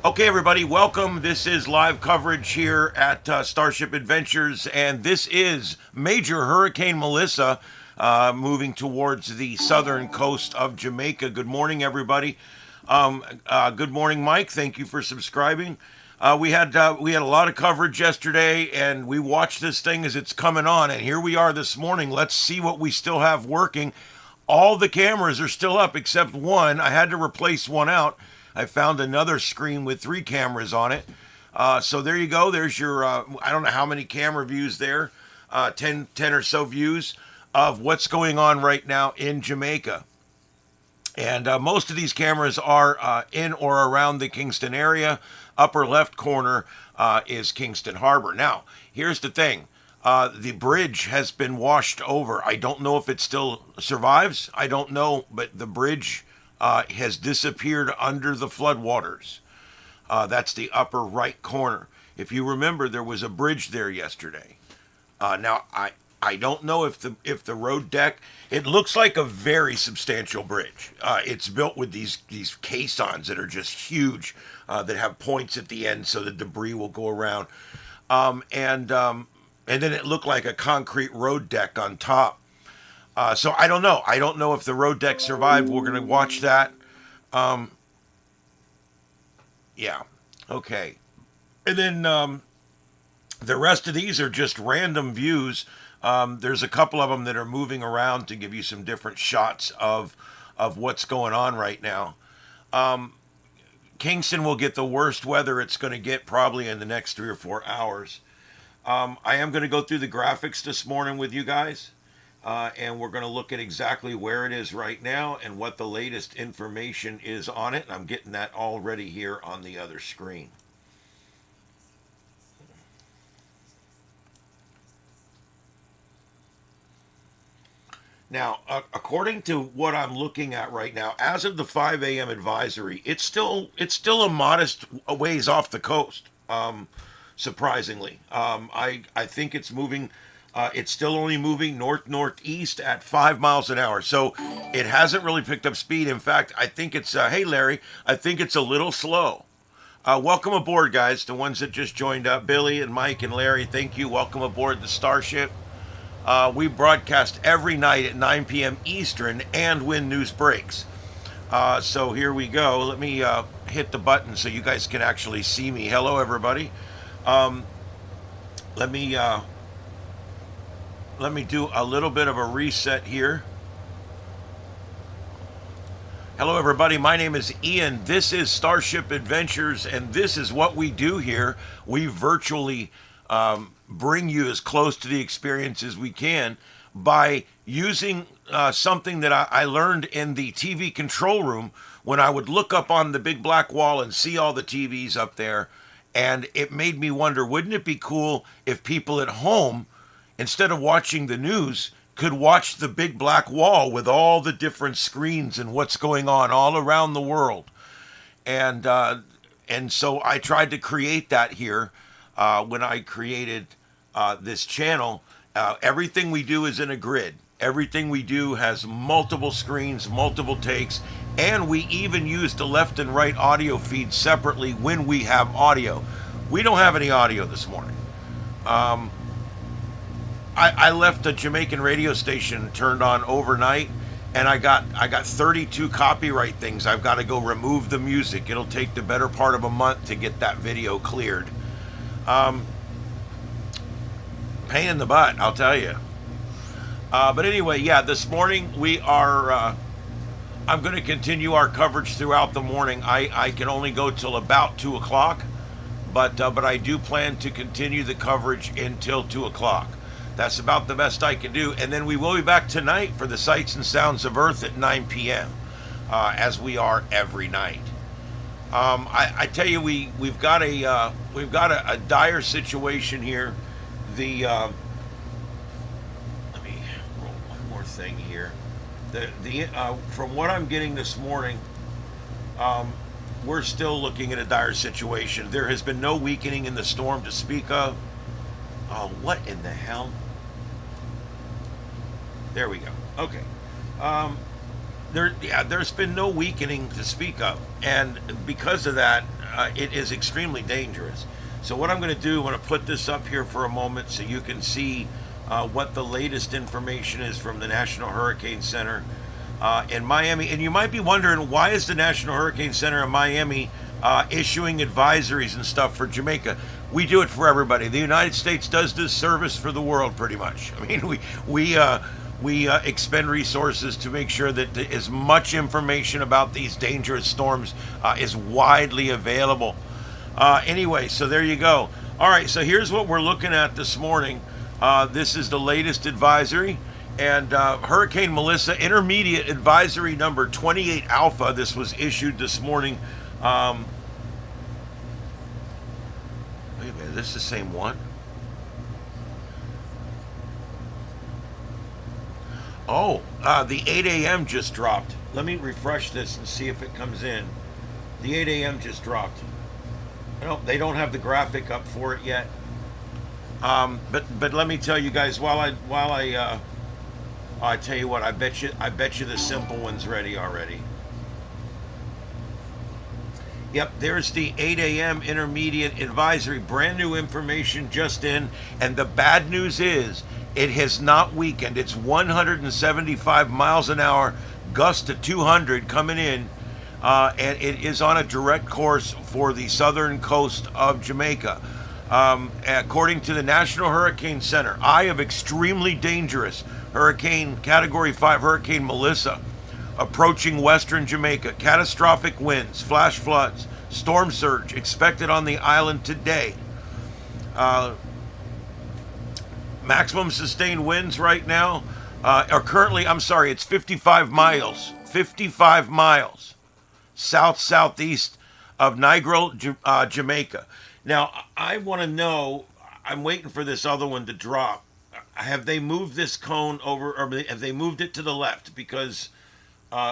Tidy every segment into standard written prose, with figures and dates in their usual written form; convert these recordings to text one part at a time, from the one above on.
Okay, everybody, welcome. This is live coverage here at Starship Adventures, and this is Major Hurricane Melissa moving towards the southern coast of Jamaica. Good morning, everybody. Good morning, Mike. Thank you for subscribing. We had a lot of coverage yesterday, and we watched this thing as it's coming on, and here we are this morning. Let's see what we still have working. All the cameras are still up except one. I had to replace one out. I found another screen with 3 cameras on it. So there you go. There's your, I don't know how many camera views there, 10 or so views of what's going on right now in Jamaica. And most of these cameras are in or around the Kingston area. Upper left corner is Kingston Harbor. Now, here's the thing. The bridge has been washed over. I don't know if it still survives. I don't know, but the bridge has disappeared under the floodwaters. That's the upper right corner. If you remember, there was a bridge there yesterday. Now, I don't know if the road deck. It looks like a very substantial bridge. It's built with these caissons that are just huge, that have points at the end so the debris will go around. And then it looked like a concrete road deck on top. So I don't know. I don't know if the road deck survived. We're going to watch that. Yeah. Okay. And then the rest of these are just random views. There's a couple of them that are moving around to give you some different shots of what's going on right now. Kingston will get the worst weather it's going to get probably in the next 3 or 4 hours. I am going to go through the graphics this morning with you guys. And we're going to look at exactly where it is right now and what the latest information is on it. I'm getting that already here on the other screen. Now, according to what I'm looking at right now, as of the 5 a.m. advisory, it's still a modest ways off the coast. Surprisingly, I think it's moving. It's still only moving northeast at 5 miles an hour. So it hasn't really picked up speed. In fact, I think it's, hey, Larry, I think it's a little slow. Welcome aboard, guys. The ones that just joined up, Billy and Mike and Larry, thank you. Welcome aboard the Starship. We broadcast every night at 9 p.m. Eastern and when news breaks. So here we go. Let me hit the button so you guys can actually see me. Hello, everybody. Let me do a little bit of a reset here. Hello, everybody. My name is Ian. This is Starship Adventures, and this is what we do here. We virtually bring you as close to the experience as we can by using something that I learned in the TV control room when I would look up on the big black wall and see all the TVs up there. And it made me wonder, wouldn't it be cool if people at home, instead of watching the news, could watch the big black wall with all the different screens and what's going on all around the world. And so I tried to create that here when I created this channel. Everything we do is in a grid. Everything we do has multiple screens, multiple takes, and we even use the left and right audio feeds separately when we have audio. We don't have any audio this morning. I left a Jamaican radio station turned on overnight, and I got 32 copyright things. I've got to go remove the music. It'll take the better part of a month to get that video cleared. Pain in the butt, I'll tell you. But anyway, yeah, this morning we are. I'm going to continue our coverage throughout the morning. I can only go till about 2 o'clock, but I do plan to continue the coverage until 2 o'clock. That's about the best I can do. And then we will be back tonight for the Sights and Sounds of Earth at 9 p.m., as we are every night. I tell you, we've got a dire situation here. Let me roll one more thing here. From what I'm getting this morning, we're still looking at a dire situation. There has been no weakening in the storm to speak of. Oh, what in the hell? There we go. Okay. There's been no weakening to speak of, and because of that, it is extremely dangerous. So what I'm going to do, I'm going to put this up here for a moment so you can see what the latest information is from the National Hurricane Center in Miami. And you might be wondering, why is the National Hurricane Center in Miami issuing advisories and stuff for Jamaica? We do it for everybody. The United States does this service for the world, pretty much. I mean, we expend resources to make sure that as much information about these dangerous storms is widely available. Anyway, so there you go. All right, so here's what we're looking at this morning. This is the latest advisory, and Hurricane Melissa Intermediate Advisory number 28 Alpha. This was issued this morning. Wait a minute, this is the same one? Oh, the 8 a.m. just dropped. Let me refresh this and see if it comes in. The 8 a.m. just dropped. No, they don't have the graphic up for it yet. But let me tell you guys, I tell you what, I bet you the simple one's ready already. Yep, there's the 8 a.m. Intermediate Advisory. Brand new information just in. And the bad news is it has not weakened. It's 175 miles an hour, gust to 200 coming in. And it is on a direct course for the southern coast of Jamaica. According to the National Hurricane Center, eye of extremely dangerous Hurricane Category 5 Hurricane Melissa approaching western Jamaica. Catastrophic winds, flash floods, storm surge expected on the island today. Maximum sustained winds right now are currently, it's 55 miles. 55 miles south-southeast of Negril, Jamaica. Now, I want to know, I'm waiting for this other one to drop. Have they moved this cone over, or have they moved it to the left? Because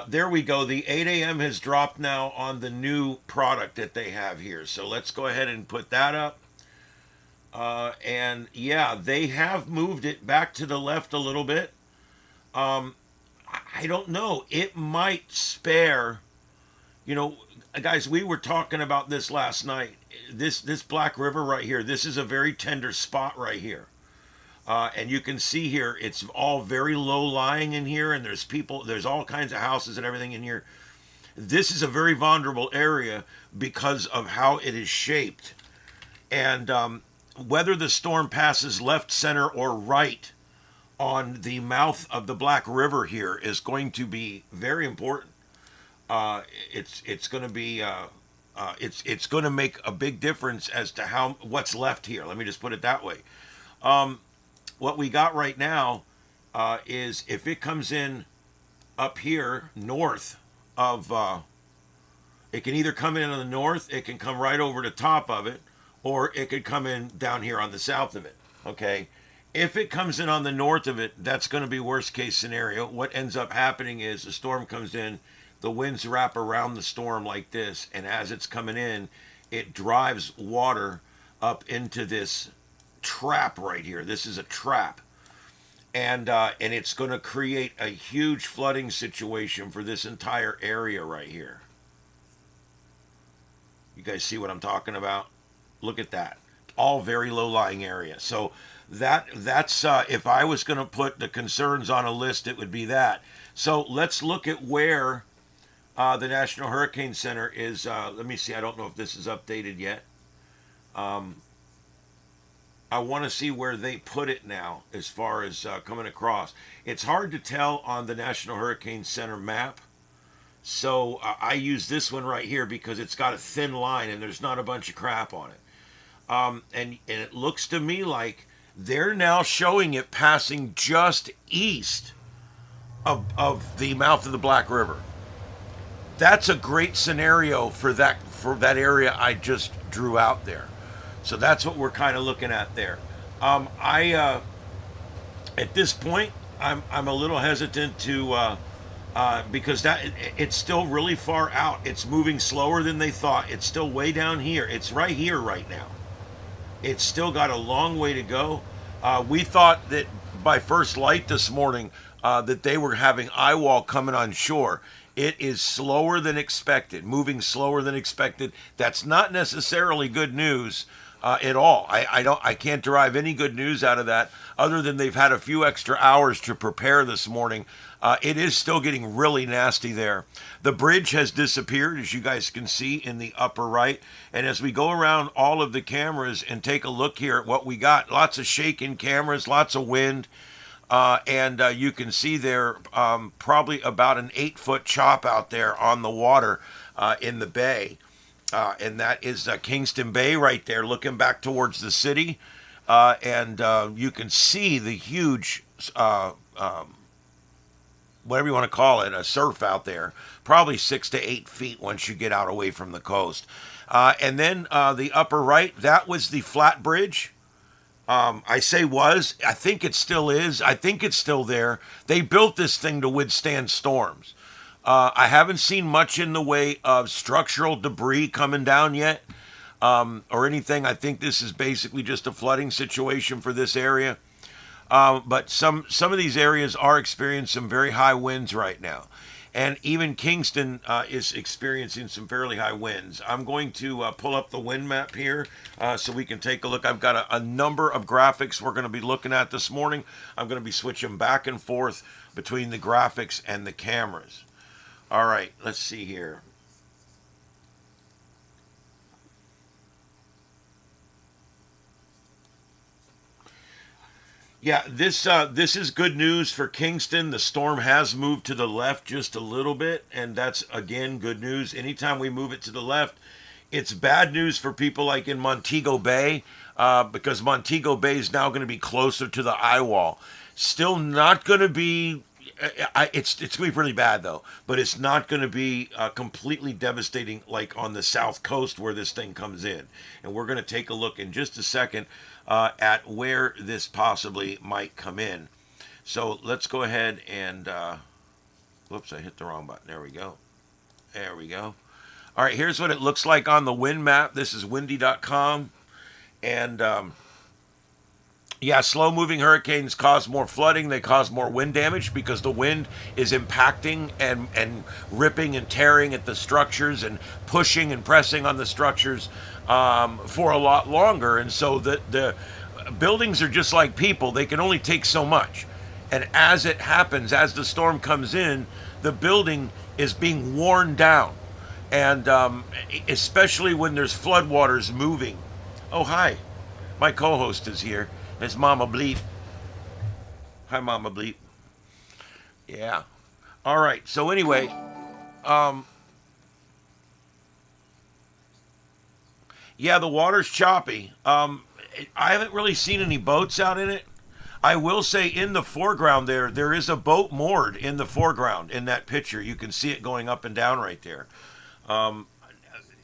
there we go. The 8 a.m. has dropped now on the new product that they have here. So let's go ahead and put that up. And yeah, they have moved it back to the left a little bit. I don't know. It might spare, guys, we were talking about this last night. This Black River right here, this is a very tender spot right here. And you can see here, it's all very low lying in here, and there's all kinds of houses and everything in here. This is a very vulnerable area because of how it is shaped. And whether the storm passes left, center, or right on the mouth of the Black River here is going to be very important. It's going to be it's going to make a big difference as to what's left here. Let me just put it that way. What we got right now is if it comes in up here north of, it can either come in on the north, it can come right over the top of it, or it could come in down here on the south of it. Okay. If it comes in on the north of it, that's going to be worst case scenario. What ends up happening is the storm comes in, the winds wrap around the storm like this, and as it's coming in, it drives water up into this trap right here. This is a trap, and it's going to create a huge flooding situation for this entire area right here. You guys see what I'm talking about? Look at that. All very low-lying area. So that's if I was going to put the concerns on a list, it would be that. So let's look at where the National Hurricane Center is. Let me see. I don't know if this is updated yet. I want to see where they put it now as far as coming across. It's hard to tell on the National Hurricane Center map. So I use this one right here because it's got a thin line and there's not a bunch of crap on it. And it looks to me like they're now showing it passing just east of the mouth of the Black River. That's a great scenario for that area I just drew out there. So that's what we're kind of looking at there. At this point, I'm a little hesitant to because it's still really far out. It's moving slower than they thought. It's still way down here. It's right here right now. It's still got a long way to go. We thought that by first light this morning that they were having eye wall coming on shore. It is slower than expected, moving slower than expected. That's not necessarily good news at all. I can't derive any good news out of that other than they've had a few extra hours to prepare this morning. It is still getting really nasty there. The bridge has disappeared, as you guys can see in the upper right. And as we go around all of the cameras and take a look here at what we got, lots of shaking cameras, lots of wind. And you can see there probably about an 8-foot chop out there on the water in the bay. And that is Kingston Bay right there, looking back towards the city. And you can see the huge, whatever you want to call it, a surf out there, probably 6 to 8 feet once you get out away from the coast. And then the upper right, that was the flat bridge. I say was, I think it still is. I think it's still there. They built this thing to withstand storms. I haven't seen much in the way of structural debris coming down yet, or anything. I think this is basically just a flooding situation for this area. But some of these areas are experiencing some very high winds right now. And even Kingston is experiencing some fairly high winds. I'm going to pull up the wind map here so we can take a look. I've got a number of graphics we're going to be looking at this morning. I'm going to be switching back and forth between the graphics and the cameras. All right, let's see here. Yeah, this is good news for Kingston. The storm has moved to the left just a little bit, and that's, again, good news. Anytime we move it to the left, it's bad news for people like in Montego Bay, because Montego Bay is now going to be closer to the eye wall. Still not going to be, it's going to be really bad, though, but it's not going to be completely devastating like on the south coast where this thing comes in. And we're going to take a look in just a second at where this possibly might come in. So let's go ahead and, whoops, I hit the wrong button. There we go. There we go. All right, here's what it looks like on the wind map. This is windy.com. And, yeah, slow-moving hurricanes cause more flooding. They cause more wind damage because the wind is impacting and ripping and tearing at the structures and pushing and pressing on the structures for a lot longer. And so the buildings are just like people. They can only take so much. And as it happens, as the storm comes in, the building is being worn down. And especially when there's floodwaters moving. Oh, hi. My co-host is here. It's Mama Bleep. Hi, Mama Bleep. Yeah. All right. So anyway, yeah, the water's choppy. I haven't really seen any boats out in it. I will say in the foreground there is a boat moored in the foreground in that picture. You can see it going up and down right there.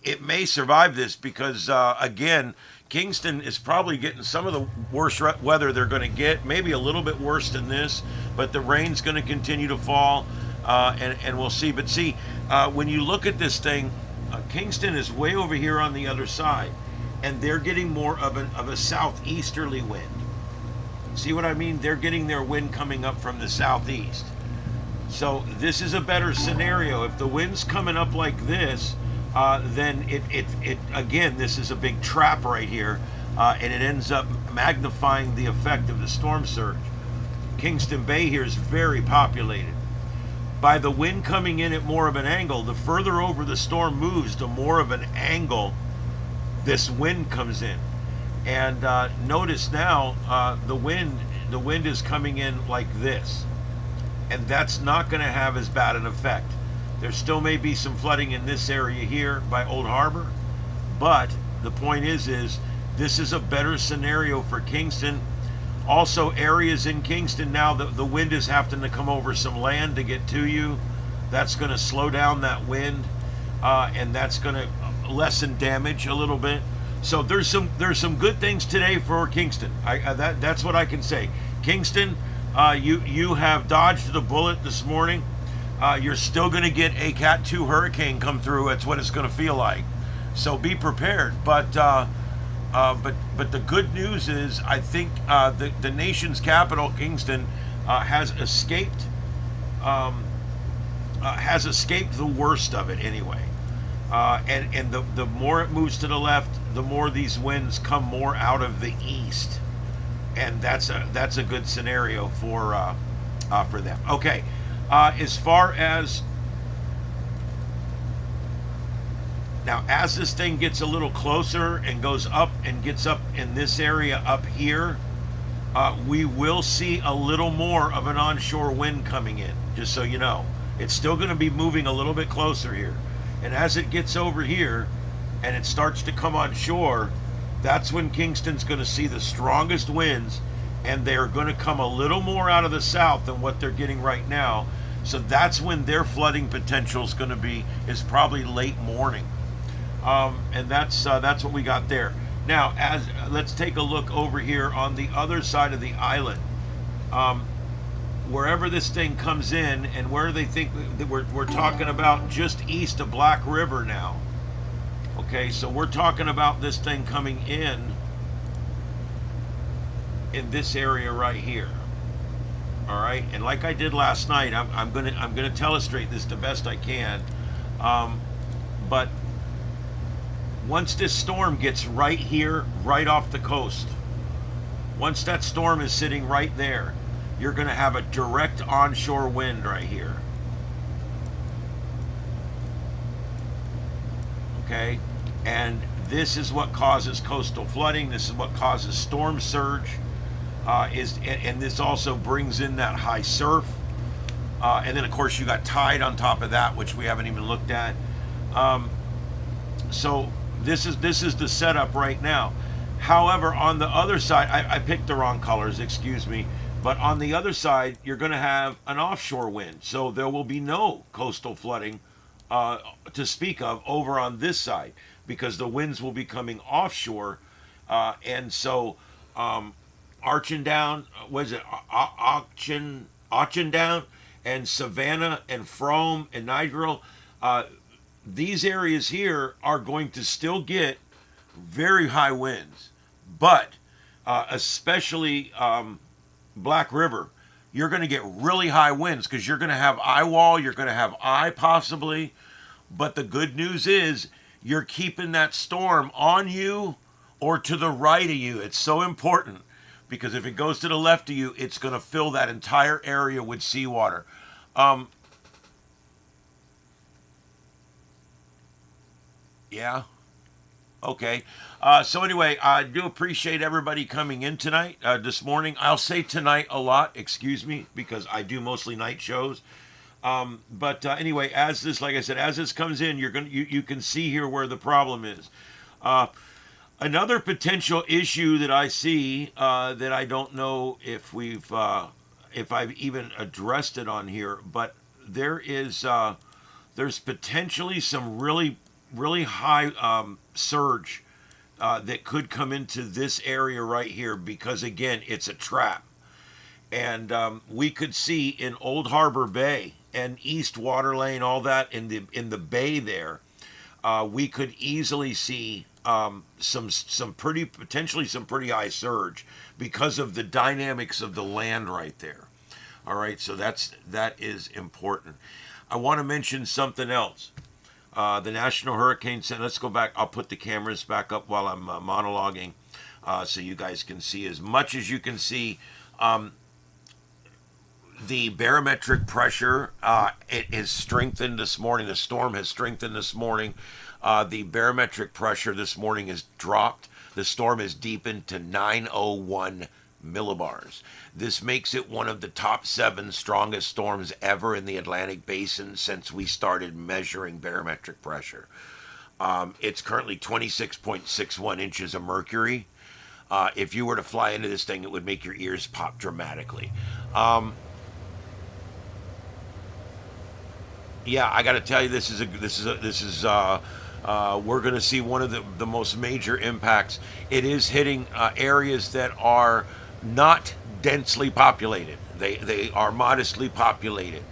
It may survive this because, again, Kingston is probably getting some of the worst weather they're going to get, maybe a little bit worse than this, but the rain's going to continue to fall, and we'll see. But see, when you look at this thing, Kingston is way over here on the other side, and they're getting more of a southeasterly wind. See what I mean? They're getting their wind coming up from the southeast. So this is a better scenario. If the wind's coming up like this, then it again, this is a big trap right here, and it ends up magnifying the effect of the storm surge. Kingston Bay here is very populated. By the wind coming in at more of an angle, the further over the storm moves, the more of an angle this wind comes in. And notice now the wind is coming in like this, and that's not going to have as bad an effect. There still may be some flooding in this area here by Old Harbor, but the point is this is a better scenario for Kingston. Also, areas in Kingston now, the wind is having to come over some land to get to you. That's going to slow down that wind, and that's going to lessen damage a little bit. So there's some good things today for Kingston. That's what I can say. Kingston, you have dodged the bullet this morning. You're still going to get a Cat 2 hurricane come through. That's what it's going to feel like. So be prepared. But the good news is, I think the nation's capital, Kingston, has escaped has escaped the worst of it anyway. And the more it moves to the left, the more these winds come more out of the east, and that's a good scenario for them. Okay, as far as now, as this thing gets a little closer and goes up and gets up in this area up here, we will see a little more of an onshore wind coming in. Just so you know, it's still going to be moving a little bit closer here. And as it gets over here and it starts to come on shore, that's when Kingston's going to see the strongest winds, and they're going to come a little more out of the south than what they're getting right now. So that's when their flooding potential is going to be, is probably late morning. And that's what we got there. Now, let's take a look over here on the other side of the island. Wherever this thing comes in, and where they think that we're talking about just east of Black River now. Okay, so we're talking about this thing coming in this area right here. All right, and like I did last night, I'm gonna telestrate this the best I can. But once this storm gets right here, right off the coast, once that storm is sitting right there, you're going to have a direct onshore wind right here. Okay? And this is what causes coastal flooding. This is what causes storm surge. And this also brings in that high surf. And then, of course, you got tide on top of that, which we haven't even looked at. So this is the setup right now. However, on the other side, I picked the wrong colors, excuse me. But on the other side, you're going to have an offshore wind. So there will be no coastal flooding to speak of over on this side, because the winds will be coming offshore. And so Archin Down, Archin Down and Savannah and Frome and Niagara, these areas here are going to still get very high winds. But especially Black River, you're going to get really high winds because you're going to have eye wall, you're going to have eye possibly. But the good news is you're keeping that storm on you or to the right of you. It's so important, because if it goes to the left of you, it's going to fill that entire area with seawater. Yeah. Okay. So anyway, I do appreciate everybody coming in tonight, this morning. I'll say tonight a lot, excuse me, because I do mostly night shows. But anyway, as this, like I said, as this comes in, you can see here where the problem is. Another potential issue that I see, that I don't know if I've even addressed it on here, but there's potentially some really high surge that could come into this area right here, because again, it's a trap. And we could see in Old Harbor Bay and East Water Lane, all that in the bay there, we could easily see some pretty high surge because of the dynamics of the land right there. All right, so that is important. I want to mention something else. The National Hurricane Center. Let's go back. I'll put the cameras back up while I'm monologuing, so you guys can see as much as you can see. The barometric pressure, it is strengthened this morning. The storm has strengthened this morning. The barometric pressure this morning is dropped. The storm has deepened to 901 millibars. This makes it one of the top 7 strongest storms ever in the Atlantic Basin since we started measuring barometric pressure. It's currently 26.61 inches of mercury. If you were to fly into this thing, it would make your ears pop dramatically. Yeah, I got to tell you, we're going to see one of the most major impacts. It is hitting areas that are not densely populated. They are modestly populated.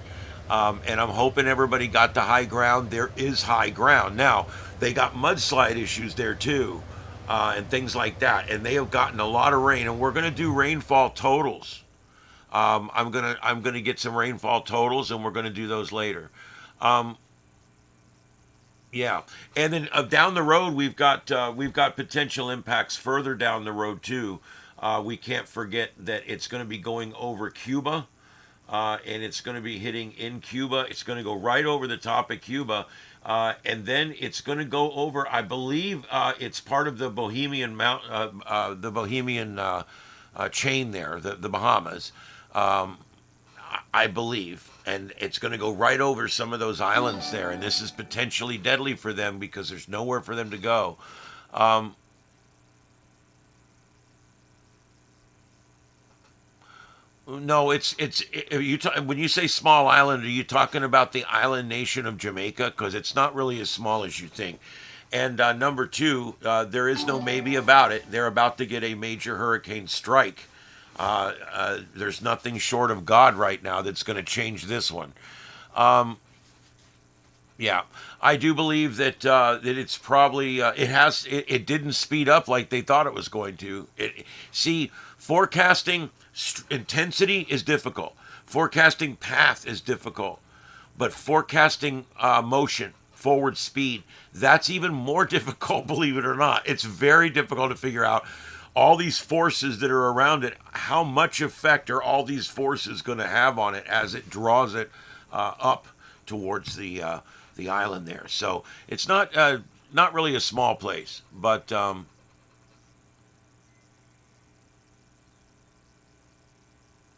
And I'm hoping everybody got the high ground. There is high ground. Now, they got mudslide issues there too, and things like that. And they have gotten a lot of rain, and we're going to do rainfall totals. I'm gonna get some rainfall totals, and we're going to do those later. Um, yeah, and then down the road we've got potential impacts further down the road too. We can't forget that it's going to be going over Cuba, and it's going to be hitting in Cuba. It's going to go right over the top of Cuba, and then it's going to go over. I believe it's part of the Bohemian chain there, the Bahamas. I believe, and it's going to go right over some of those islands there, and this is potentially deadly for them because there's nowhere for them to go. Um, no, when you say small island, are you talking about the island nation of Jamaica? Because it's not really as small as you think. And number two, there is no maybe about it. They're about to get a major hurricane strike. There's nothing short of God right now that's going to change this one. Um, yeah, I do believe that it's probably it didn't speed up like they thought it was going to. See, forecasting intensity is difficult. Forecasting path is difficult, but forecasting motion, forward speed, that's even more difficult. Believe it or not, it's very difficult to figure out all these forces that are around it. How much effect are all these forces going to have on it as it draws it up towards the island there? So it's not really a small place, but oh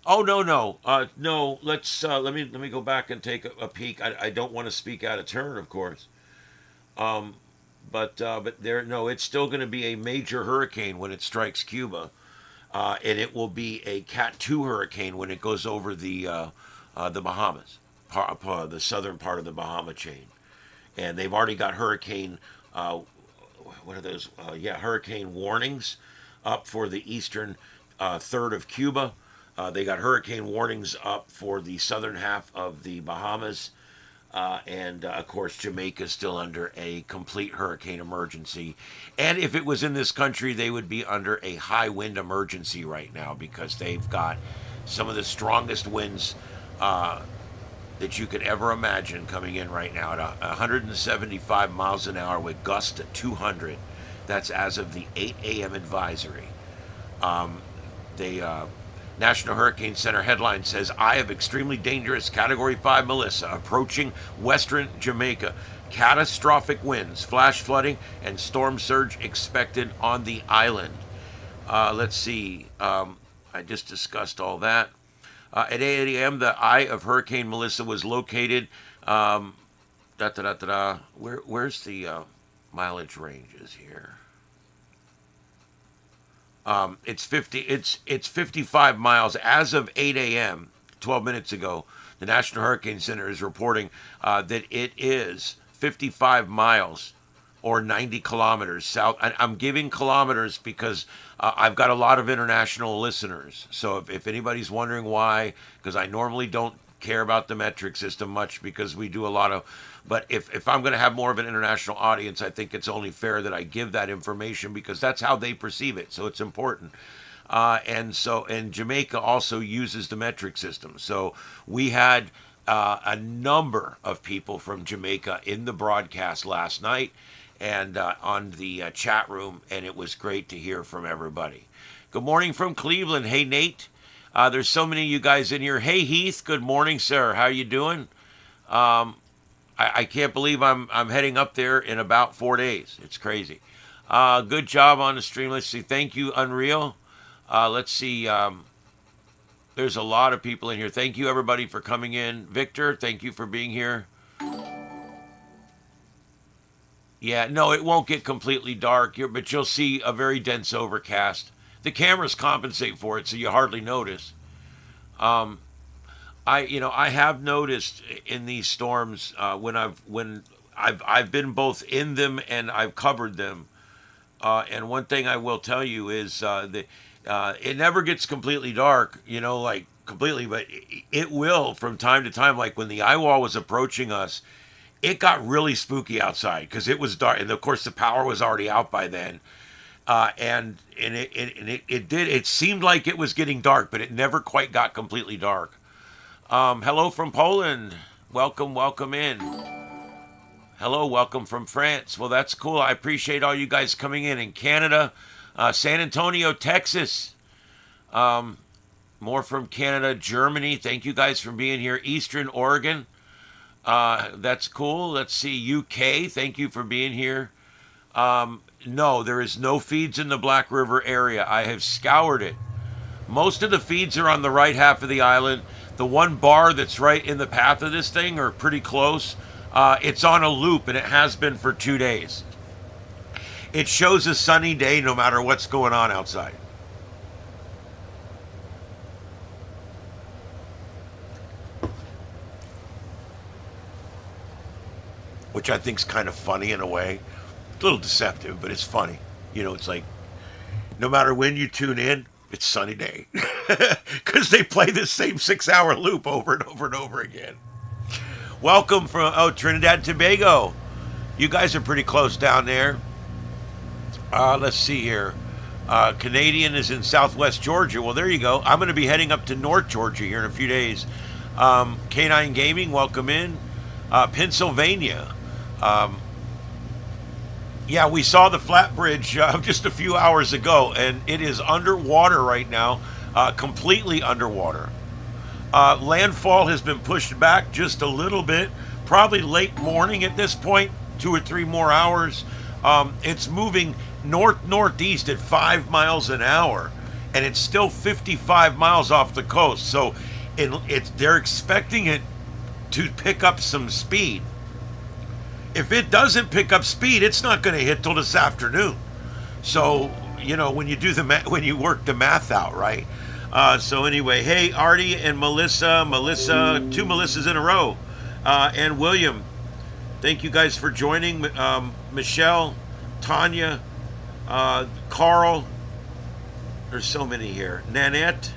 no. Let me go back and take a peek. I don't want to speak out of turn, of course. Um, but there no, it's still going to be a major hurricane when it strikes Cuba, and it will be a Cat 2 hurricane when it goes over the Bahamas, the southern part of the Bahama chain, and they've already got hurricane. What are those? Hurricane warnings up for the eastern third of Cuba. They got hurricane warnings up for the southern half of the Bahamas. And of course, Jamaica is still under a complete hurricane emergency. And if it was in this country, they would be under a high wind emergency right now because they've got some of the strongest winds that you could ever imagine coming in right now at 175 miles an hour with gusts at 200. That's as of the 8 a.m. advisory. They National Hurricane Center headline says, "Eye of extremely dangerous Category 5 Melissa approaching western Jamaica. Catastrophic winds, flash flooding, and storm surge expected on the island." Let's see. I just discussed all that. At 8 a.m., the eye of Hurricane Melissa was located. Where's the mileage ranges here? It's 55 miles as of 8 a.m. 12 minutes ago. The National Hurricane Center is reporting that it is 55 miles or 90 kilometers south. I'm giving kilometers because I've got a lot of international listeners. So if anybody's wondering why, because I normally don't care about the metric system much because we do a lot of, but if I'm going to have more of an international audience, I think it's only fair that I give that information because that's how they perceive it. So it's important. And Jamaica also uses the metric system. So we had a number of people from Jamaica in the broadcast last night and on the chat room, and it was great to hear from everybody. Good morning from Cleveland. Hey, Nate. There's so many of you guys in here. Hey, Heath. Good morning, sir. How you doing? I can't believe I'm heading up there in about 4 days. It's crazy. Good job on the stream. Let's see. Thank you, Unreal. Let's see. There's a lot of people in here. Thank you, everybody, for coming in. Victor, thank you for being here. Yeah, no, it won't get completely dark, but you'll see a very dense overcast. The cameras compensate for it, so you hardly notice. Um, I have noticed in these storms when I've been both in them and I've covered them. And one thing I will tell you is that it never gets completely dark, like completely, but it will from time to time. Like when the eye wall was approaching us, it got really spooky outside because it was dark, and of course the power was already out by then. It seemed like it was getting dark, but it never quite got completely dark. Hello from Poland. Welcome, welcome in. Hello, welcome from France. Well, that's cool. I appreciate all you guys coming in Canada, San Antonio, Texas. More from Canada, Germany. Thank you guys for being here. Eastern Oregon. That's cool. Let's see, UK. Thank you for being here. No, there is no feeds in the Black River area. I have scoured it. Most of the feeds are on the right half of the island. The one bar that's right in the path of this thing, or pretty close, it's on a loop, and it has been for 2 days. It shows a sunny day no matter what's going on outside. Which I think's kind of funny in a way. A little deceptive, but it's funny. You know, it's like, no matter when you tune in, it's sunny day. Because they play the same 6-hour loop over and over and over again. Welcome from, Trinidad and Tobago. You guys are pretty close down there. Let's see here. Canadian is in southwest Georgia. Well, there you go. I'm going to be heading up to North Georgia here in a few days. K9 Gaming, welcome in. Pennsylvania. Yeah, we saw the flat bridge just a few hours ago, and it is underwater right now, completely underwater. Landfall has been pushed back just a little bit, probably late morning at this point, 2 or 3 more hours. It's moving northeast at 5 miles an hour, and it's still 55 miles off the coast. So they're expecting it to pick up some speed. If it doesn't pick up speed, it's not going to hit till this afternoon. So, you know, when you do when you work the math out, right? So anyway, hey, Artie and Melissa, 2 Melissas in a row, and William, thank you guys for joining. Michelle, Tanya, Carl, there's so many here. Nanette,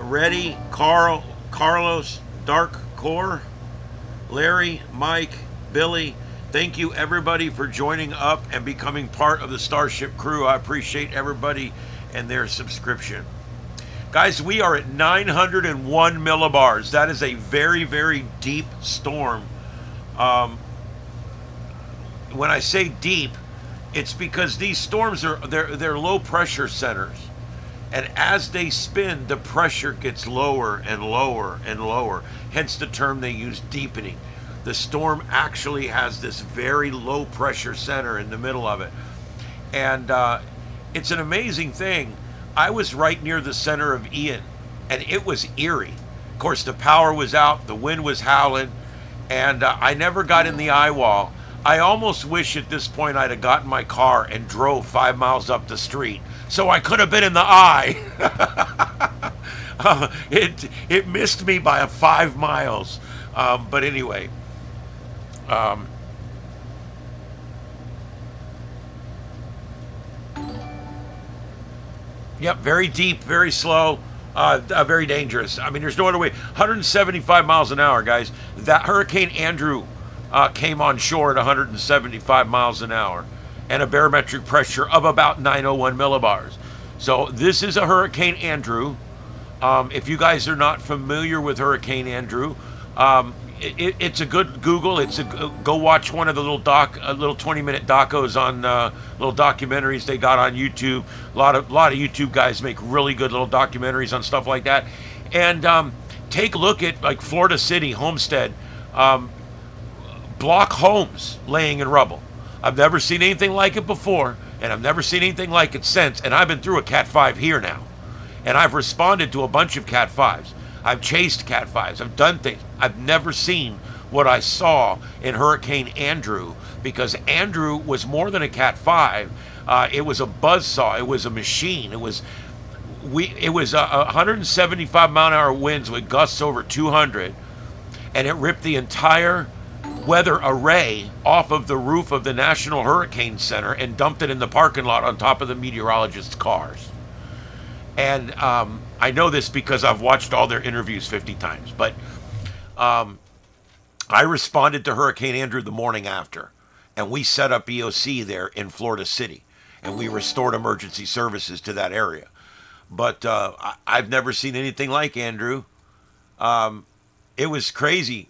Reddy, Carlos, Dark Core, Larry, Mike, Billy, thank you everybody for joining up and becoming part of the Starship crew. I appreciate everybody and their subscription. Guys, we are at 901 millibars. That is a very, very deep storm. When I say deep, it's because these storms they're low pressure centers. And as they spin, the pressure gets lower and lower and lower. Hence the term they use, deepening. The storm actually has this very low pressure center in the middle of it. And it's an amazing thing. I was right near the center of Ian, and it was eerie. Of course, the power was out, the wind was howling, and I never got in the eye wall. I almost wish at this point I'd have gotten my car and drove 5 miles up the street, so I could have been in the eye. It missed me by 5 miles. But anyway. Yep, very deep, very slow, very dangerous. I mean, there's no other way. 175 miles an hour, guys. That Hurricane Andrew came on shore at 175 miles an hour and a barometric pressure of about 901 millibars. So this is a Hurricane Andrew. If you guys are not familiar with Hurricane Andrew, it's a good Google. Go watch one of the little 20-minute docos on little documentaries they got on YouTube. A lot of YouTube guys make really good little documentaries on stuff like that. And take a look at like Florida City, Homestead, block homes laying in rubble. I've never seen anything like it before, and I've never seen anything like it since. And I've been through a Cat 5 here now, and I've responded to a bunch of Cat 5s. I've chased Cat 5s. I've done things. I've never seen what I saw in Hurricane Andrew, because Andrew was more than a Cat 5. It was a buzzsaw. It was a machine. It was 175 mile an hour winds with gusts over 200, and it ripped the entire weather array off of the roof of the National Hurricane Center and dumped it in the parking lot on top of the meteorologists' cars. And I know this because I've watched all their interviews 50 times, but I responded to Hurricane Andrew the morning after, and we set up EOC there in Florida City, and we restored emergency services to that area. But I've never seen anything like Andrew. It was crazy.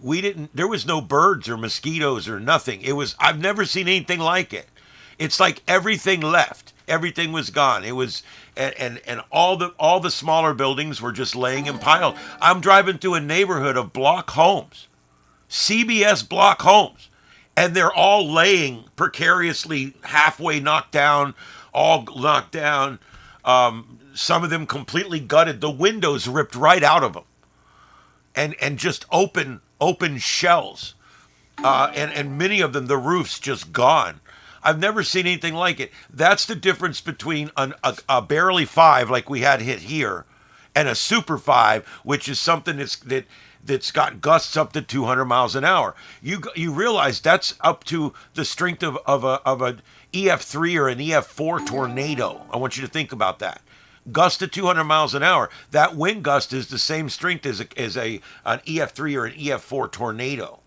There was no birds or mosquitoes or nothing. I've never seen anything like it. It's like everything left. Everything was gone. It was, and all the smaller buildings were just laying in pile. I'm driving through a neighborhood of block homes, CBS block homes, and they're all laying precariously, halfway knocked down, all knocked down. Some of them completely gutted. The windows ripped right out of them, and just open shells, and many of them, the roofs just gone. I've never seen anything like it. That's the difference between a barely 5 like we had hit here, and a super 5, which is something that's got gusts up to 200 miles an hour. You realize that's up to the strength of a EF3 or an EF4 tornado. I want you to think about that. Gust to 200 miles an hour. That wind gust is the same strength as an EF3 or an EF4 tornado.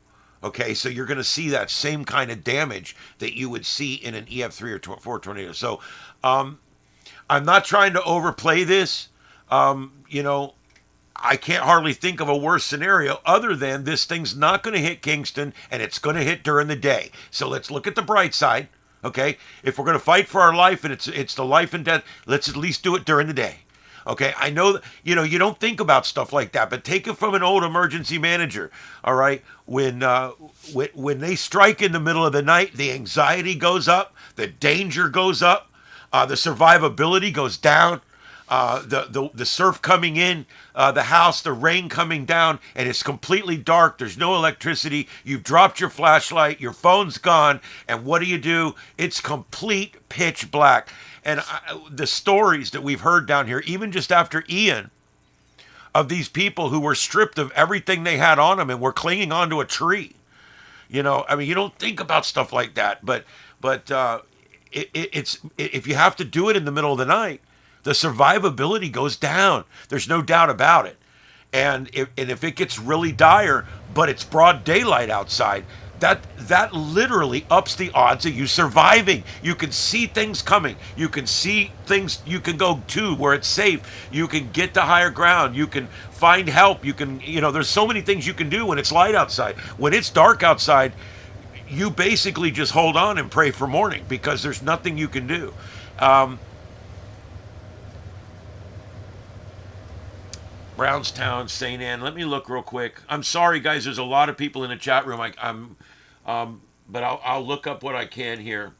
Okay, so you're going to see that same kind of damage that you would see in an EF3 or 4 tornado. So I'm not trying to overplay this. I can't hardly think of a worse scenario other than this thing's not going to hit Kingston, and it's going to hit during the day. So let's look at the bright side. Okay, if we're going to fight for our life and it's the life and death, let's at least do it during the day. Okay, I know that, you don't think about stuff like that, but take it from an old emergency manager. All right, when they strike in the middle of the night, the anxiety goes up, the danger goes up, the survivability goes down. The surf coming in the house, the rain coming down, and it's completely dark. There's no electricity. You've dropped your flashlight. Your phone's gone. And what do? It's complete pitch black. And the stories that we've heard down here, even just after Ian, of these people who were stripped of everything they had on them and were clinging onto a tree. You don't think about stuff like that. But it's if you have to do it in the middle of the night, the survivability goes down. There's no doubt about it. And if it gets really dire, but it's broad daylight outside, that literally ups the odds of you surviving. You can see things coming. You can see things you can go to where it's safe. You can get to higher ground. You can find help. You can, there's so many things you can do when it's light outside. When it's dark outside, you basically just hold on and pray for morning because there's nothing you can do. Brownstown, St. Anne. Let me look real quick. I'm sorry, guys. There's a lot of people in the chat room. But I'll look up what I can here.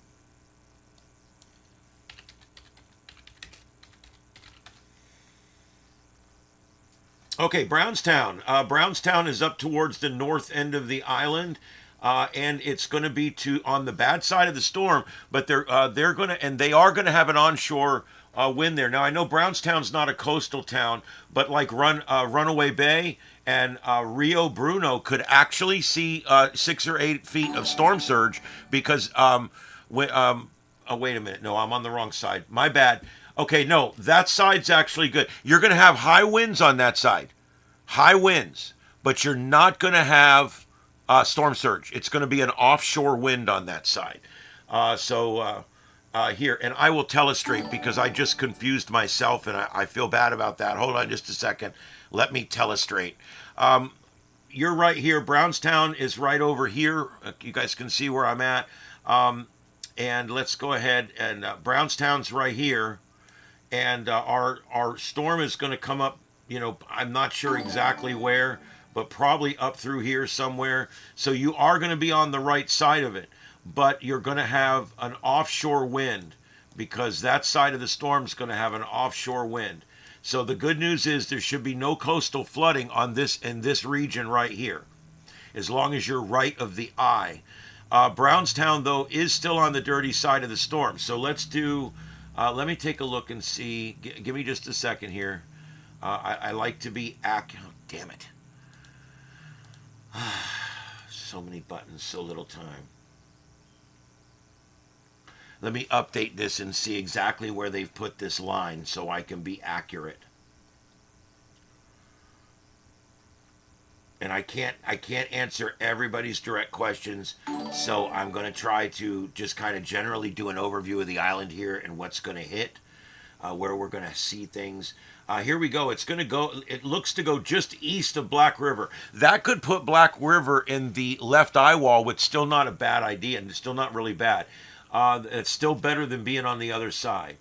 Okay, Brownstown. Brownstown is up towards the north end of the island. And it's going to be on the bad side of the storm, but they are going to have an onshore wind there. Now I know Brownstown's not a coastal town, but like Runaway Bay and Rio Bruno could actually see 6 or 8 feet of storm surge because oh wait a minute, no, I'm on the wrong side. My bad. Okay, no, that side's actually good. You're going to have high winds on that side, high winds, but you're not going to have storm surge. It's going to be an offshore wind on that side. Here, and I will telestrate because I just confused myself and I feel bad about that. Hold on just a second. Let me telestrate. You're right here. Brownstown is right over here. You guys can see where I'm at. And let's go ahead and Brownstown's right here. And our storm is going to come up, I'm not sure exactly where, but probably up through here somewhere. So you are going to be on the right side of it, but you're going to have an offshore wind because that side of the storm is going to have an offshore wind. So the good news is there should be no coastal flooding in this region right here, as long as you're right of the eye. Brownstown, though, is still on the dirty side of the storm. So let's do, let me take a look and see. Give me just a second here. I like to be accurate. Oh, damn it. So many buttons, so little time. Let me update this and see exactly where they've put this line so I can be accurate. And I can't answer everybody's direct questions, so I'm going to try to just kind of generally do an overview of the island here and what's going to hit. where we're going to see things. Here we go. It's going to go, it looks to go just east of Black River. That could put Black River in the left eye wall, which is still not a bad idea, and it's still not really bad. It's still better than being on the other side.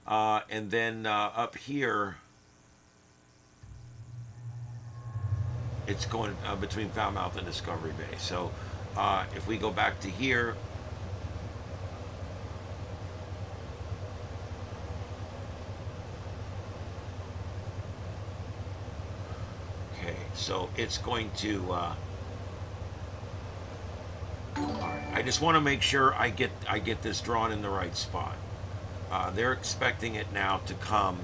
And then up here, it's going between Falmouth and Discovery Bay. So if we go back to here, okay, so it's going to, all right, I just want to make sure I get this drawn in the right spot. They're expecting it now to come.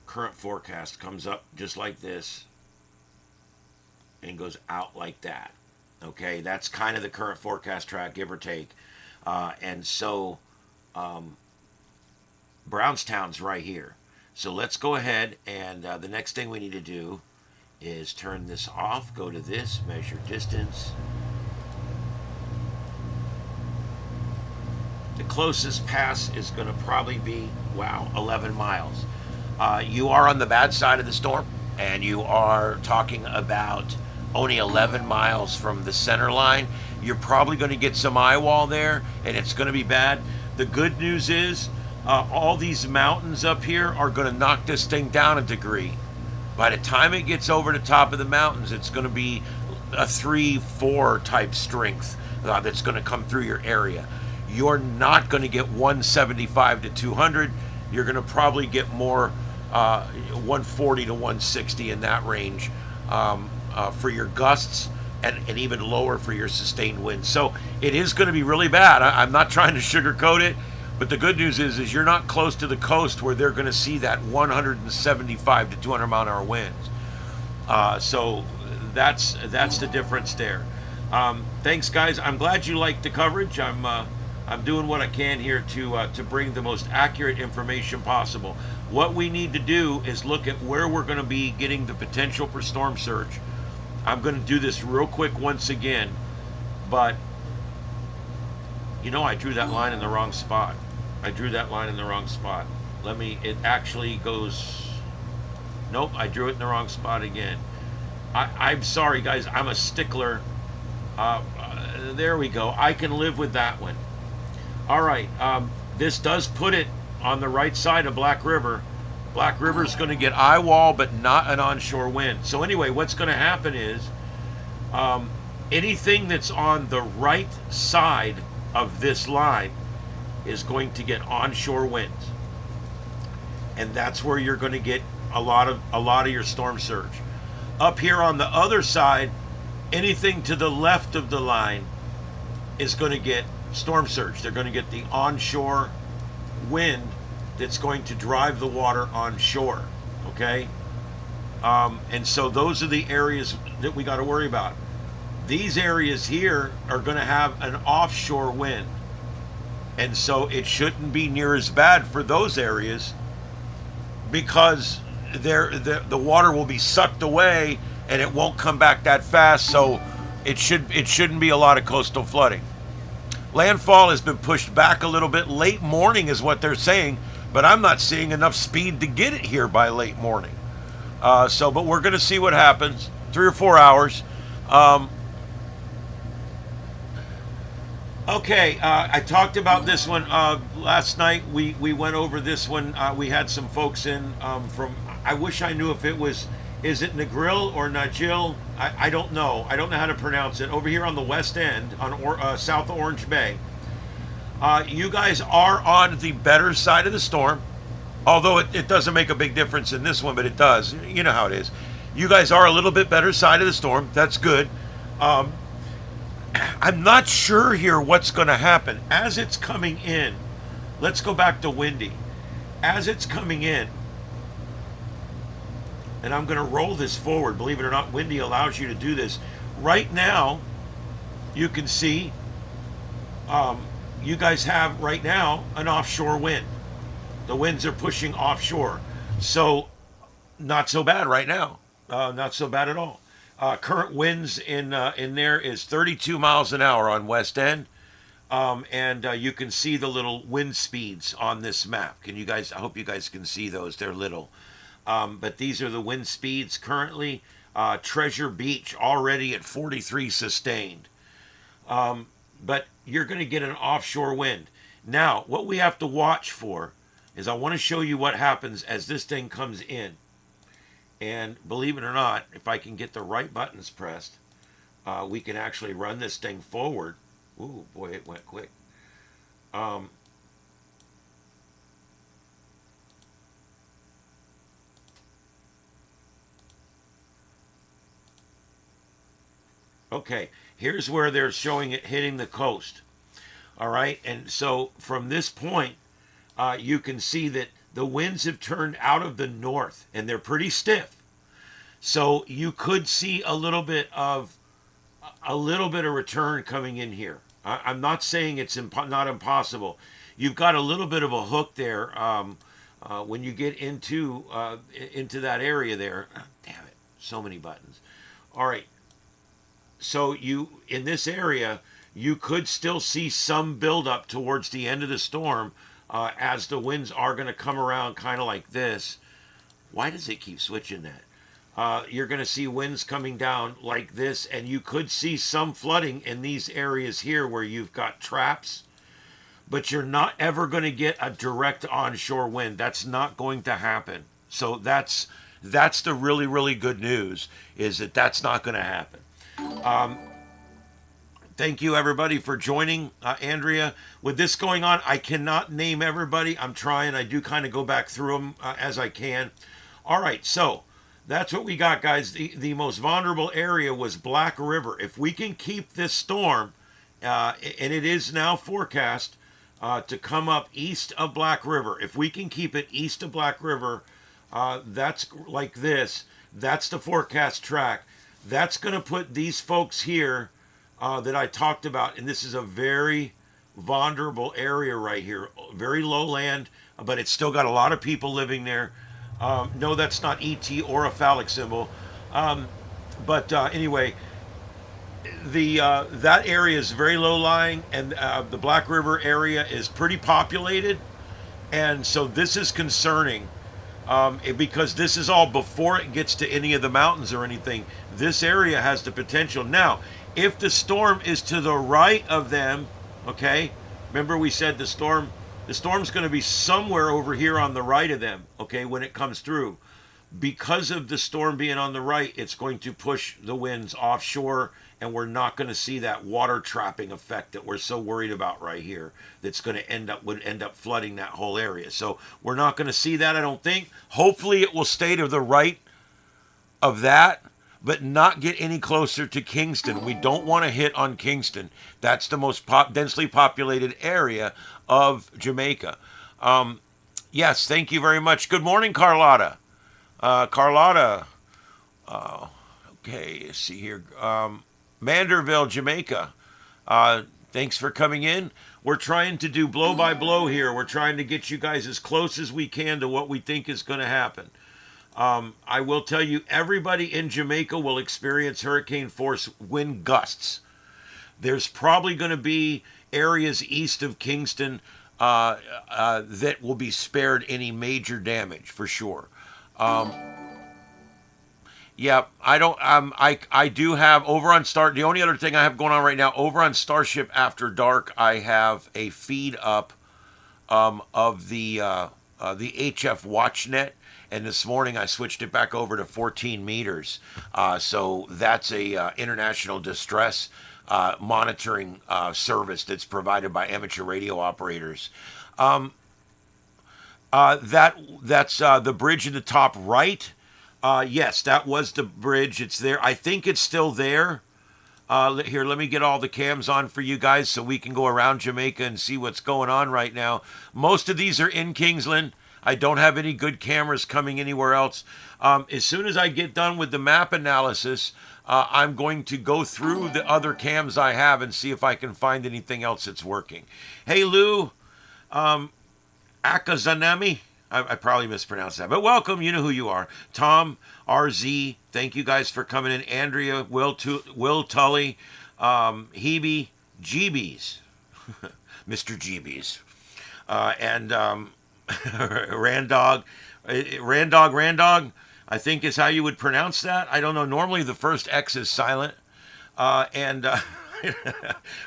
Current forecast comes up just like this and goes out like that. Okay, that's kind of the current forecast track, give or take. And so Brownstown's right here. So let's go ahead, and the next thing we need to do is turn this off, go to this, measure distance. The closest pass is going to probably be, wow, 11 miles. You are on the bad side of the storm, and you are talking about only 11 miles from the center line. You're probably going to get some eye wall there, and it's going to be bad. The good news is all these mountains up here are going to knock this thing down a degree. By the time it gets over the top of the mountains, it's going to be a 3-4 type strength that's going to come through your area. You're not going to get 175 to 200. You're going to probably get more 140 to 160 in that range for your gusts, and even lower for your sustained winds. So it is going to be really bad. I'm not trying to sugarcoat it, but the good news is you're not close to the coast where they're going to see that 175 to 200 mile an hour winds. So that's the difference there. Thanks, guys. I'm glad you liked the coverage. I'm doing what I can here to bring the most accurate information possible. What we need to do is look at where we're going to be getting the potential for storm surge. I'm going to do this real quick once again, but I drew that line in the wrong spot. It actually goes, nope, I drew it in the wrong spot again. I'm sorry, guys, I'm a stickler. There we go. I can live with that one. All right, this does put it on the right side of Black River. Black River is going to get eye wall, but not an onshore wind. So anyway, what's going to happen is anything that's on the right side of this line is going to get onshore winds, and that's where you're going to get a lot of your storm surge. Up here on the other side, anything to the left of the line is going to get storm surge. They're going to get the onshore wind that's going to drive the water onshore. Okay, and so those are the areas that we got to worry about. These areas here are going to have an offshore wind, and so it shouldn't be near as bad for those areas, because the water will be sucked away and it won't come back that fast. So it shouldn't be a lot of coastal flooding. Landfall has been pushed back a little bit. Late morning is what they're saying, but I'm not seeing enough speed to get it here by late morning. But we're going to see what happens. 3 or 4 hours. Okay, I talked about this one last night. We went over this one. We had some folks in from, I wish I knew if it was, is it Negril or Najil? I don't know. I don't know how to pronounce it. Over here on the west end, on south of Orange Bay. You guys are on the better side of the storm, although it doesn't make a big difference in this one, but it does. You know how it is. You guys are a little bit better side of the storm. That's good. I'm not sure here what's going to happen. As it's coming in, let's go back to windy. As it's coming in, and I'm going to roll this forward. Believe it or not, windy allows you to do this. Right now, you can see you guys have right now an offshore wind. The winds are pushing offshore. So not so bad right now. Not so bad at all. Current winds in there is 32 miles an hour on West End. And you can see the little wind speeds on this map. Can you guys? I hope you guys can see those. They're little, but these are the wind speeds currently. Treasure Beach already at 43 sustained. But you're going to get an offshore wind. Now, what we have to watch for is I want to show you what happens as this thing comes in. And believe it or not, if I can get the right buttons pressed, we can actually run this thing forward. Ooh, boy, it went quick. Okay, here's where they're showing it hitting the coast. All right, and so from this point, you can see that the winds have turned out of the north, and they're pretty stiff. So you could see a little bit of return coming in here. I'm not saying it's not impossible. You've got a little bit of a hook there when you get into that area there. Oh, damn it, so many buttons. All right. So in this area, you could still see some buildup towards the end of the storm as the winds are going to come around kind of like this. Why does it keep switching that? You're going to see winds coming down like this, and you could see some flooding in these areas here where you've got traps, but you're not ever going to get a direct onshore wind. That's not going to happen. So that's the really, really good news, is that that's not going to happen. Thank you, everybody, for joining. Andrea, with this going on, I cannot name everybody. I'm trying. I do kind of go back through them as I can. All right, so that's what we got, guys. The most vulnerable area was Black River. If we can keep this storm, and it is now forecast to come up east of Black River. If we can keep it east of Black River, that's like this. That's the forecast track. That's going to put these folks here that I talked about, and this is a very vulnerable area right here. Very low land, but it's still got a lot of people living there. No, that's not ET or a phallic symbol. But anyway, that area is very low lying, and the Black River area is pretty populated, and so this is concerning. Because this is all before it gets to any of the mountains or anything. This area has the potential. Now, if the storm is to the right of them, okay, remember we said the storm's going to be somewhere over here on the right of them, okay, when it comes through. Because of the storm being on the right, it's going to push the winds offshore, and we're not going to see that water trapping effect that we're so worried about right here. That's going to would end up flooding that whole area. So we're not going to see that, I don't think. Hopefully it will stay to the right of that, but not get any closer to Kingston. We don't want to hit on Kingston. That's the most densely populated area of Jamaica. Yes, thank you very much. Good morning, Carlotta. Carlotta. Okay, let's see here. Manderville, Jamaica. Thanks for coming in. We're trying to do blow by blow here. We're trying to get you guys as close as we can to what we think is going to happen. I will tell you, everybody in Jamaica will experience hurricane force wind gusts. There's probably going to be areas east of Kingston that will be spared any major damage for sure. Yeah, I don't. I do have over on Star. The only other thing I have going on right now over on Starship After Dark, I have a feed up of the HF WatchNet, and this morning I switched it back over to 14 meters. So that's a international distress monitoring service that's provided by amateur radio operators. That's the bridge in the top right. Yes, that was the bridge. It's there. I think it's still there. Here, let me get all the cams on for you guys so we can go around Jamaica and see what's going on right now. Most of these are in Kingsland. I don't have any good cameras coming anywhere else. As soon as I get done with the map analysis, I'm going to go through the other cams I have and see if I can find anything else that's working. Hey, Lou. Akazanami. I probably mispronounced that, but welcome. You know who you are. Tom, RZ, thank you guys for coming in. Andrea, Will Tully, Hebe, Jeebies. Mr. GB's. And Randog, Randog, I think is how you would pronounce that. I don't know. Normally the first X is silent. And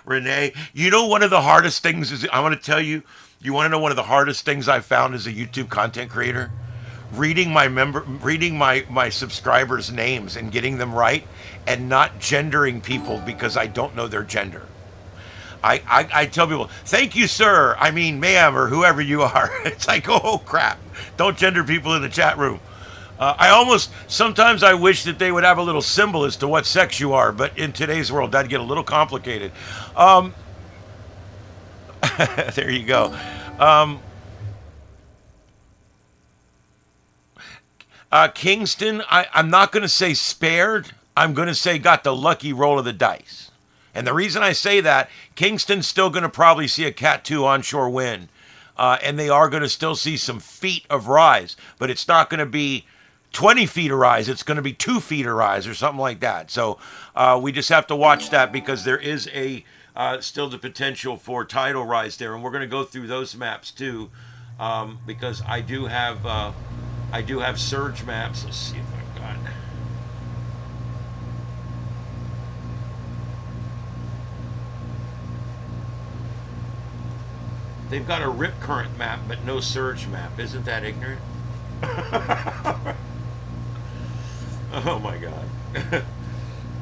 Renee, you know, one of the hardest things is, I want to tell you, you want to know one of the hardest things I found as a YouTube content creator? Reading my subscribers' names and getting them right, and not gendering people because I don't know their gender. I tell people, thank you, sir. I mean, ma'am, or whoever you are. It's like, oh, crap. Don't gender people in the chat room. Sometimes I wish that they would have a little symbol as to what sex you are, but in today's world, that'd get a little complicated. There you go. Kingston, I'm not going to say spared. I'm going to say got the lucky roll of the dice. And the reason I say that, Kingston's still going to probably see a Cat 2 onshore wind. And they are going to still see some feet of rise. But it's not going to be 20 feet of rise. It's going to be 2 feet of rise or something like that. So we just have to watch that because there is still the potential for tidal rise there. And we're going to go through those maps too because I do have surge maps. Let's see if I've got... They've got a rip current map, but no surge map. Isn't that ignorant? Oh my God.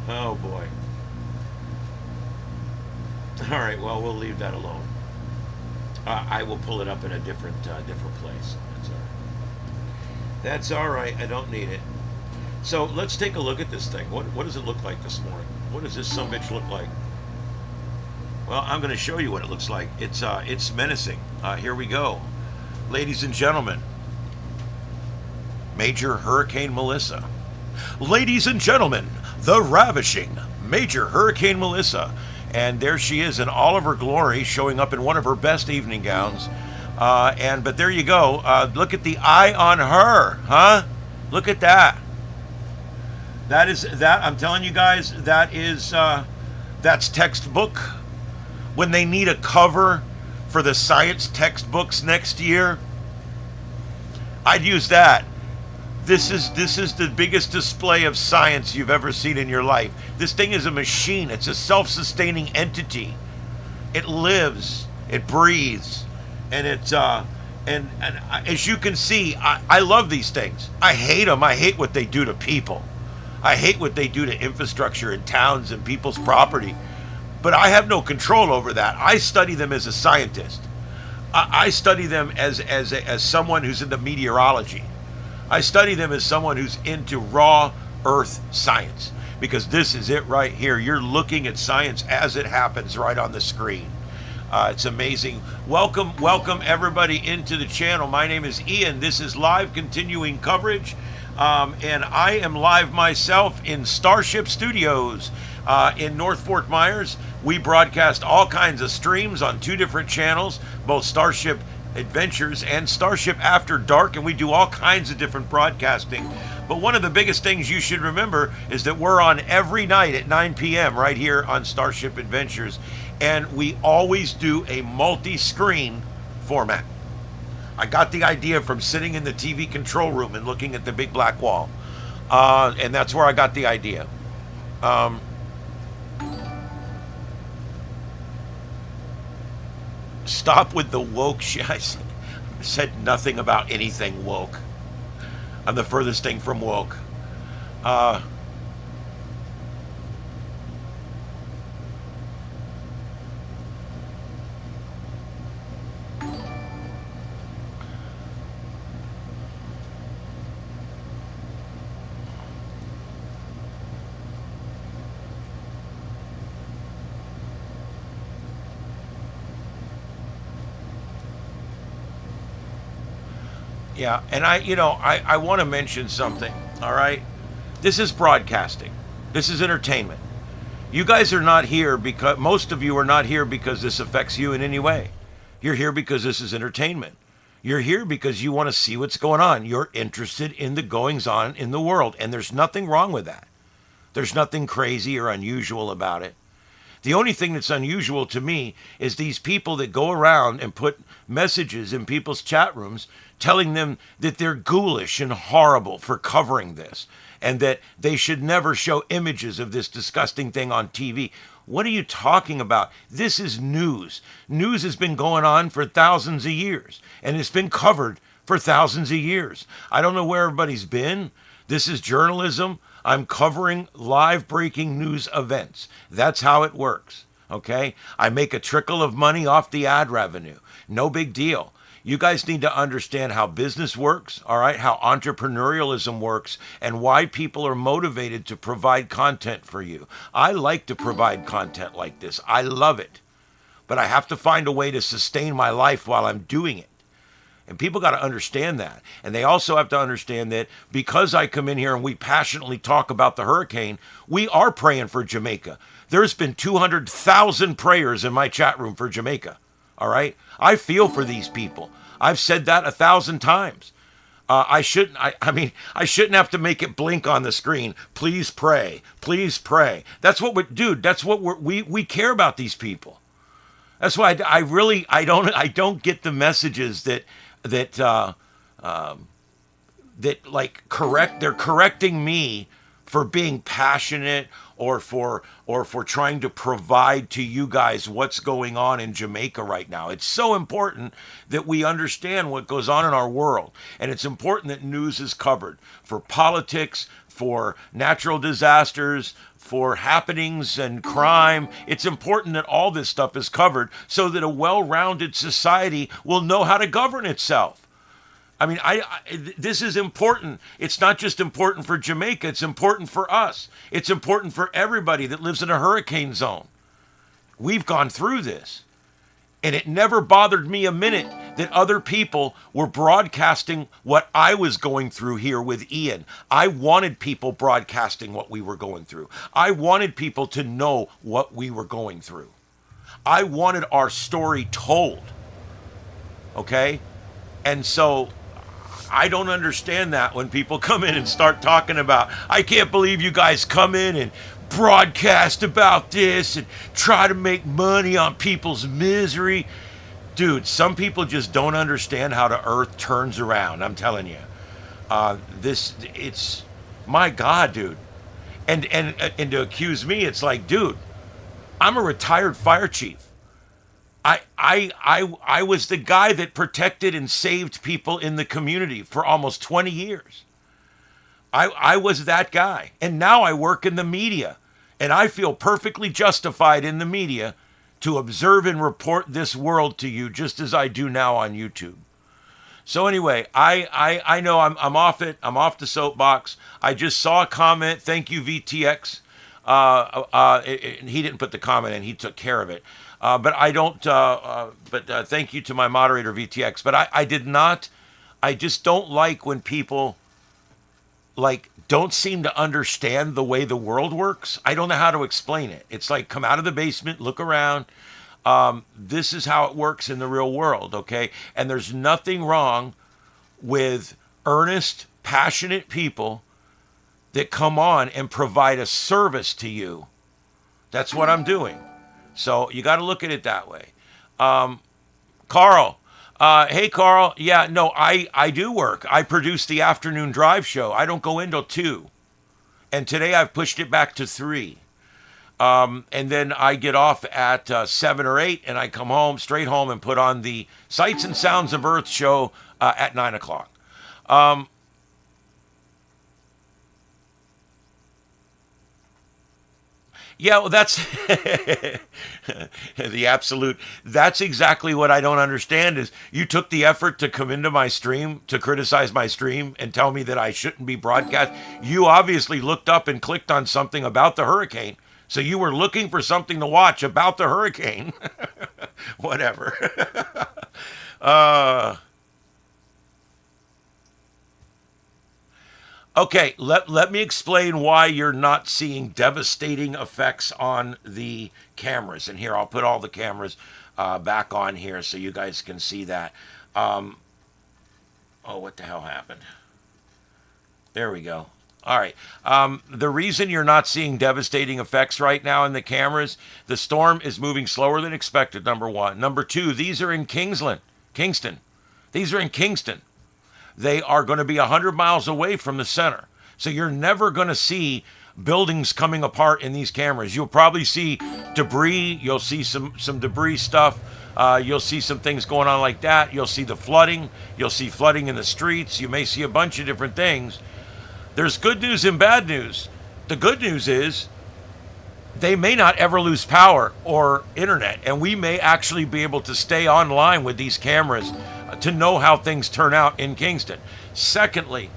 Oh boy. All right, well, we'll leave that alone. I will pull it up in a different place. That's all right. That's all right. I don't need it. So let's take a look at this thing. What does it look like this morning? What does this sumbitch look like? Well, I'm going to show you what it looks like. It's menacing. Here we go. Ladies and gentlemen, Major Hurricane Melissa. Ladies and gentlemen, the ravishing Major Hurricane Melissa. And there she is in all of her glory, showing up in one of her best evening gowns. But there you go. Look at the eye on her, huh? Look at that. I'm telling you guys, that's textbook. When they need a cover for the science textbooks next year, I'd use that. This is the biggest display of science you've ever seen in your life. This thing is a machine. It's a self-sustaining entity. It lives, it breathes, and and as you can see, I love these things. I hate them. I hate what they do to people. I hate what they do to infrastructure in towns and people's property. But I have no control over that. I study them as a scientist. I study them as someone who's into meteorology. I study them as someone who's into raw earth science, because this is it right here. You're looking at science as it happens right on the screen. It's amazing. Welcome everybody into the channel. My name is Ian. This is live continuing coverage. And I am live myself in Starship Studios in North Fort Myers. We broadcast all kinds of streams on 2 different channels, both Starship Adventures and Starship After Dark, and we do all kinds of different broadcasting. But one of the biggest things you should remember is that we're on every night at 9 p.m. right here on Starship Adventures, and we always do a multi-screen format. I got the idea from sitting in the TV control room and looking at the big black wall. And that's where I got the idea. Stop with the woke shit. I said nothing about anything woke. I'm the furthest thing from woke. Yeah, and I want to mention something, all right? This is broadcasting. This is entertainment. You guys are not here because, most of you are not here because this affects you in any way. You're here because this is entertainment. You're here because you want to see what's going on. You're interested in the goings-on in the world, and there's nothing wrong with that. There's nothing crazy or unusual about it. The only thing that's unusual to me is these people that go around and put messages in people's chat rooms telling them that they're ghoulish and horrible for covering this and that they should never show images of this disgusting thing on TV. What are you talking about? This is news. News has been going on for thousands of years, and it's been covered for thousands of years. I don't know where everybody's been. This is journalism. I'm covering live breaking news events. That's how it works, okay? I make a trickle of money off the ad revenue. No big deal. You guys need to understand how business works, all right, how entrepreneurialism works, and why people are motivated to provide content for you. I like to provide content like this. I love it. But I have to find a way to sustain my life while I'm doing it. And people got to understand that. And they also have to understand that because I come in here and we passionately talk about the hurricane, we are praying for Jamaica. There's been 200,000 prayers in my chat room for Jamaica. All right? I feel for these people. I've said that 1,000 times. I shouldn't have to make it blink on the screen. Please pray. Please pray. That's what we care about these people. That's why I don't get the messages that like they're correcting me for being passionate or for trying to provide to you guys what's going on in Jamaica right now. It's so important that we understand what goes on in our world. And it's important that news is covered for politics, for natural disasters, for happenings and crime. It's important that all this stuff is covered so that a well-rounded society will know how to govern itself. I mean, this is important. It's not just important for Jamaica. It's important for us. It's important for everybody that lives in a hurricane zone. We've gone through this. And it never bothered me a minute that other people were broadcasting what I was going through here with Ian. I wanted people broadcasting what we were going through. I wanted people to know what we were going through. I wanted our story told. Okay? And so I don't understand that when people come in and start talking about, I can't believe you guys come in and broadcast about this and try to make money on people's misery. Dude, some people just don't understand how the earth turns around. I'm telling you. It's my God, dude. And to accuse me, it's like, dude, I'm a retired fire chief. I was the guy that protected and saved people in the community for almost 20 years. I was that guy. And now I work in the media. And I feel perfectly justified in the media to observe and report this world to you just as I do now on YouTube. So anyway, I know I'm off it. I'm off the soapbox. I just saw a comment. Thank you, VTX. He didn't put the comment in. He took care of it. But I don't. But thank you to my moderator, VTX. But I did not. I just don't like when people don't seem to understand the way the world works. I don't know how to explain it. It's like, come out of the basement, look around. This is how it works in the real world, okay? And there's nothing wrong with earnest, passionate people that come on and provide a service to you. That's what I'm doing. So you got to look at it that way. Carl. Hey, Carl. Yeah, no, I do work. I produce the afternoon drive show. I don't go in till 2. And today I've pushed it back to 3. And then I get off at 7 or 8, and I come home, straight home, and put on the Sights and Sounds of Earth show at 9 o'clock. Yeah, well, that's the absolute. That's exactly what I don't understand is you took the effort to come into my stream, to criticize my stream and tell me that I shouldn't be broadcast. You obviously looked up and clicked on something about the hurricane. So you were looking for something to watch about the hurricane. Whatever. Okay, let me explain why you're not seeing devastating effects on the cameras. And here, I'll put all the cameras back on here so you guys can see that. Oh, what the hell happened? There we go. All right. The reason you're not seeing devastating effects right now in the cameras, the storm is moving slower than expected, number one. Number two, these are in Kingston. These are in Kingston. They are going to be 100 miles away from the center. So you're never going to see buildings coming apart in these cameras. You'll probably see debris. You'll see some debris stuff. You'll see some things going on like that. You'll see the flooding. You'll see flooding in the streets. You may see a bunch of different things. There's good news and bad news. The good news is they may not ever lose power or internet, and we may actually be able to stay online with these cameras to know how things turn out in Kingston. Secondly,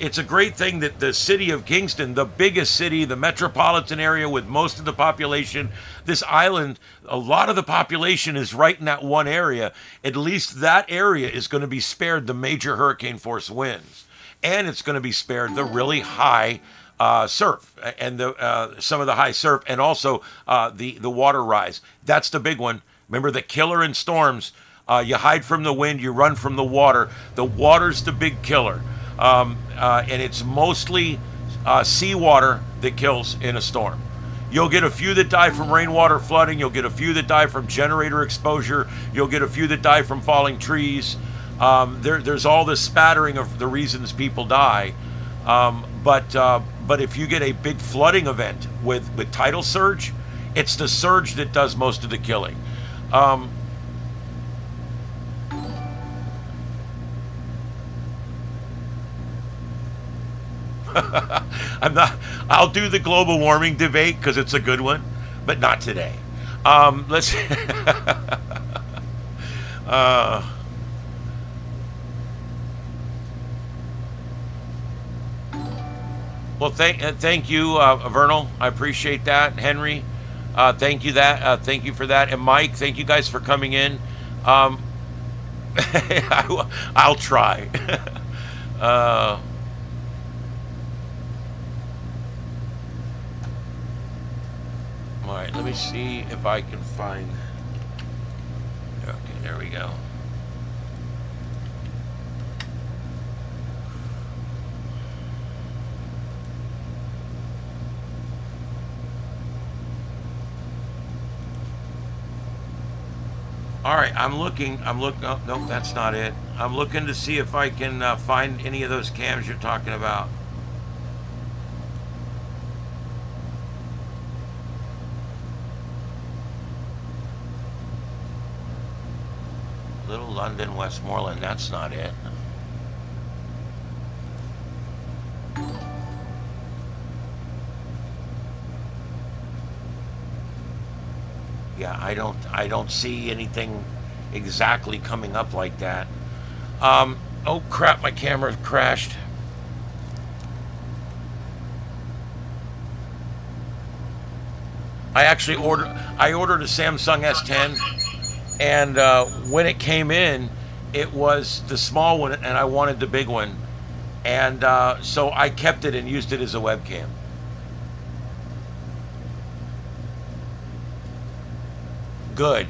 it's a great thing that the city of Kingston, the biggest city, the metropolitan area with most of the population, this island, a lot of the population is right in that one area. At least that area is going to be spared the major hurricane force winds. And it's going to be spared the really high surf and some of the high surf, and also the water rise. That's the big one. Remember, the killer in storms, you hide from the wind, you run from the water. The water's the big killer. And it's mostly seawater that kills in a storm. You'll get a few that die from rainwater flooding. You'll get a few that die from generator exposure. You'll get a few that die from falling trees. There's all this spattering of the reasons people die. But if you get a big flooding event with tidal surge, it's the surge that does most of the killing. I'll do the global warming debate because it's a good one, but not today. Let's. Well, thank you, Vernal. I appreciate that, Henry. Thank you thank you for that, and Mike. Thank you guys for coming in. I'll try. All right, let me see if I can find. Okay, there we go. All right, I'm looking. Oh, no, that's not it. I'm looking to see if I can find any of those cams you're talking about. Little London, Westmoreland. That's not it. Yeah, I don't see anything exactly coming up like that. Oh crap, my camera crashed. I ordered a Samsung S10, and when it came in, it was the small one, and I wanted the big one, and so I kept it and used it as a webcam. Good.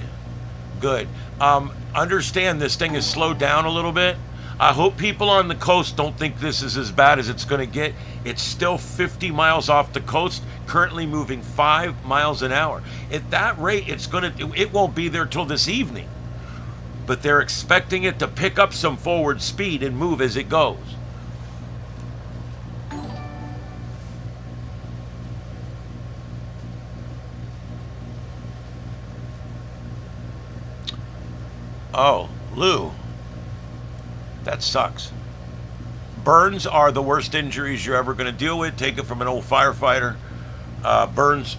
Understand this thing is slowed down a little bit. I hope people on the coast don't think this is as bad as it's going to get. It's still 50 miles off the coast, currently moving 5 miles an hour. At that rate, it won't be there till this evening. But they're expecting it to pick up some forward speed and move as it goes. Oh, Lou, that sucks. Burns are the worst injuries you're ever going to deal with. Take it from an old firefighter. Burns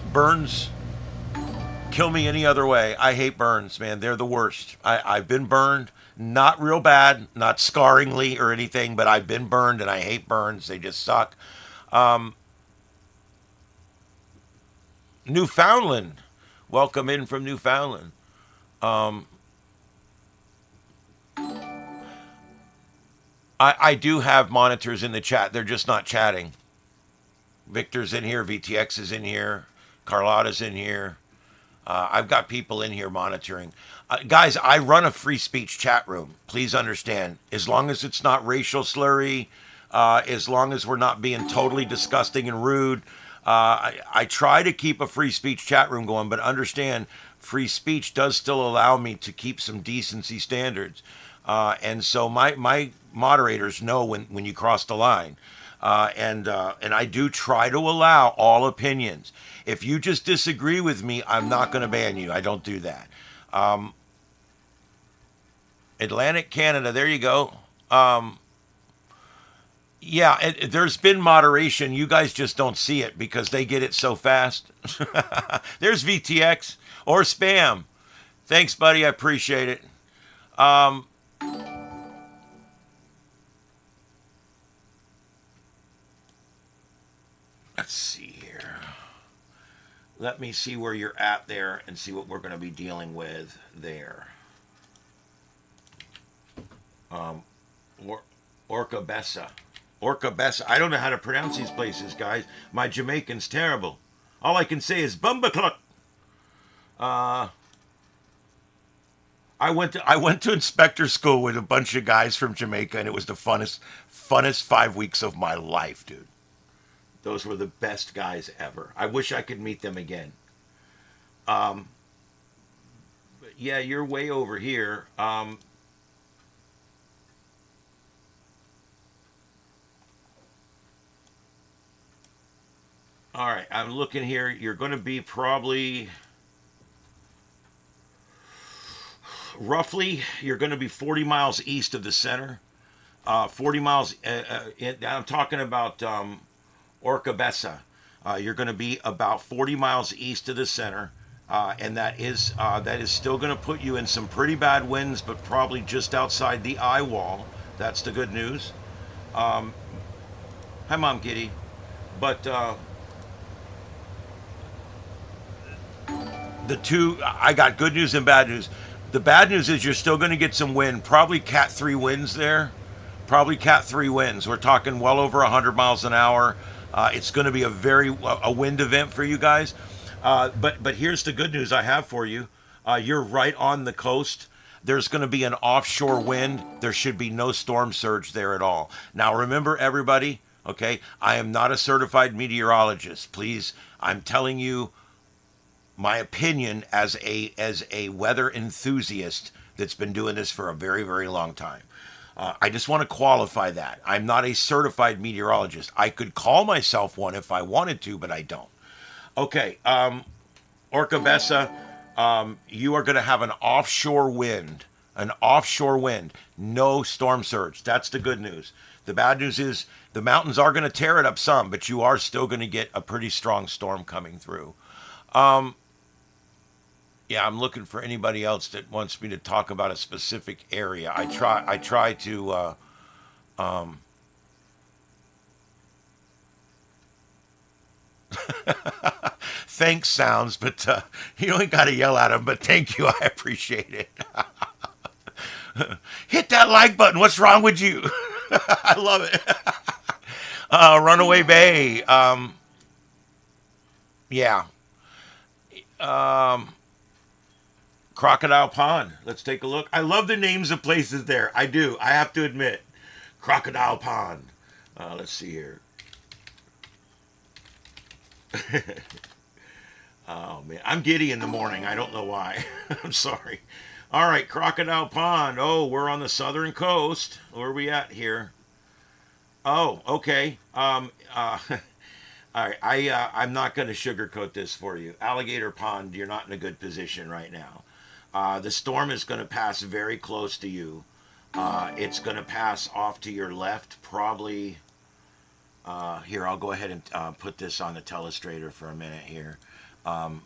kill me any other way. I hate burns, man. They're the worst. I've been burned, not real bad, not scarringly or anything, but I've been burned, and I hate burns. They just suck. Newfoundland, welcome in from Newfoundland. I do have monitors in the chat. They're just not chatting. Victor's in here. VTX is in here. Carlotta's in here. I've got people in here monitoring. Guys, I run a free speech chat room. Please understand. As long as it's not racial slurry, as long as we're not being totally disgusting and rude. I try to keep a free speech chat room going, but understand free speech does still allow me to keep some decency standards. And so my moderators know when you cross the line. And I do try to allow all opinions. If you just disagree with me, I'm not going to ban you. I don't do that. Atlantic Canada, there you go. Yeah, there's been moderation. You guys just don't see it because they get it so fast. There's VTX or spam. Thanks, buddy. I appreciate it. Let's see here. Let me see where you're at there and see what we're going to be dealing with there. Orca Bessa. Orca Bessa. I don't know how to pronounce these places, guys. My Jamaican's terrible. All I can say is Bumbacluck. I went to inspector school with a bunch of guys from Jamaica, and it was the funnest 5 weeks of my life, dude. Those were the best guys ever. I wish I could meet them again. But yeah, you're way over here. All right, I'm looking here. You're going to be probably roughly, you're going to be 40 miles east of the center. 40 miles, I'm talking about Orca Bessa. You're going to be about 40 miles east of the center. And that is still going to put you in some pretty bad winds, but probably just outside the eye wall. That's the good news. Hi, Mom Kitty. But I got good news and bad news. The bad news is you're still going to get some wind, probably Cat 3 winds there. Probably Cat 3 winds. We're talking well over 100 miles an hour. It's going to be a wind event for you guys. But here's the good news I have for you. You're right on the coast. There's going to be an offshore wind. There should be no storm surge there at all. Now remember, everybody, okay, I am not a certified meteorologist. Please, I'm telling you my opinion as a weather enthusiast that's been doing this for a very, very long time. I just want to qualify that. I'm not a certified meteorologist. I could call myself one if I wanted to, but I don't. Okay, Orca Bessa, you are going to have an offshore wind. No storm surge. That's the good news. The bad news is the mountains are going to tear it up some, but you are still going to get a pretty strong storm coming through. Yeah, I'm looking for anybody else that wants me to talk about a specific area. I try to thanks sounds, but you ain't got to yell at them, but thank you. I appreciate it. Hit that like button. What's wrong with you? I love it. Runaway Bay. Yeah. Crocodile Pond. Let's take a look. I love the names of places there. I do. I have to admit. Crocodile Pond. Let's see here. Oh, man. I'm giddy in the morning. I don't know why. I'm sorry. All right. Crocodile Pond. Oh, we're on the southern coast. Where are we at here? Oh, okay. All right. I'm not going to sugarcoat this for you. Alligator Pond, you're not in a good position right now. The storm is going to pass very close to you. It's going to pass off to your left, probably. Here, I'll go ahead and put this on the telestrator for a minute here. All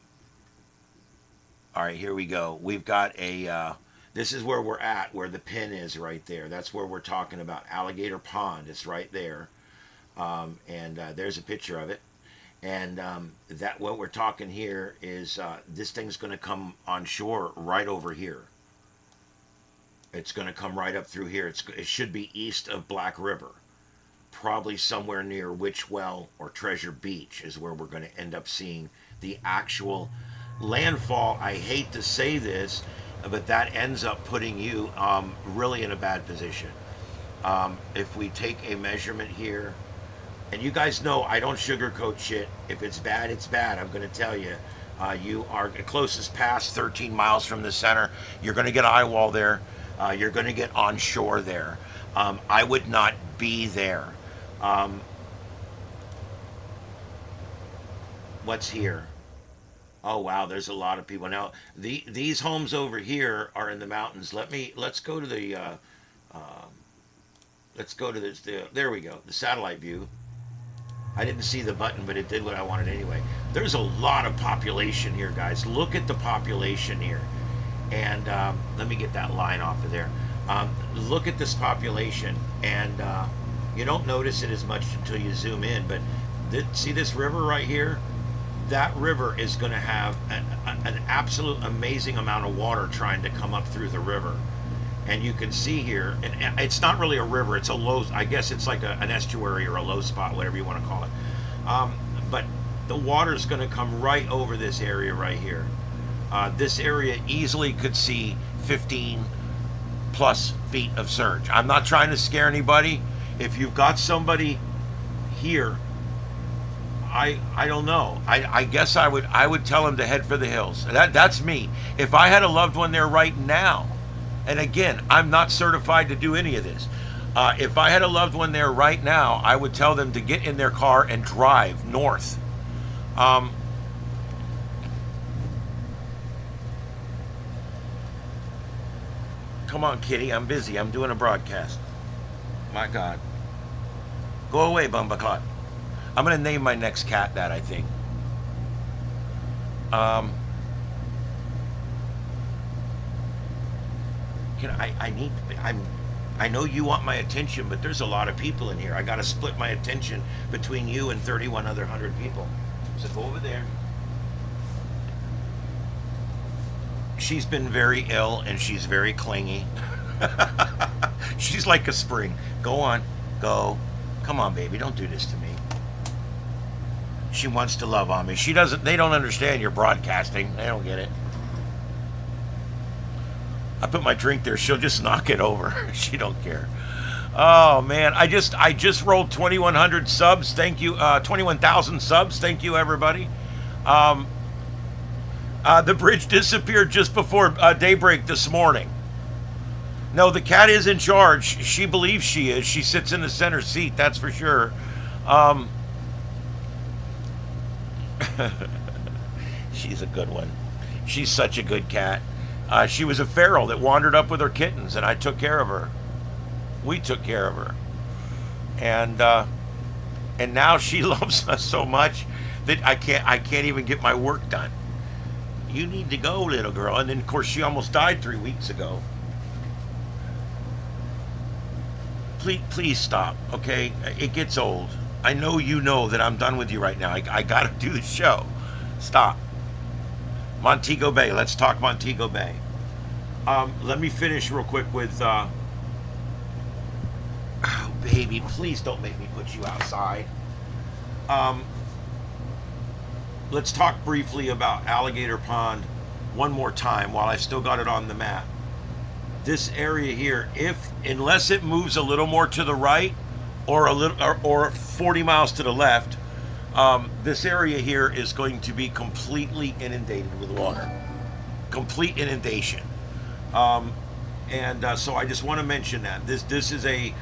right, here we go. We've got this is where we're at, where the pin is right there. That's where we're talking about. Alligator Pond. It's right there. And there's a picture of it. And that what we're talking here is this thing's going to come on shore right over here. It's going to come right up through here. It should be east of Black River. Probably somewhere near Witchwell or Treasure Beach is where we're going to end up seeing the actual landfall. I hate to say this, but that ends up putting you really in a bad position. If we take a measurement here, and you guys know I don't sugarcoat shit. If it's bad, it's bad. I'm going to tell you. You are closest pass 13 miles from the center. You're going to get eye wall there. You're going to get onshore there. I would not be there. Um, what's here? Oh wow, there's a lot of people now. These homes over here are in the mountains. Let's go to the let's go to this. There we go. The satellite view. I didn't see the button, but it did what I wanted anyway. There's a lot of population here, guys. Look at the population here. And let me get that line off of there. Look at this population. And you don't notice it as much until you zoom in. But see this river right here? That river is going to have an absolute amazing amount of water trying to come up through the river. And you can see here, and it's not really a river, it's a low, I guess it's like an estuary or a low spot, whatever you want to call it. But the water is going to come right over this area right here. This area easily could see 15 plus feet of surge. I'm not trying to scare anybody. If you've got somebody here, I don't know. I guess I would tell them to head for the hills. That's me. If I had a loved one there right now, and again, I'm not certified to do any of this. If I had a loved one there right now, I would tell them to get in their car and drive north. Come on, kitty. I'm busy. I'm doing a broadcast. My God. Go away, Bumbaclot. I'm going to name my next cat that, I think. I know you want my attention, but there's a lot of people in here. I got to split my attention between you and 31 other 100 people. So go over there. She's been very ill and she's very clingy. She's like a spring. Go on. Go. Come on, baby. Don't do this to me. She wants to love on me. They don't understand you're broadcasting. They don't get it. I put my drink there. She'll just knock it over. She don't care. Oh man, I just rolled 2,100 subs. Thank you. 21,000 subs. Thank you, everybody. The bridge disappeared just before daybreak this morning. No, the cat is in charge. She believes she is. She sits in the center seat. That's for sure. She's a good one. She's such a good cat. She was a feral that wandered up with her kittens, and I took care of her. We took care of her, and now she loves us so much that I can't even get my work done. You need to go, little girl. And then, of course, she almost died 3 weeks ago. Please stop, okay? It gets old. I know you know that I'm done with you right now. I gotta do the show. Stop. Montego Bay. Let's talk Montego Bay. Let me finish real quick with... oh, baby, please don't make me put you outside. Let's talk briefly about Alligator Pond one more time while I still got it on the map. This area here, unless it moves a little more to the right or or 40 miles to the left, this area here is going to be completely inundated with water. Complete inundation. So I just want to mention that this is a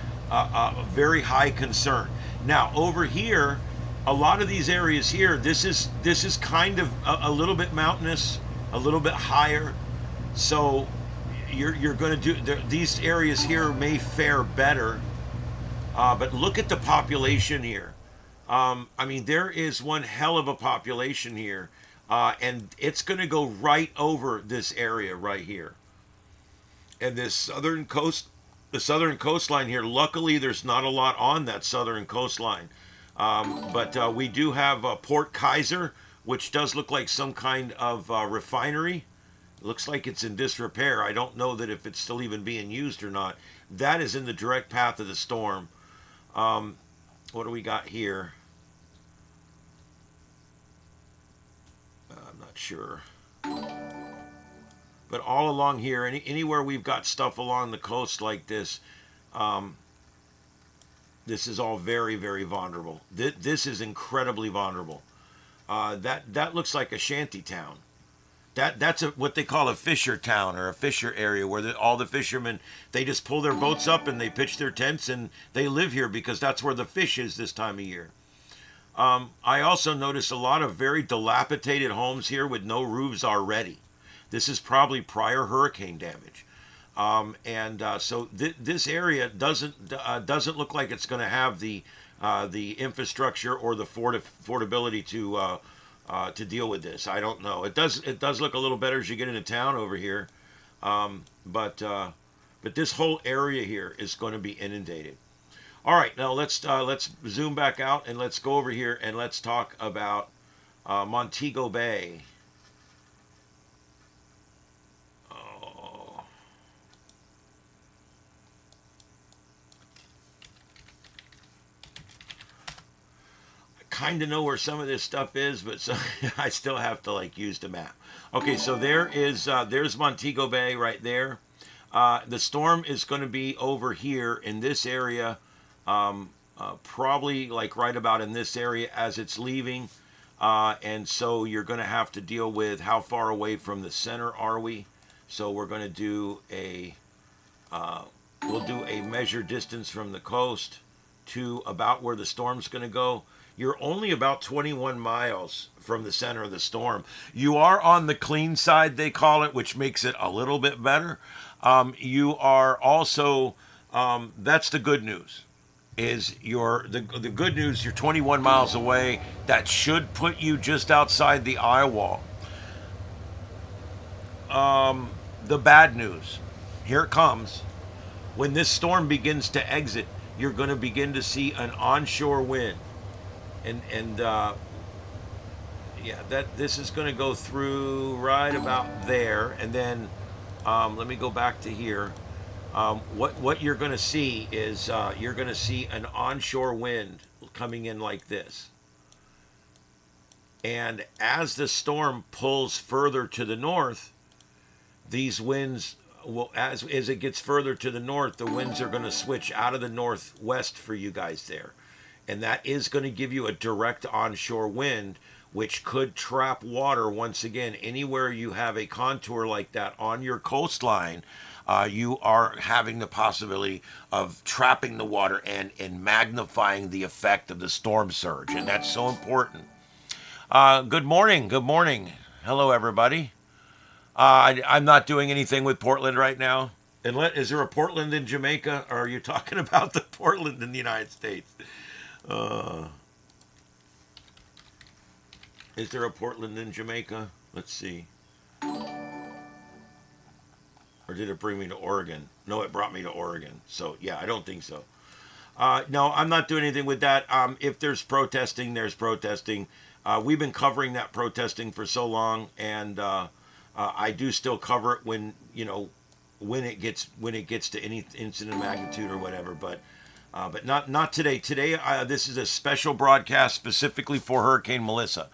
very high concern. Now over here, a lot of these areas here, this is kind of a little bit mountainous, a little bit higher. So you're going to do these areas here may fare better. But look at the population here. I mean, there is one hell of a population here, and it's going to go right over this area right here. And this southern coastline here, luckily there's not a lot on that southern coastline. But we do have Port Kaiser, which does look like some kind of refinery. It looks like it's in disrepair. I don't know that if it's still even being used or not. That is in the direct path of the storm. What do we got here? I'm not sure. But all along here, anywhere we've got stuff along the coast like this, This is all very, very vulnerable. This is incredibly vulnerable. That looks like a shanty town. That's what they call a fisher town or a fisher area where all the fishermen, they just pull their boats up and they pitch their tents and they live here because that's where the fish is this time of year. I also noticed a lot of very dilapidated homes here with no roofs already. This is probably prior hurricane damage. So this area doesn't look like it's going to have the infrastructure or the affordability to deal with this. I don't know. It does look a little better as you get into town over here, but this whole area here is going to be inundated. All right, now let's zoom back out and let's go over here and let's talk about Montego Bay. Kind of know where some of this stuff is, but so I still have to like use the map. Okay, so there's Montego Bay right there. The storm is going to be over here in this area, probably like right about in this area as it's leaving, and so you're going to have to deal with how far away from the center are we. So we're going to do we'll do a measured distance from the coast to about where the storm's going to go. You're only about 21 miles from the center of the storm. You are on the clean side, they call it, which makes it a little bit better. You are also, that's the good news, is the good news, you're 21 miles away. That should put you just outside the eye wall. The bad news, here it comes. When this storm begins to exit, you're going to begin to see an onshore wind. This is going to go through right about there, and then let me go back to here. What you're going to see is you're going to see an onshore wind coming in like this, and as the storm pulls further to the north, these winds will, as it gets further to the north, the winds are going to switch out of the northwest for you guys there. And that is going to give you a direct onshore wind, which could trap water once again. Anywhere you have a contour like that on your coastline, you are having the possibility of trapping the water and magnifying the effect of the storm surge. And that's so important. Good morning. Good morning. Hello, everybody. I'm not doing anything with Portland right now. Is there a Portland in Jamaica? Or are you talking about the Portland in the United States? Is there a Portland in Jamaica? Let's see. Or did it bring me to Oregon? No, it brought me to Oregon. So, yeah, I don't think so. No, I'm not doing anything with that. If there's protesting, there's protesting. We've been covering that protesting for so long, and I do still cover it when it gets to any incident of magnitude or whatever, but not today. Today, this is a special broadcast specifically for Hurricane Melissa.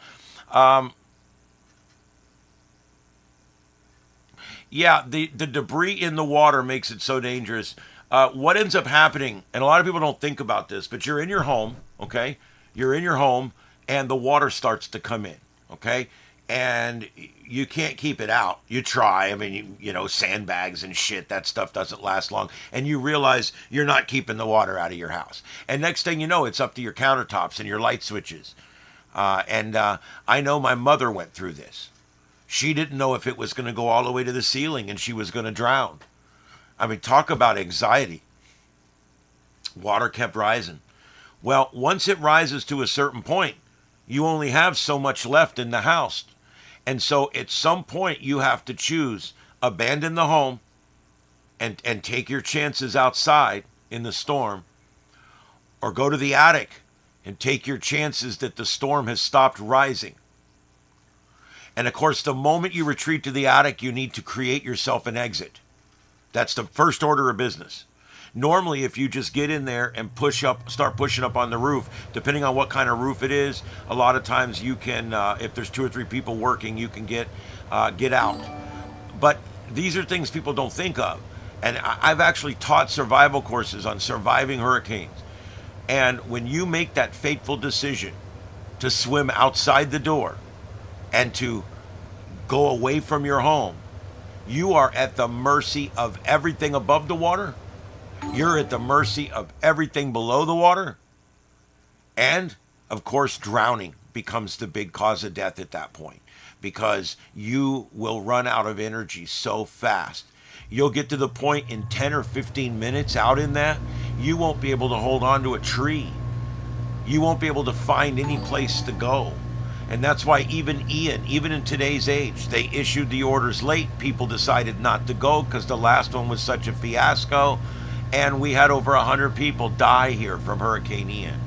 The debris in the water makes it so dangerous. What ends up happening, and a lot of people don't think about this, but you're in your home, okay? You're in your home, and the water starts to come in, okay? And you can't keep it out. You try. I mean, sandbags and shit, that stuff doesn't last long. And you realize you're not keeping the water out of your house. And next thing you know, it's up to your countertops and your light switches. I know my mother went through this. She didn't know if it was going to go all the way to the ceiling and she was going to drown. I mean, talk about anxiety. Water kept rising. Well, once it rises to a certain point, you only have so much left in the house. And so at some point you have to choose, abandon the home and take your chances outside in the storm, or go to the attic and take your chances that the storm has stopped rising. And of course, the moment you retreat to the attic, you need to create yourself an exit. That's the first order of business. Normally, if you just get in there and start pushing up on the roof, depending on what kind of roof it is, a lot of times you can, if there's 2 or 3 people working, you can get out. But these are things people don't think of. And I've actually taught survival courses on surviving hurricanes. And when you make that fateful decision to swim outside the door and to go away from your home, you are at the mercy of everything above the water. You're at the mercy of everything below the water. And, of course, drowning becomes the big cause of death at that point, because you will run out of energy so fast. You'll get to the point in 10 or 15 minutes out in that, you won't be able to hold on to a tree. You won't be able to find any place to go. And that's why even Ian, even in today's age, they issued the orders late. People decided not to go because the last one was such a fiasco. And we had over 100 people die here from Hurricane Ian.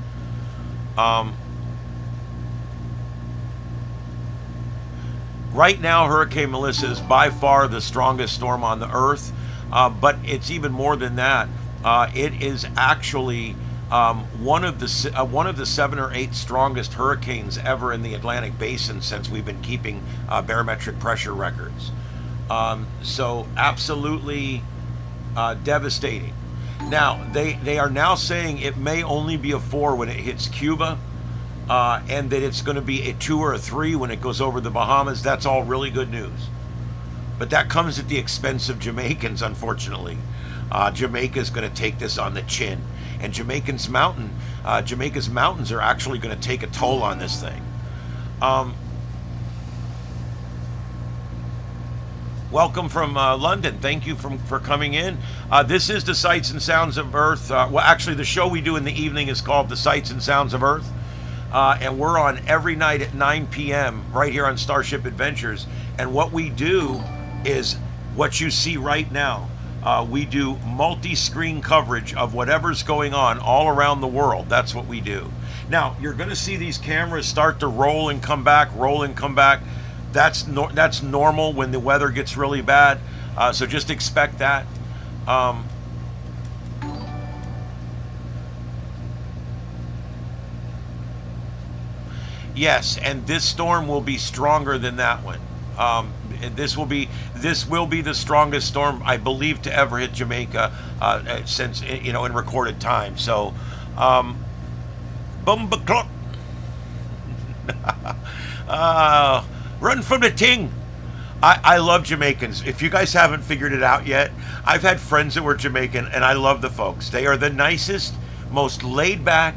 Right now, Hurricane Melissa is by far the strongest storm on the earth, but it's even more than that. It is actually one of the 7 or 8 strongest hurricanes ever in the Atlantic Basin since we've been keeping barometric pressure records. So absolutely devastating. Now they are now saying it may only be a 4 when it hits Cuba, and that it's going to be a 2 or a 3 when it goes over the Bahamas. That's all really good news. But that comes at the expense of Jamaicans, unfortunately. Jamaica is going to take this on the chin. And Jamaica's mountains are actually going to take a toll on this thing. Welcome from London. Thank you for coming in. This is the Sights and Sounds of Earth. Well, actually, the show we do in the evening is called the Sights and Sounds of Earth. And we're on every night at 9 p.m. right here on Starship Adventures. And what we do is what you see right now. We do multi-screen coverage of whatever's going on all around the world. That's what we do. Now, you're going to see these cameras start to roll and come back, roll and come back. That's normal when the weather gets really bad. So just expect that. Yes, and this storm will be stronger than that one. This will be the strongest storm, I believe, to ever hit Jamaica since in recorded time. So, bumba run from the ting. I love Jamaicans. If you guys haven't figured it out yet, I've had friends that were Jamaican, and I love the folks. They are the nicest, most laid back.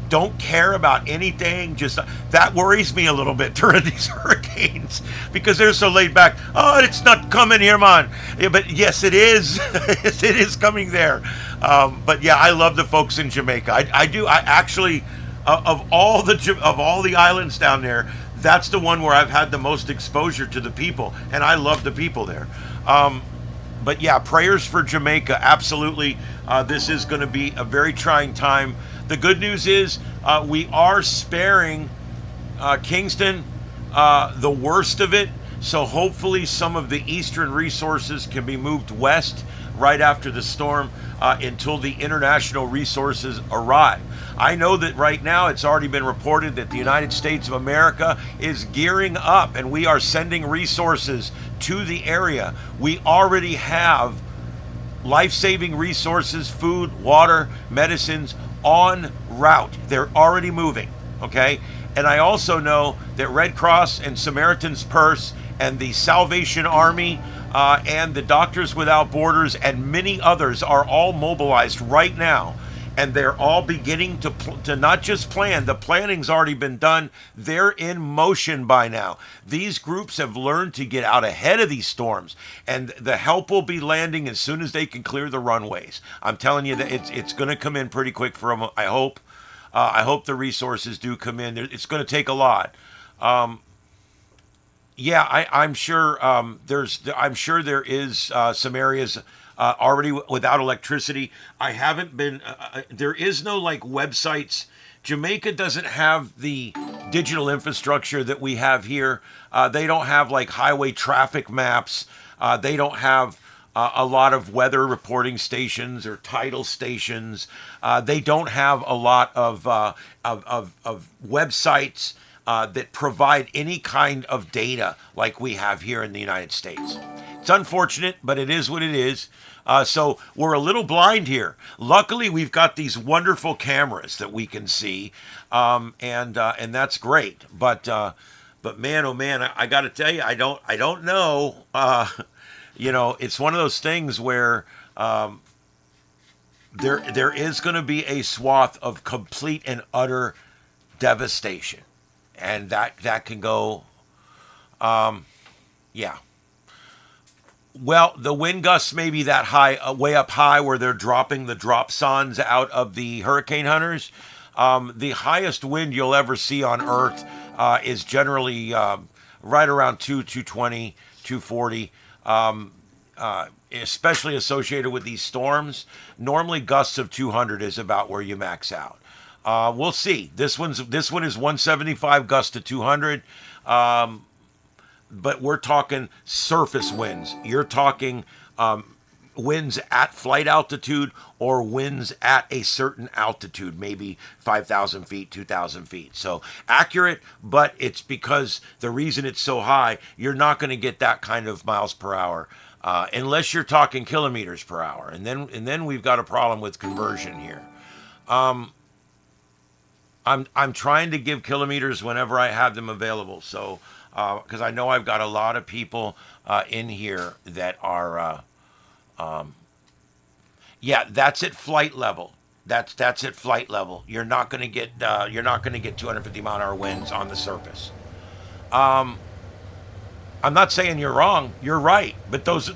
Don't care about anything. Just that worries me a little bit during these hurricanes because they're so laid back. Oh, it's not coming here, man. Yeah, but yes, it is. It is coming there. But yeah, I love the folks in Jamaica. I do. I actually, of all the islands down there, that's the one where I've had the most exposure to the people, and I love the people there. But yeah, prayers for Jamaica. Absolutely, this is going to be a very trying time. The good news is we are sparing Kingston the worst of it. So hopefully some of the eastern resources can be moved west right after the storm until the international resources arrive. I know that right now it's already been reported that the United States of America is gearing up and we are sending resources to the area. We already have life-saving resources, food, water, medicines, en route. They're already moving, okay? And I also know that Red Cross and Samaritan's Purse and the Salvation Army and the Doctors Without Borders and many others are all mobilized right now. And they're all beginning to not just plan. The planning's already been done. They're in motion by now. These groups have learned to get out ahead of these storms. And the help will be landing as soon as they can clear the runways. I'm telling you that it's going to come in pretty quick for them, I hope. I hope the resources do come in. It's going to take a lot. Yeah, I'm sure there is some areas already without electricity. I haven't been, there is no like websites. Jamaica doesn't have the digital infrastructure that we have here. They don't have like highway traffic maps. They don't have a lot of weather reporting stations or tidal stations. They don't have a lot of websites that provide any kind of data like we have here in the United States. It's unfortunate, but it is what it is. So we're a little blind here. Luckily, we've got these wonderful cameras that we can see, and that's great. But man, oh man, I got to tell you, I don't know. It's one of those things where there is going to be a swath of complete and utter devastation, and that can go, yeah. Well, the wind gusts may be that high, way up high, where they're dropping the drop sons out of the hurricane hunters. The highest wind you'll ever see on Earth is generally right around 220, 240, especially associated with these storms. Normally, gusts of 200 is about where you max out. We'll see. This one is 175 gusts to 200. But we're talking surface winds. You're talking winds at flight altitude or winds at a certain altitude, maybe 5,000 feet, 2,000 feet. So accurate, but it's because the reason it's so high, you're not going to get that kind of miles per hour unless you're talking kilometers per hour. And then we've got a problem with conversion here. I'm trying to give kilometers whenever I have them available. So. Because I know I've got a lot of people in here that are, that's at flight level. That's at flight level. You're not going to get 250 mile an hour winds on the surface. I'm not saying you're wrong. You're right. But those are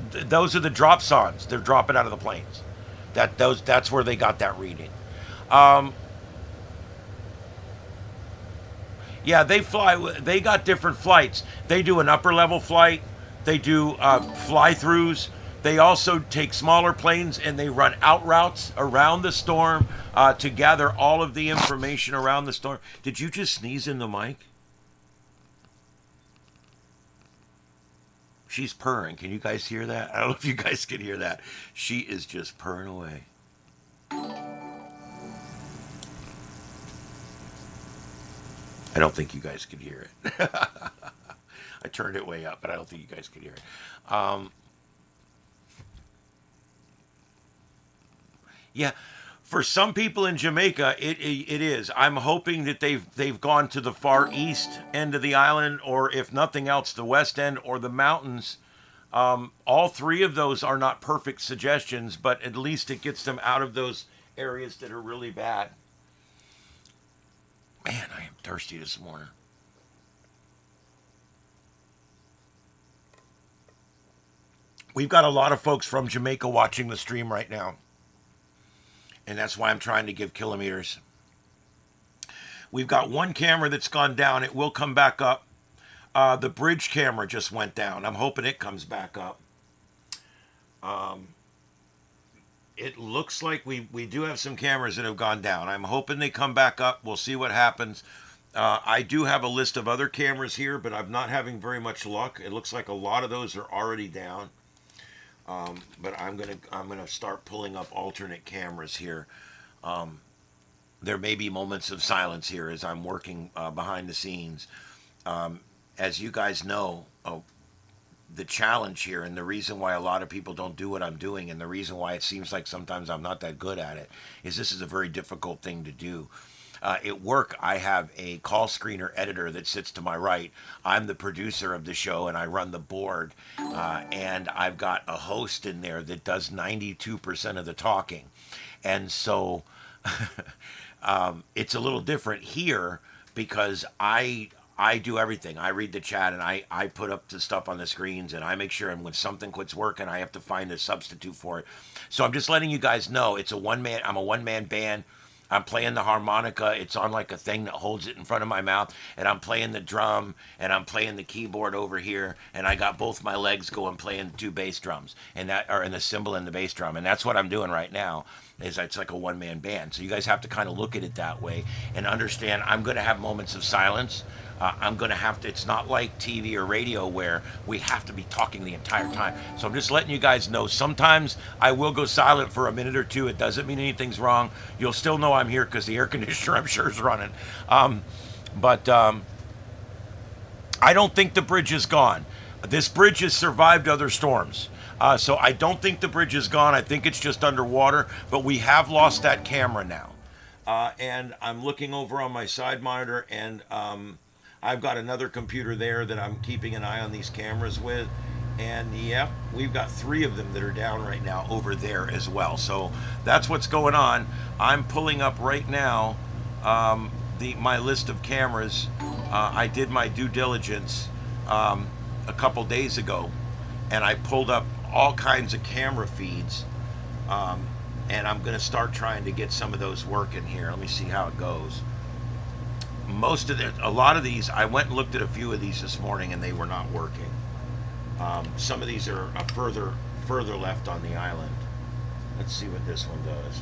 the drop sons. They're dropping out of the planes. That's where they got that reading. Yeah, they fly. They got different flights. They do an upper level flight. They do fly-throughs. They also take smaller planes and they run out routes around the storm to gather all of the information around the storm. Did you just sneeze in the mic? She's purring. Can you guys hear that? I don't know if you guys can hear that. She is just purring away. I don't think you guys could hear it. I turned it way up, but I don't think you guys could hear it. Yeah, for some people in Jamaica, it is. I'm hoping that they've gone to the far east end of the island, or if nothing else, the west end or the mountains. All three of those are not perfect suggestions, but at least it gets them out of those areas that are really bad. Man, I am thirsty this morning. We've got a lot of folks from Jamaica watching the stream right now. And that's why I'm trying to give kilometers. We've got one camera that's gone down. It will come back up. The bridge camera just went down. I'm hoping it comes back up. It looks like we do have some cameras that have gone down. I'm hoping they come back up. We'll see what happens. I do have a list of other cameras here, but I'm not having very much luck. It looks like a lot of those are already down. But I'm gonna start pulling up alternate cameras here. There may be moments of silence here as I'm working behind the scenes. As you guys know, the challenge here and the reason why a lot of people don't do what I'm doing and the reason why it seems like sometimes I'm not that good at it is this is a very difficult thing to do. At work, I have a call screener editor that sits to my right. I'm the producer of the show and I run the board. And I've got a host in there that does 92% of the talking. And so it's a little different here because I do everything. I read the chat and I put up the stuff on the screens and I make sure and when something quits working, I have to find a substitute for it. So I'm just letting you guys know I'm a one-man band. I'm playing the harmonica. It's on like a thing that holds it in front of my mouth. And I'm playing the drum and I'm playing the keyboard over here. And I got both my legs going playing two bass drums and the cymbal and the bass drum. And that's what I'm doing right now. It's like a one-man band. So you guys have to kind of look at it that way and understand I'm going to have moments of silence. I'm going to have to, it's not like TV or radio where we have to be talking the entire time. So I'm just letting you guys know sometimes I will go silent for a minute or two. It doesn't mean anything's wrong. You'll still know I'm here because the air conditioner I'm sure is running. But I don't think the bridge is gone. This bridge has survived other storms. So I don't think the bridge is gone. I think it's just underwater, but we have lost that camera now. And I'm looking over on my side monitor, and I've got another computer there that I'm keeping an eye on these cameras with. And yep, we've got 3 of them that are down right now over there as well. So that's what's going on. I'm pulling up right now my list of cameras. I did my due diligence a couple days ago, and I pulled up all kinds of camera feeds, and I'm going to start trying to get some of those working here. Let me see how it goes. A lot of these, I went and looked at a few of these this morning, and they were not working. Some of these are further left on the island. Let's see what this one does.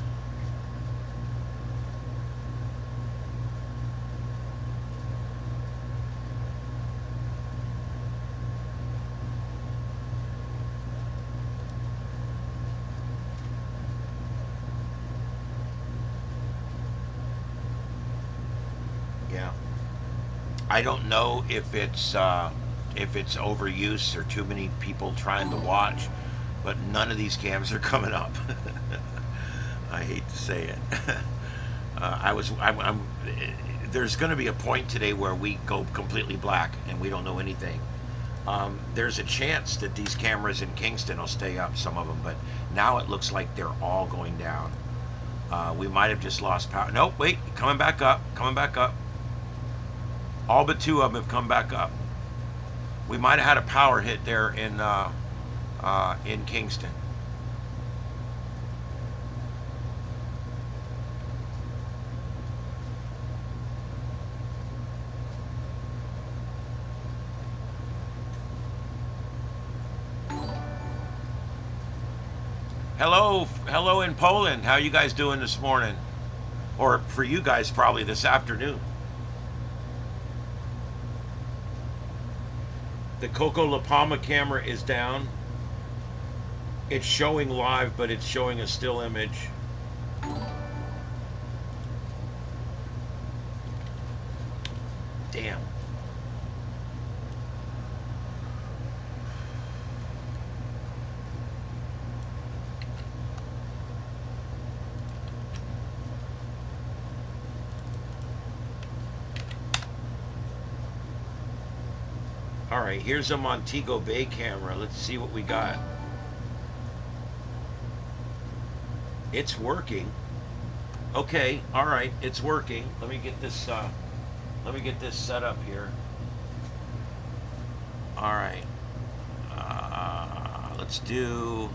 Yeah, I don't know if it's overuse or too many people trying to watch, but none of these cams are coming up. I hate to say it. There's going to be a point today where we go completely black and we don't know anything. There's a chance that these cameras in Kingston will stay up, some of them, but now it looks like they're all going down. We might have just lost power. Nope, wait, coming back up. All but 2 of them have come back up. We might have had a power hit there in Kingston. Hello in Poland. How you guys doing this morning? Or for you guys, probably this afternoon. The Coco La Palma camera is down. It's showing live, but it's showing a still image. Damn. All right, here's a Montego Bay camera. Let's see what we got. It's working. Okay, all right, it's working. Let me get this set up here. All right. Let's do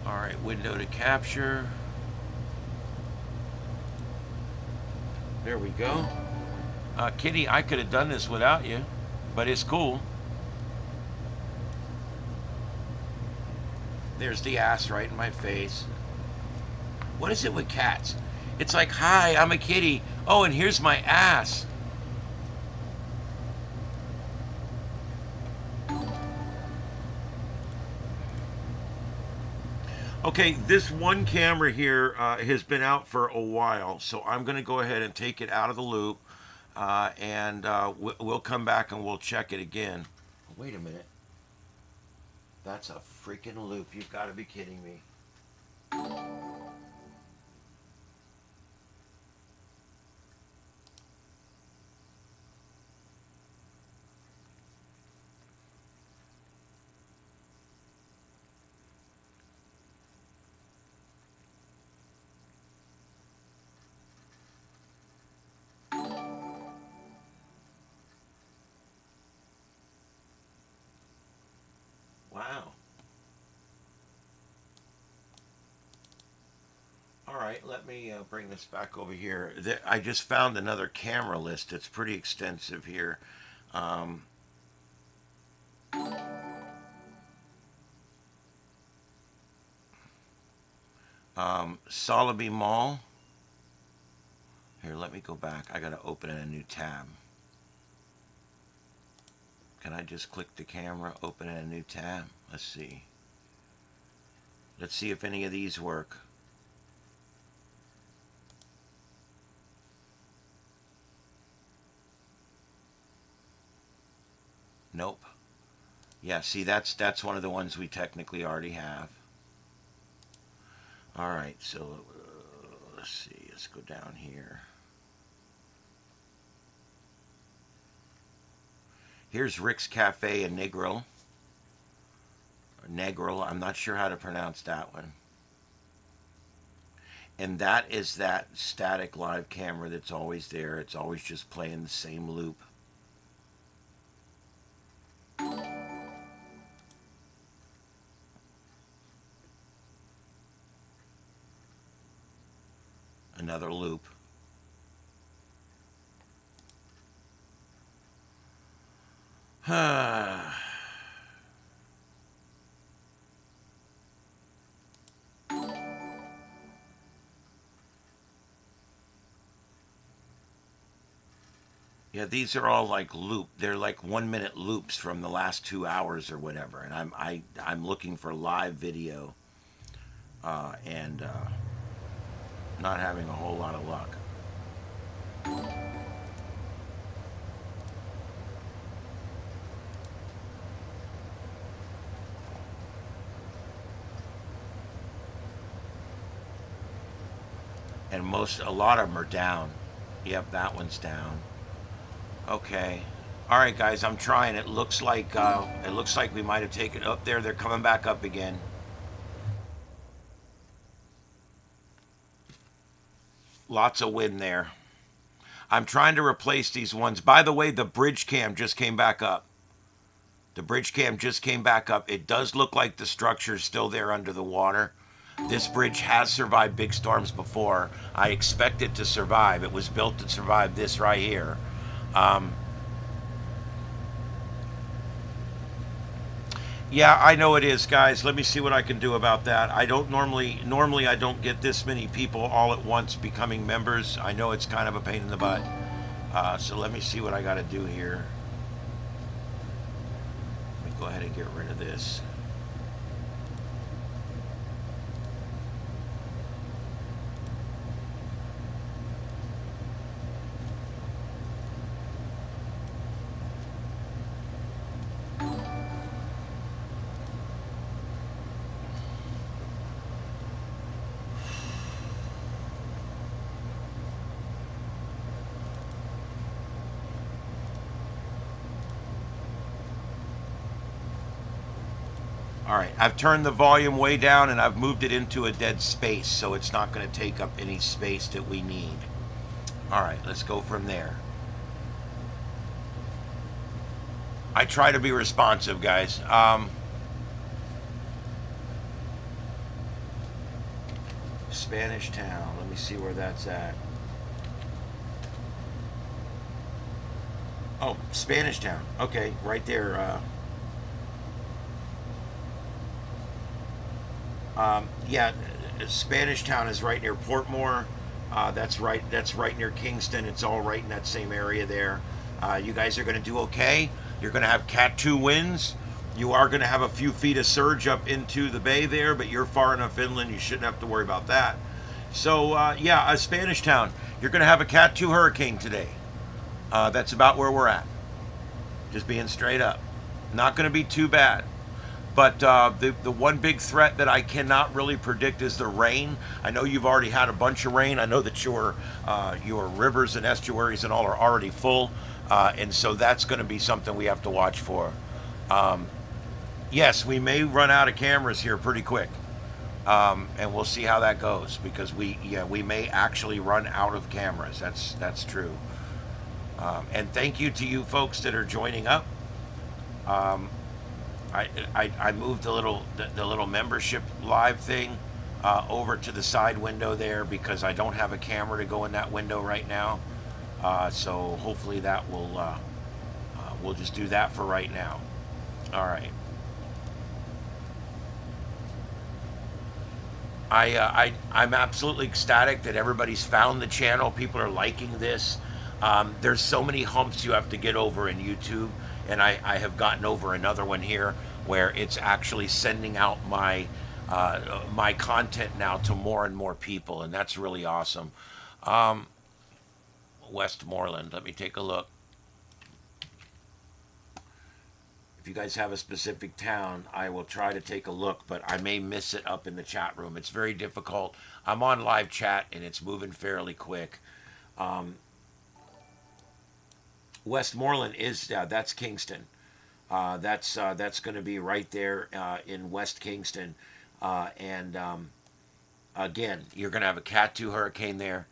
all right, window to capture. There we go. Kitty, I could have done this without you, but it's cool. There's the ass right in my face. What is it with cats? It's like, hi, I'm a kitty. Oh, and here's my ass. Okay, this one camera here has been out for a while, so I'm going to go ahead and take it out of the loop, and we'll come back and we'll check it again. Wait a minute. That's a freaking loop. You've got to be kidding me. Wow. All right, let me bring this back over here. I just found another camera list. It's pretty extensive here. Um, Sotheby Mall. Here, let me go back. I got to open in a new tab. Can I just click the camera, open in a new tab? Let's see. Let's see if any of these work. Nope. Yeah, see, that's one of the ones we technically already have. All right, so let's see. Let's go down here. Here's Rick's Cafe in Negril. Negril, I'm not sure how to pronounce that one. And that is that static live camera that's always there. It's always just playing the same loop. Another loop. Yeah, these are all like loop. They're like 1 minute loops from the last 2 hours or whatever. And I'm looking for live video, and not having a whole lot of luck. And a lot of them are down. Yep, that one's down. Okay. All right, guys, I'm trying. It looks like we might have taken up there. They're coming back up again. Lots of wind there. I'm trying to replace these ones. By the way, the bridge cam just came back up. The bridge cam just came back up. It does look like the structure's still there under the water. This bridge has survived big storms before. I expect it to survive. It was built to survive this right here. Yeah, I know it is, guys. Let me see what I can do about that. I don't normally I don't get this many people all at once becoming members. I know it's kind of a pain in the butt. So let me see what I got to do here. Let me go ahead and get rid of this. All right, I've turned the volume way down and I've moved it into a dead space, so it's not going to take up any space that we need. All right, let's go from there. I try to be responsive, guys. Spanish Town, let me see where that's at. Oh, Spanish Town, okay, right there. Yeah, Spanish Town is right near Portmore. That's right near Kingston. It's all right in that same area there. You guys are going to do okay. You're going to have Cat 2 winds. You are going to have a few feet of surge up into the bay there, but you're far enough inland, you shouldn't have to worry about that. So, yeah, Spanish Town, you're going to have a Cat 2 hurricane today. That's about where we're at. Just being straight up. Not going to be too bad. But the one big threat that I cannot really predict is the rain. I know you've already had a bunch of rain. I know that your rivers and estuaries and all are already full. And so that's going to be something we have to watch for. Yes, we may run out of cameras here pretty quick. And we'll see how that goes, because we may actually run out of cameras. That's true. And thank you to you folks that are joining up. I moved the little membership live thing over to the side window there because I don't have a camera to go in that window right now. So hopefully that will we'll just do that for right now. All right. I'm absolutely ecstatic that everybody's found the channel. People are liking this. There's so many humps you have to get over in YouTube, and I have gotten over another one here where it's actually sending out my content now to more and more people, and that's really awesome. Westmoreland, let me take a look. If you guys have a specific town, I will try to take a look, but I may miss it up in the chat room. It's very difficult. I'm on live chat and it's moving fairly quick. Westmoreland is that's Kingston. That's going to be right there in West Kingston, and again, you're going to have a Cat 2 hurricane there.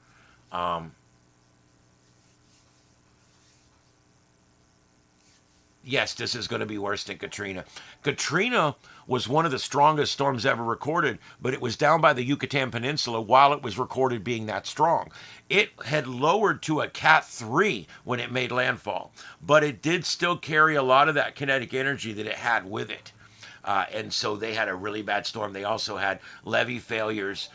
Yes, this is going to be worse than Katrina. Katrina was one of the strongest storms ever recorded, but it was down by the Yucatan Peninsula while it was recorded being that strong. It had lowered to a Cat 3 when it made landfall, but it did still carry a lot of that kinetic energy that it had with it. And so they had a really bad storm. They also had levee failures.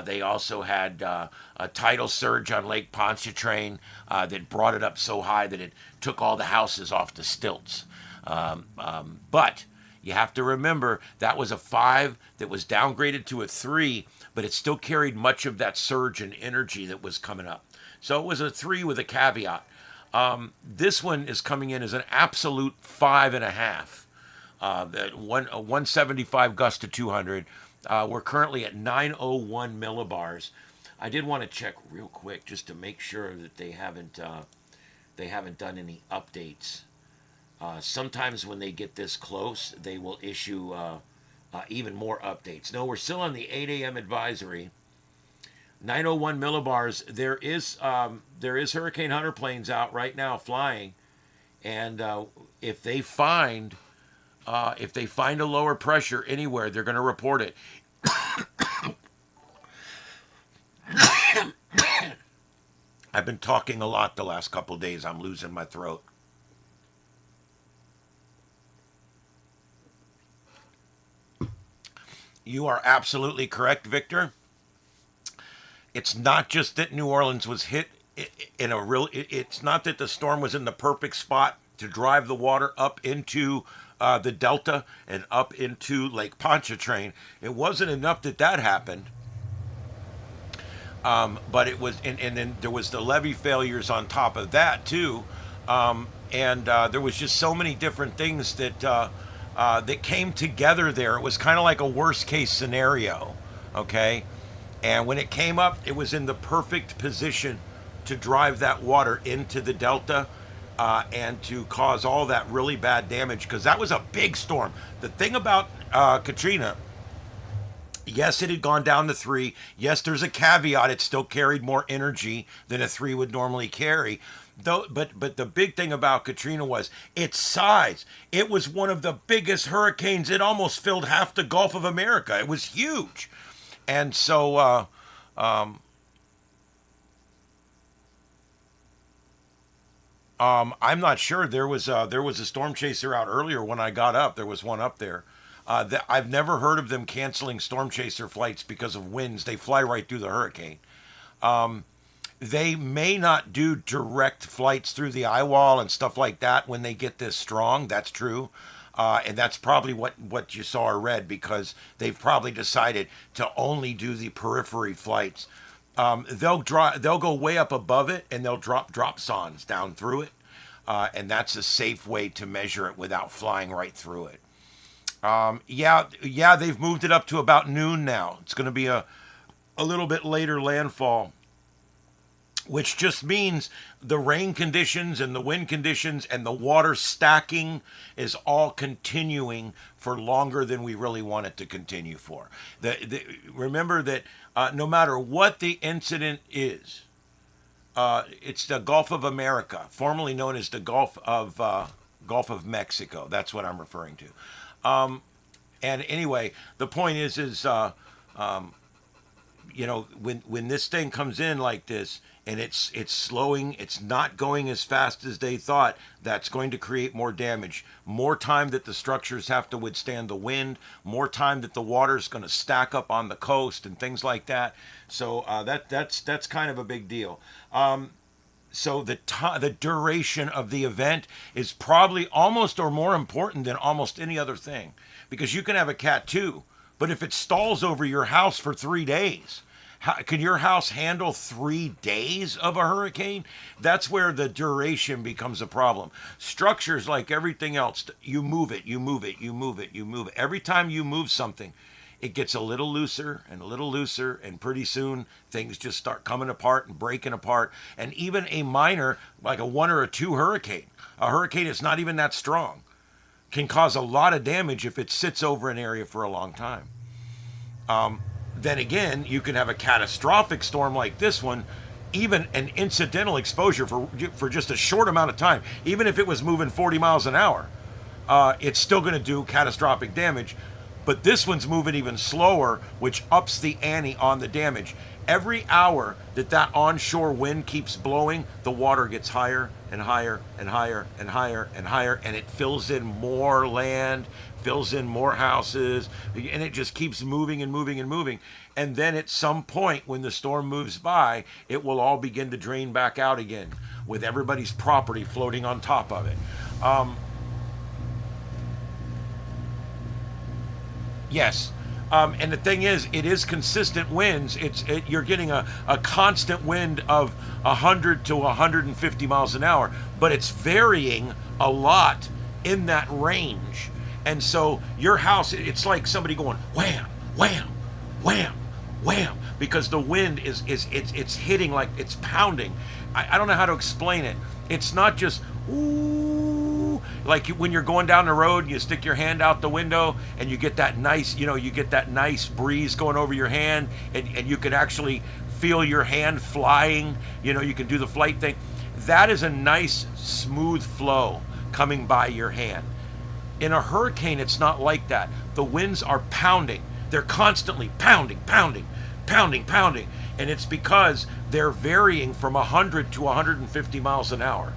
They also had a tidal surge on Lake Pontchartrain that brought it up so high that it took all the houses off the stilts. But you have to remember that was a 5 that was downgraded to a 3, but it still carried much of that surge and energy that was coming up. So it was a 3 with a caveat. This one is coming in as an absolute 5.5. That 175 gust to 200. We're currently at 901 millibars. I did want to check real quick just to make sure that they haven't done any updates. Sometimes when they get this close, they will issue even more updates. No, we're still on the 8 a.m. advisory. 901 millibars. There is Hurricane Hunter planes out right now flying, and if they find a lower pressure anywhere, they're going to report it. I've been talking a lot the last couple of days. I'm losing my throat. You are absolutely correct, Victor. It's not just that New Orleans was hit in a real. It's not that the storm was in the perfect spot to drive the water up into the Delta and up into Lake Pontchartrain. It wasn't enough that happened. But it was, and then there was the levee failures on top of that too, and there was just so many different things that came together there. It was kind of like a worst case scenario, okay? And when it came up, it was in the perfect position to drive that water into the Delta. And to cause all that really bad damage, because that was a big storm. The thing about Katrina, yes, it had gone down to 3. Yes, there's a caveat; it still carried more energy than a 3 would normally carry. Though, but the big thing about Katrina was its size. It was one of the biggest hurricanes. It almost filled half the Gulf of America. It was huge, and so. I'm not sure. There was a storm chaser out earlier when I got up. There was one up there. I've never heard of them canceling storm chaser flights because of winds. They fly right through the hurricane. They may not do direct flights through the eye wall and stuff like that when they get this strong. That's true. And that's probably what you saw or read, because they've probably decided to only do the periphery flights. They'll go way up above it and they'll drop dropsondes down through it, and that's a safe way to measure it without flying right through it. Yeah, they've moved it up to about noon now. It's going to be a little bit later landfall, which just means the rain conditions and the wind conditions and the water stacking is all continuing for longer than we really want it to continue for. Remember that no matter what the incident is, it's the Gulf of America, formerly known as the Gulf of Mexico. That's what I'm referring to. And anyway, the point is when this thing comes in like this, and it's slowing, it's not going as fast as they thought, that's going to create more damage. More time that the structures have to withstand the wind, more time that the water is going to stack up on the coast and things like that. So that's kind of a big deal. So the duration of the event is probably almost or more important than almost any other thing, because you can have a cat 2, but if it stalls over your house for 3 days, can your house handle 3 days of a hurricane? That's where the duration becomes a problem. Structures, like everything else, you move it, you move it, you move it, you move it. Every time you move something, it gets a little looser and a little looser, and pretty soon things just start coming apart and breaking apart. And even a minor, like a 1 or a 2 hurricane, a hurricane that's not even that strong, can cause a lot of damage if it sits over an area for a long time. Then again, you can have a catastrophic storm like this one, even an incidental exposure for just a short amount of time, even if it was moving 40 miles an hour, it's still going to do catastrophic damage. But this one's moving even slower, which ups the ante on the damage. Every hour that onshore wind keeps blowing, the water gets higher and higher and higher and higher and higher, and it fills in more land, fills in more houses, and it just keeps moving and moving and moving. And then at some point, when the storm moves by, it will all begin to drain back out again, with everybody's property floating on top of it. Yes. And the thing is, it is consistent winds. You're getting a constant wind of 100 to 150 miles an hour, but it's varying a lot in that range. And so your house, it's like somebody going wham, wham, wham, wham, because the wind is it's hitting, like it's pounding. I don't know how to explain it. It's not just ooh, like when you're going down the road, you stick your hand out the window and you get that nice, you get that nice breeze going over your hand, and you can actually feel your hand flying. You can do the flight thing. That is a nice smooth flow coming by your hand. In a hurricane, it's not like that. The winds are pounding. They're constantly pounding, pounding, pounding, pounding. And it's because they're varying from 100 to 150 miles an hour.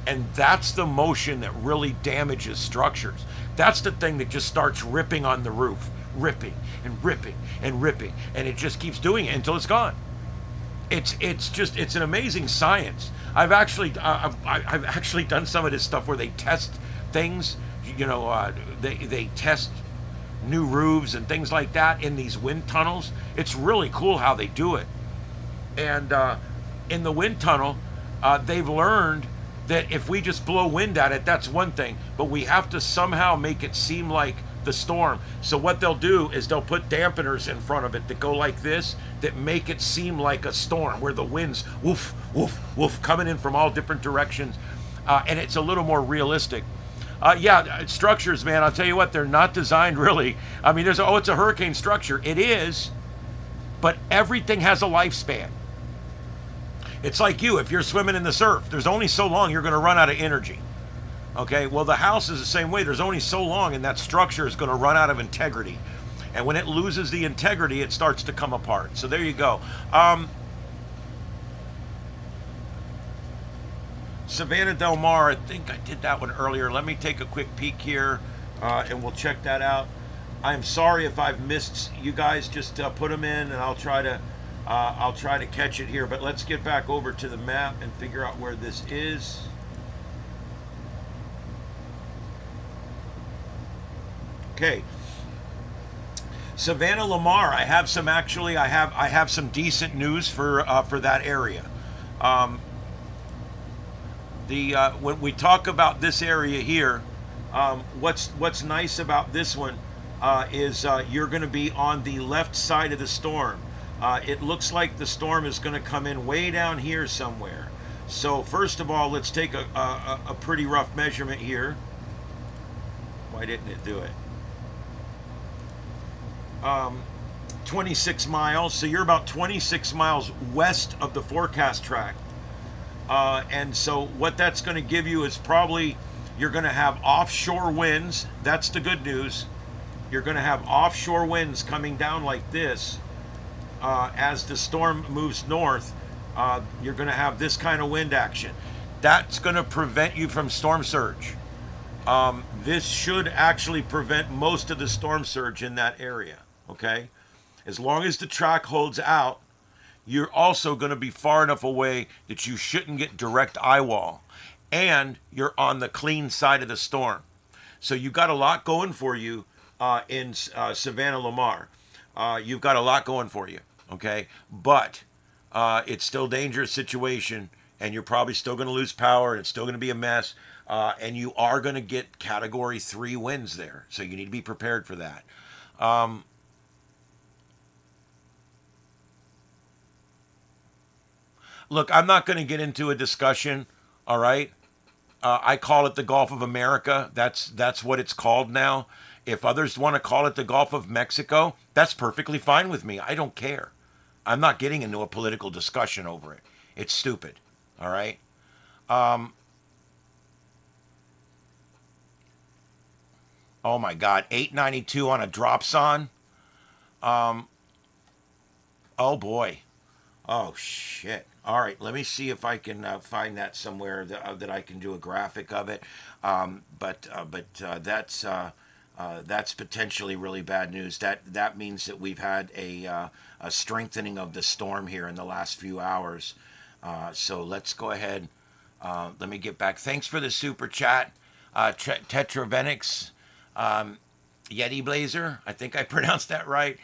And that's the motion that really damages structures. That's the thing that just starts ripping on the roof, ripping and ripping and ripping, and it just keeps doing it until it's gone. It's an amazing science. I've actually done some of this stuff where they test things. They test new roofs and things like that in these wind tunnels. It's really cool how they do it. And in the wind tunnel, they've learned that if we just blow wind at it, that's one thing, but we have to somehow make it seem like the storm. So what they'll do is they'll put dampeners in front of it that go like this, that make it seem like a storm, where the wind's woof, woof, woof, coming in from all different directions, and it's a little more realistic. Structures, man, I'll tell you what, they're not designed really. I mean, it's a hurricane structure. It is, but everything has a lifespan. It's like if you're swimming in the surf, there's only so long you're going to run out of energy. Okay, well, the house is the same way. There's only so long, and that structure is going to run out of integrity. And when it loses the integrity, it starts to come apart. So there you go. Savannah Del Mar, I think I did that one earlier. Let me take a quick peek here, and we'll check that out. I'm sorry if I've missed you guys. Just put them in, and I'll try to catch it here. But let's get back over to the map and figure out where this is. Okay, Savannah Lamar. I have some decent news for that area. When we talk about this area here, what's nice about this one is you're going to be on the left side of the storm. It looks like the storm is going to come in way down here somewhere. So first of all, let's take a pretty rough measurement here. Why didn't it do it? 26 miles. So you're about 26 miles west of the forecast track. And so what that's going to give you is probably you're going to have offshore winds. That's the good news. You're going to have offshore winds coming down like this. As the storm moves north, you're going to have this kind of wind action. That's going to prevent you from storm surge. This should actually prevent most of the storm surge in that area. Okay? As long as the track holds out, you're also going to be far enough away that you shouldn't get direct eye wall. And you're on the clean side of the storm. So you've got a lot going for you in Savannah Lamar. You've got a lot going for you, okay? But it's still a dangerous situation, and you're probably still going to lose power, and it's still going to be a mess, and you are going to get Category 3 winds there. So you need to be prepared for that. Look, I'm not going to get into a discussion, all right? I call it the Gulf of America. That's what it's called now. If others want to call it the Gulf of Mexico, that's perfectly fine with me. I don't care. I'm not getting into a political discussion over it. It's stupid, all right? Oh my God, 892 on a drop son. Oh boy. Oh shit. All right, let me see if I can find that somewhere that I can do a graphic of it. But that's potentially really bad news. That means that we've had a strengthening of the storm here in the last few hours. So let's go ahead. Let me get back. Thanks for the super chat, Tetravenix, Yeti Blazer. I think I pronounced that right.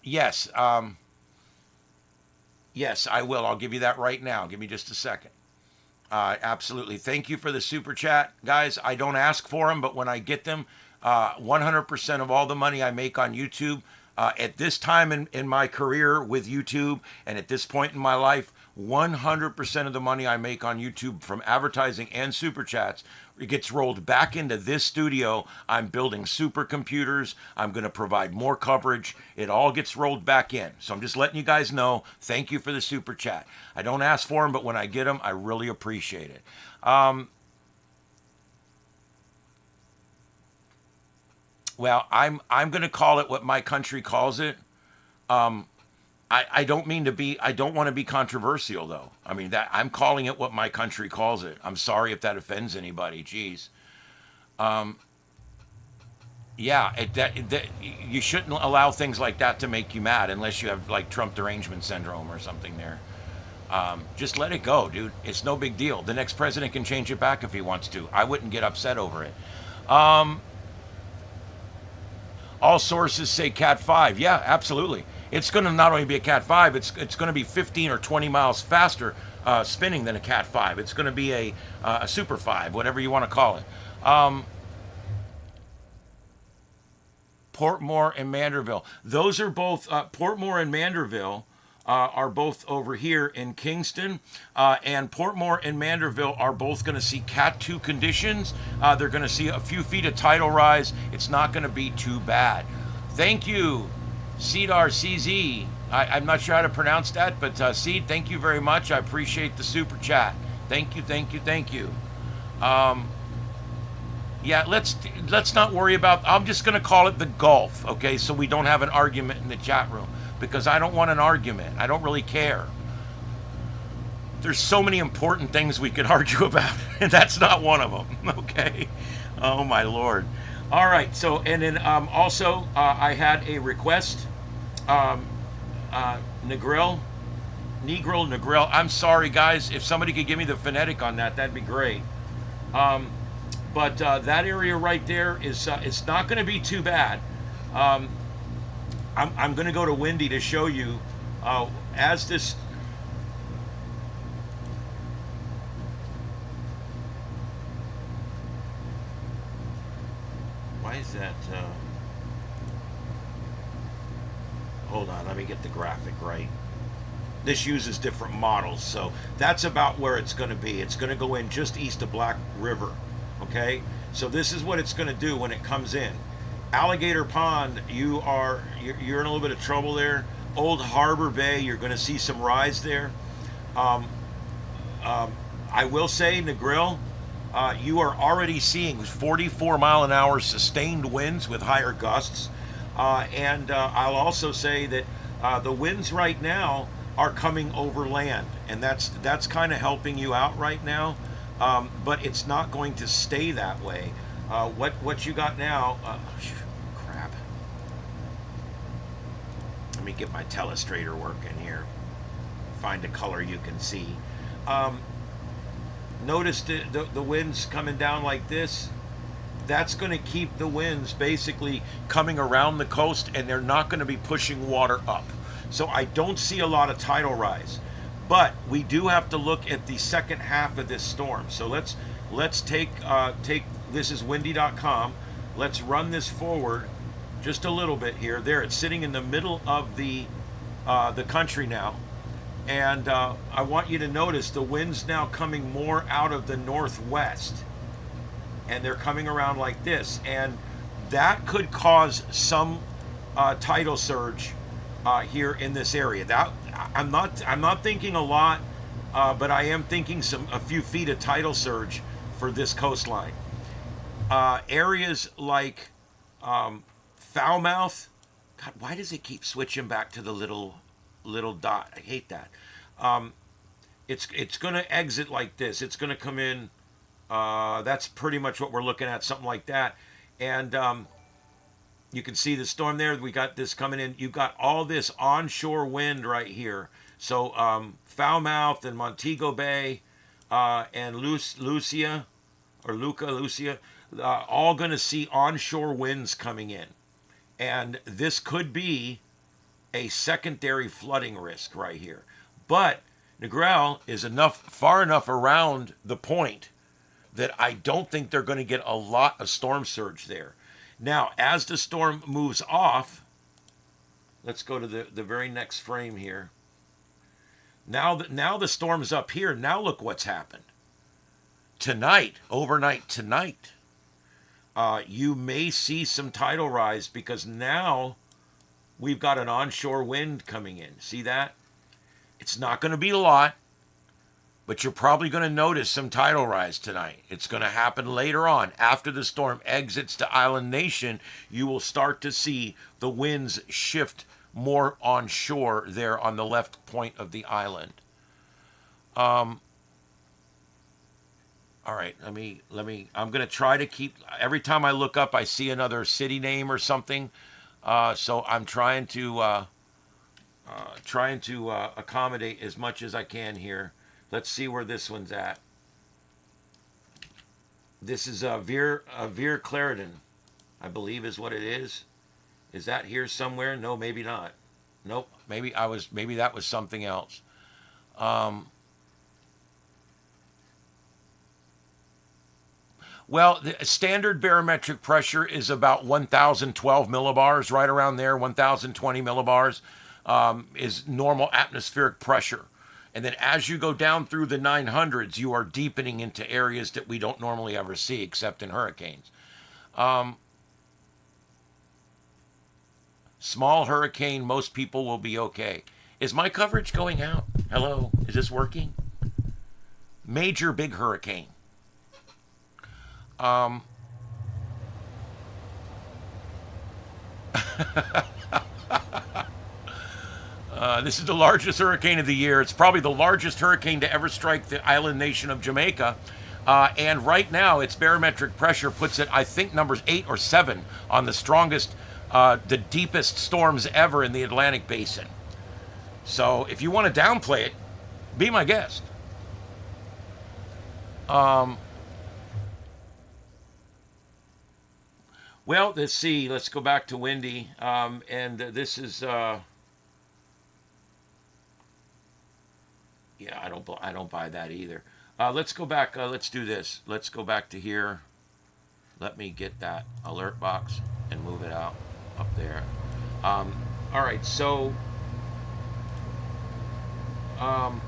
Yes. Yes, I will. I'll give you that right now. Give me just a second. Absolutely. Thank you for the super chat, guys. I don't ask for them, but when I get them, 100% of all the money I make on YouTube, at this time in my career with YouTube and at this point in my life, 100% of the money I make on YouTube from advertising and super chats, it gets rolled back into this studio. I'm building supercomputers. I'm going to provide more coverage. It all gets rolled back in. So I'm just letting you guys know. Thank you for the super chat. I don't ask for them, but when I get them, I really appreciate it. Well, I'm going to call it what my country calls it. I don't mean to be, I don't want to be controversial though. I mean that I'm calling it what my country calls it. I'm sorry if that offends anybody. Jeez. Yeah, you shouldn't allow things like that to make you mad unless you have like Trump derangement syndrome or something there. Just let it go, dude. It's no big deal. The next president can change it back if he wants to. I wouldn't get upset over it. All sources say Cat 5. Yeah, absolutely. It's going to not only be a Cat 5, it's going to be 15 or 20 miles faster spinning than a Cat 5. It's going to be a Super 5, whatever you want to call it. Portmore and Manderville. Those are both, Portmore and Manderville are both over here in Kingston. And Portmore and Manderville are both going to see Cat 2 conditions. They're going to see a few feet of tidal rise. It's not going to be too bad. Thank you, Cedar CZ. I'm not sure how to pronounce that, but Seed, thank you very much. I appreciate the super chat. Thank you, thank you, thank you. Yeah, let's not worry about. I'm just going to call it the Gulf, okay? So we don't have an argument in the chat room because I don't want an argument. I don't really care. There's so many important things we could argue about, and that's not one of them, okay? Oh my Lord. All right. So and then also I had a request. Negril. I'm sorry, guys. If somebody could give me the phonetic on that, that'd be great. But that area right there is it's not going to be too bad. I'm going to go to Windy to show you as this. Why is that? Hold on, let me get the graphic right. This uses different models, so that's about where it's going to be. It's going to go in just east of Black River. Okay, so this is what it's going to do when it comes in. Alligator Pond, you're in a little bit of trouble there. Old Harbor Bay, you're going to see some rise there. I will say, Negril, you are already seeing 44 mile an hour sustained winds with higher gusts. And I'll also say that the winds right now are coming over land, and that's kind of helping you out right now. But it's not going to stay that way. What you got now? Crap. Let me get my telestrator working here. Find a color you can see. Notice the winds coming down like this. That's going to keep the winds basically coming around the coast, and they're not going to be pushing water up. So I don't see a lot of tidal rise. But we do have to look at the second half of this storm. So let's take this is windy.com. Let's run this forward just a little bit here. There, it's sitting in the middle of the country now. And I want you to notice the wind's now coming more out of the northwest. And they're coming around like this. And that could cause some tidal surge here in this area. That I'm not thinking a lot, but I am thinking a few feet of tidal surge for this coastline. Areas like Falmouth. God, why does it keep switching back to the little dot? I hate that. It's going to exit like this. It's going to come in. That's pretty much what we're looking at, something like that. And you can see the storm there. We got this coming in. You've got all this onshore wind right here. So Falmouth and Montego Bay and Lucia, all going to see onshore winds coming in. And this could be a secondary flooding risk right here. But Negril is far enough around the point that I don't think they're going to get a lot of storm surge there. Now, as the storm moves off, let's go to the very next frame here. Now the storm's up here. Now look what's happened. Tonight, overnight tonight, you may see some tidal rise because now we've got an onshore wind coming in. See that? It's not going to be a lot, but you're probably going to notice some tidal rise tonight. It's going to happen later on. After the storm exits to Island Nation, you will start to see the winds shift more onshore there on the left point of the island. All right, let me, I'm going to try to keep, every time I look up, I see another city name or something. So I'm trying to accommodate as much as I can here. Let's see where this one's at. This is Veer Clarendon, I believe is what it is. Is that here somewhere? No, maybe not. Nope. Maybe that was something else. Well, the standard barometric pressure is about 1,012 millibars, right around there. 1,020 millibars is normal atmospheric pressure. And then as you go down through the 900s, you are deepening into areas that we don't normally ever see, except in hurricanes. Small hurricane, most people will be okay. Is my coverage going out? Hello? Is this working? Major big hurricane. This is the largest hurricane of the year. It's probably the largest hurricane to ever strike the island nation of Jamaica. And right now, its barometric pressure puts it, I think, numbers 8 or 7 on the strongest, the deepest storms ever in the Atlantic Basin. So if you want to downplay it, be my guest. Well, let's see. Let's go back to windy. And this is... yeah, I don't buy that either. Let's go back. Let's do this. Let's go back to here. Let me get that alert box and move it out up there. All right. So, oh,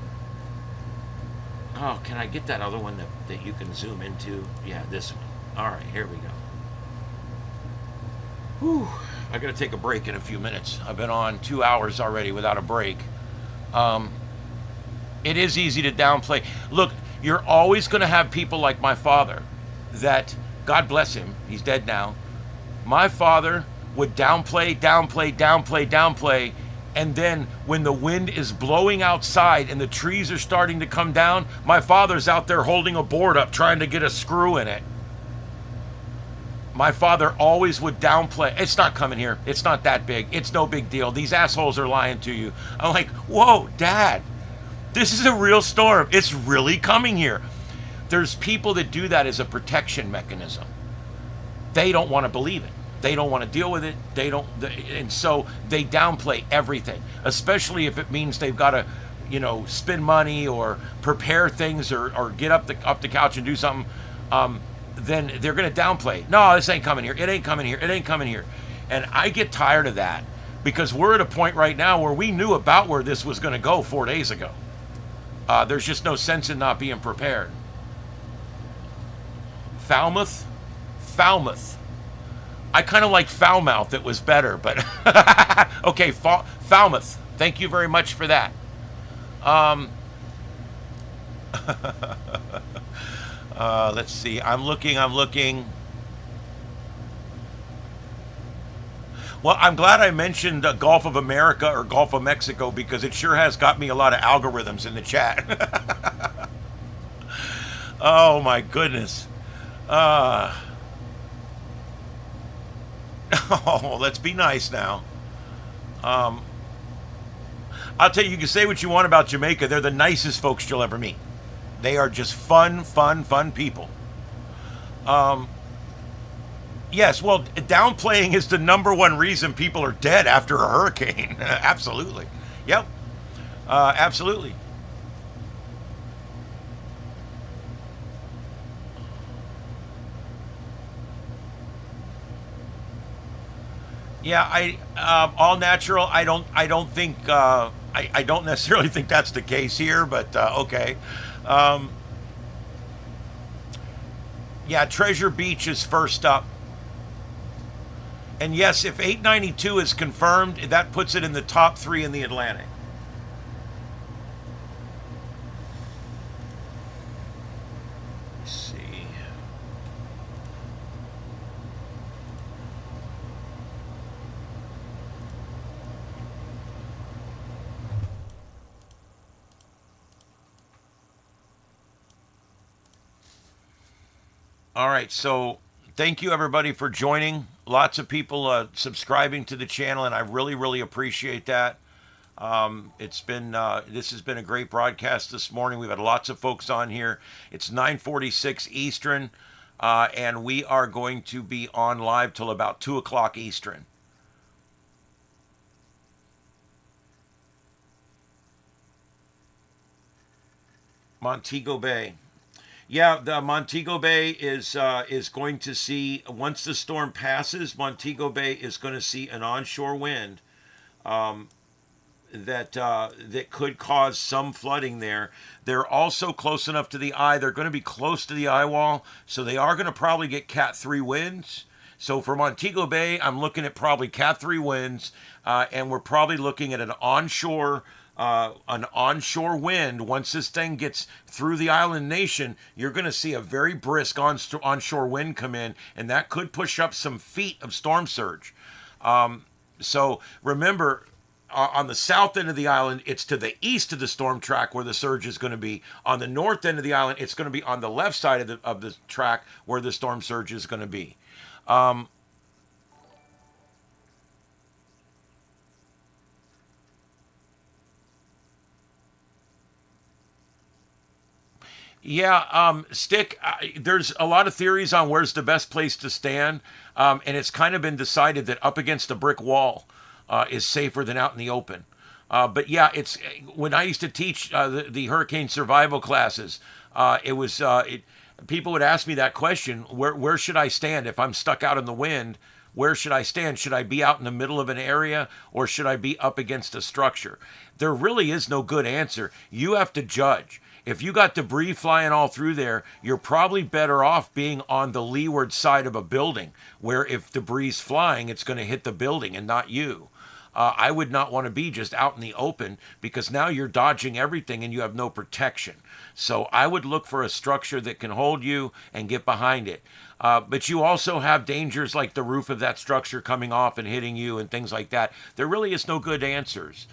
can I get that other one that you can zoom into? Yeah, this one. All right. Here we go. Whew. I got to take a break in a few minutes. I've been on 2 hours already without a break. It is easy to downplay. Look, you're always going to have people like my father that, God bless him, he's dead now. My father would downplay, and then when the wind is blowing outside and the trees are starting to come down, my father's out there holding a board up trying to get a screw in it. My father always would downplay. It's not coming here. It's not that big. It's no big deal. These assholes are lying to you. I'm like, whoa, Dad, this is a real storm. It's really coming here. There's people that do that as a protection mechanism. They don't want to believe it. They don't want to deal with it. And so they downplay everything, especially if it means they've got to, spend money or prepare things or get up the couch and do something. Then they're going to downplay. No, this ain't coming here. It ain't coming here. It ain't coming here. And I get tired of that because we're at a point right now where we knew about where this was going to go 4 days ago. There's just no sense in not being prepared. Falmouth. I kind of like Foulmouth. It was better, but okay, Falmouth. Thank you very much for that. Let's see. I'm looking. Well, I'm glad I mentioned Gulf of America or Gulf of Mexico because it sure has got me a lot of algorithms in the chat. Oh my goodness. Oh, let's be nice now. I'll tell you, you can say what you want about Jamaica. They're the nicest folks you'll ever meet. They are just fun people. Yes, well, downplaying is the number one reason people are dead after a hurricane. Absolutely. Yep. Absolutely. Yeah, all natural. I don't think. I don't necessarily think that's the case here, but okay. Yeah, Treasure Beach is first up. And yes, if 892 is confirmed, that puts it in the top 3 in the Atlantic. Let's see. All right, so thank you everybody for joining. Lots of people subscribing to the channel, and I really appreciate that. This has been a great broadcast this morning. We've had lots of folks on here. It's 9:46 Eastern, and we are going to be on live till about 2 o'clock Eastern. Montego Bay. Yeah, the Montego Bay is going to see, once the storm passes, Montego Bay is going to see an onshore wind that could cause some flooding there. They're also close enough to the eye. They're going to be close to the eye wall, so they are going to probably get Cat 3 winds. So for Montego Bay, I'm looking at probably Cat 3 winds, and we're probably looking at an onshore wind. Once this thing gets through the island nation, you're going to see a very brisk onshore wind come in, and that could push up some feet of storm surge. So remember, on the south end of the island, it's to the east of the storm track where the surge is going to be. On the north end of the island, it's going to be on the left side of the track where the storm surge is going to be. Yeah, Stick, there's a lot of theories on where's the best place to stand, and it's kind of been decided that up against a brick wall is safer than out in the open. But yeah, it's when I used to teach the hurricane survival classes, people would ask me that question, where should I stand if I'm stuck out in the wind? Where should I stand? Should I be out in the middle of an area or should I be up against a structure? There really is no good answer. You have to judge. If you got debris flying all through there, you're probably better off being on the leeward side of a building where if debris is flying, it's going to hit the building and not you. I would not want to be just out in the open because now you're dodging everything and you have no protection. So I would look for a structure that can hold you and get behind it. But you also have dangers like the roof of that structure coming off and hitting you and things like that. There really is no good answers.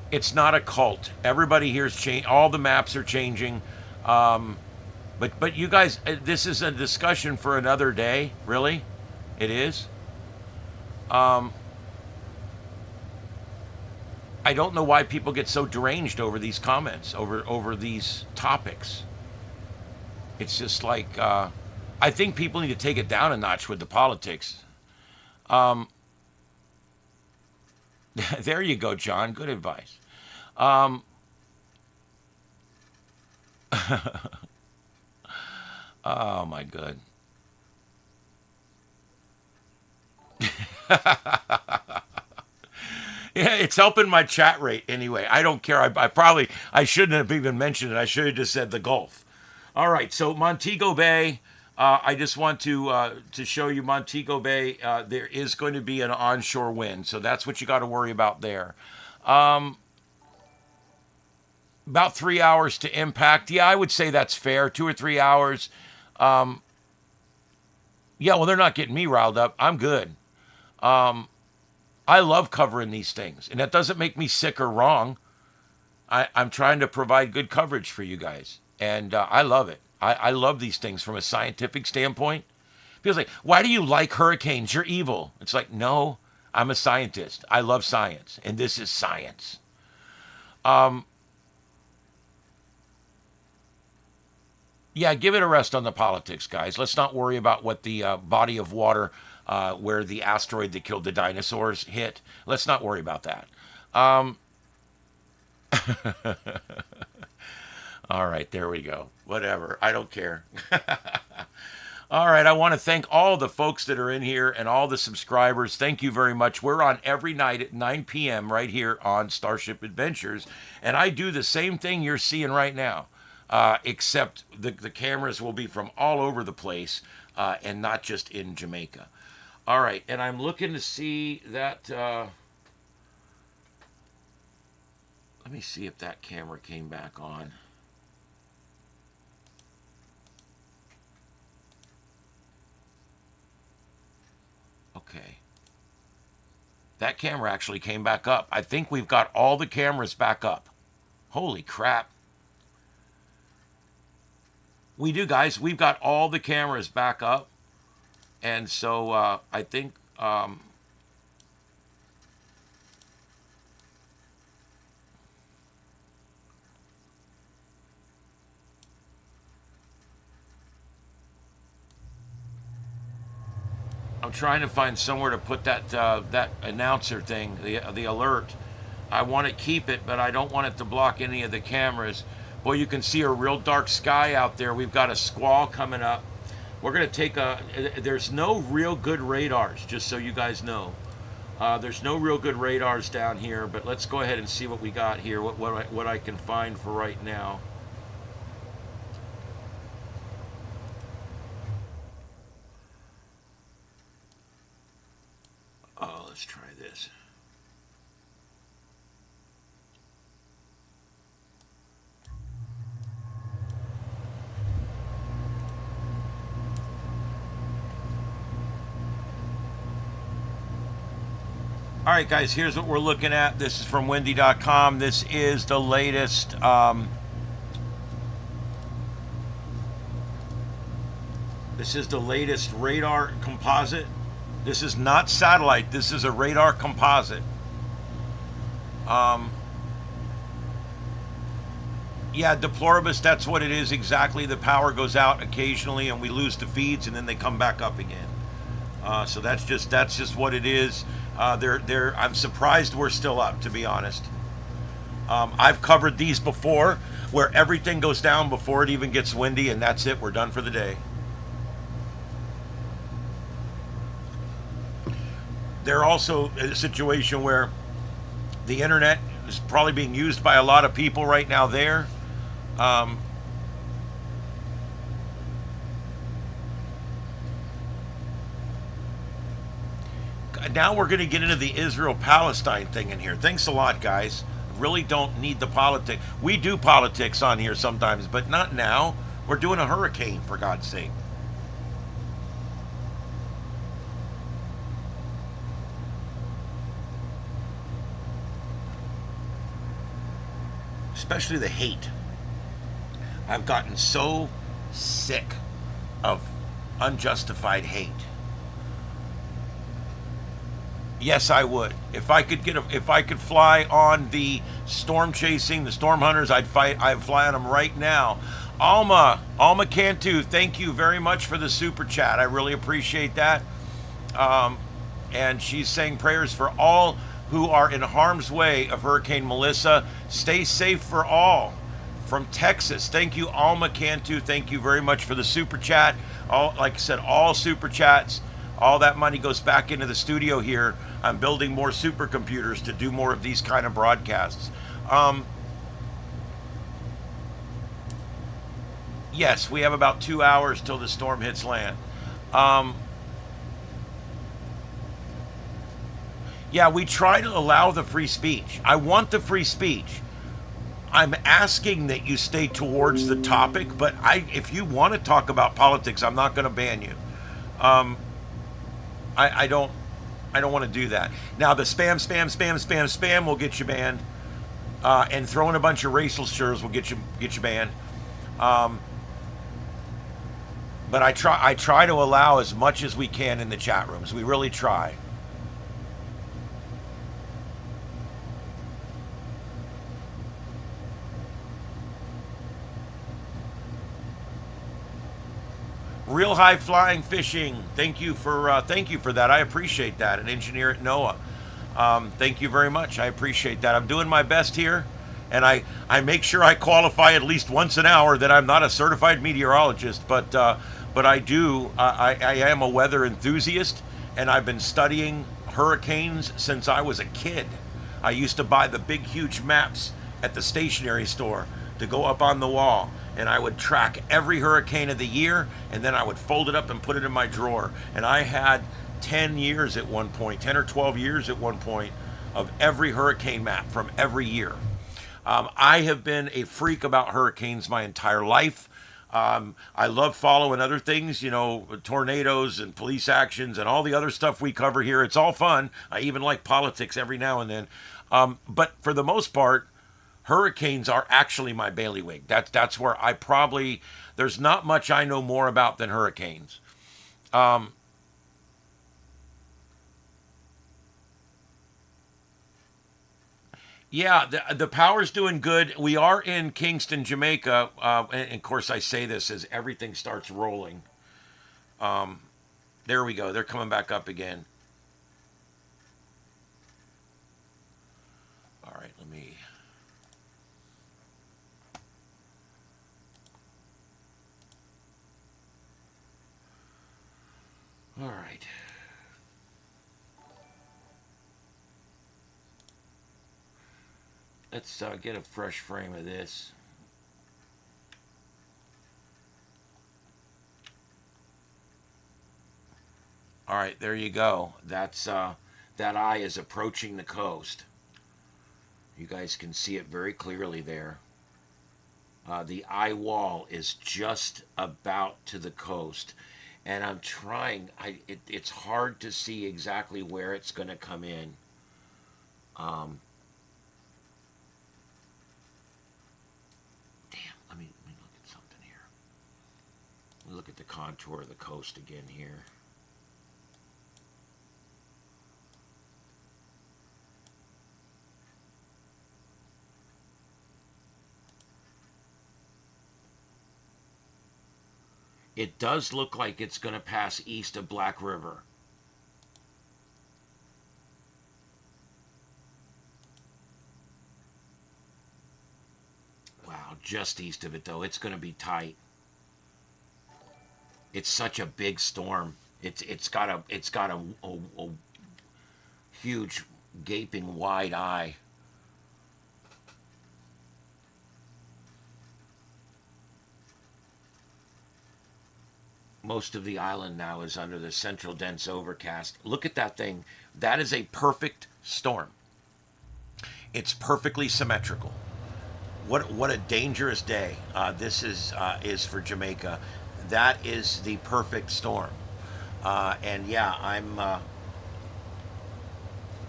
It's not a cult. Everybody here is changing. All the maps are changing. But you guys, this is a discussion for another day. Really, it is. Um, I don't know why people get so deranged over these comments, over these topics. It's just like I think people need to take it down a notch with the politics. Um, there you go, John. Good advice. Um, oh my good. Yeah, it's helping my chat rate anyway. I don't care. I shouldn't have even mentioned it. I should have just said the Gulf. All right, so Montego Bay. I just want to show you Montego Bay. There is going to be an onshore wind, so that's what you got to worry about there. Um, about 3 hours to impact. Yeah, I would say that's fair. 2 or 3 hours. Um, yeah, well, they're not getting me riled up. I'm good. Um, I love covering these things, and that doesn't make me sick or wrong. I'm trying to provide good coverage for you guys, and I love it. I love these things from a scientific standpoint. People's like, why do you like hurricanes? You're evil. It's like, no, I'm a scientist. I love science, and this is science. Um, yeah, give it a rest on the politics, guys. Let's not worry about what the body of water where the asteroid that killed the dinosaurs hit. Let's not worry about that. Um, all right, there we go. Whatever. I don't care. All right, I want to thank all the folks that are in here and all the subscribers. Thank you very much. We're on every night at 9 p.m. right here on Starship Adventures, and I do the same thing you're seeing right now, except the cameras will be from all over the place and not just in Jamaica. All right, and I'm looking to see that. Let me see if that camera came back on. Okay. That camera actually came back up. I think we've got all the cameras back up. Holy crap. We do, guys. We've got all the cameras back up. And so I think I'm trying to find somewhere to put that announcer thing, the alert. I want to keep it, but I don't want it to block any of the cameras. Boy, you can see a real dark sky out there. We've got a squall coming up. We're going to take there's no real good radars, just so you guys know. There's no real good radars down here, but let's go ahead and see what we got here, what I can find for right now. Oh, let's try this. All right, guys, here's what we're looking at. This is from windy.com. This is the latest radar composite. This is not satellite. This is a radar composite. Yeah, deploribus, that's what it is exactly. The power goes out occasionally and we lose the feeds and then they come back up again. So that's just what it is. I'm surprised we're still up, to be honest. I've covered these before where everything goes down before it even gets windy and that's it. We're done for the day. They're also in a situation where the internet is probably being used by a lot of people right now there. Now we're going to get into the Israel-Palestine thing in here. Thanks a lot, guys. Really don't need the politics. We do politics on here sometimes, but not now. We're doing a hurricane, for God's sake. Especially the hate. I've gotten so sick of unjustified hate. Yes, I would. If I could if I could fly on the storm chasing, the storm hunters, I'd fly on them right now. Alma Cantu, thank you very much for the super chat. I really appreciate that. And she's saying prayers for all who are in harm's way of Hurricane Melissa. Stay safe for all. From Texas, thank you, Alma Cantu. Thank you very much for the super chat. All, like I said, all super chats, all that money goes back into the studio here. I'm building more supercomputers to do more of these kind of broadcasts. Yes, we have about 2 hours till the storm hits land. Yeah, we try to allow the free speech. I want the free speech. I'm asking that you stay towards the topic, but if you want to talk about politics, I'm not going to ban you. I don't want to do that. Now the spam will get you banned, and throwing a bunch of racial slurs will get you banned. But I try to allow as much as we can in the chat rooms. We really try. Real high flying fishing. Thank you for that. I appreciate that. An engineer at NOAA. Thank you very much. I appreciate that. I'm doing my best here, and I make sure I qualify at least once an hour that I'm not a certified meteorologist, but I do. I am a weather enthusiast, and I've been studying hurricanes since I was a kid. I used to buy the big, huge maps at the stationery store to go up on the wall, and I would track every hurricane of the year, and then I would fold it up and put it in my drawer. And I had 10 years at one point, 10 or 12 years at one point, of every hurricane map from every year. I have been a freak about hurricanes my entire life. I love following other things, tornadoes and police actions and all the other stuff we cover here. It's all fun. I even like politics every now and then. But for the most part, hurricanes are actually my bailiwick. That's where there's not much I know more about than hurricanes. Yeah, the power's doing good. We are in Kingston, Jamaica. And of course, I say this as everything starts rolling. There we go. They're coming back up again. All right, let me... All right. Let's get a fresh frame of this. All right, there you go. That's that eye is approaching the coast. You guys can see it very clearly there. The eye wall is just about to the coast, and I'm trying. It's hard to see exactly where it's going to come in. Let me look at something here. Let me look at the contour of the coast again here. It does look like it's going to pass east of Black River. Wow, just east of it though. It's going to be tight. It's such a big storm. It's got a huge gaping wide eye. Most of the island now is under the central dense overcast. Look at that thing. That is a perfect storm. It's perfectly symmetrical. What a dangerous day this is for Jamaica. That is the perfect storm. And yeah, I'm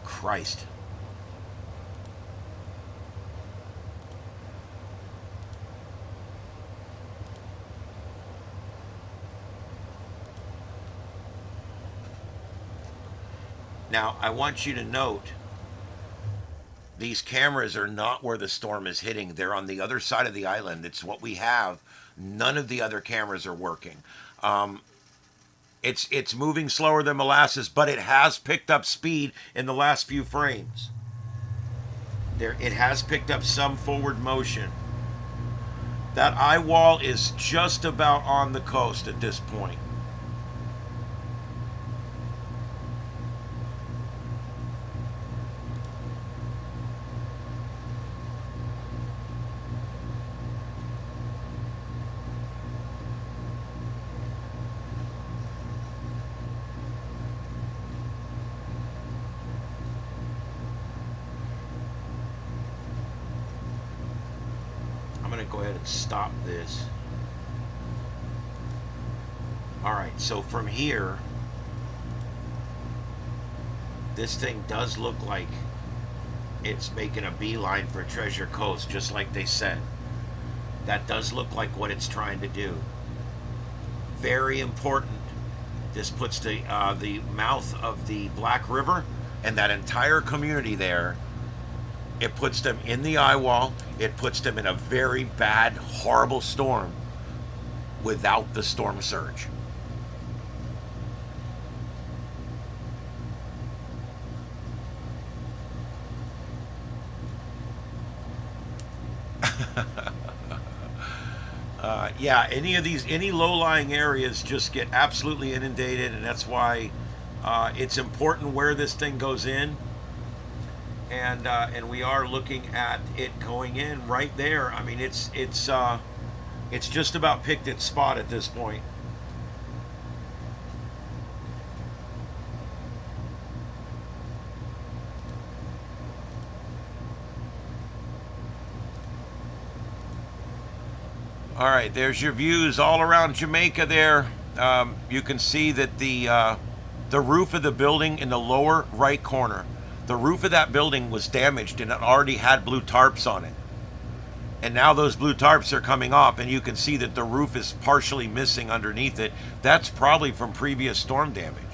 Christ. Now, I want you to note these cameras are not where the storm is hitting. They're on the other side of the island. It's what we have. None of the other cameras are working. It's moving slower than molasses, but it has picked up speed in the last few frames. It has picked up some forward motion. That eye wall is just about on the coast at this point. I'm going to go ahead and stop this. All right, so from here, this thing does look like it's making a beeline for Treasure Coast, just like they said. That does look like what it's trying to do. Very important. This puts the mouth of the Black River and that entire community there. It puts them in the eye wall. It puts them in a very bad, horrible storm without the storm surge. Yeah, any low-lying areas just get absolutely inundated, and that's why it's important where this thing goes in. And we are looking at it going in right there. I mean, it's just about picked its spot at this point. All right, there's your views all around Jamaica there. You can see that the roof of the building in the lower right corner, the roof of that building was damaged and it already had blue tarps on it. And now those blue tarps are coming off and you can see that the roof is partially missing underneath it. That's probably from previous storm damage.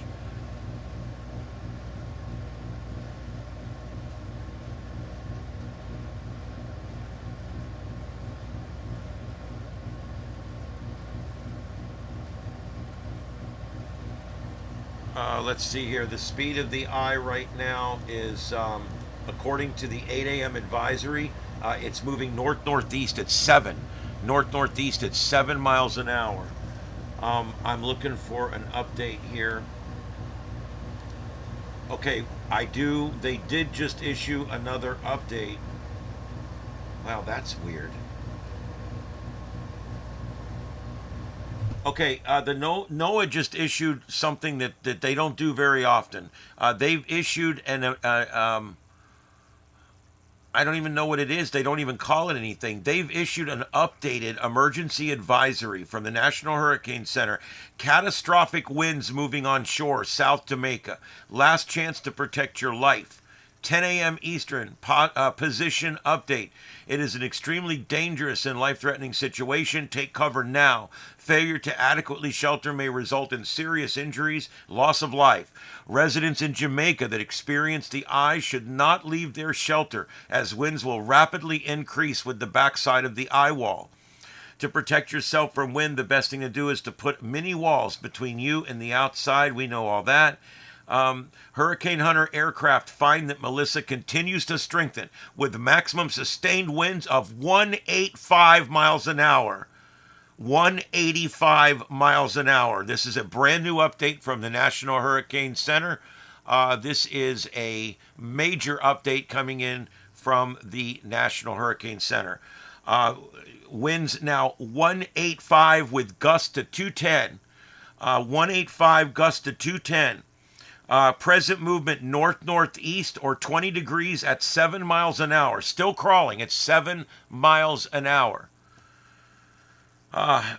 Let's see here. The speed of the eye right now is, according to the 8 a.m. advisory, it's moving north-northeast at 7. North-northeast at 7 miles an hour. I'm looking for an update here. Okay, they did just issue another update. Wow, that's weird. Okay, the NOAA just issued something that they don't do very often. They've issued I don't even know what it is. They don't even call it anything. They've issued an updated emergency advisory from the National Hurricane Center. Catastrophic winds moving on shore, South Jamaica. Last chance to protect your life. 10 a.m. Eastern, position update. It is an extremely dangerous and life-threatening situation. Take cover now. Failure to adequately shelter may result in serious injuries, loss of life. Residents in Jamaica that experience the eye should not leave their shelter, as winds will rapidly increase with the backside of the eye wall. To protect yourself from wind, the best thing to do is to put mini walls between you and the outside. We know all that. Hurricane Hunter aircraft find that Melissa continues to strengthen with maximum sustained winds of 185 miles an hour. 185 miles an hour. This is a brand new update from the National Hurricane Center. This is a major update coming in from the National Hurricane Center. Winds now 185 with gusts to 210. 185 gusts to 210. Present movement north-northeast or 20 degrees at 7 miles an hour. Still crawling at 7 miles an hour.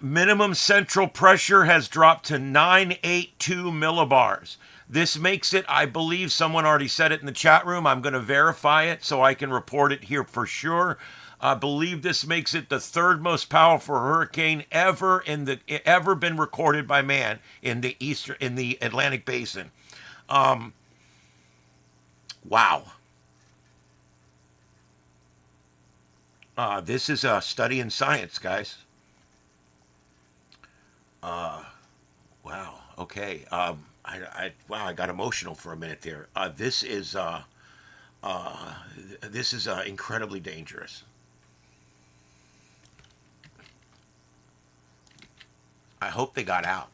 Minimum central pressure has dropped to 982 millibars. This makes it, I believe someone already said it in the chat room. I'm going to verify it so I can report it here for sure. I believe this makes it the third most powerful hurricane ever been recorded by man in the Atlantic Basin. Wow. This is a study in science, guys. Wow. Okay. Wow. I got emotional for a minute there. This is incredibly dangerous. I hope they got out.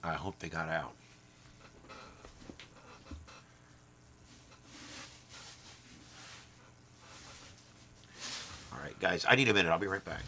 I hope they got out. All right, guys. I need a minute. I'll be right back.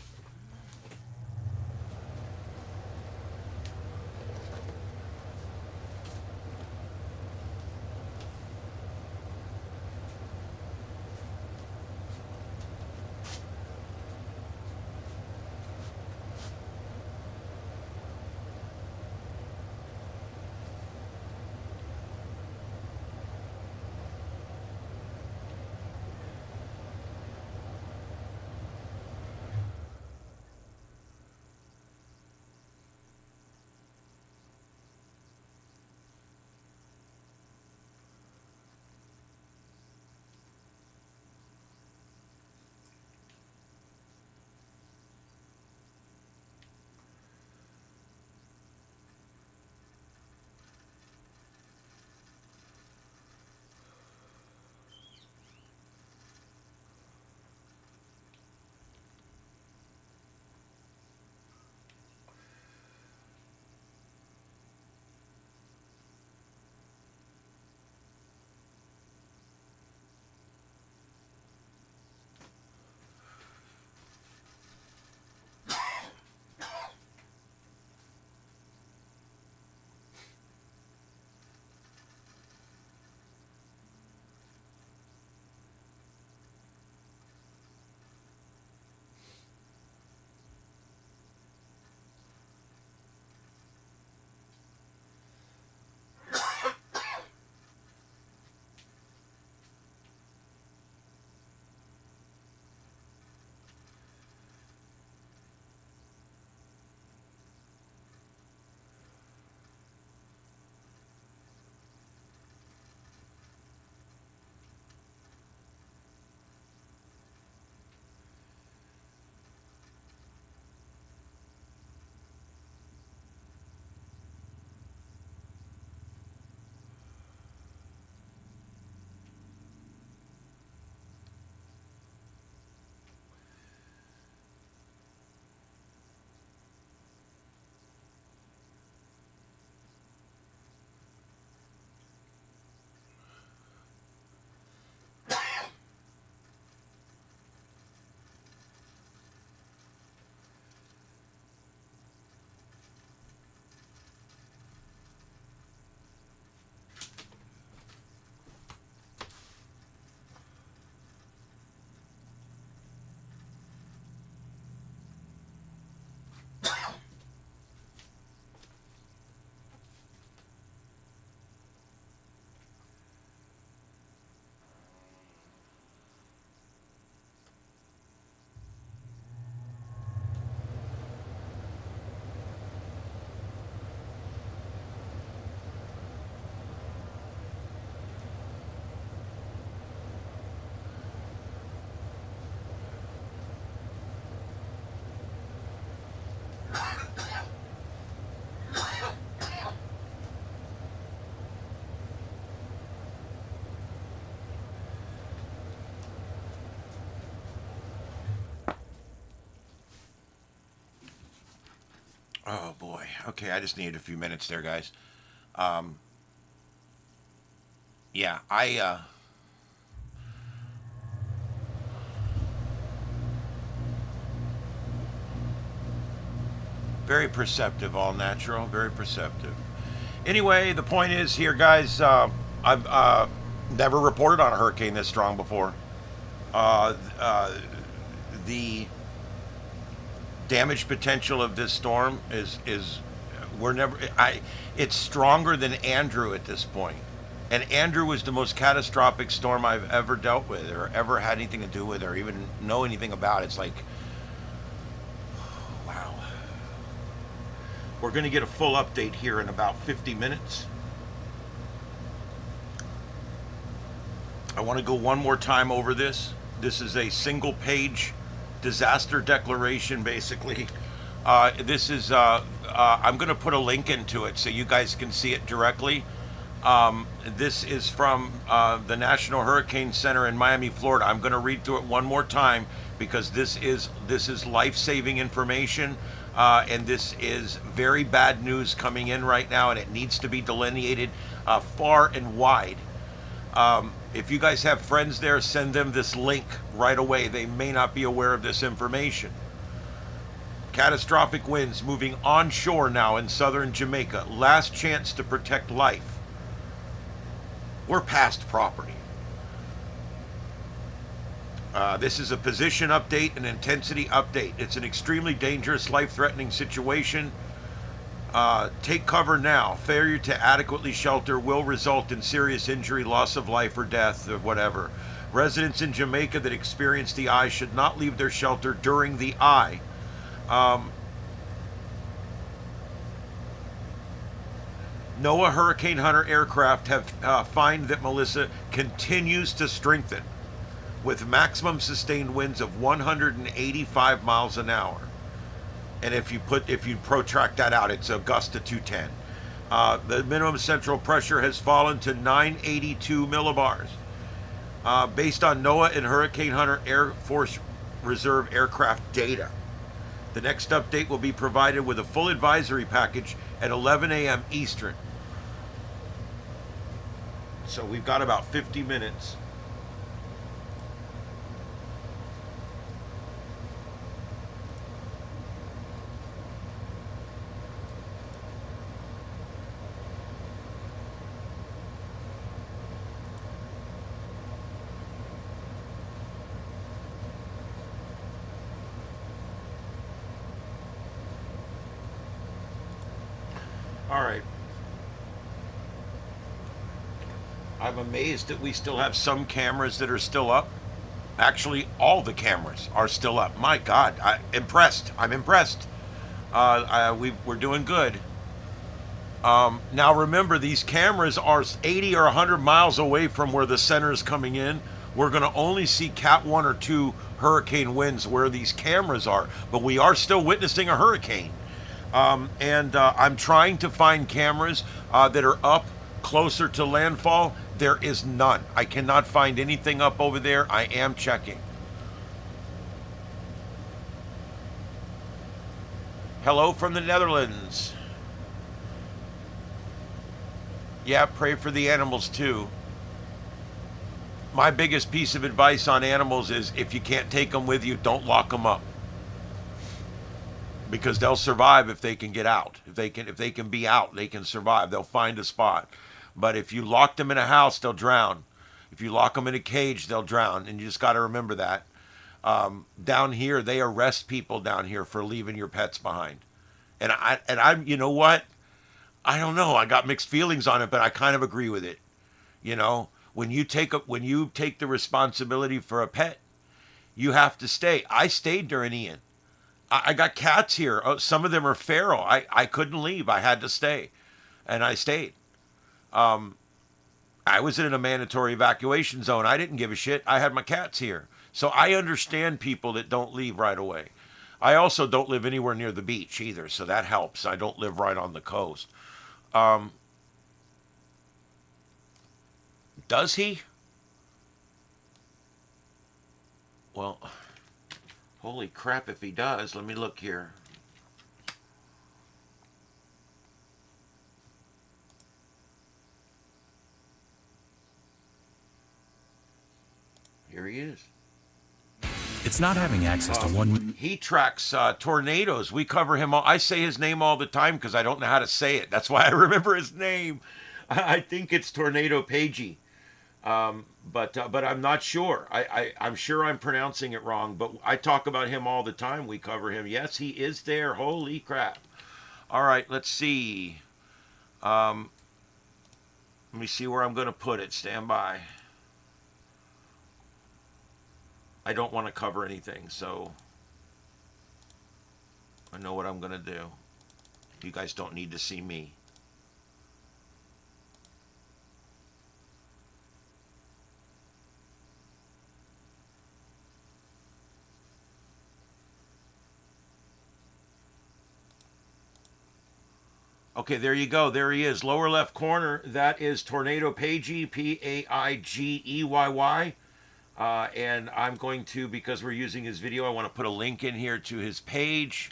Oh boy. Okay, I just needed a few minutes there, guys. Um, yeah, very perceptive, all natural, very perceptive. Anyway, the point is here, guys. I've never reported on a hurricane this strong before. Uh, uh, the damage potential of this storm is we're never. I It's stronger than Andrew at this point. And Andrew was the most catastrophic storm I've ever dealt with, or ever had anything to do with, or even know anything about. It's like, wow. We're going to get a full update here in about 50 minutes. I want to go one more time over this. This is a single page disaster declaration, basically. This is, I'm going to put a link into it so you guys can see it directly. This is from the National Hurricane Center in Miami, Florida. I'm going to read through it one more time because this is life-saving information, and this is very bad news coming in right now, and it needs to be delineated far and wide. If you guys have friends there, send them this link right away. They may not be aware of this information. Catastrophic winds moving onshore now in southern Jamaica. Last chance to protect life. We're past property. This is a position update, an intensity update. It's an extremely dangerous, life-threatening situation. Take cover now. Failure to adequately shelter will result in serious injury, loss of life, or death, or whatever. Residents in Jamaica that experience the eye should not leave their shelter during the eye. NOAA Hurricane Hunter aircraft have find that Melissa continues to strengthen with maximum sustained winds of 185 miles an hour. And if you protract that out, it's a gust to 210. The minimum central pressure has fallen to 982 millibars. Based on NOAA and Hurricane Hunter Air Force Reserve aircraft data. The next update will be provided with a full advisory package at 11 a.m. Eastern. So we've got about 50 minutes. All right. I'm amazed that we still have some cameras that are still up. Actually, all the cameras are still up. My God, I'm impressed. We're doing good. Now remember, these cameras are 80 or 100 miles away from where the center is coming in. We're going to only see Cat 1 or 2 hurricane winds where these cameras are, but we are still witnessing a hurricane. I'm trying to find cameras that are up closer to landfall. There is none. I cannot find anything up over there. I am checking. Hello from the Netherlands. Yeah, pray for the animals too. My biggest piece of advice on animals is if you can't take them with you, don't lock them up. Because they'll survive if they can get out. If they can be out, they can survive. They'll find a spot. But if you lock them in a house, they'll drown. If you lock them in a cage, they'll drown. And you just got to remember that. Down here, they arrest people down here for leaving your pets behind. And I'm, you know what? I don't know. I got mixed feelings on it, but I kind of agree with it. You know, when you take the responsibility for a pet, you have to stay. I stayed during Ian. I got cats here. Oh, some of them are feral. I couldn't leave. I had to stay. And I stayed. I was in a mandatory evacuation zone. I didn't give a shit. I had my cats here. So I understand people that don't leave right away. I also don't live anywhere near the beach either, so that helps. I don't live right on the coast. Does he? Well, holy crap if he does. Let me look here. Here he is. It's not having access to one. He tracks tornadoes. We cover him all. I say his name all the time because I don't know how to say it. That's why I remember his name. I think it's Tornado Pagey. But I'm not sure. I'm sure I'm pronouncing it wrong, but I talk about him all the time. We cover him. Yes, he is there. Holy crap. All right, let's see. Let me see where I'm going to put it. Stand by. I don't want to cover anything, so I know what I'm going to do. You guys don't need to see me. Okay, there you go. There he is. Lower left corner. That is Tornado Paigey, Paigeyy. And I'm going to, because we're using his video, I want to put a link in here to his page.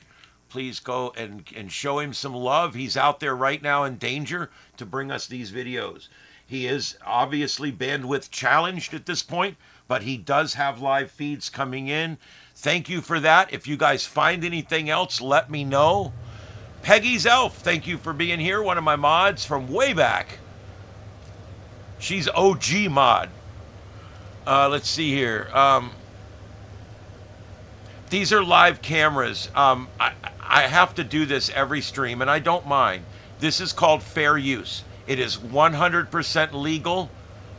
Please go and show him some love. He's out there right now in danger to bring us these videos. He is obviously bandwidth challenged at this point, but he does have live feeds coming in. Thank you for that. If you guys find anything else, let me know. Peggy's Elf, thank you for being here. One of my mods from way back. She's OG mod. Let's see here. These are live cameras. I have to do this every stream, and I don't mind. This is called fair use. It is 100% legal,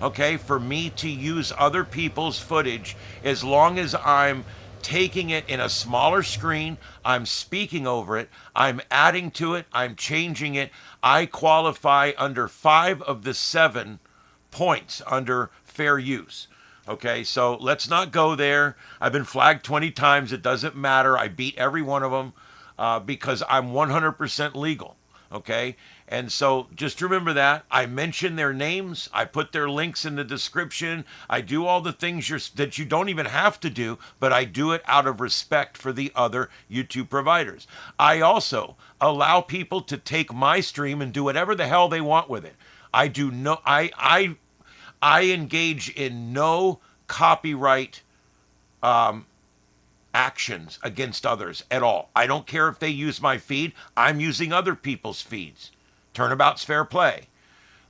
okay, for me to use other people's footage as long as I'm taking it in a smaller screen, I'm speaking over it, I'm adding to it, I'm changing it. I qualify under 5 of the 7 points under fair use. Okay, so let's not go there. I've been flagged 20 times. It doesn't matter. I beat every one of them because I'm 100% legal. Okay, and so just remember that. I mention their names. I put their links in the description. I do all the things that you don't even have to do, but I do it out of respect for the other YouTube providers. I also allow people to take my stream and do whatever the hell they want with it. I do no. I engage in no copyright actions against others at all. I don't care if they use my feed. I'm using other people's feeds. Turnabout's fair play.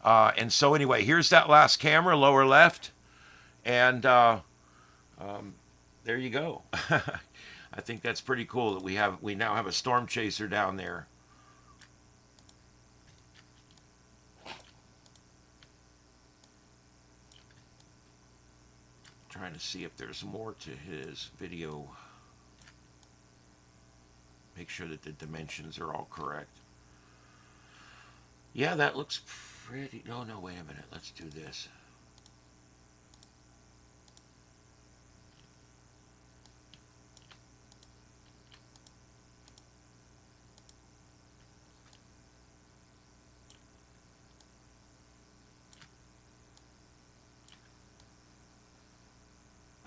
And so anyway, here's that last camera, lower left. And there you go. I think that's pretty cool that we now have a storm chaser down there. Trying to see if there's more to his video. Make sure that the dimensions are all correct. Yeah, that looks pretty. No, wait a minute. Let's do this.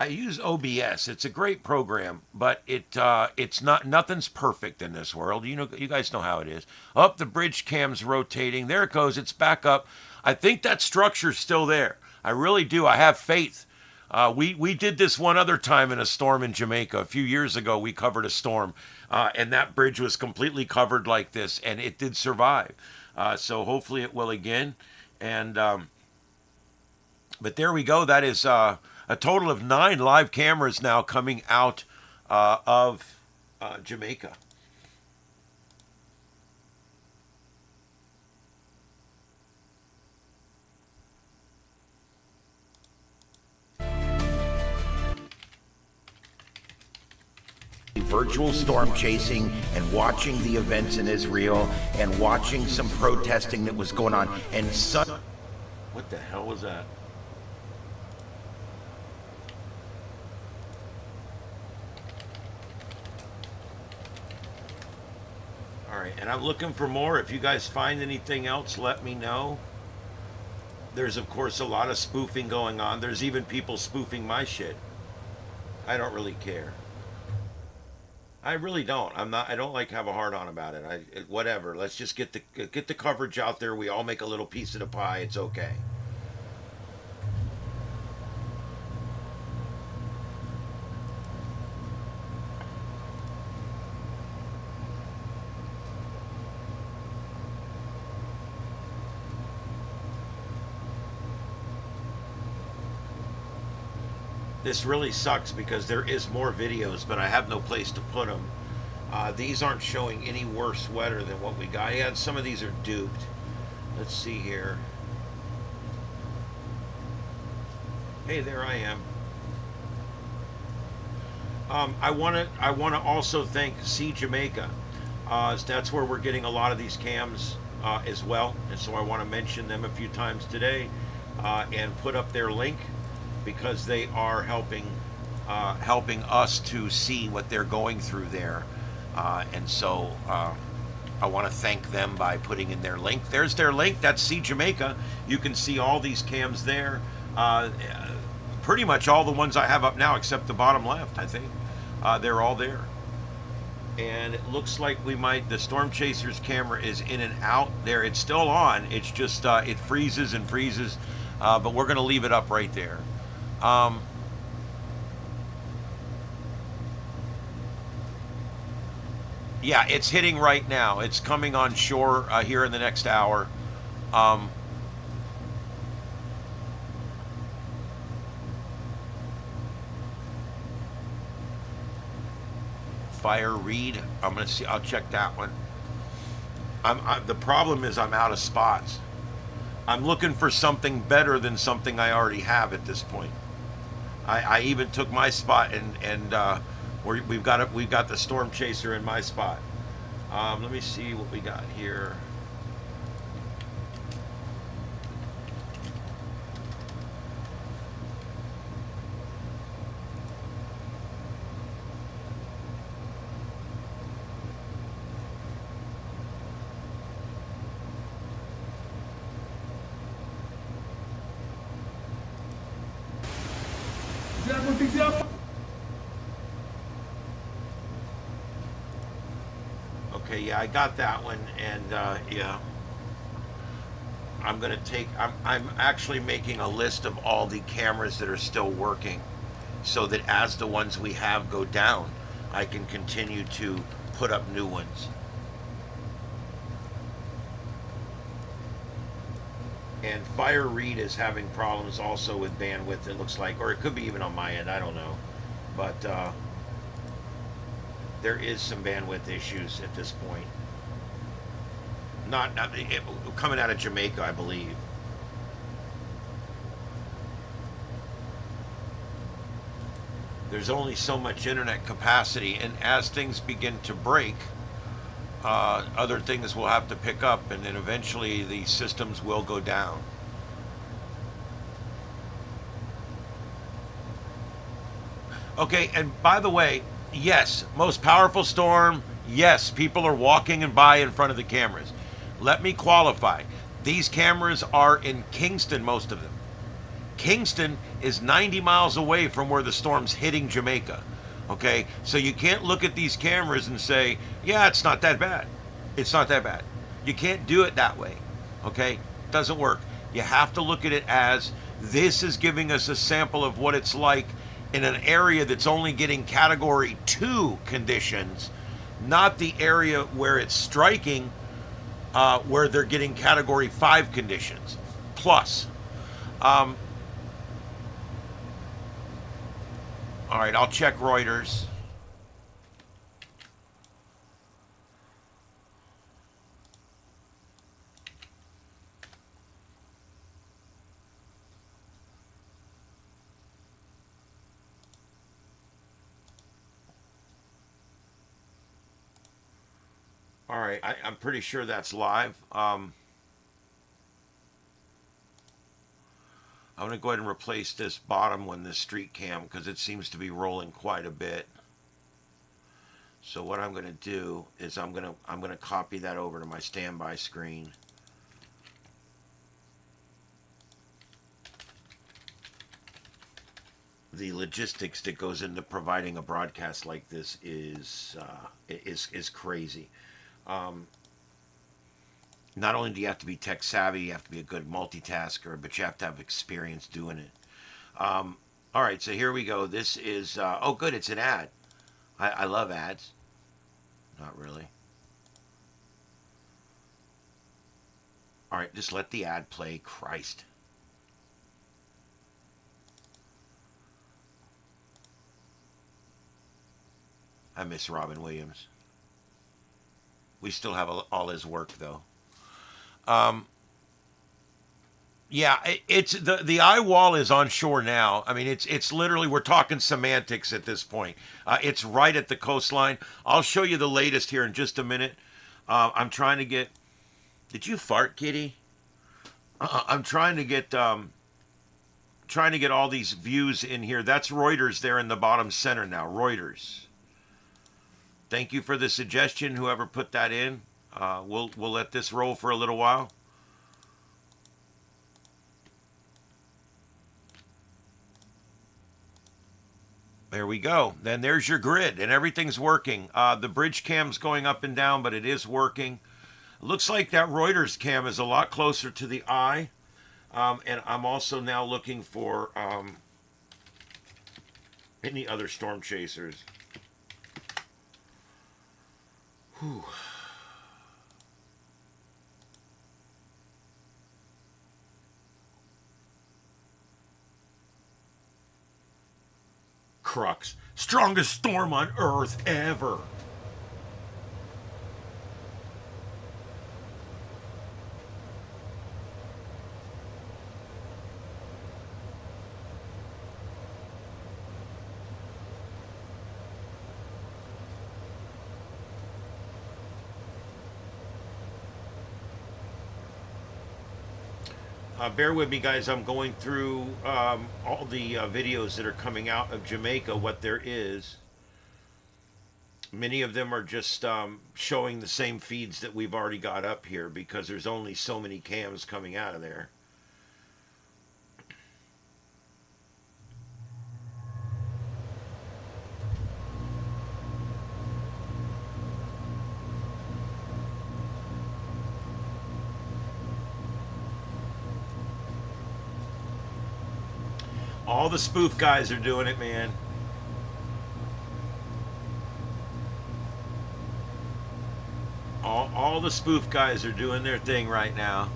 I use OBS. It's a great program, but it's not. Nothing's perfect in this world. You guys know how it is. Up, the bridge cam's rotating. There it goes. It's back up. I think that structure's still there. I really do. I have faith. We did this one other time in a storm in Jamaica a few years ago. We covered a storm, and that bridge was completely covered like this, and it did survive. So hopefully it will again. And but there we go. That is. A total of 9 live cameras now coming out of Jamaica. Virtual storm chasing and watching the events in Israel and watching some protesting that was going on. And what the hell was that? Alright, and I'm looking for more. If you guys find anything else, let me know. There's, of course, a lot of spoofing going on. There's even people spoofing my shit. I don't really care. I really don't. I don't like have a hard on about it. Whatever. Let's just get the coverage out there. We all make a little piece of the pie. It's okay. This really sucks because there is more videos, but I have no place to put them. These aren't showing any worse weather than what we got. Yeah, some of these are duped. Let's see here. Hey, there I am. I want to also thank See Jamaica. That's where we're getting a lot of these cams as well, and so I want to mention them a few times today and put up their link, because they are helping us to see what they're going through there. And so I want to thank them by putting in their link. There's their link. That's See Jamaica. You can see all these cams there. Pretty much all the ones I have up now, except the bottom left, I think. They're all there. And it looks like the Storm Chaser's camera is in and out there. It's still on. It's just, it freezes and freezes. But we're going to leave it up right there. Yeah, it's hitting right now. It's coming on shore here in the next hour. Fire read. I'm gonna see. I'll check that one. The problem is I'm out of spots. I'm looking for something better than something I already have at this point. I even took my spot and we've got the Storm Chaser in my spot. Let me see what we got here. Okay, yeah, I got that one, and yeah, I'm actually making a list of all the cameras that are still working, so that as the ones we have go down, I can continue to put up new ones. And Fire Read is having problems also with bandwidth, it looks like, or it could be even on my end, I don't know, but there is some bandwidth issues at this point. Not coming out of Jamaica, I believe. There's only so much internet capacity, and as things begin to break, other things will have to pick up, and then eventually the systems will go down. Okay, and by the way, yes, most powerful storm, yes, people are walking and by in front of the cameras. Let me qualify. These cameras are in Kingston, most of them. Kingston is 90 miles away from where the storm's hitting Jamaica. Okay, so you can't look at these cameras and say, yeah, it's not that bad. It's not that bad. You can't do it that way. Okay, doesn't work. You have to look at it as this is giving us a sample of what it's like in an area that's only getting category 2 conditions, not the area where it's striking, where they're getting category 5 conditions plus. All right, I'll check Reuters. All right, I'm pretty sure that's live. I'm going to go ahead and replace this bottom one, this street cam, because it seems to be rolling quite a bit. So what I'm going to do is I'm going to copy that over to my standby screen. The logistics that goes into providing a broadcast like this is crazy. Not only do you have to be tech savvy, you have to be a good multitasker, but you have to have experience doing it. All right, so here we go. This is, oh good, it's an ad. I love ads. Not really. All right, just let the ad play. Christ. I miss Robin Williams. We still have all his work, though. Yeah, it's the eye wall is on shore now. I mean, it's literally, we're talking semantics at this point. It's right at the coastline. I'll show you the latest here in just a minute. I'm trying to get. Did you fart, kitty? I'm trying to get all these views in here. That's Reuters there in the bottom center now. Reuters. Thank you for the suggestion, whoever put that in. We'll let this roll for a little while. There we go. Then there's your grid, and everything's working. The bridge cam's going up and down, but it is working. Looks like that Reuters cam is a lot closer to the eye. And I'm also now looking for any other storm chasers. Whew. Crux. Strongest storm on Earth ever. Bear with me, guys. I'm going through all the videos that are coming out of Jamaica, what there is. Many of them are just showing the same feeds that we've already got up here because there's only so many cams coming out of there. All the spoof guys are doing it, man. All the spoof guys are doing their thing right now.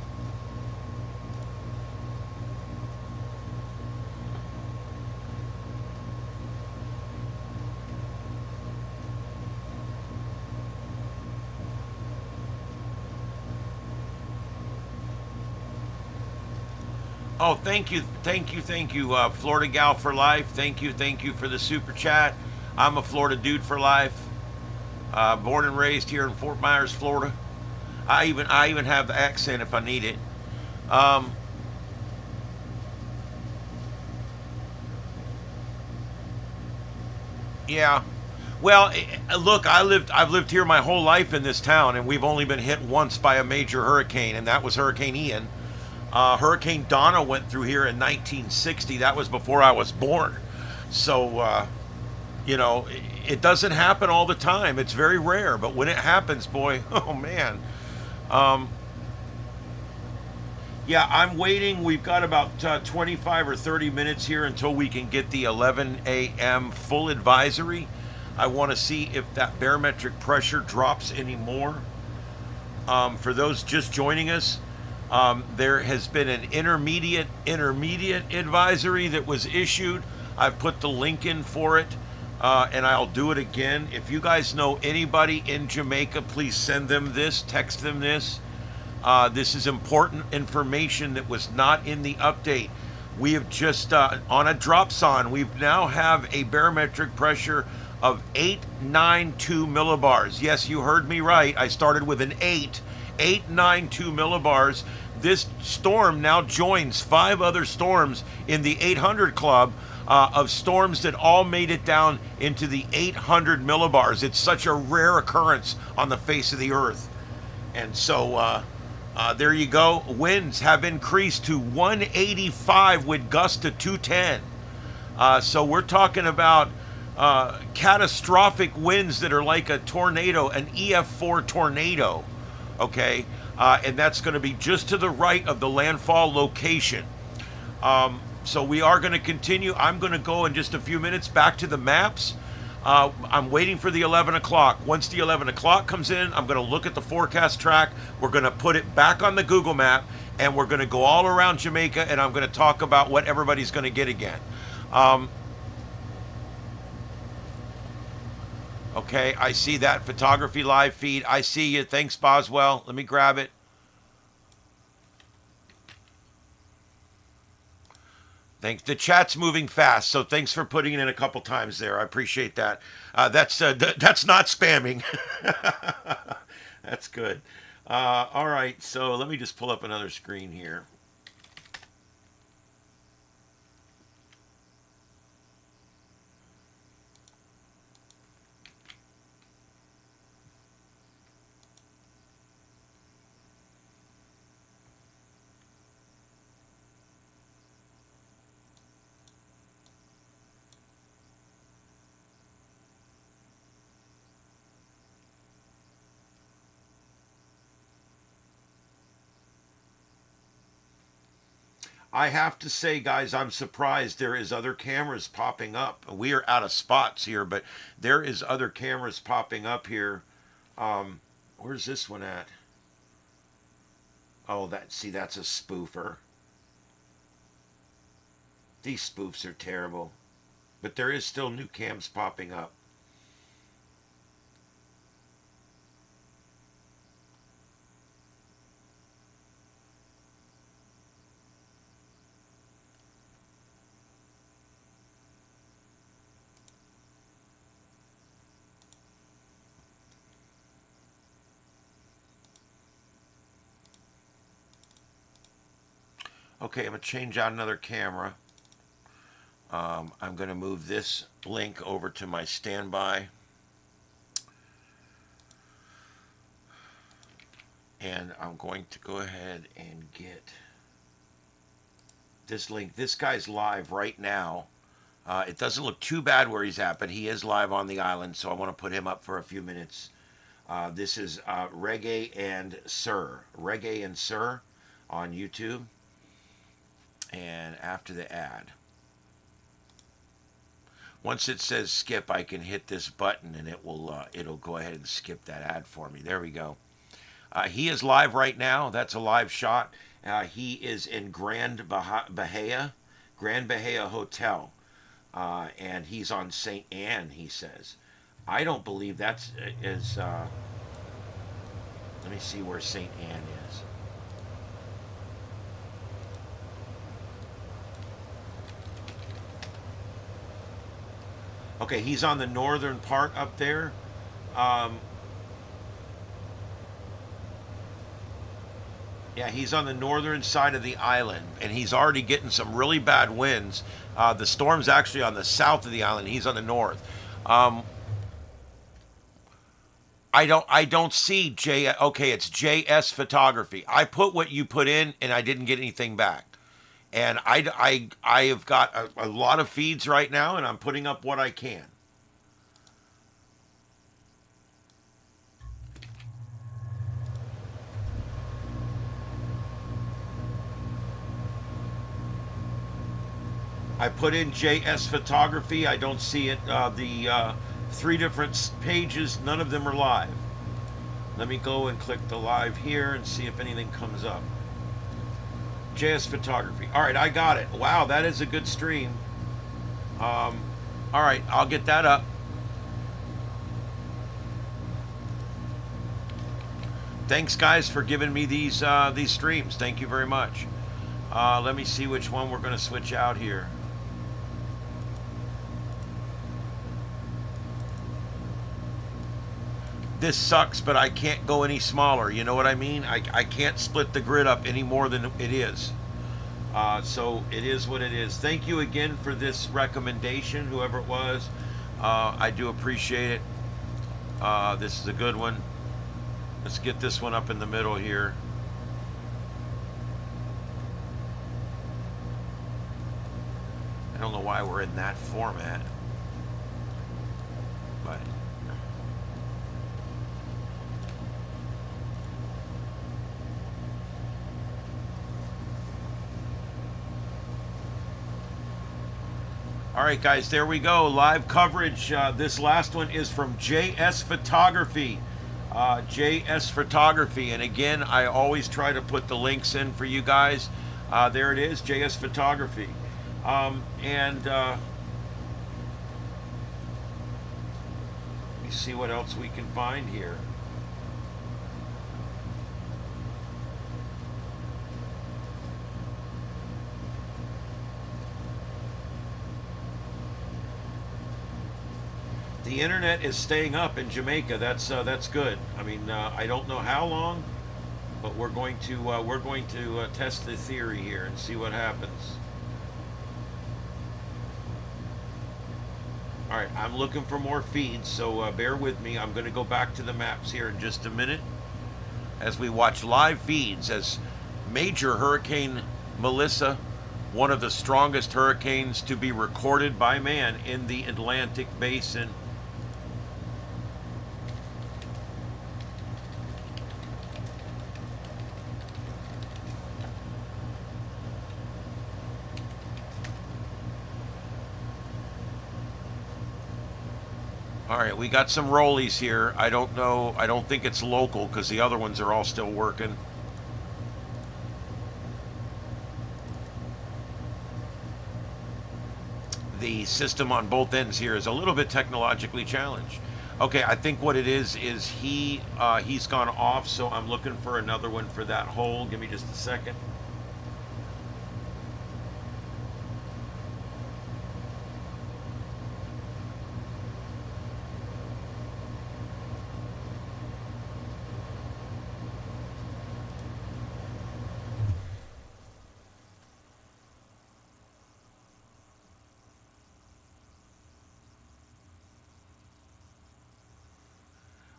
Oh, thank you, Florida Gal for Life. Thank you for the super chat. I'm a Florida dude for life. Born and raised here in Fort Myers, Florida. I even have the accent if I need it. Yeah. Well, look, I've lived here my whole life in this town, and we've only been hit once by a major hurricane, and that was Hurricane Ian. Hurricane Donna went through here in 1960. That was before I was born. So, you know, it doesn't happen all the time. It's very rare. But when it happens, boy, oh man. Um, yeah, I'm waiting. We've got about 25 or 30 minutes here until we can get the 11 a.m. full advisory. I want to see if that barometric pressure drops anymore. For those just joining us, there has been an intermediate advisory that was issued. I've put the link in for it, and I'll do it again. If you guys know anybody in Jamaica, please send them this, text them this. This is important information that was not in the update. We have just, on a dropson, we now have a barometric pressure of 892 millibars. Yes, you heard me right. I started with an 892 millibars. This storm now joins 5 other storms in the 800 club of storms that all made it down into the 800 millibars. It's such a rare occurrence on the face of the earth. And so there you go. Winds have increased to 185 with gusts to 210. So we're talking about catastrophic winds that are like a tornado, an EF4 tornado. Okay, and that's going to be just to the right of the landfall location. So we are going to continue. I'm going to go in just a few minutes back to the maps. I'm waiting for the 11 o'clock. Once the 11 o'clock comes in, I'm going to look at the forecast track. We're going to put it back on the Google map, and we're going to go all around Jamaica, and I'm going to talk about what everybody's going to get again. Okay, I see that photography live feed. I see you. Thanks, Boswell. Let me grab it. Thanks. The chat's moving fast, so thanks for putting it in a couple times there. I appreciate that. That's not spamming. That's good. All right, so let me just pull up another screen here. I have to say, guys, I'm surprised there is other cameras popping up. We are out of spots here, but there is other cameras popping up here. Where's this one at? Oh, that's a spoofer. These spoofs are terrible. But there is still new cams popping up. Okay, I'm going to change out another camera. I'm going to move this link over to my standby. And I'm going to go ahead and get this link. This guy's live right now. It doesn't look too bad where he's at, but he is live on the island, so I want to put him up for a few minutes. This is Reggae and Sir. Reggae and Sir on YouTube. And after the ad, once it says skip, I can hit this button and it'll go ahead and skip that ad for me. There we go. He is live right now. That's a live shot. He is in Grand Bahia Hotel, and he's on St. Anne. He says, I don't believe that's is. Let me see where St. Anne is. Okay, he's on the northern part up there. Yeah, he's on the northern side of the island, and he's already getting some really bad winds. The storm's actually on the south of the island. He's on the north. I don't see J. Okay, it's JS Photography. I put what you put in, and I didn't get anything back. And I have got a lot of feeds right now, and I'm putting up what I can. I put in JS Photography. I don't see it. The 3 different pages, none of them are live. Let me go and click the live here and see if anything comes up. JS Photography. All right, I got it. Wow, that is a good stream. All right, I'll get that up. Thanks, guys, for giving me these streams. Thank you very much. Let me see which one we're going to switch out here. This sucks, but I can't go any smaller. You know what I mean? I can't split the grid up any more than it is. So it is what it is. Thank you again for this recommendation, whoever it was. I do appreciate it. This is a good one. Let's get this one up in the middle here. I don't know why we're in that format, but all right, guys, there we go. Live coverage. This last one is from JS Photography. JS Photography. And again, I always try to put the links in for you guys. There it is, JS Photography. Let me see what else we can find here. The internet is staying up in Jamaica. That's good. I mean, I don't know how long, but we're going to test the theory here and see what happens. All right, I'm looking for more feeds, so bear with me. I'm going to go back to the maps here in just a minute as we watch live feeds as major Hurricane Melissa, one of the strongest hurricanes to be recorded by man in the Atlantic Basin. All right, we got some rollies here. I don't know. I don't think it's local because the other ones are all still working. The system on both ends here is a little bit technologically challenged. Okay, I think what it is he's gone off, so I'm looking for another one for that hole. Give me just a second.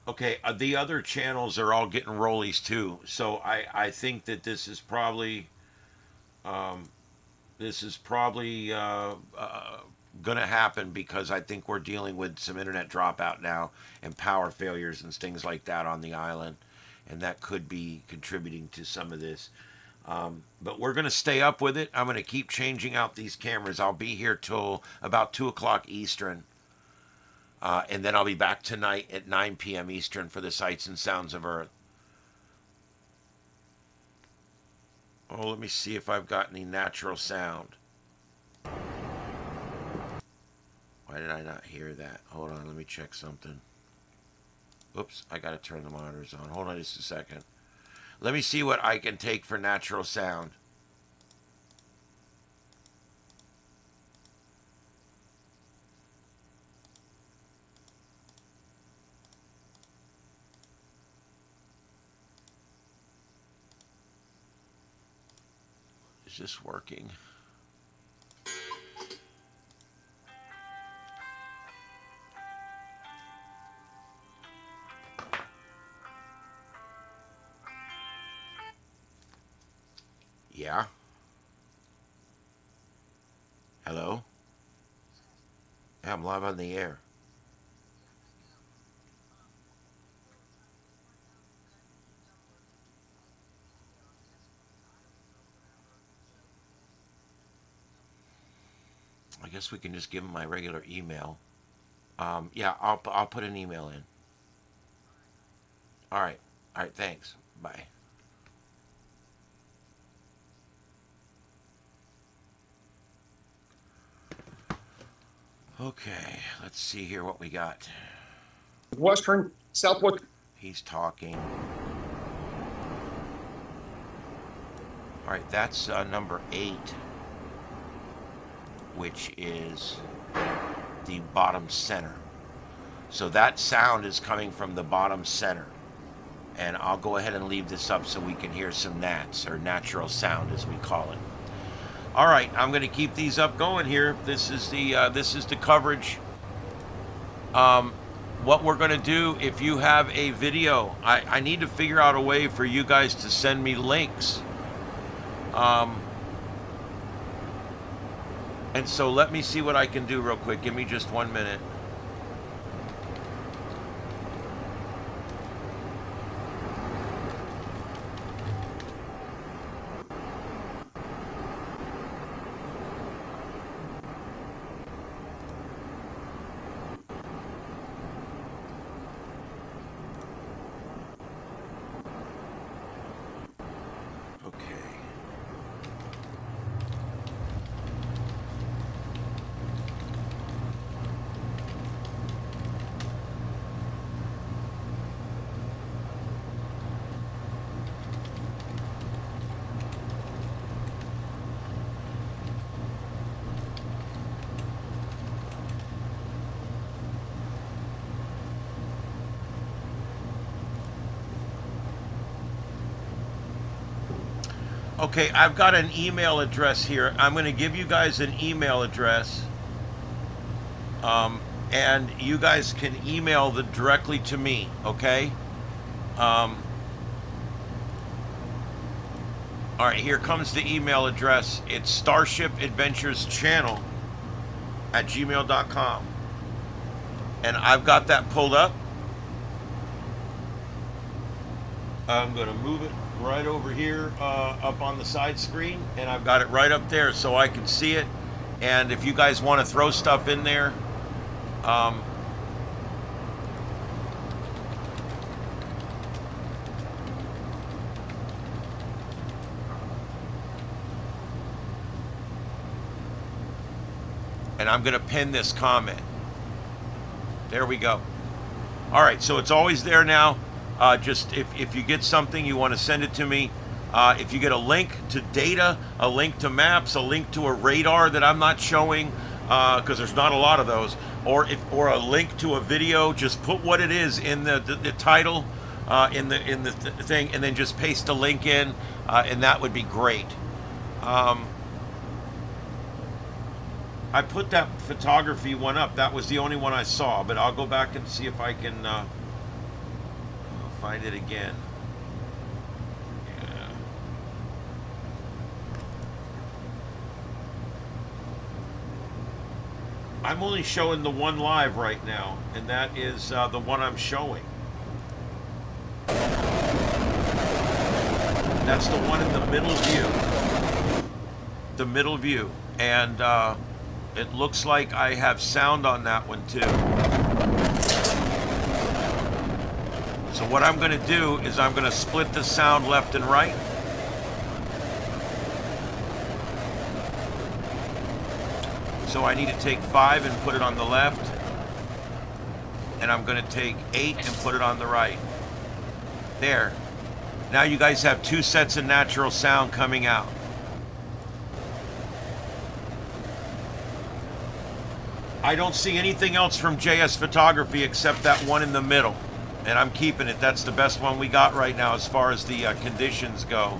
Okay, the other channels are all getting rollies too, so I think that this is probably gonna happen because I think we're dealing with some internet dropout now and power failures and things like that on the island, and that could be contributing to some of this. But we're gonna stay up with it. I'm gonna keep changing out these cameras. I'll be here till about 2 o'clock Eastern. And then I'll be back tonight at 9 p.m. Eastern for the Sights and Sounds of Earth. Oh, let me see if I've got any natural sound. Why did I not hear that? Hold on, let me check something. Oops, I gotta turn the monitors on. Hold on just a second. Let me see what I can take for natural sound. Is this working? Yeah? Hello? Yeah, I'm live on the air. I guess we can just give them my regular email. Yeah, I'll put an email in. All right. All right, thanks. Bye. Okay, let's see here what we got. Western, Southwest. He's talking. All right, that's number 8, which is the bottom center. So that sound is coming from the bottom center. And I'll go ahead and leave this up so we can hear some nats, or natural sound as we call it. All right, I'm going to keep these up going here. This is the coverage. What we're going to do, if you have a video, I need to figure out a way for you guys to send me links. And so let me see what I can do real quick. Give me just 1 minute. Okay, I've got an email address here. I'm going to give you guys an email address. And you guys can email directly to me, okay? All right, here comes the email address. It's starshipadventureschannel@gmail.com. And I've got that pulled up. I'm going to move it right over here up on the side screen, and I've got it right up there so I can see it. And if you guys want to throw stuff in there, And I'm going to pin this comment. There we go. All right, so it's always there now. Just if you get something, you want to send it to me. If you get a link to data, a link to maps, a link to a radar that I'm not showing, because there's not a lot of those, or a link to a video, just put what it is in the title, in the thing, and then just paste the link in, and that would be great. I put that photography one up. That was the only one I saw, but I'll go back and see if I can find it again. Yeah. I'm only showing the one live right now, and that is the one I'm showing. That's the one in the middle view. The middle view. And it looks like I have sound on that one too. So what I'm going to do is I'm going to split the sound left and right. So I need to take 5 and put it on the left. And I'm going to take 8 and put it on the right. There. Now you guys have 2 sets of natural sound coming out. I don't see anything else from JS Photography except that one in the middle. And I'm keeping it. That's the best one we got right now as far as the conditions go.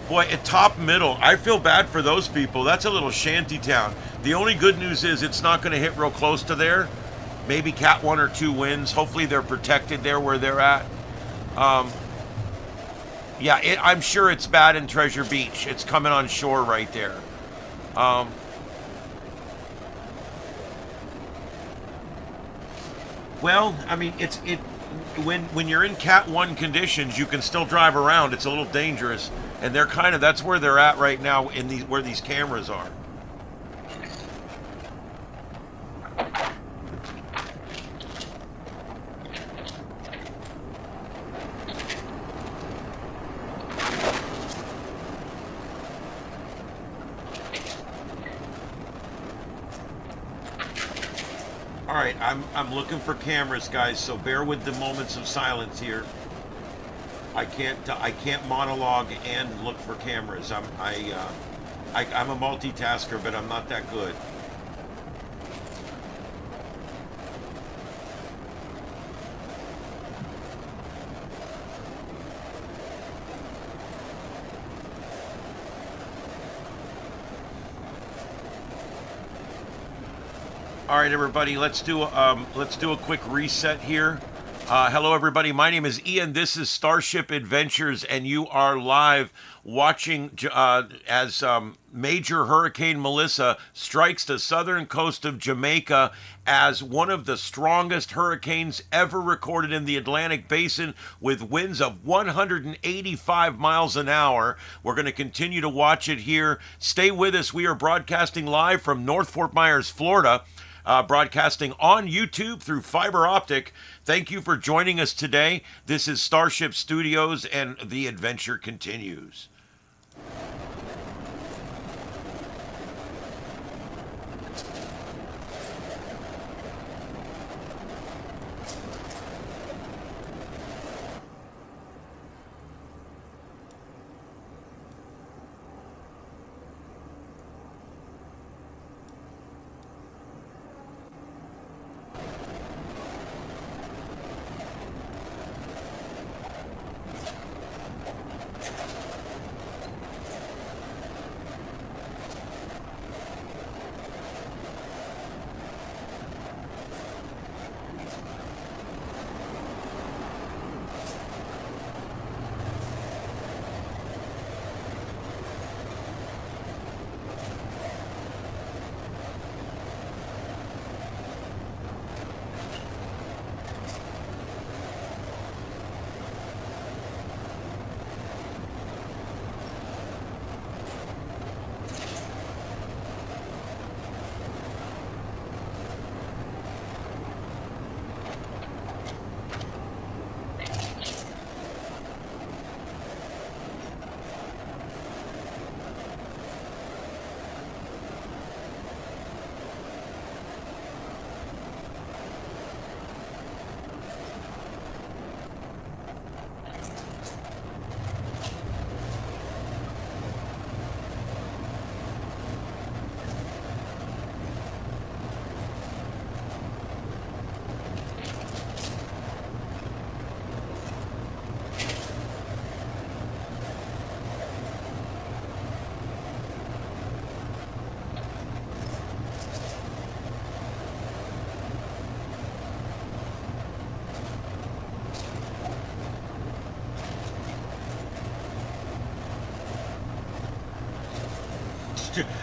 Boy, at top middle, I feel bad for those people. That's a little shanty town. The only good news is it's not going to hit real close to there. Maybe Cat 1 or 2 winds. Hopefully they're protected there where they're at. Yeah, I'm sure it's bad in Treasure Beach. It's coming on shore right there. Well, I mean, when you're in Cat 1 conditions, you can still drive around. It's a little dangerous, and that's where they're at right now in where these cameras are. All right, I'm looking for cameras, guys. So bear with the moments of silence here. I can't monologue and look for cameras. I'm a multitasker, but I'm not that good. All right, everybody, let's do a quick reset here. Hello, everybody. My name is Ian. This is Starship Adventures, and you are live watching as Major Hurricane Melissa strikes the southern coast of Jamaica as one of the strongest hurricanes ever recorded in the Atlantic Basin, with winds of 185 miles an hour. We're going to continue to watch it here. Stay with us. We are broadcasting live from North Fort Myers, Florida. Broadcasting on YouTube through fiber optic. Thank you for joining us today. This is Starship Studios, and the adventure continues.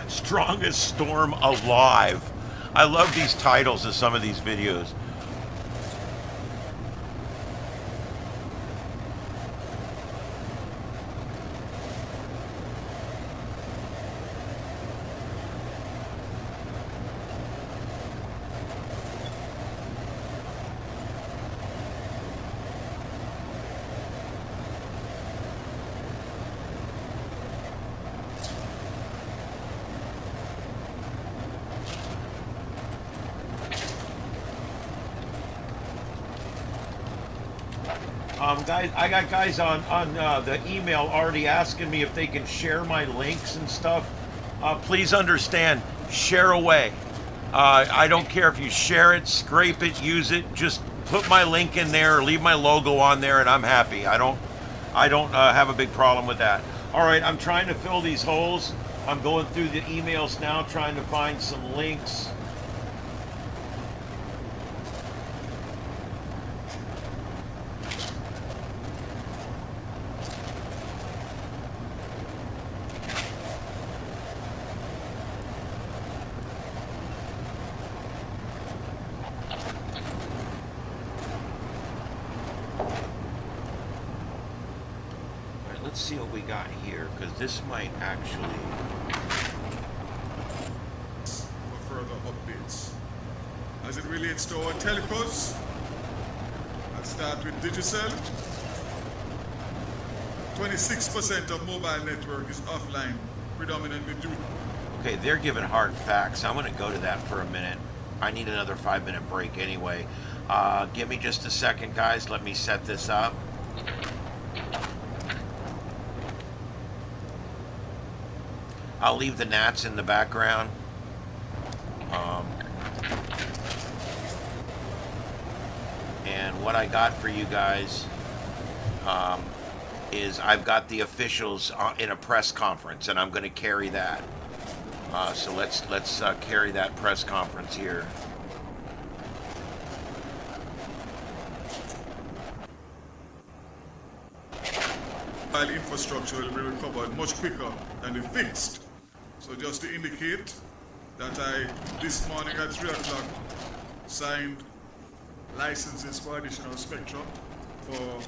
Strongest storm alive. I love these titles of some of these videos. Guys, I got guys on the email already asking me if they can share my links and stuff. Please understand, share away. I don't care if you share it, scrape it, use it. Just put my link in there, or leave my logo on there, and I'm happy. I don't have a big problem with that. All right, I'm trying to fill these holes. I'm going through the emails now, trying to find some links. Let's see what we got here, because this might actually... For further updates. As it relates to our telcos, I'll start with Digicel. 26% of mobile network is offline, predominantly due. Okay, they're giving hard facts. I'm going to go to that for a minute. I need another 5-minute break anyway. Give me just a second, guys. Let me set this up. I'll leave the gnats in the background. And what I got for you guys is I've got the officials in a press conference, and I'm going to carry that. So let's carry that press conference here. Mobile infrastructure will be recovered much quicker than the fixed. So just to indicate that I, this morning at 3 o'clock, signed licenses for additional spectrum for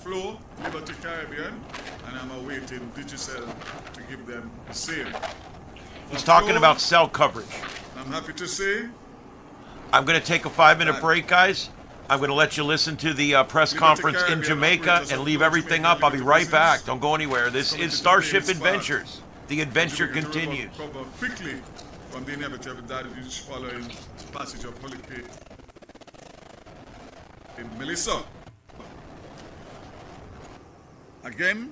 Flow, Liberty Caribbean, and I'm awaiting Digicel to give them the same. He's talking Flow, about cell coverage. I'm happy to say I'm going to take a 5-minute break, guys. I'm going to let you listen to the press conference in Jamaica and leave everything up. I'll be right back. Don't go anywhere. This is Starship Adventures. The adventure continues. Recover quickly from the inevitable damage following passage of Hurricane Melissa. Again,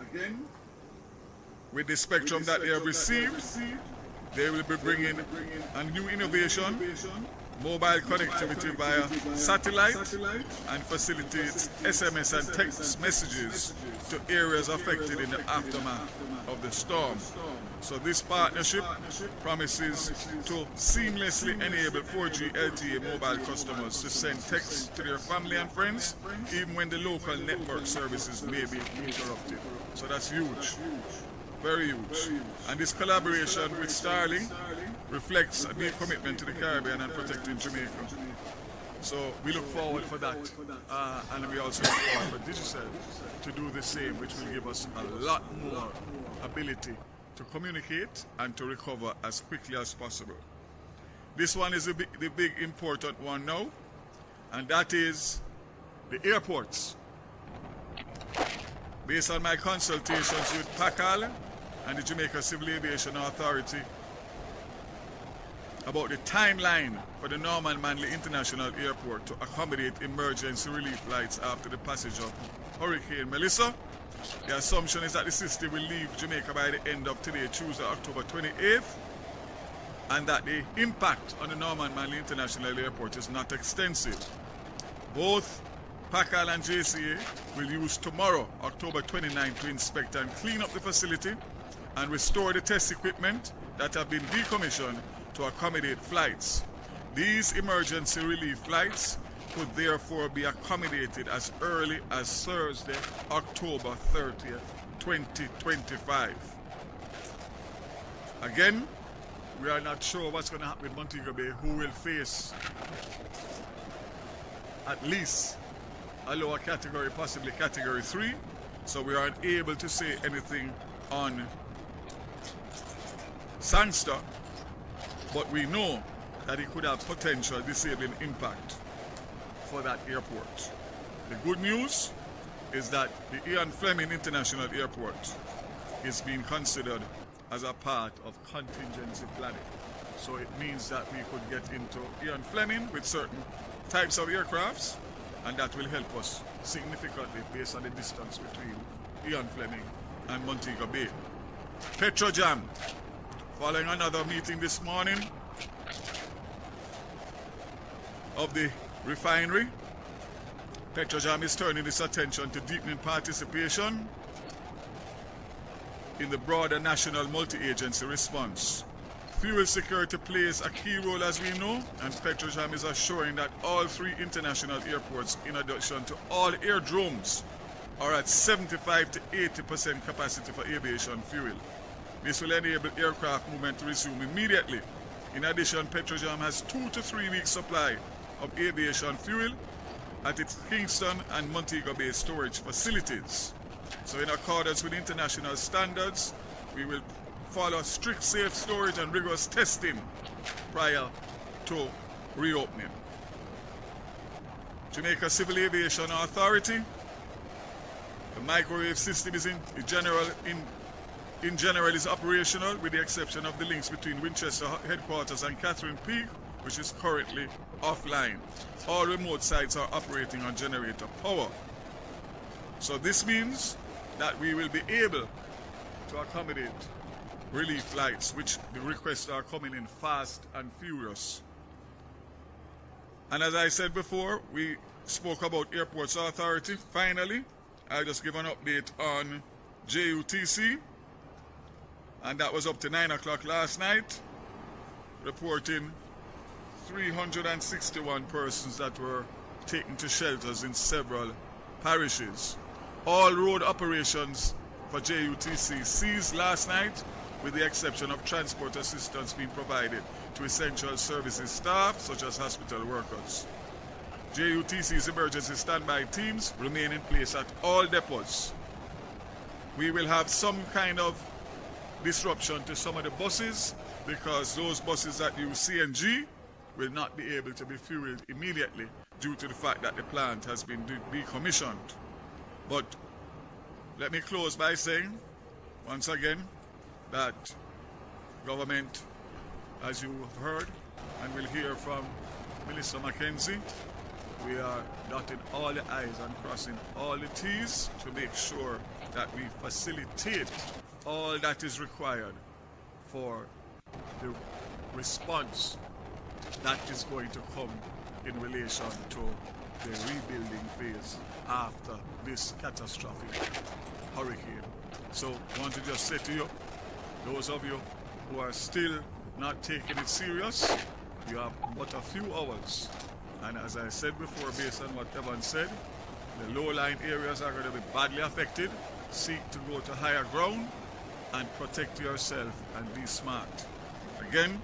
with the spectrum that they have received, they will be bringing a new innovation, mobile connectivity via satellite, and facilitates SMS and text messages to areas affected in the aftermath of the storm. So this partnership promises to seamlessly enable 4G LTE mobile customers to send texts to their family and friends, even when the local network services may be interrupted. So that's huge. Very huge. And this collaboration with Starlink reflects a deep commitment to the Caribbean and protecting Jamaica. So we look forward for that. And we also look forward for Digicel to do the same, which will give us a lot more ability to communicate and to recover as quickly as possible. This one is the big important one now, and that is the airports. Based on my consultations with PACAL and the Jamaica Civil Aviation Authority about the timeline for the Norman Manley International Airport to accommodate emergency relief flights after the passage of Hurricane Melissa, the assumption is that the system will leave Jamaica by the end of today, Tuesday, October 28th, and that the impact on the Norman Manley International Airport is not extensive. Both PACAL and JCA will use tomorrow, October 29th, to inspect and clean up the facility and restore the test equipment that have been decommissioned to accommodate flights. These emergency relief flights could therefore be accommodated as early as Thursday, October 30th, 2025. Again, we are not sure what's going to happen with Montego Bay, who will face at least a lower category, possibly category 3. So we aren't able to say anything on Sangster, but we know that it could have potential disabling impact for that airport. The good news is that the Ian Fleming International Airport is being considered as a part of contingency planning. So it means that we could get into Ian Fleming with certain types of aircrafts, and that will help us significantly based on the distance between Ian Fleming and Montego Bay. Petrojam, following another meeting this morning of the refinery, Petrojam is turning its attention to deepening participation in the broader national multi-agency response. Fuel security plays a key role, as we know, and Petrojam is assuring that all 3 international airports, in addition to all airdromes, are at 75 to 80% capacity for aviation fuel. This will enable aircraft movement to resume immediately. In addition, Petrojam has 2 to 3 weeks supply of aviation fuel at its Kingston and Montego Bay storage facilities. So in accordance with international standards, we will follow strict safe storage and rigorous testing prior to reopening. Jamaica Civil Aviation Authority, the microwave system is in general is operational, with the exception of the links between Winchester headquarters and Catherine Peak, which is currently offline. All remote sites are operating on generator power. So this means that we will be able to accommodate relief flights, which the requests are coming in fast and furious. And as I said before, we spoke about Airports Authority. Finally, I'll just give an update on JUTC, and that was up to 9 o'clock last night, reporting 361 persons that were taken to shelters in several parishes. All road operations for JUTC ceased last night, with the exception of transport assistance being provided to essential services staff, such as hospital workers. JUTC's emergency standby teams remain in place at all depots. We will have some kind of disruption to some of the buses, because those buses that use CNG will not be able to be fueled immediately due to the fact that the plant has been decommissioned. But let me close by saying, once again, that government, as you have heard and will hear from Minister Mackenzie, we are dotting all the I's and crossing all the T's to make sure that we facilitate all that is required for the response that is going to come in relation to the rebuilding phase after this catastrophic hurricane. So I want to just say to you, those of you who are still not taking it serious, you have but a few hours. And as I said before, based on what Evan said, the low-lying areas are going to be badly affected. Seek to go to higher ground and protect yourself and be smart. Again,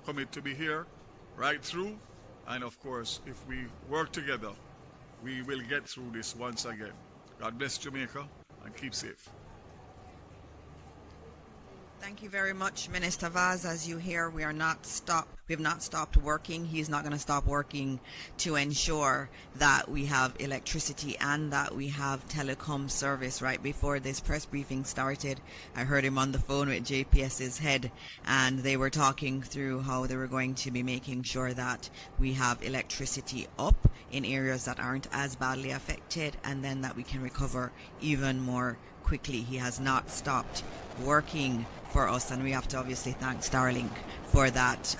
commit to be here right through. And of course, if we work together, we will get through this once again. God bless Jamaica and keep safe. Thank you very much, Minister Vaz. As you hear, we have not stopped working. He's not going to stop working to ensure that we have electricity and that we have telecom service. Right before this press briefing started, I heard him on the phone with JPS's head, and they were talking through how they were going to be making sure that we have electricity up in areas that aren't as badly affected, and then that we can recover even more quickly. He has not stopped working for us, and we have to obviously thank Starlink for that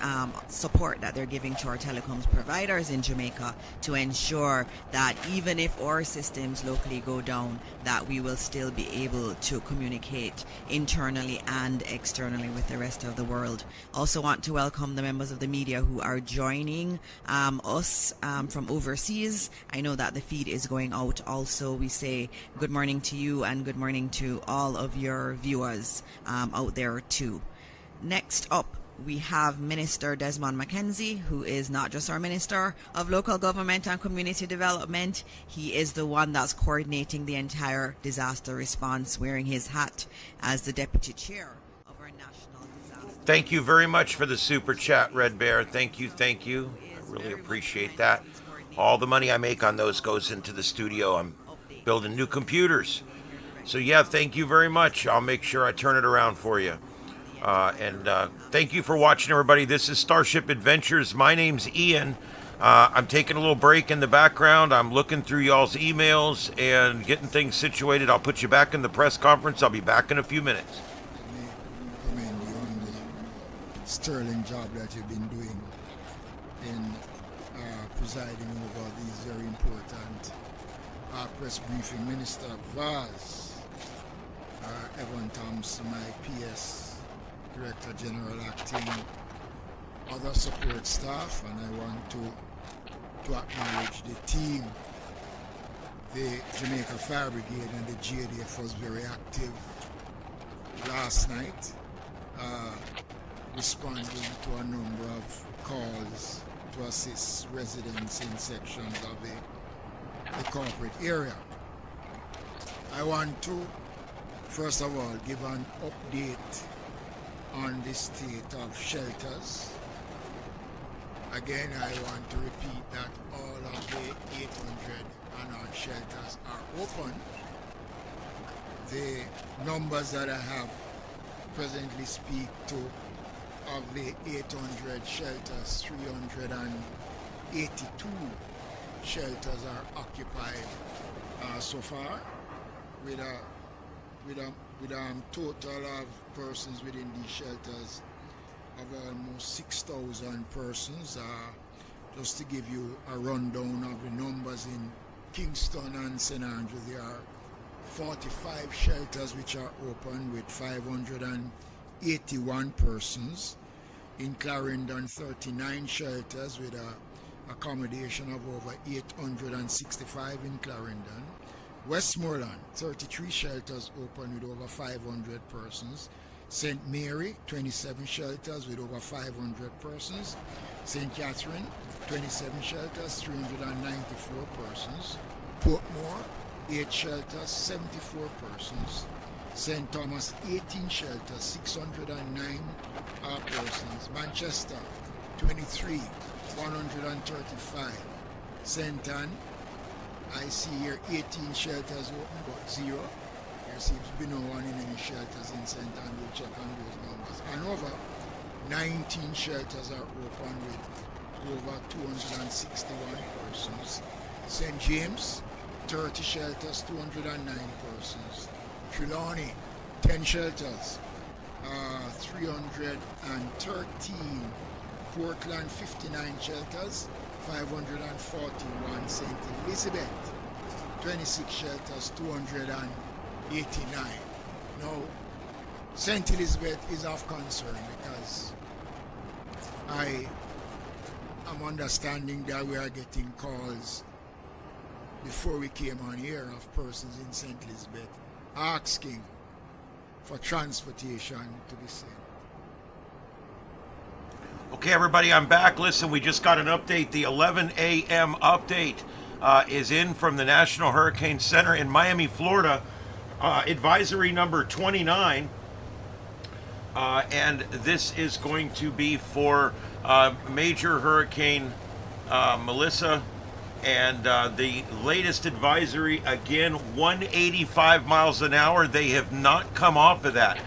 support that they're giving to our telecoms providers in Jamaica to ensure that even if our systems locally go down, that we will still be able to communicate internally and externally with the rest of the world. Also want to welcome the members of the media who are joining us from overseas. I know that the feed is going out also. We say good morning to you and good morning to all of your viewers out there too. Next up, we have Minister Desmond McKenzie, who is not just our Minister of Local Government and Community Development. He is the one that's coordinating the entire disaster response, wearing his hat as the Deputy Chair of our National Disaster. Thank you very much for the super chat, Red Bear. Thank you, thank you. I really appreciate that. All the money I make on those goes into the studio. I'm building new computers. So yeah, thank you very much. I'll make sure I turn it around for you. And thank you for watching, everybody. This is Starship Adventures. My name's Ian. I'm taking a little break in the background. I'm looking through y'all's emails and getting things situated. I'll put you back in the press conference. I'll be back in a few minutes. Commend you on the sterling job that you've been doing in presiding over these very important press briefing. Minister Vaz, Evan Thompson, my PS Director General acting, other support staff, and I want to acknowledge the team. The Jamaica Fire Brigade and the GADF was very active last night, responding to a number of calls to assist residents in sections of the corporate area. I want to, first of all, give an update on the state of shelters. Again, I want to repeat that all of the 800 and odd shelters are open. The numbers that I have presently speak to, of the 800 shelters, 382 shelters are occupied so far, with a total of persons within these shelters of almost 6,000 persons. Just to give you a rundown of the numbers in Kingston and St. Andrew, there are 45 shelters which are open with 581 persons. In Clarendon, 39 shelters with a accommodation of over 865 in Clarendon. Westmoreland, 33 shelters open with over 500 persons. St. Mary, 27 shelters with over 500 persons. St. Catherine, 27 shelters, 394 persons. Portmore, 8 shelters, 74 persons. St. Thomas, 18 shelters, 609 persons. Manchester, 23, 135. St. Anne, I see here 18 shelters open, but 0. There seems to be no one in any shelters in St. Anne. We'll check on those numbers. Hanover, 19 shelters are open with over 261 persons. St. James, 30 shelters, 209 persons. Trelawney, 10 shelters, 313. Portland, 59 shelters, 541. St. Elizabeth, 26 shelters, 289. Now, St. Elizabeth is of concern because I am understanding that we are getting calls before we came on here of persons in St. Elizabeth asking for transportation to be sent. Okay, everybody, I'm back. Listen, we just got an update. The 11 a.m. update is in from the National Hurricane Center in Miami, Florida. Advisory number 29. And this is going to be for Major Hurricane Melissa. And the latest advisory, again, 185 miles an hour. They have not come off of that.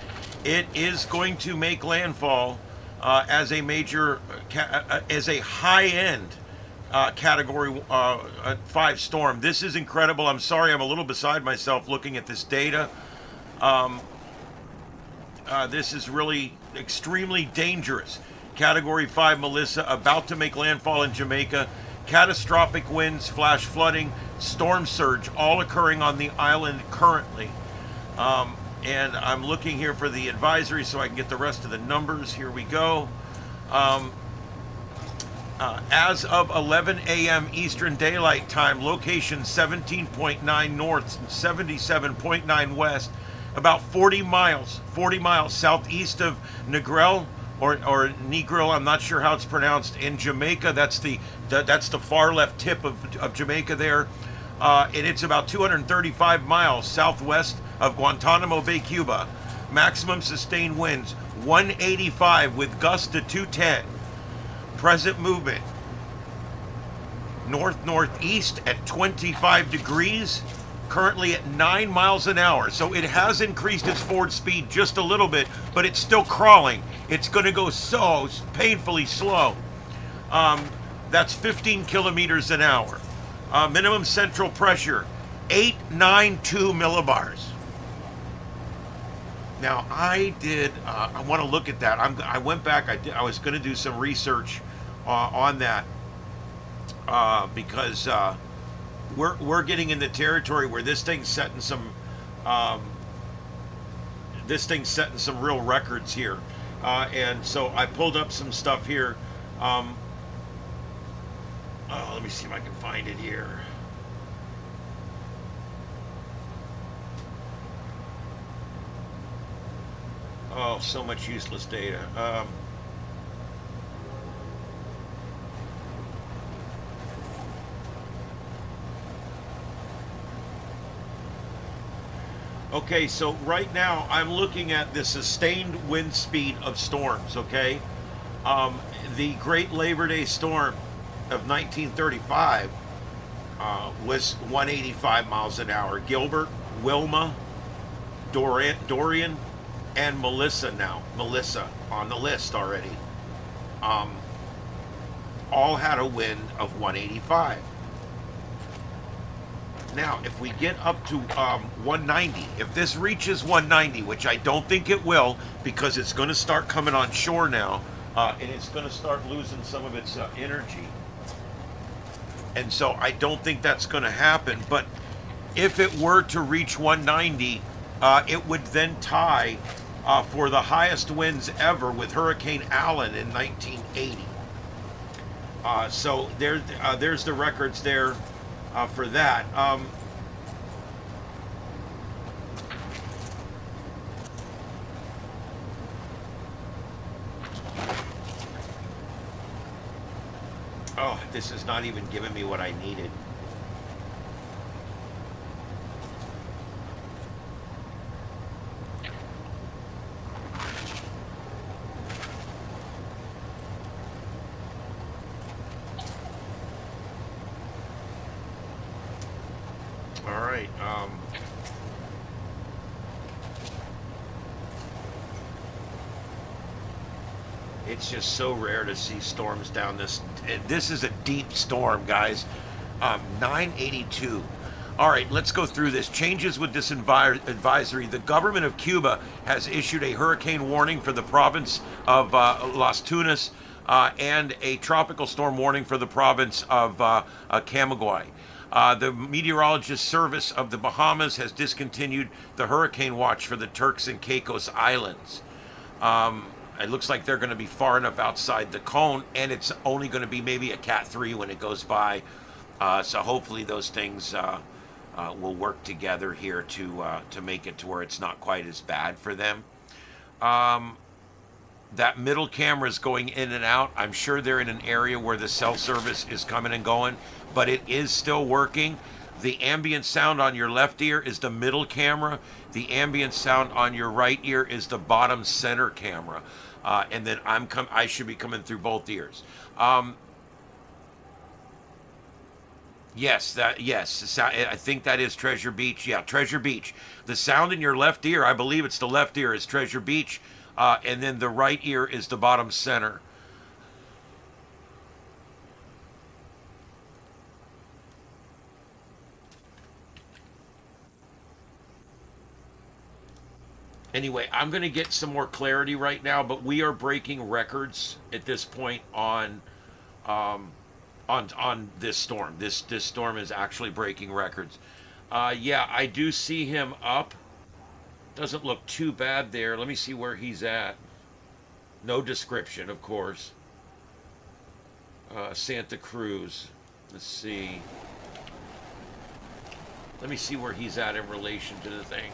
It is going to make landfall as a major, as a high-end Category 5 storm. This is incredible. I'm sorry, I'm a little beside myself looking at this data. This is really extremely dangerous. Category 5 Melissa about to make landfall in Jamaica. Catastrophic winds, flash flooding, storm surge, all occurring on the island currently. And I'm looking here for the advisory so I can get the rest of the numbers. Here we go. As of 11 a.m. Eastern Daylight Time, location 17.9 north and 77.9 west, about 40 miles southeast of Negril, or Negril, I'm not sure how it's pronounced, in Jamaica. That's the far left tip of Jamaica there. And it's about 235 miles southwest of Guantanamo Bay, Cuba. Maximum sustained winds 185 with gusts to 210. Present movement north-northeast at 25 degrees, currently at 9 miles an hour. So it has increased its forward speed just a little bit, but it's still crawling. It's going to go so painfully slow. That's 15 kilometers an hour. Minimum central pressure 892 millibars. Now I want to look at that. I went back. I was going to do some research on that because we're getting in the territory where this thing's setting some real records here, and so I pulled up some stuff here. Let me see if I can find it here. Oh, so much useless data. Okay, so right now I'm looking at the sustained wind speed of storms, okay? The Great Labor Day Storm of 1935 was 185 miles an hour. Gilbert, Wilma, Dorian, and Melissa on the list already, all had a wind of 185. Now, if we get up to 190, if this reaches 190, which I don't think it will, because it's going to start coming on shore now, and it's going to start losing some of its energy. And so I don't think that's going to happen. But if it were to reach 190, it would then tie for the highest winds ever with Hurricane Allen in 1980. So there's the records there for that. Oh, this is not even giving me what I needed. All right. It's just so rare to see storms down this. This is a deep storm, guys. 982. All right, let's go through this. Changes with this advisory. The government of Cuba has issued a hurricane warning for the province of Las Tunas and a tropical storm warning for the province of Camagüey. The meteorologist service of the Bahamas has discontinued the hurricane watch for the Turks and Caicos Islands. It looks like they're going to be far enough outside the cone, and it's only going to be maybe a Cat 3 when it goes by. So hopefully those things will work together here to make it to where it's not quite as bad for them. That middle camera is going in and out. I'm sure they're in an area where the cell service is coming and going, but it is still working. The ambient sound on your left ear is the middle camera. The ambient sound on your right ear is the bottom center camera. And then I should be coming through both ears. Yes, I think that is Treasure Beach. Yeah, Treasure Beach. The sound in your left ear, I believe it's the left ear, is Treasure Beach. And then the right ear is the bottom center. Anyway, I'm going to get some more clarity right now, but we are breaking records at this point on this storm. This storm is actually breaking records. Yeah, I do see him up. Doesn't look too bad there. Let me see where he's at. No description, of course. Santa Cruz. Let's see. Let me see where he's at in relation to the thing.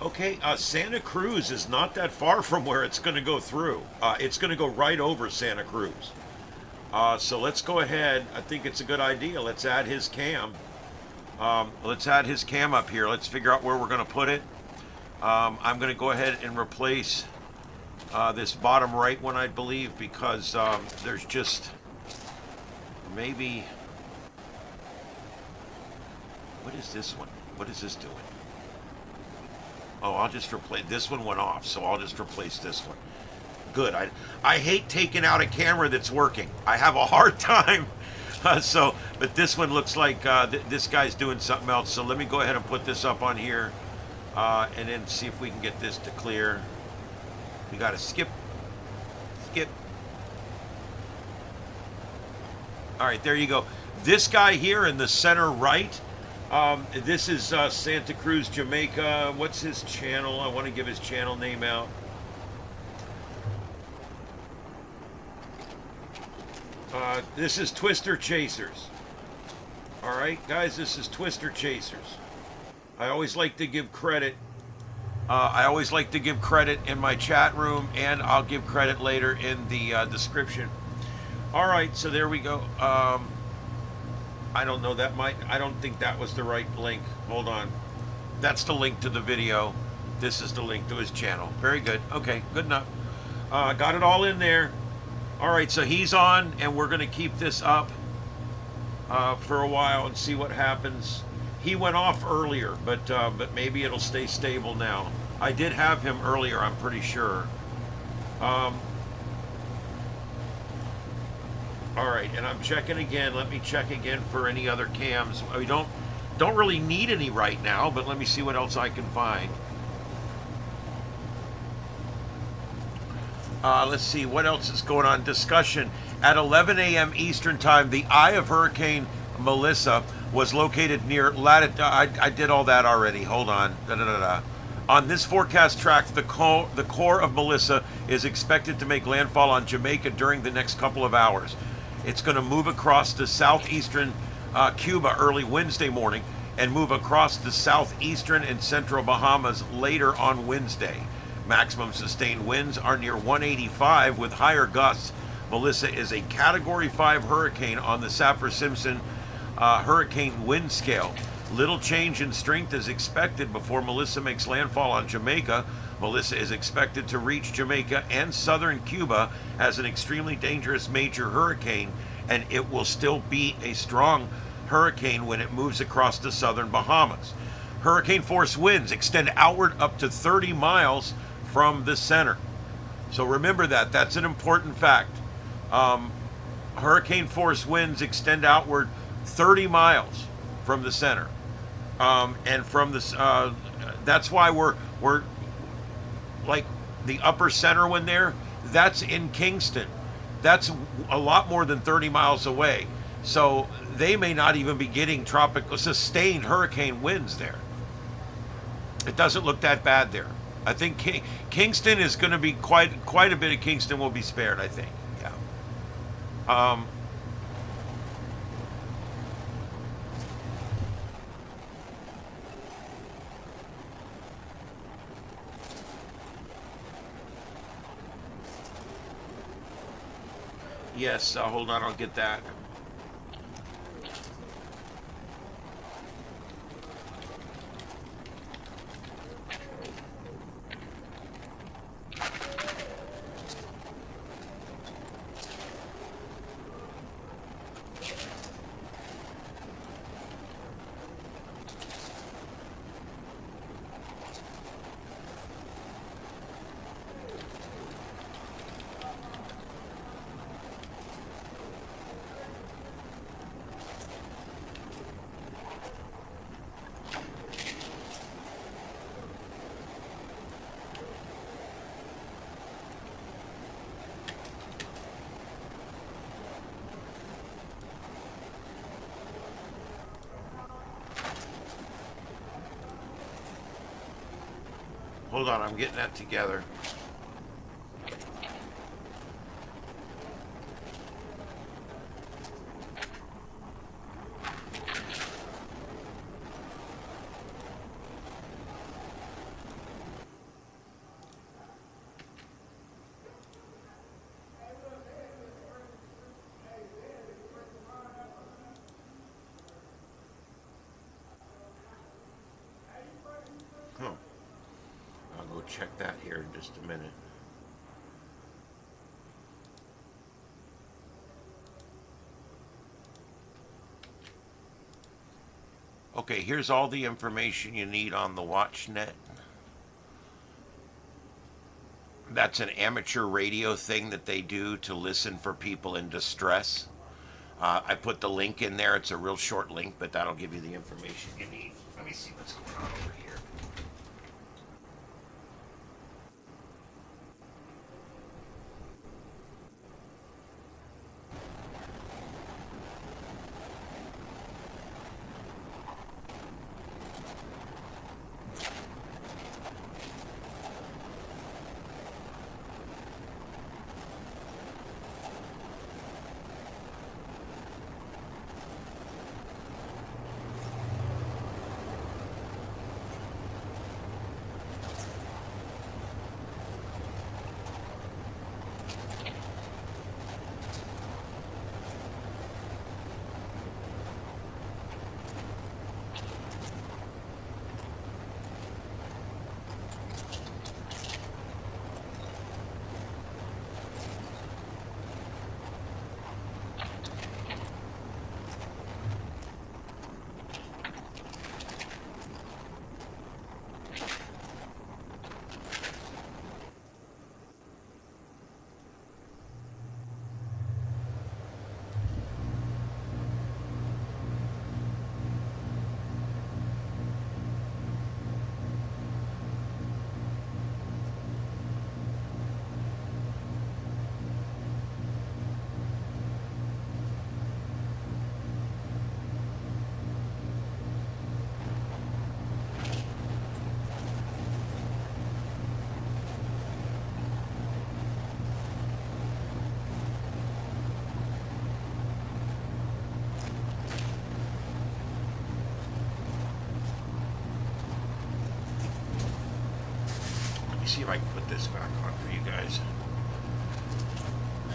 Okay, Santa Cruz is not that far from where it's going to go through. It's going to go right over Santa Cruz. So let's go ahead. I think it's a good idea. Let's add his cam. Let's add his cam up here. Let's figure out where we're going to put it. I'm going to go ahead and replace this bottom right one, I believe, because there's just maybe... What is this one? What is this doing? Oh, I'll just replace... This one went off, so I'll just replace this one. Good. I hate taking out a camera that's working. I have a hard time. But this one looks like this guy's doing something else. So let me go ahead and put this up on here, and then see if we can get this to clear. We got to skip. All right, there you go. This guy here in the center right. This is Santa Cruz, Jamaica. What's his channel? I want to give his channel name out. This is Twister Chasers. All right, guys, this is Twister Chasers. I always like to give credit. I always like to give credit in my chat room, and I'll give credit later in the description. All right, so there we go. I don't know, I don't think that was the right link. Hold on. That's the link to the video. This is the link to his channel. Very good. Okay, good enough. Got it all in there. All right, so he's on, and we're going to keep this up for a while and see what happens. He went off earlier, but maybe it'll stay stable now. I did have him earlier, I'm pretty sure. All right, and I'm checking again. Let me check again for any other cams. We don't really need any right now, but let me see what else I can find. Let's see, what else is going on? Discussion. At 11 a.m. Eastern Time, the eye of Hurricane Melissa was located near latitude... I did all that already. Hold on. On this forecast track, the core of Melissa is expected to make landfall on Jamaica during the next couple of hours. It's going to move across the southeastern Cuba early Wednesday morning and move across the southeastern and central Bahamas later on Wednesday. Maximum sustained winds are near 185 with higher gusts. Melissa is a Category 5 hurricane on the Saffir-Simpson hurricane wind scale. Little change in strength is expected before Melissa makes landfall on Jamaica. Melissa is expected to reach Jamaica and southern Cuba as an extremely dangerous major hurricane, and it will still be a strong hurricane when it moves across the southern Bahamas. Hurricane force winds extend outward up to 30 miles from the center. So remember that. That's an important fact. Hurricane force winds extend outward 30 miles from the center. And from this, that's why we're like the upper center one there, that's in Kingston. That's a lot more than 30 miles away. So they may not even be getting tropical sustained hurricane winds there. It doesn't look that bad there. I think Kingston is going to be quite a bit of Kingston will be spared, I think. Yeah. Yes, hold on, I'll get that. Hold on, I'm getting that together. check that here in just a minute. Okay, here's all the information you need on the WatchNet. That's an amateur radio thing that they do to listen for people in distress. I put the link in there. It's a real short link, but that'll give you the information you need. Let me see what's going on over here. See if I can put this back on for you guys.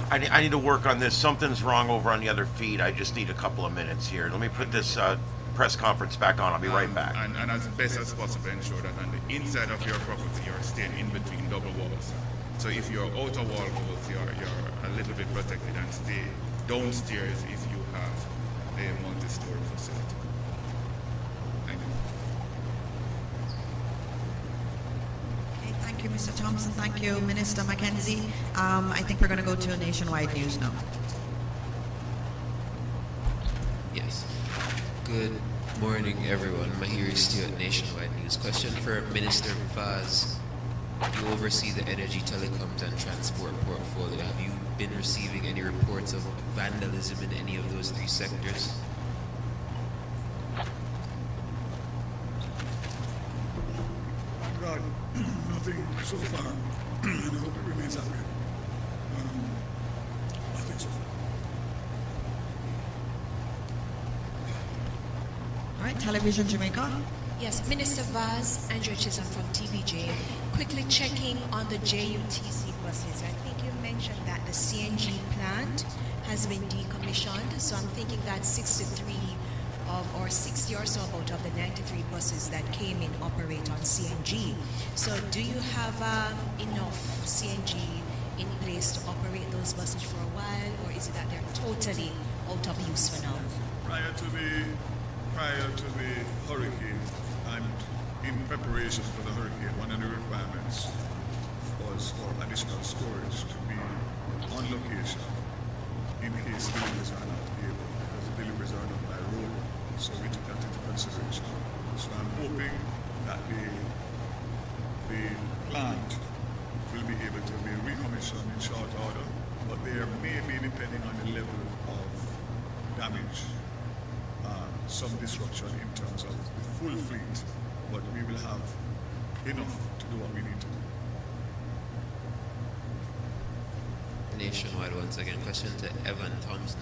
I need to work on this. Something's wrong over on the other feed. I just need a couple of minutes here. Let me put this press conference back on. I'll be right back. And as best as possible, ensure that on the inside of your property, you're staying in between double walls. So if your outer wall goes, you're a little bit protected, and stay downstairs if you have a multi-story facility. Thank you. Thank you, Mr. Thompson. Thank you, Minister Mackenzie. I think we're going to go to nationwide news now. Yes. Good morning, everyone. Mahiri Stewart, Nationwide News. Question for Minister Vaz. You oversee the energy, telecoms, and transport portfolio. Have you been receiving any reports of vandalism in any of those three sectors? God, nothing so far, and I hope it remains that way. Nothing so far. All right, Television Jamaica. Yes, Minister Vaz, Andrew Chisholm from TVJ. Quickly checking on the JUTC buses. I think you mentioned that the CNG plant has been decommissioned, so I'm thinking that 63 or 60 or so about of the 93 buses that came in operate on CNG. So do you have enough CNG in place to operate those buses for a while, or is it that they're totally out of use for now? Prior to the hurricane and in preparation for the hurricane, one of the requirements was for additional storage to be on location in case deliveries are not able, because the deliveries are done by road. So we took that into consideration. So I'm hoping that the plant will be able to be recommissioned in short order, but there may be, depending on the level of damage, some disruption in terms of the full fleet, but we will have enough to do what we need to do. Nationwide once again. Question to Evan Thompson.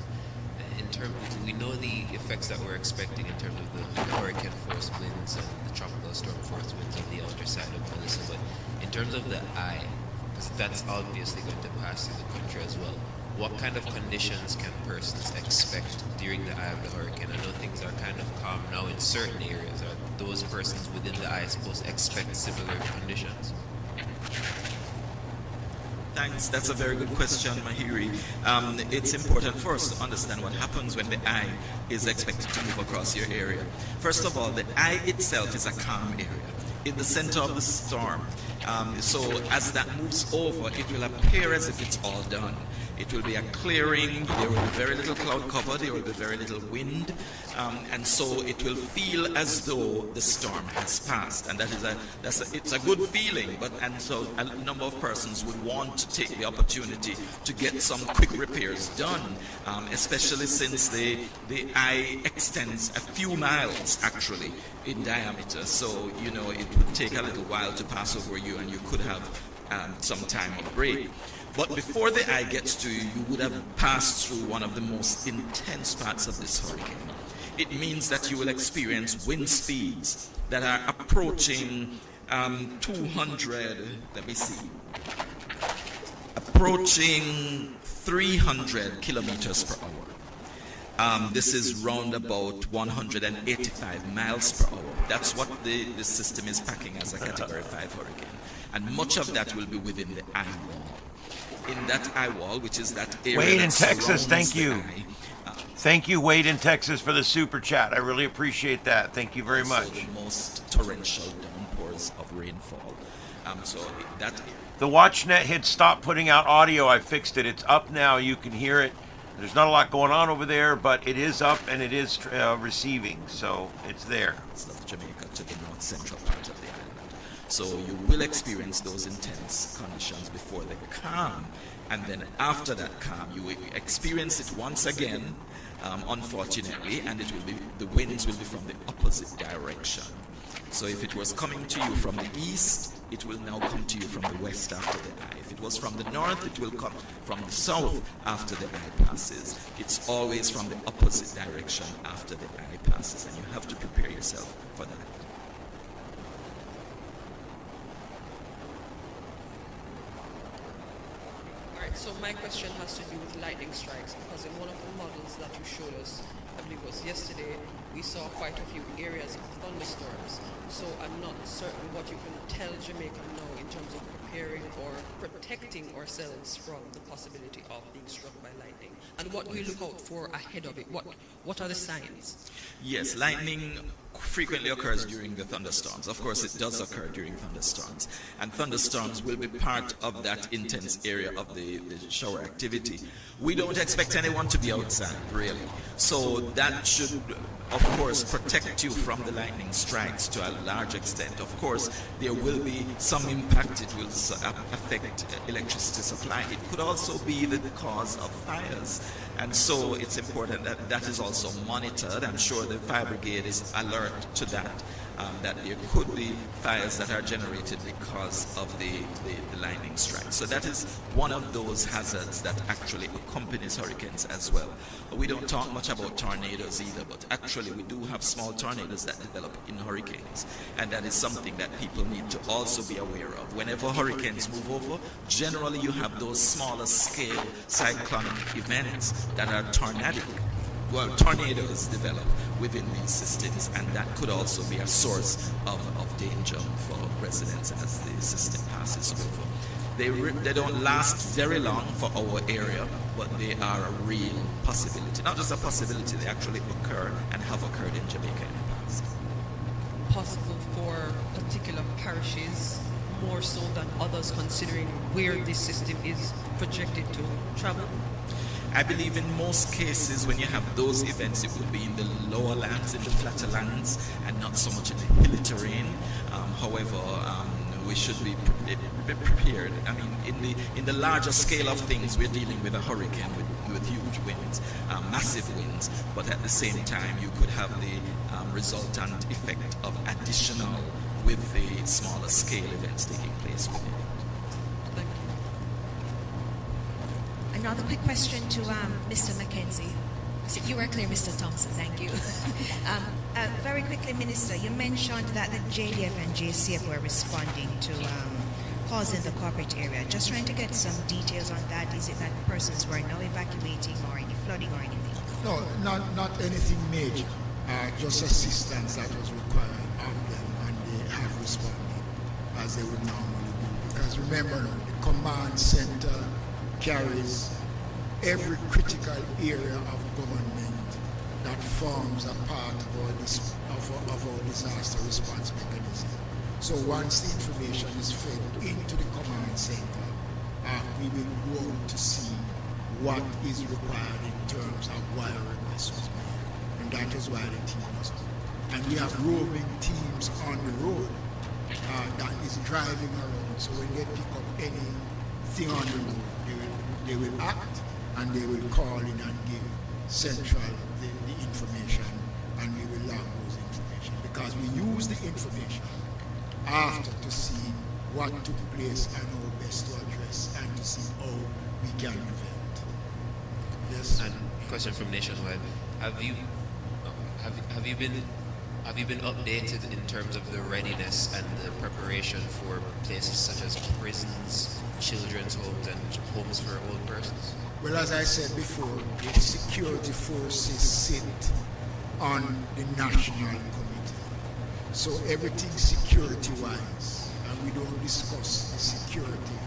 In terms, we know the effects that we're expecting in terms of the hurricane force winds and the tropical storm force winds on the outer side of Melissa, but in terms of the eye, because that's obviously going to pass through the country as well, what kind of conditions can persons expect during the eye of the hurricane? I know things are kind of calm now in certain areas. Are those persons within the eye supposed to expect similar conditions? Thanks. That's a very good question, Mahiri. It's important for us to understand what happens when the eye is expected to move across your area. First of all, the eye itself is a calm area in the center of the storm. So as that moves over, it will appear as if it's all done. It will be a clearing, there will be very little cloud cover, there will be very little wind, and so it will feel as though the storm has passed, and it's a good feeling. And so a number of persons would want to take the opportunity to get some quick repairs done, especially since the eye extends a few miles actually in diameter. So it would take a little while to pass over you, and you could have some time of break. But before the eye gets to you, you would have passed through one of the most intense parts of this hurricane. It means that you will experience wind speeds that are approaching 300 kilometers per hour. This is round about 185 miles per hour. That's what the system is packing as a Category 5 hurricane. And much of that will be within the eye wall. In that eye wall, which is that area Wade in that Texas, surrounds thank the you. eye. Thank you, Wade in Texas, for the super chat. I really appreciate that. Thank you very much. The most torrential downpours of rainfall. So that The WatchNet had stopped putting out audio. I fixed it. It's up now. You can hear it. There's not a lot going on over there, but it is up and it is receiving. So it's there. of Jamaica to the north central part of the island. So you will experience those intense conditions before they calm. And then after that calm, you will experience it once again, unfortunately, and the winds will be from the opposite direction. So if it was coming to you from the east, it will now come to you from the west after the eye. If it was from the north, it will come from the south after the eye passes. It's always from the opposite direction after the eye passes, and you have to prepare yourself for that. So my question has to do with lightning strikes, because in one of the models that you showed us, I believe it was yesterday, we saw quite a few areas of thunderstorms. So I'm not certain what you can tell Jamaica now in terms of preparing or protecting ourselves from the possibility of being struck by lightning. And what do we look out for ahead of it? What are the signs? Yes, lightning frequently occurs during the thunderstorms. Of course, it does occur during thunderstorms. And thunderstorms will be part of that intense area of the shower activity. We don't expect anyone to be outside, really. So that should, of course, protect you from the lightning strikes to a large extent. Of course, there will be some impact. It will affect electricity supply. It could also be the cause of fires. And so it's important that that is also monitored. I'm sure the fire brigade is alert to that, that there could be fires that are generated because of the lightning strike. So that is one of those hazards that actually accompanies hurricanes as well. We don't talk much about tornadoes either, but actually we do have small tornadoes that develop in hurricanes. And that is something that people need to also be aware of. Whenever hurricanes move over, generally you have those smaller scale cyclonic events that are tornadic. Well, tornadoes develop within these systems, and that could also be a source of danger for residents as the system passes over. They don't last very long for our area, but they are a real possibility. Not just a possibility, they actually occur and have occurred in Jamaica in the past. Possible for particular parishes more so than others, considering where this system is projected to travel? I believe in most cases when you have those events, it will be in the lower lands, in the flatter lands, and not so much in the hilly terrain. However, we should be prepared. I mean, in the larger scale of things, we're dealing with a hurricane with huge winds, massive winds, but at the same time, you could have the resultant effect of additional with the smaller scale events taking place within it. Another quick question to Mr. Mackenzie. You were clear, Mr. Thompson, thank you. Very quickly, Minister, you mentioned that the JDF and JCF were responding to calls in the corporate area. Just trying to get some details on that. Is it that persons were now evacuating or any flooding or anything? No, not anything major. Just assistance that was required of them, and they have responded as they would normally do, because because remember now, the command center carries every critical area of government that forms a part of our disaster response mechanism. So once the information is fed into the command center, we will go out to see what is required in terms of why a request was made. And that is why the team was on. And we have roving teams on the road that is driving around. So when they pick up anything on the road, they will act and they will call in and give central the information, and we will log those information because we use the information after to see what took place and how best to address and to see how we can prevent. Yes. And question from Nationwide: Have you been updated in terms of the readiness and the preparation for places such as prisons, children's homes, and homes for old persons? Well, as I said before, the security forces sit on the national committee. So everything security-wise, and we don't discuss the security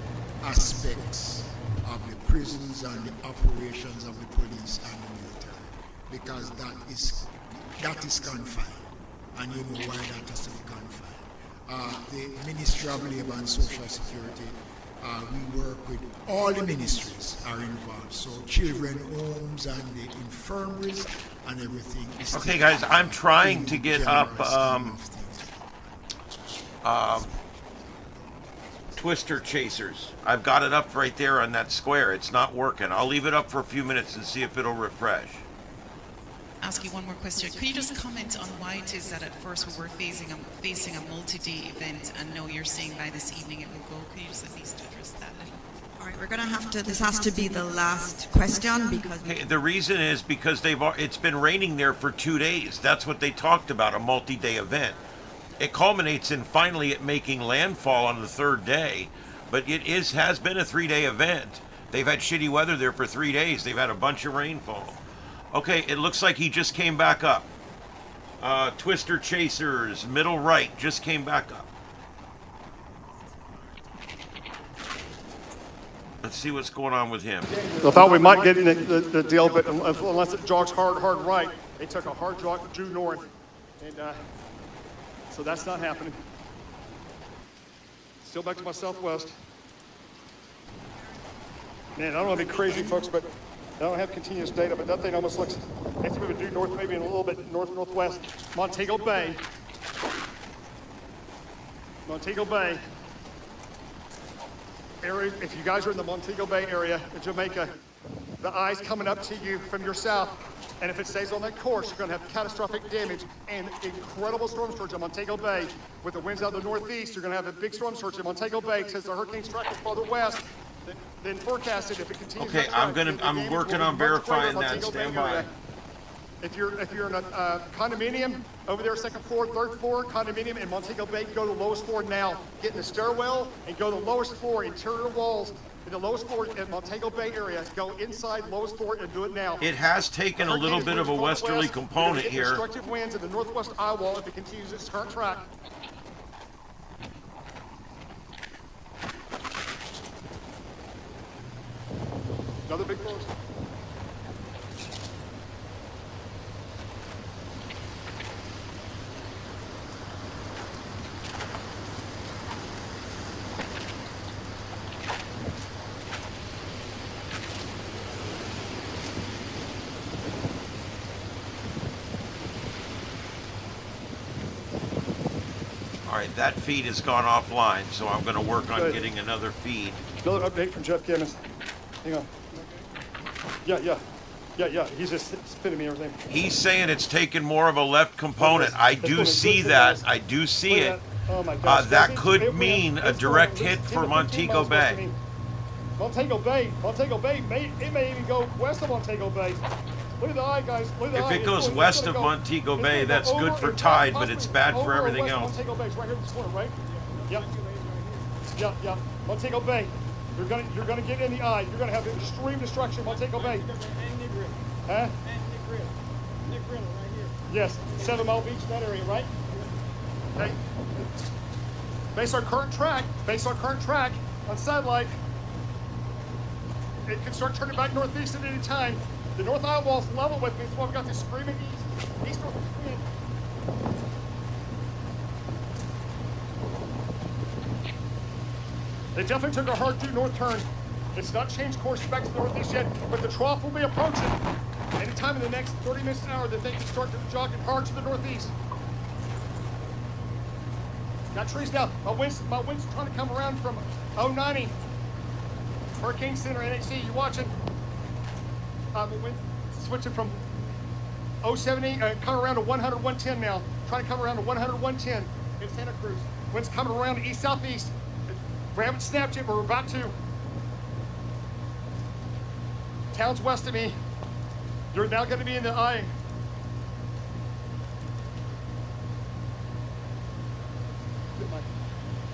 aspects of the prisons and the operations of the police and the military, because that is confined, and you know why that has to be confined. The Ministry of Labor and Social Security, we work with all the ministries are involved. So children homes and the infirmaries and everything. Okay, guys, I'm trying to get up Twister Chasers. I've got it up right there on that square. It's not working. I'll leave it up for a few minutes and see if it'll refresh. Ask you one more question. Could you just comment on why it is that at first we were facing a multi-day event, and now you're saying by this evening it will go? Could you just at least address that? All right, we're going to have to, this has to be the last question because... Okay, the reason is because it's been raining there for 2 days. That's what they talked about, a multi-day event. It culminates in finally it making landfall on the 3rd day, but it has been a 3-day event. They've had shitty weather there for 3 days. They've had a bunch of rainfall. Okay, it looks like he just came back up. Twister Chasers, middle right, just came back up. Let's see what's going on with him. I thought we might get in the deal, but unless it jogs hard right, they took a hard jog due north. And so that's not happening. Still back to my southwest. Man, I don't want to be crazy, folks, but I don't have continuous data, but that thing almost looks, it's moving due north, maybe in a little bit northwest. Montego Bay. Area, if you guys are in the Montego Bay area in Jamaica, the eye's coming up to you from your south, and if it stays on that course, you're going to have catastrophic damage and incredible storm surge in Montego Bay. With the winds out of the northeast, you're going to have a big storm surge in Montego Bay since the hurricane's track is farther west than forecasted. If it continues, okay, I'm working on verifying that. Stand by. If you're in a condominium over there, 2nd floor, 3rd floor, condominium in Montego Bay, go to the lowest floor now. Get in the stairwell and go to the lowest floor, interior walls. In the lowest floor in Montego Bay area, go inside lowest floor and do it now. It has taken a little bit of a westerly component here. Destructive winds in the northwest eye wall if it continues its current track. Another big force. All right, that feed has gone offline, so I'm going to work on getting another feed. Another update from Jeff Gibbons. Hang on. Yeah. He's just spinning me everything. He's saying it's taken more of a left component. I do see that. I do see it. Oh my gosh. That could mean a direct hit for Montego Bay. Montego Bay, it may even go west of Montego Bay. Look at the eye, guys. Look at the eye. If it goes west of Montego Bay, that's good for tide, but it's bad for everything else. Montego Bay is right here in this corner, right? Yep. Yeah. Montego Bay. You're gonna get in the eye. You're gonna have extreme destruction in Montego Bay. Huh? Nick Grinnell right here. Yes, 7 Mile Beach, that area, right? Okay. Based on current track, on satellite. It can start turning back northeast at any time. The north eye wall's level with me, so I've got this screaming east north wind. They definitely took a hard due north turn. It's not changed course back to the northeast yet, but the trough will be approaching. Anytime in the next 30 minutes an hour, the thing can start jogging hard to the northeast. Got trees down. My wind's trying to come around from 090. Hurricane Center, NHC, you watching? The wind's switching from 070, coming around to 100, 110 now. Trying to come around to 100, 110 in Santa Cruz. Wind's coming around east-southeast. We haven't snapped yet, but we're about to. Town's west of me. You're now going to be in the eye.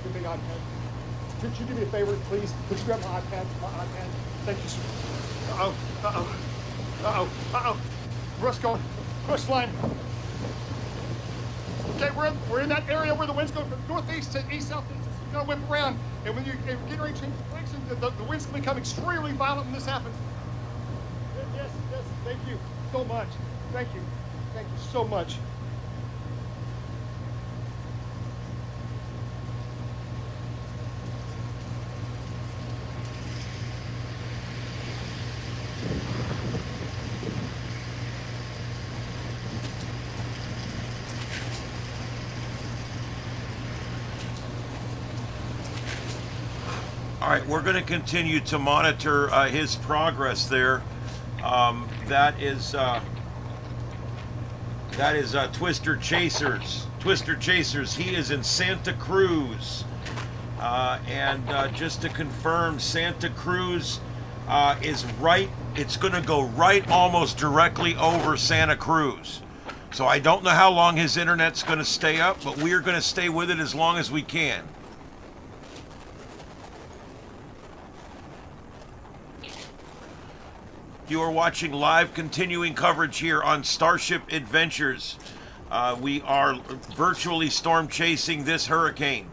Good big iPad. Could you do me a favor, please? Could you grab my iPad? Thank you, sir. Russ going. Russ flying. Okay, we're in that area where the wind's going from northeast to east-southeast. You're going to whip around. And when you get ready to change direction, the wind's going to become extremely violent when this happens. Yes, thank you so much. Thank you so much. All right, we're going to continue to monitor his progress there. That is Twister Chasers. Twister Chasers. He is in Santa Cruz, and just to confirm, Santa Cruz is right. It's going to go right, almost directly over Santa Cruz. So I don't know how long his internet's going to stay up, but we are going to stay with it as long as we can. You are watching live continuing coverage here on Starship Adventures. We are virtually storm chasing this hurricane.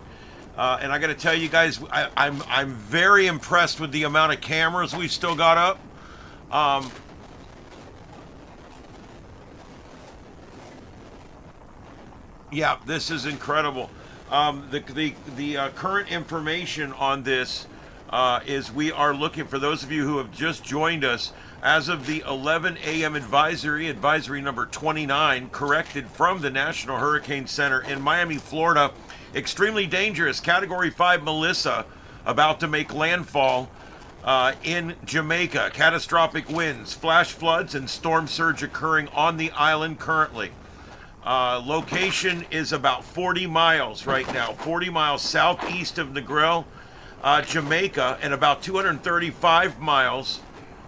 And I got to tell you guys, I'm very impressed with the amount of cameras we've still got up. Yeah, this is incredible. The current information on this is we are looking, for those of you who have just joined us, as of the 11 a.m. advisory number 29, corrected from the National Hurricane Center in Miami, Florida, extremely dangerous, Category 5 Melissa, about to make landfall in Jamaica. Catastrophic winds, flash floods, and storm surge occurring on the island currently. Location is about 40 miles right now, 40 miles southeast of Negril, Jamaica, and about 235 miles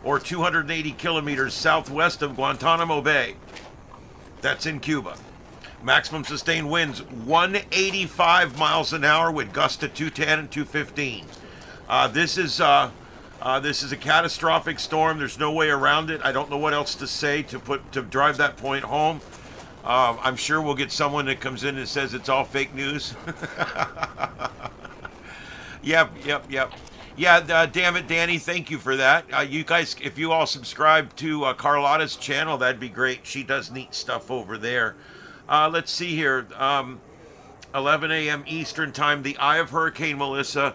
or 280 kilometers southwest of Guantanamo Bay. That's in Cuba. Maximum sustained winds 185 miles an hour with gusts to 210 and 215. This is a catastrophic storm. There's no way around it. I don't know what else to say to drive that point home. I'm sure we'll get someone that comes in and says it's all fake news. Yep. Yeah, damn it, Danny, thank you for that. You guys, if you all subscribe to Carlotta's channel, that'd be great. She does neat stuff over there. Let's see here. 11 a.m. Eastern time, the eye of Hurricane Melissa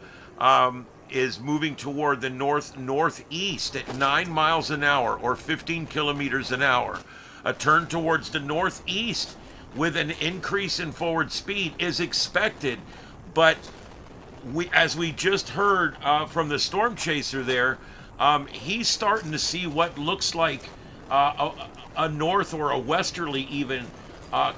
is moving toward the northeast at 9 miles an hour or 15 kilometers an hour. A turn towards the northeast with an increase in forward speed is expected, but as we just heard from the storm chaser there, he's starting to see what looks like a north or a westerly even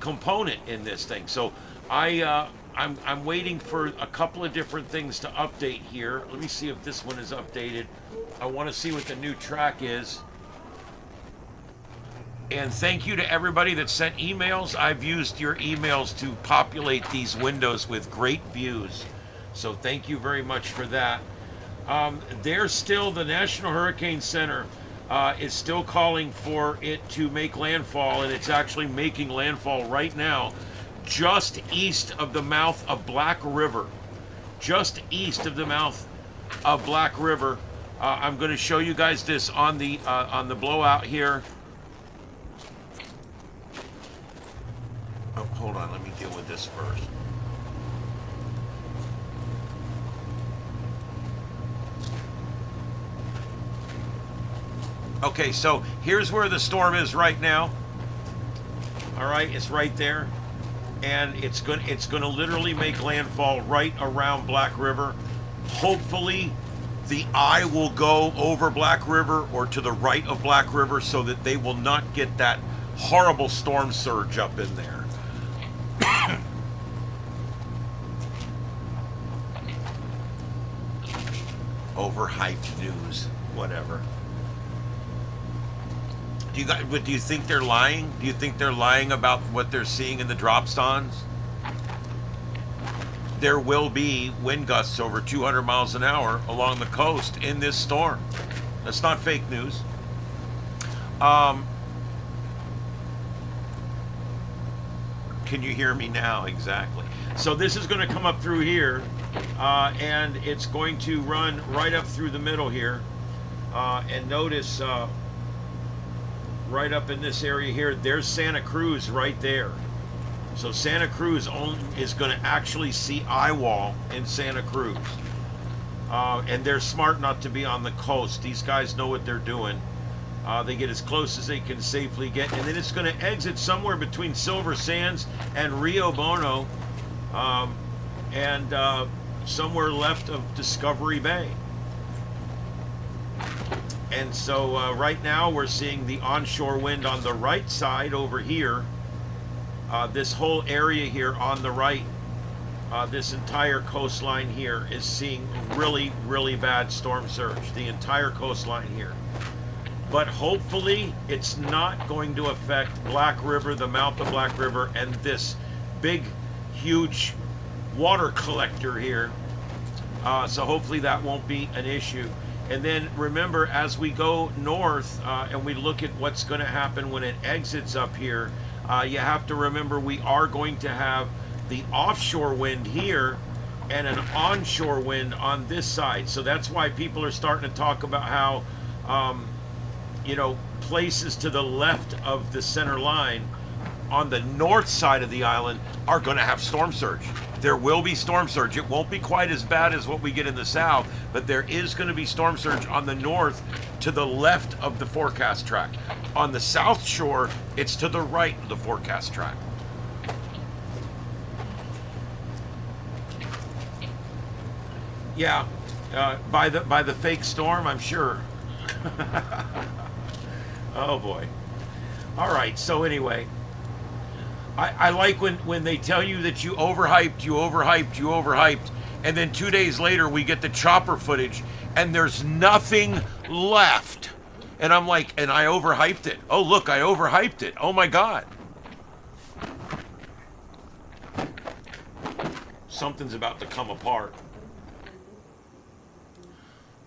component in this thing. So I'm waiting for a couple of different things to update here. Let me see if this one is updated. I want to see what the new track is. And thank you to everybody that sent emails. I've used your emails to populate these windows with great views. So thank you very much for that. There's still, the National Hurricane Center is still calling for it to make landfall, and it's actually making landfall right now just east of the mouth of Black River. Just east of the mouth of Black River. I'm going to show you guys this on the blowout here. Oh, hold on, let me deal with this first. Okay, so here's where the storm is right now. All right, it's right there, and it's going to literally make landfall right around Black River. Hopefully, the eye will go over Black River or to the right of Black River so that they will not get that horrible storm surge up in there. Overhyped news, whatever. Do you think they're lying? Do you think they're lying about what they're seeing in the drop zones? There will be wind gusts over 200 miles an hour along the coast in this storm. That's not fake news. Can you hear me now? Exactly. So this is going to come up through here, and it's going to run right up through the middle here. And notice right up in this area here, there's Santa Cruz right there. So Santa Cruz is going to actually see eye wall in Santa Cruz. And they're smart not to be on the coast. These guys know what they're doing. They get as close as they can safely get. And then it's going to exit somewhere between Silver Sands and Rio Bono, and somewhere left of Discovery Bay. And so right now we're seeing the onshore wind on the right side over here. This whole area here on the right, this entire coastline here is seeing really, really bad storm surge. The entire coastline here. But hopefully it's not going to affect Black River, the mouth of Black River, and this big, huge water collector here. So hopefully that won't be an issue. And then remember, as we go north and we look at what's going to happen when it exits up here, you have to remember we are going to have the offshore wind here and an onshore wind on this side. So that's why people are starting to talk about how, places to the left of the center line on the north side of the island are going to have storm surge. There will be storm surge. It won't be quite as bad as what we get in the south, but there is going to be storm surge on the north to the left of the forecast track. On the south shore, it's to the right of the forecast track. Yeah, by the fake storm, I'm sure. Oh boy. All right, so anyway, I like when they tell you that you overhyped, and then 2 days later we get the chopper footage and there's nothing left. And I'm like, and I overhyped it. Oh, look, I overhyped it. Oh my God. Something's about to come apart.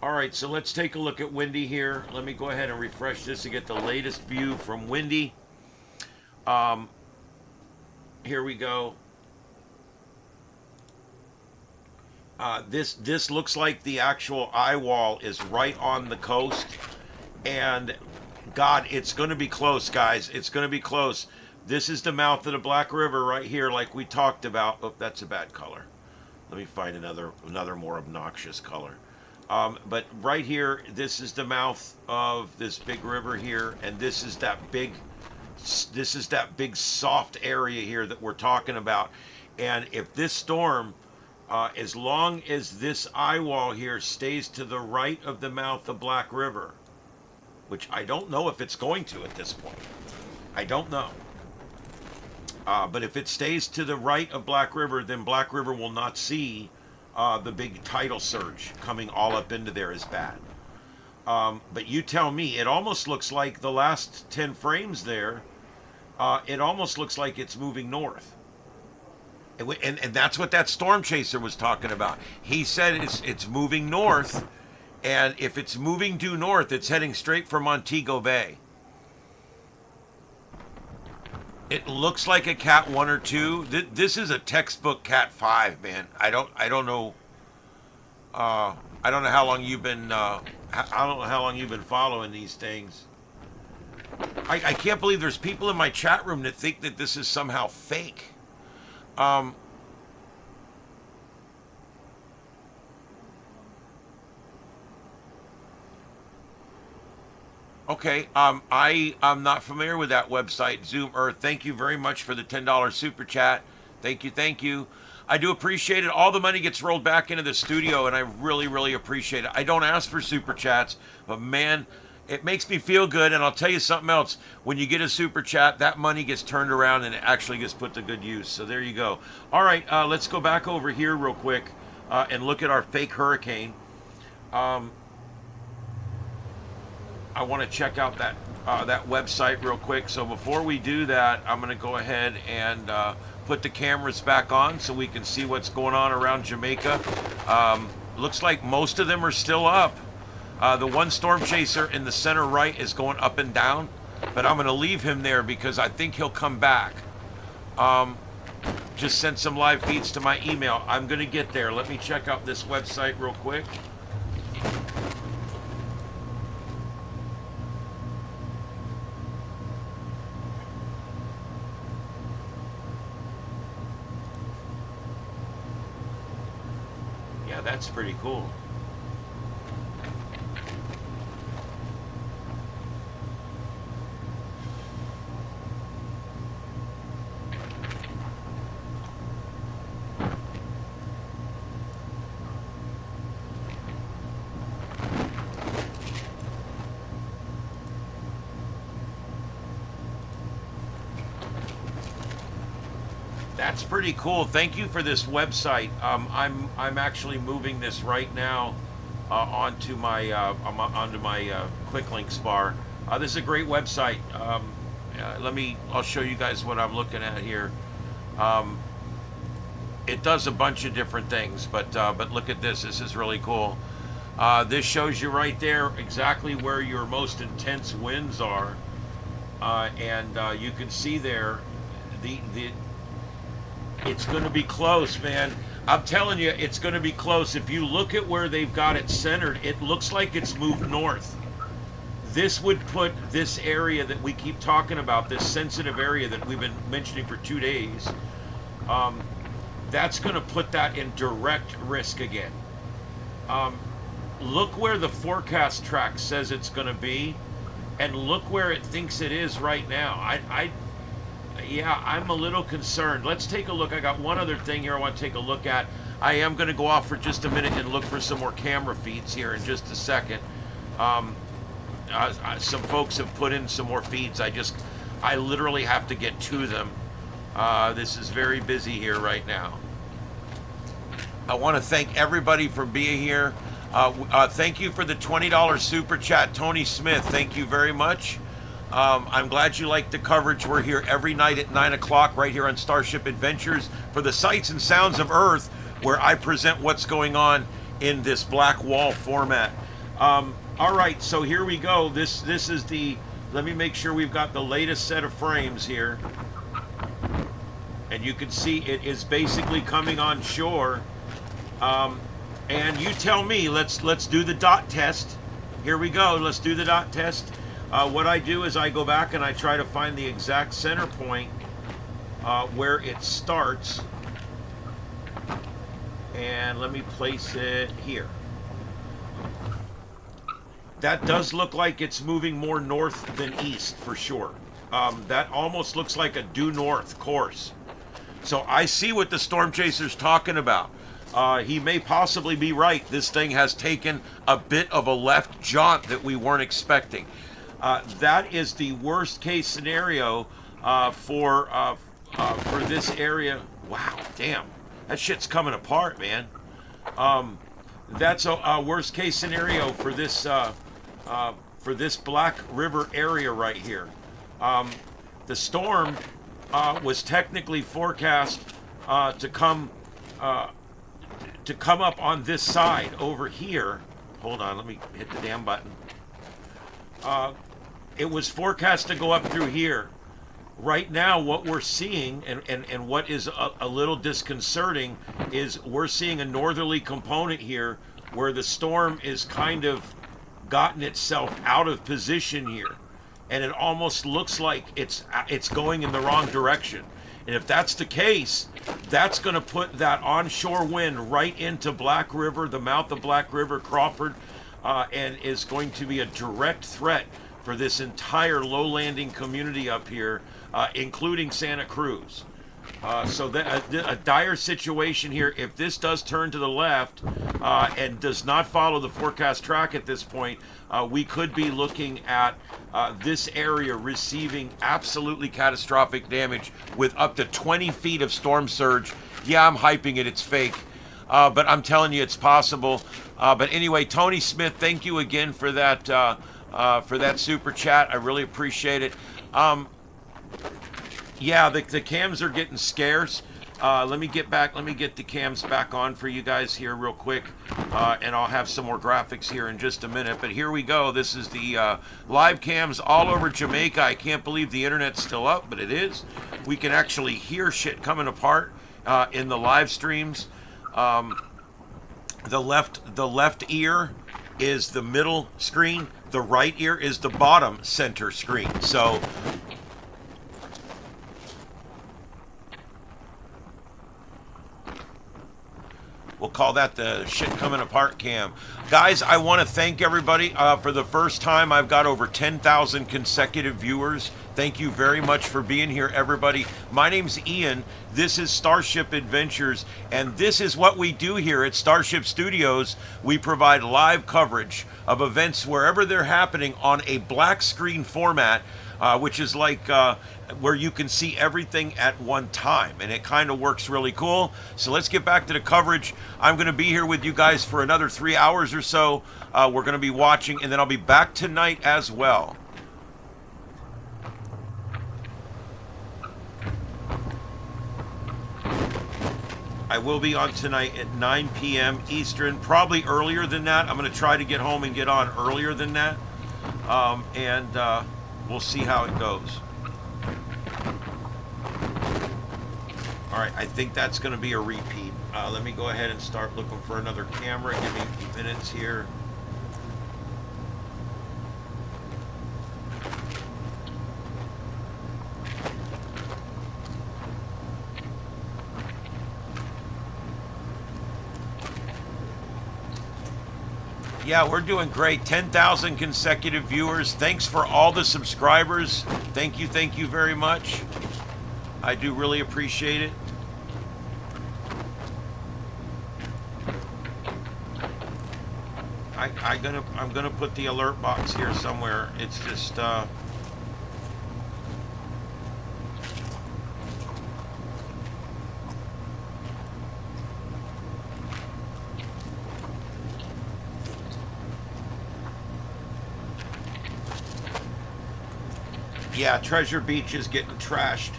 All right, so let's take a look at Windy here. Let me go ahead and refresh this to get the latest view from Windy. Here we go. This looks like the actual eye wall is right on the coast, and God, it's going to be close, guys. It's going to be close. This is the mouth of the Black River right here, like we talked about. Oh, that's a bad color. Let me find another more obnoxious color. But right here, this is the mouth of this big river here, and this is that big soft area here that we're talking about. And if this storm, as long as this eye wall here stays to the right of the mouth of Black River, which I don't know if it's going to at this point. I don't know. But if it stays to the right of Black River, then Black River will not see the big tidal surge coming all up into there as bad. But you tell me, it almost looks like the last 10 frames there, it almost looks like it's moving north. And that's what that storm chaser was talking about. He said it's moving north, and if it's moving due north, it's heading straight for Montego Bay. It looks like a Cat 1 or 2. This is a textbook Cat 5, man. I don't know. I don't know how long you've been. I don't know how long you've been following these things. I can't believe there's people in my chat room that think that this is somehow fake. Okay, I'm not familiar with that website, Zoom Earth. Thank you very much for the $10 super chat. Thank you, thank you. I do appreciate it. All the money gets rolled back into the studio, and I really, really appreciate it. I don't ask for super chats, but man, it makes me feel good. And I'll tell you something else. When you get a super chat, that money gets turned around and it actually gets put to good use. So there you go. All right, let's go back over here real quick and look at our fake hurricane. I want to check out that website real quick. So before we do that, I'm going to go ahead and put the cameras back on so we can see what's going on around Jamaica. Looks like most of them are still up. The one storm chaser in the center right is going up and down, but I'm going to leave him there because I think he'll come back. Just sent some live feeds to my email. I'm going to get there. Let me check out this website real quick. Yeah, that's pretty cool. That's pretty cool. Thank you for this website. I'm actually moving this right now onto my quick links bar. This is a great website. I'll show you guys what I'm looking at here. It does a bunch of different things, but look at this. This is really cool. This shows you right there exactly where your most intense winds are, and you can see there the it's going to be close, man. I'm telling you, it's going to be close. If you look at where they've got it centered, it looks like it's moved north. This would put this area that we keep talking about, this sensitive area that we've been mentioning for 2 days, that's going to put that in direct risk again. Look where the forecast track says it's going to be, and look where it thinks it is right now. Yeah, I'm a little concerned. Let's take a look. I got one other thing here I want to take a look at. I am going to go off for just a minute and look for some more camera feeds here in just a second. Some folks have put in some more feeds. I literally have to get to them. This is very busy here right now. I want to thank everybody for being here. Thank you for the $20 super chat, Tony Smith. Thank you very much. I'm glad you like the coverage. We're here every night at 9 o'clock right here on Starship Adventures for the sights and sounds of Earth, where I present what's going on in this black wall format. All right, so here we go. This is the, let me make sure we've got the latest set of frames here. And you can see it is basically coming on shore. And you tell me, let's do the dot test. Here we go, let's do the dot test. What I do is I go back and I try to find the exact center point where it starts. And let me place it here. That does look like it's moving more north than east for sure. That almost looks like a due north course. So I see what the storm chaser's talking about. He may possibly be right. This thing has taken a bit of a left jaunt that we weren't expecting. That is the worst case scenario for this area. Wow, damn, that shit's coming apart, man. That's a worst case scenario for this Black River area right here. The storm was technically forecast to come up on this side over here. Hold on, let me hit the damn button. It was forecast to go up through here. Right now, what we're seeing, and what is a little disconcerting, is we're seeing a northerly component here where the storm is kind of gotten itself out of position here, and it almost looks like it's going in the wrong direction. And if that's the case, that's going to put that onshore wind right into Black River, the mouth of Black River, Crawford, and is going to be a direct threat for this entire low landing community up here, including Santa Cruz. So a dire situation here. If this does turn to the left and does not follow the forecast track at this point, we could be looking at this area receiving absolutely catastrophic damage with up to 20 feet of storm surge. Yeah, I'm hyping it. It's fake. But I'm telling you, it's possible. But anyway, Tony Smith, thank you again for that super chat. I really appreciate it. Yeah, the cams are getting scarce. Let me get the cams back on for you guys here real quick, and I'll have some more graphics here in just a minute. But here we go. This is the live cams all over Jamaica. I can't believe the internet's still up, but it is. We can actually hear shit coming apart in the live streams. The left ear is the middle screen. The right ear is the bottom center screen. So we'll call that the shit coming apart cam. Guys, I want to thank everybody. For the first time, I've got over 10,000 consecutive viewers. Thank you very much for being here, everybody. My name's Ian. This is Starship Adventures, and this is what we do here at Starship Studios. We provide live coverage of events wherever they're happening on a black screen format, which is like where you can see everything at one time, and it kind of works really cool. So let's get back to the coverage. I'm going to be here with you guys for another 3 hours or so. We're going to be watching, and then I'll be back tonight as well. I will be on tonight at 9 p.m. Eastern, probably earlier than that. I'm going to try to get home and get on earlier than that, and we'll see how it goes. All right, I think that's going to be a repeat. Let me go ahead and start looking for another camera. Give me a few minutes here. Yeah, we're doing great. 10,000 consecutive viewers. Thanks for all the subscribers. Thank you very much. I do really appreciate it. I'm gonna put the alert box here somewhere. It's just yeah, Treasure Beach is getting trashed.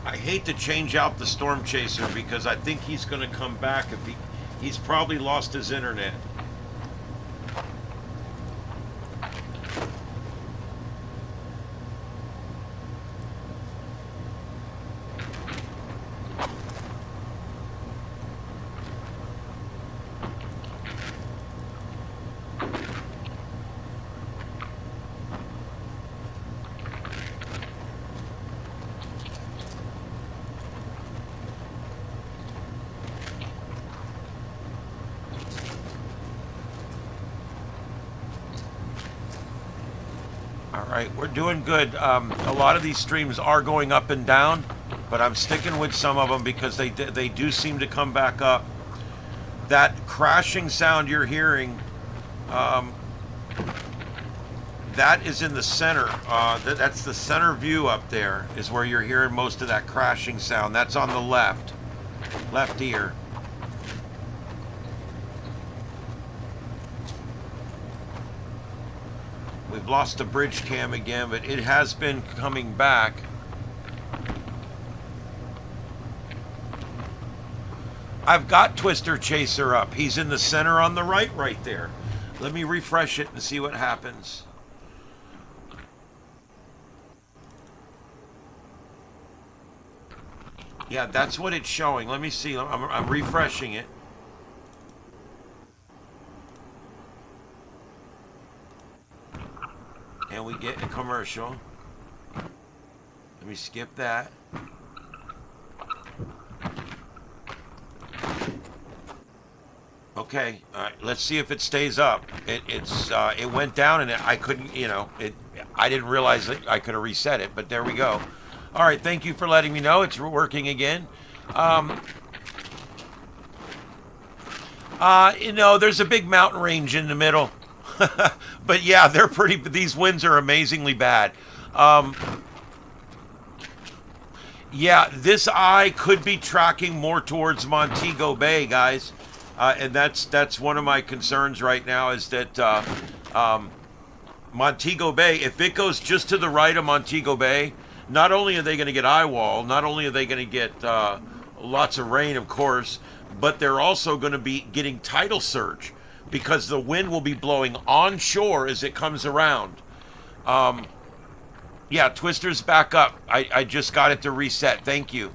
I hate to change out the Storm Chaser because I think he's going to come back if he's probably lost his internet. Alright, we're doing good. A lot of these streams are going up and down, but I'm sticking with some of them because they do seem to come back up. That crashing sound you're hearing, that is in the center. That's the center view up there is where you're hearing most of that crashing sound. That's on the left ear. We've lost the bridge cam again, but it has been coming back. I've got Twister Chaser up. He's in the center on the right there. Let me refresh it and see what happens. Yeah, that's what it's showing. Let me see. I'm refreshing it. And we get a commercial. Let me skip that. Okay, all right. Let's see if it stays up. It went down and I couldn't, I didn't realize that I could have reset it, but there we go. All right, thank you for letting me know it's working again. There's a big mountain range in the middle. But yeah, these winds are amazingly bad. Yeah, this eye could be tracking more towards Montego Bay, guys. And that's one of my concerns right now is that Montego Bay, if it goes just to the right of Montego Bay, not only are they going to get eye wall, not only are they going to get lots of rain, of course, but they're also going to be getting tidal surge because the wind will be blowing onshore as it comes around. Yeah, Twister's back up. I just got it to reset. Thank you.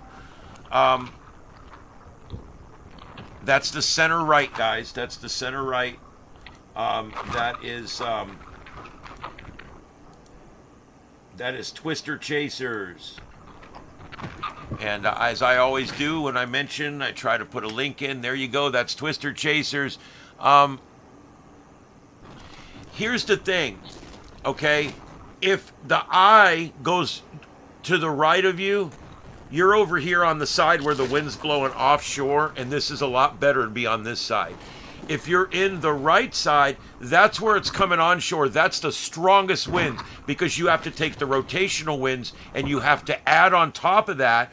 That's the center right, guys. That's the center right. That is Twister Chasers. And as I always do when I mention, I try to put a link in. There you go. That's Twister Chasers. Here's the thing, okay? If the eye goes to the right of you, you're over here on the side where the wind's blowing offshore, and this is a lot better to be on this side. If you're in the right side, that's where it's coming onshore. That's the strongest winds because you have to take the rotational winds and you have to add on top of that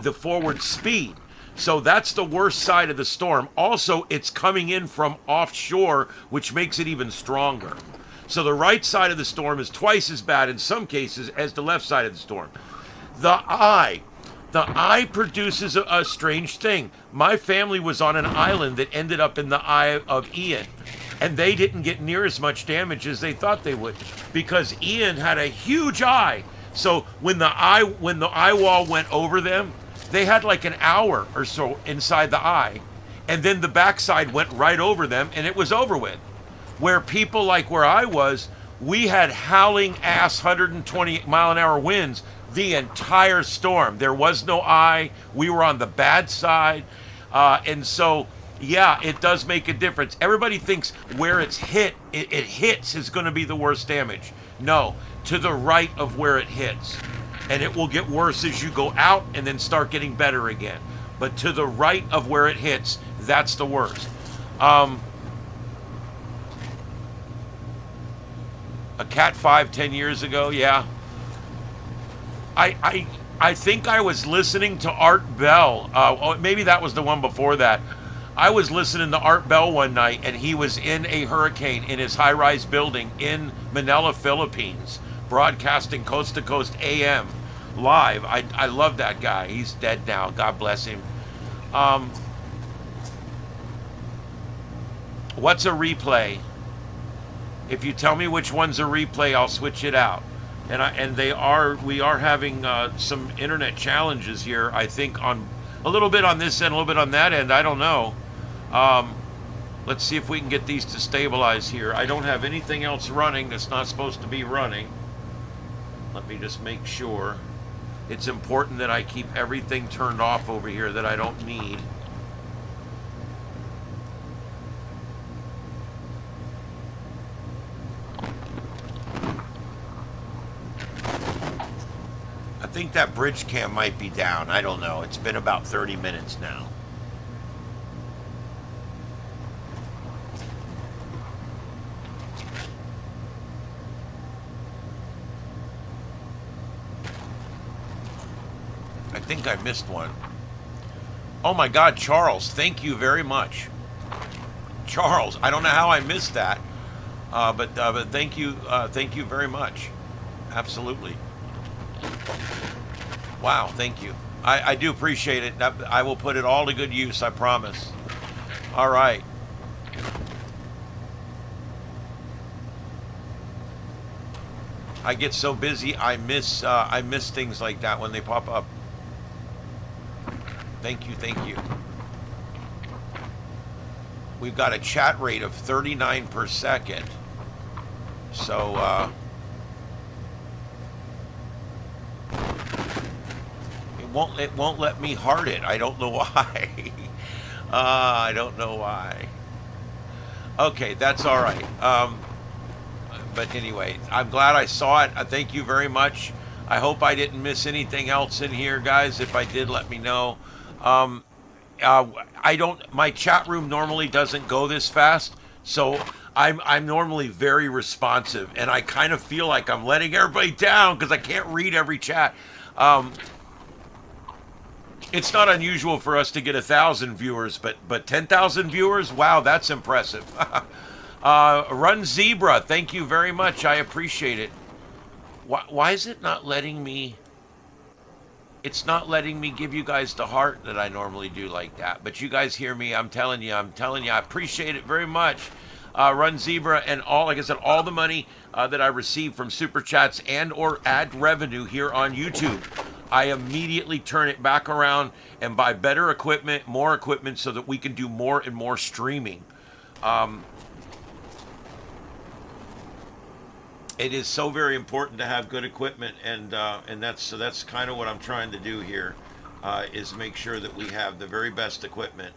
the forward speed. So that's the worst side of the storm. Also, it's coming in from offshore, which makes it even stronger. So the right side of the storm is twice as bad in some cases as the left side of the storm. The eye produces a strange thing. My family was on an island that ended up in the eye of Ian, and they didn't get near as much damage as they thought they would because Ian had a huge eye. So when the eye wall went over them, they had like an hour or so inside the eye, and then the backside went right over them, and it was over with. Where people like where I was, we had howling ass 120 mile an hour winds the entire storm. There was no eye. We were on the bad side. And so, yeah, it does make a difference. Everybody thinks where it's hit, it hits is going to be the worst damage. No, to the right of where it hits. And it will get worse as you go out and then start getting better again. But to the right of where it hits, that's the worst. A Cat 5 10 years ago, yeah. I think I was listening to Art Bell. Maybe that was the one before that. I was listening to Art Bell one night, and he was in a hurricane in his high-rise building in Manila, Philippines, broadcasting coast to coast AM live. I love that guy. He's dead now. God bless him. What's a replay? If you tell me which one's a replay, I'll switch it out. We are having some internet challenges here. I think on a little bit on this end, a little bit on that end. I don't know. Let's see if we can get these to stabilize here. I don't have anything else running that's not supposed to be running. Let me just make sure. It's important that I keep everything turned off over here that I don't need. I think that bridge cam might be down. I don't know. It's been about 30 minutes now. I think I missed one. Oh my God, Charles, thank you very much. Charles, I don't know how I missed that, but thank you very much. Absolutely. Wow, thank you. I do appreciate it. I will put it all to good use, I promise. All right. I get so busy, I miss things like that when they pop up. Thank you, thank you. We've got a chat rate of 39 per second. So, it won't let me heart it. I don't know why. I don't know why. Okay, that's all right. But anyway, I'm glad I saw it. Thank you very much. I hope I didn't miss anything else in here, guys. If I did, let me know. My chat room normally doesn't go this fast, so I'm normally very responsive, and I kind of feel like I'm letting everybody down because I can't read every chat. It's not unusual for us to get 1,000 viewers, but 10,000 viewers, wow, that's impressive. Run Zebra, thank you very much. I appreciate it. Why is it not letting me? It's not letting me give you guys the heart that I normally do like that. But you guys hear me. I'm telling you, I appreciate it very much. Run Zebra, and like I said, all the money that I receive from Super Chats and or ad revenue here on YouTube, I immediately turn it back around and buy better equipment, more equipment, so that we can do more and more streaming. It is so very important to have good equipment, and that's kind of what I'm trying to do here, is make sure that we have the very best equipment.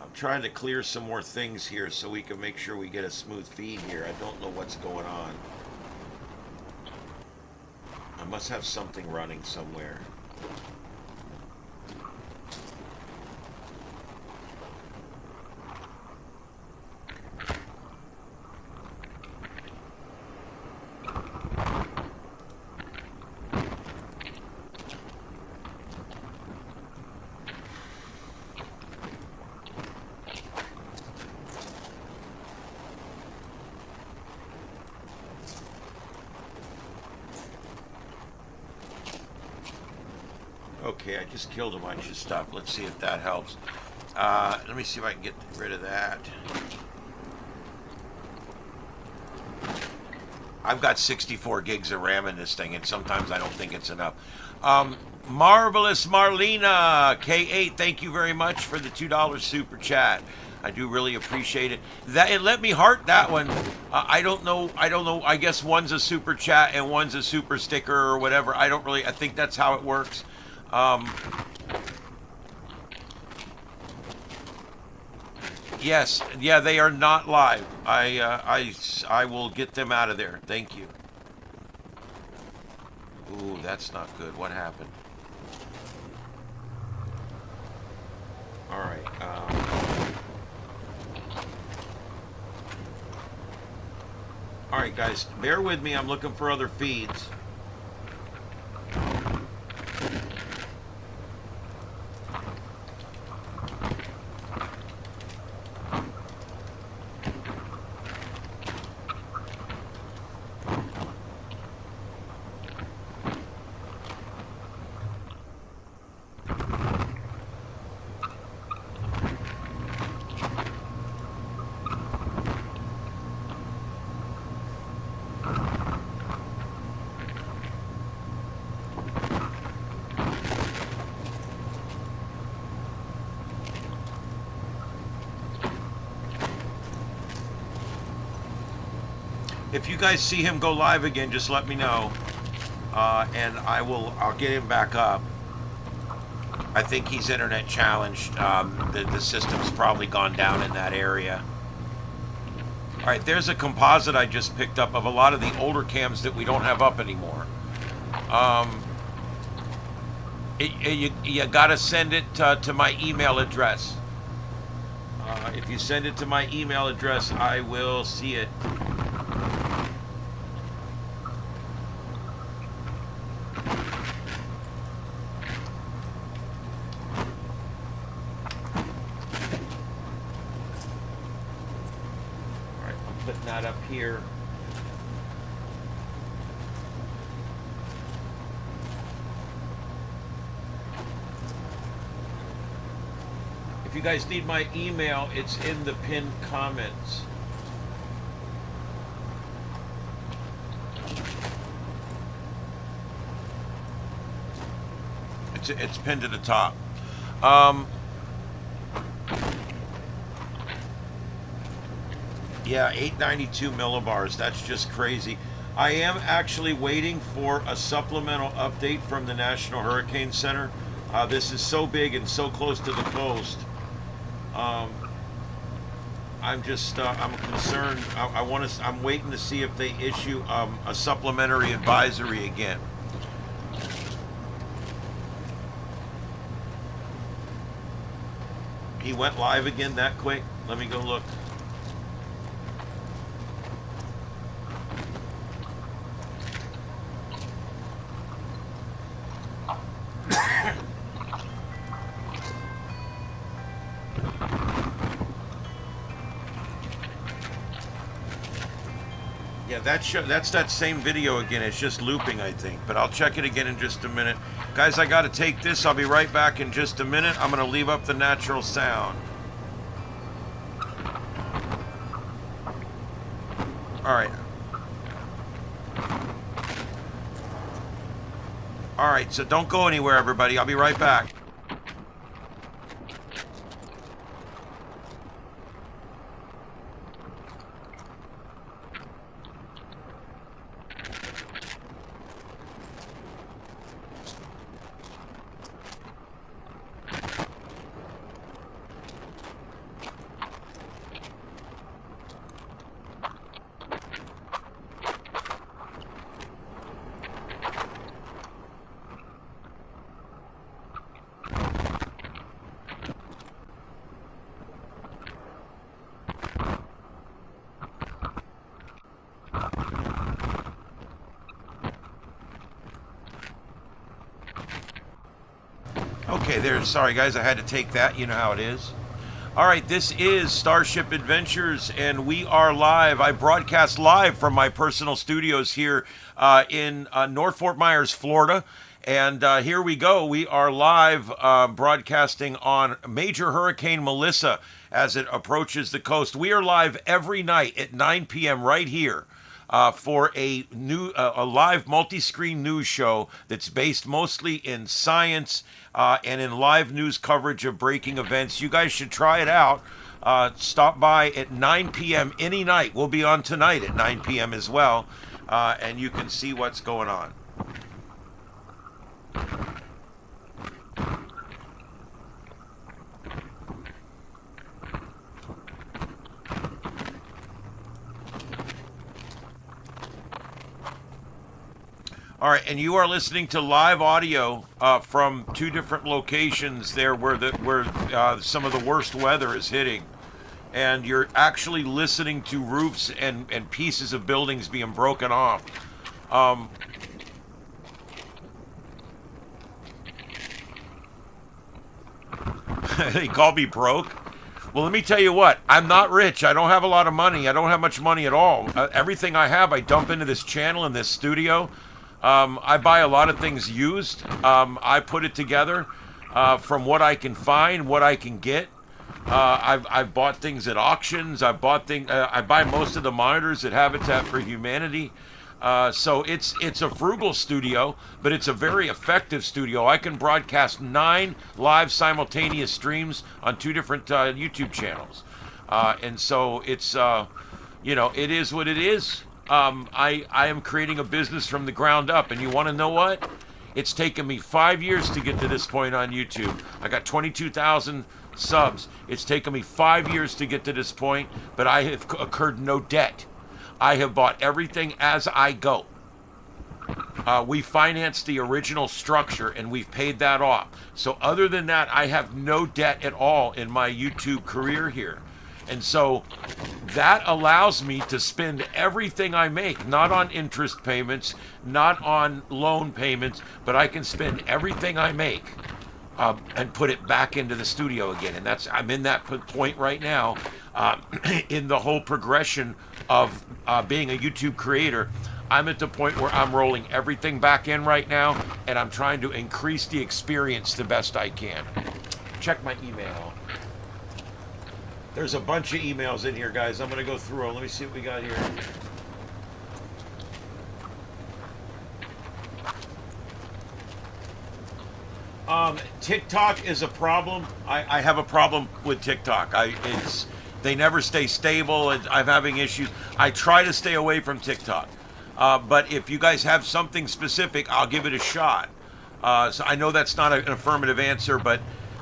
I'm trying to clear some more things here so we can make sure we get a smooth feed here. I don't know what's going on. I must have something running somewhere. Okay, I just killed a bunch of stuff. Let's see if that helps. Let me see if I can get rid of that. I've got 64 gigs of RAM in this thing, and sometimes I don't think it's enough. Marvelous Marlena K8, thank you very much for the $2 super chat. I do really appreciate it. That it let me heart that one. I don't know. I guess one's a super chat and one's a super sticker or whatever. I think that's how it works. Yes, yeah, they are not live. I will get them out of there. Thank you. Ooh, that's not good. What happened? All right. All right, guys, bear with me. I'm looking for other feeds. If you guys see him go live again, just let me know, and I'll get him back up. I think he's internet challenged. The system's probably gone down in that area. All right, there's a composite I just picked up of a lot of the older cams that we don't have up anymore. You gotta send it to my email address. If you send it to my email address, I will see it. Up here. If you guys need my email, it's in the pinned comments. it's pinned to the top. Yeah, 892 millibars. That's just crazy. I am actually waiting for a supplemental update from the National Hurricane Center. This is so big and so close to the coast. I'm concerned. I'm waiting to see if they issue a supplementary advisory again. He went live again that quick? Let me go look. Yeah, that's that same video again. It's just looping, I think. But I'll check it again in just a minute. Guys, I got to take this. I'll be right back in just a minute. I'm going to leave up the natural sound. All right. All right, so don't go anywhere, everybody. I'll be right back. Okay, there's, sorry guys, I had to take that, you know how it is. All right, this is Starship Adventures, and we are live. I broadcast live from my personal studios here in North Fort Myers, Florida. And here we go. We are live broadcasting on Major Hurricane Melissa as it approaches the coast. We are live every night at 9 p.m. right here. For a live multi-screen news show that's based mostly in science and in live news coverage of breaking events. You guys should try it out. Stop by at 9 p.m. any night. We'll be on tonight at 9 p.m. as well, and you can see what's going on. All right, and you are listening to live audio from two different locations there where some of the worst weather is hitting. And you're actually listening to roofs and pieces of buildings being broken off. They call me broke. Well, let me tell you what. I'm not rich. I don't have a lot of money. I don't have much money at all. Everything I have, I dump into this channel in this studio. I buy a lot of things used. I put it together from what I can find, what I can get. I've bought things at auctions. I buy most of the monitors at Habitat for Humanity. So it's a frugal studio, but it's a very effective studio. I can broadcast 9 live simultaneous streams on 2 different YouTube channels. And so it's, it is what it is. I am creating a business from the ground up, and you want to know what? It's taken me 5 years to get to this point on YouTube. I got 22,000 subs. It's taken me 5 years to get to this point, but I have incurred no debt. I have bought everything as I go. We financed the original structure, and we've paid that off. So other than that, I have no debt at all in my YouTube career here. And so that allows me to spend everything I make, not on interest payments, not on loan payments, but I can spend everything I make and put it back into the studio again. And I'm in that point right now in the whole progression of being a YouTube creator. I'm at the point where I'm rolling everything back in right now, and I'm trying to increase the experience the best I can. Check my email. There's a bunch of emails in here, guys. I'm going to go through them. Let me see what we got here. TikTok is a problem. I have a problem with TikTok. They never stay stable. And I'm having issues. I try to stay away from TikTok. But if you guys have something specific, I'll give it a shot. So I know that's not an affirmative answer, but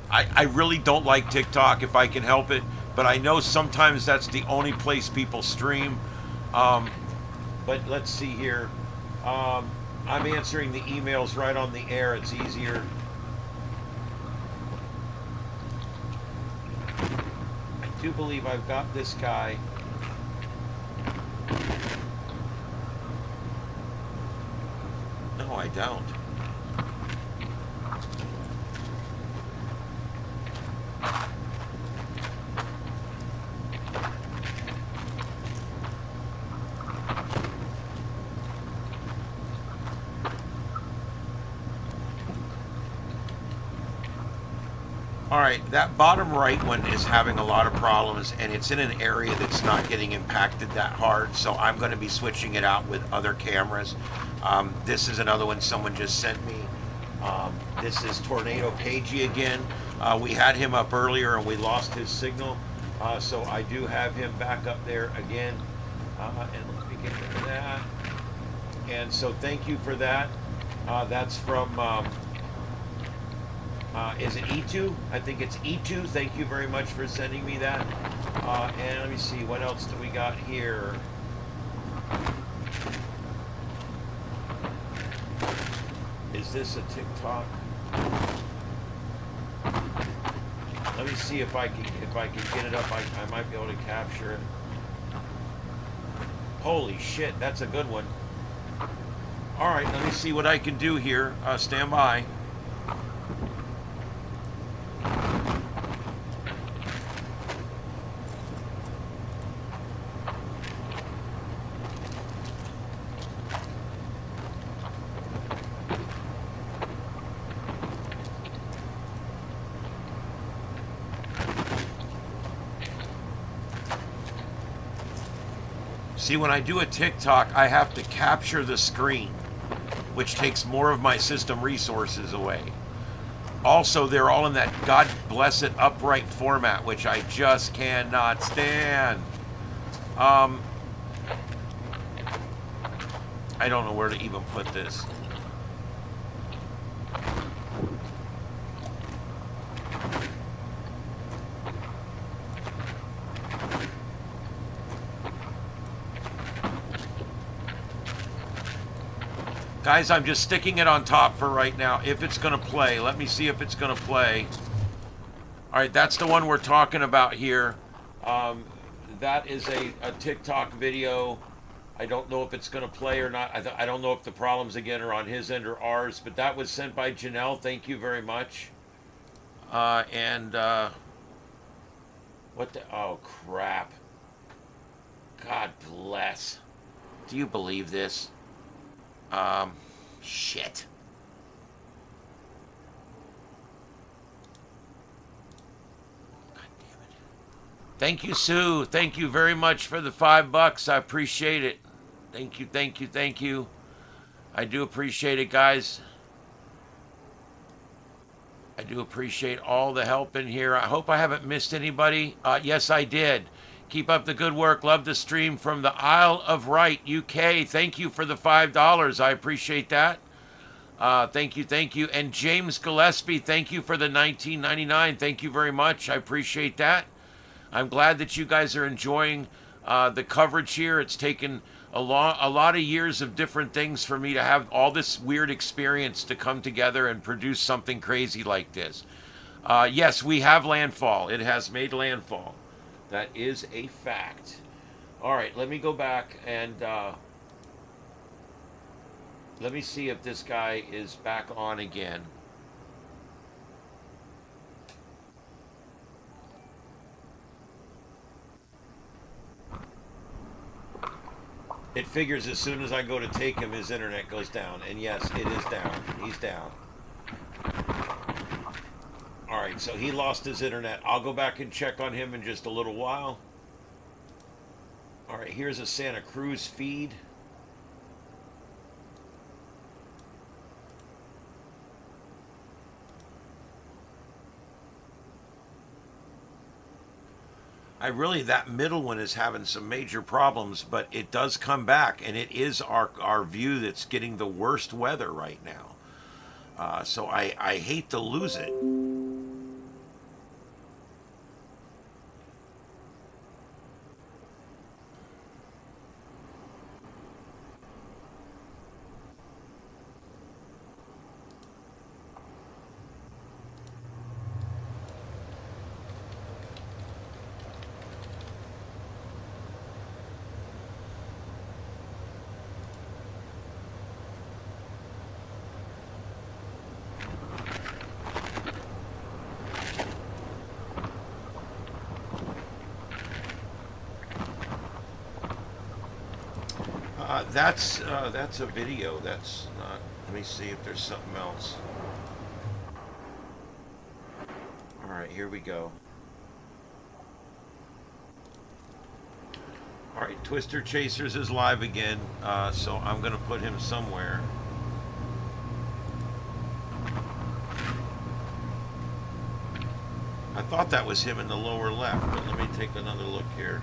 I really don't like TikTok if I can help it. But I know sometimes that's the only place people stream. But let's see here. I'm answering the emails right on the air. It's easier. I do believe I've got this guy. No, I don't. All right, that bottom right one is having a lot of problems, and it's in an area that's not getting impacted that hard, so I'm going to be switching it out with other cameras. This is another one someone just sent me. This is Tornado Pagey again. We had him up earlier, and we lost his signal, so I do have him back up there again. And let me get into that. And so thank you for that. That's from... is it E2? I think it's E2. Thank you very much for sending me that. And let me see, what else do we got here? Is this a TikTok? Let me see if I can get it up. I might be able to capture it. Holy shit, that's a good one. All right, let me see what I can do here. Stand by. See, when I do a TikTok, I have to capture the screen, which takes more of my system resources away. Also, they're all in that God bless it upright format, which I just cannot stand. I don't know where to even put this. Guys, I'm just sticking it on top for right now. If it's going to play, let me see if it's going to play. All right, that's the one we're talking about here. That is a TikTok video. I don't know if it's going to play or not. I don't know if the problems again are on his end or ours, but that was sent by Janelle. Thank you very much. What the? Oh, crap. God bless. Do you believe this? Shit. God damn it. Thank you, Sue. Thank you very much for the $5. I appreciate it. Thank you, thank you, thank you. I do appreciate it, guys. I do appreciate all the help in here. I hope I haven't missed anybody. Yes, I did. Keep up the good work. Love the stream from the Isle of Wight, UK. Thank you for the $5. I appreciate that. Thank you, thank you. And James Gillespie, thank you for the $19.99. Thank you very much. I appreciate that. I'm glad that you guys are enjoying the coverage here. It's taken a lot of years of different things for me to have all this weird experience to come together and produce something crazy like this. Yes, we have landfall. It has made landfall. That is a fact. All right, let me go back and let me see if this guy is back on again. It figures as soon as I go to take him, his internet goes down. And yes, it is down. He's down. All right, so he lost his internet. I'll go back and check on him in just a little while. All right, here's a Santa Cruz feed. that middle one is having some major problems, but it does come back, and it is our view that's getting the worst weather right now. So I hate to lose it. That's a video. That's not. Let me see if there's something else. All right, here we go. All right, Twister Chasers is live again, so I'm gonna put him somewhere. I thought that was him in the lower left, but let me take another look here.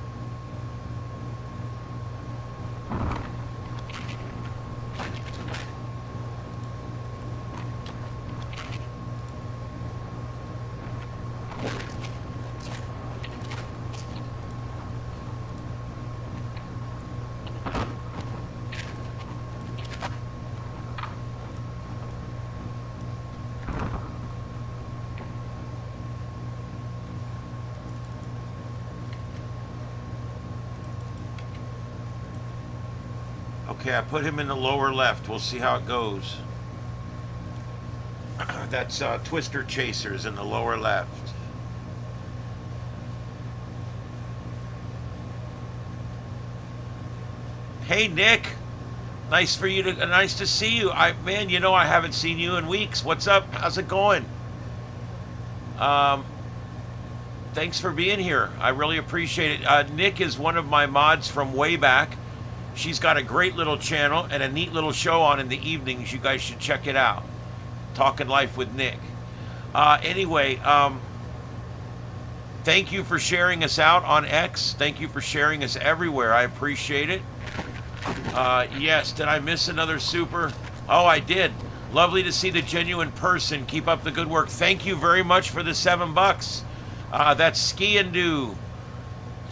Okay, I put him in the lower left. We'll see how it goes. That's Twister Chasers in the lower left. Hey Nick, nice to see you. Man, you know I haven't seen you in weeks. What's up? How's it going? Thanks for being here. I really appreciate it. Nick is one of my mods from way back. She's got a great little channel and a neat little show on in the evenings. You guys should check it out. Talking Life with Nick. Anyway, thank you for sharing us out on X. Thank you for sharing us everywhere. I appreciate it. Yes, did I miss another super? Oh, I did. Lovely to see the genuine person. Keep up the good work. Thank you very much for the $7. That's Ski and Do.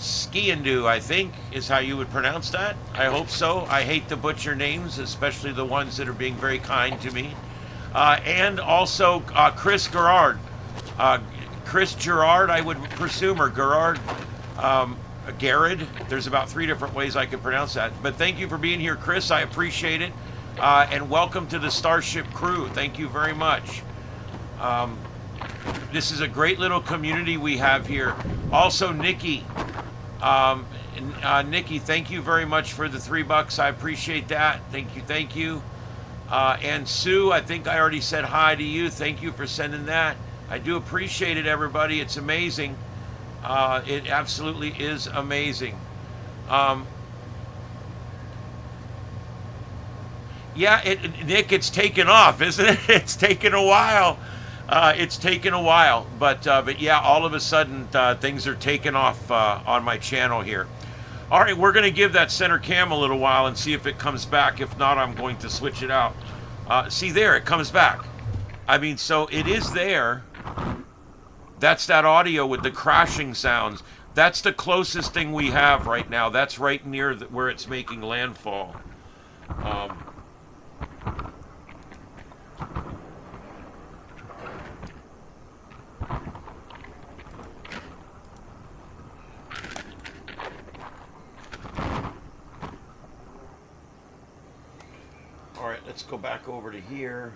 Ski and Do, I think, is how you would pronounce that. I hope so. I hate to butcher names, especially the ones that are being very kind to me. And also Chris Gerard. Chris Gerard, I would presume, or Gerard. Garrett. There's about 3 different ways I could pronounce that. But thank you for being here, Chris. I appreciate it. And welcome to the Starship crew. Thank you very much. This is a great little community we have here. Also, Nikki. Nikki, thank you very much for the $3. I appreciate that. Thank you. And Sue, I think I already said hi to you. Thank you for sending that. I do appreciate it, everybody. It's amazing. It absolutely is amazing. Yeah, Nick, it's taken off, isn't it? It's taken a while. But yeah, all of a sudden things are taking off on my channel here. All right, we're going to give that center cam a little while and see if it comes back. If not, I'm going to switch it out. See there, it comes back. I mean, so it is there. That's that audio with the crashing sounds. That's the closest thing we have right now. That's right near where it's making landfall. All right, let's go back over to here.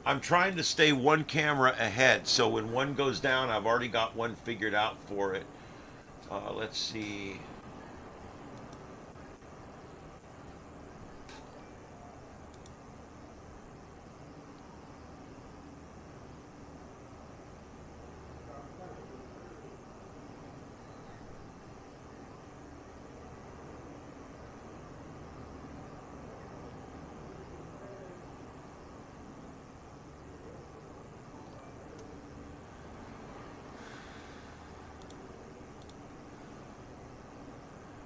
I'm trying to stay one camera ahead, so when one goes down, I've already got one figured out for it. Let's see.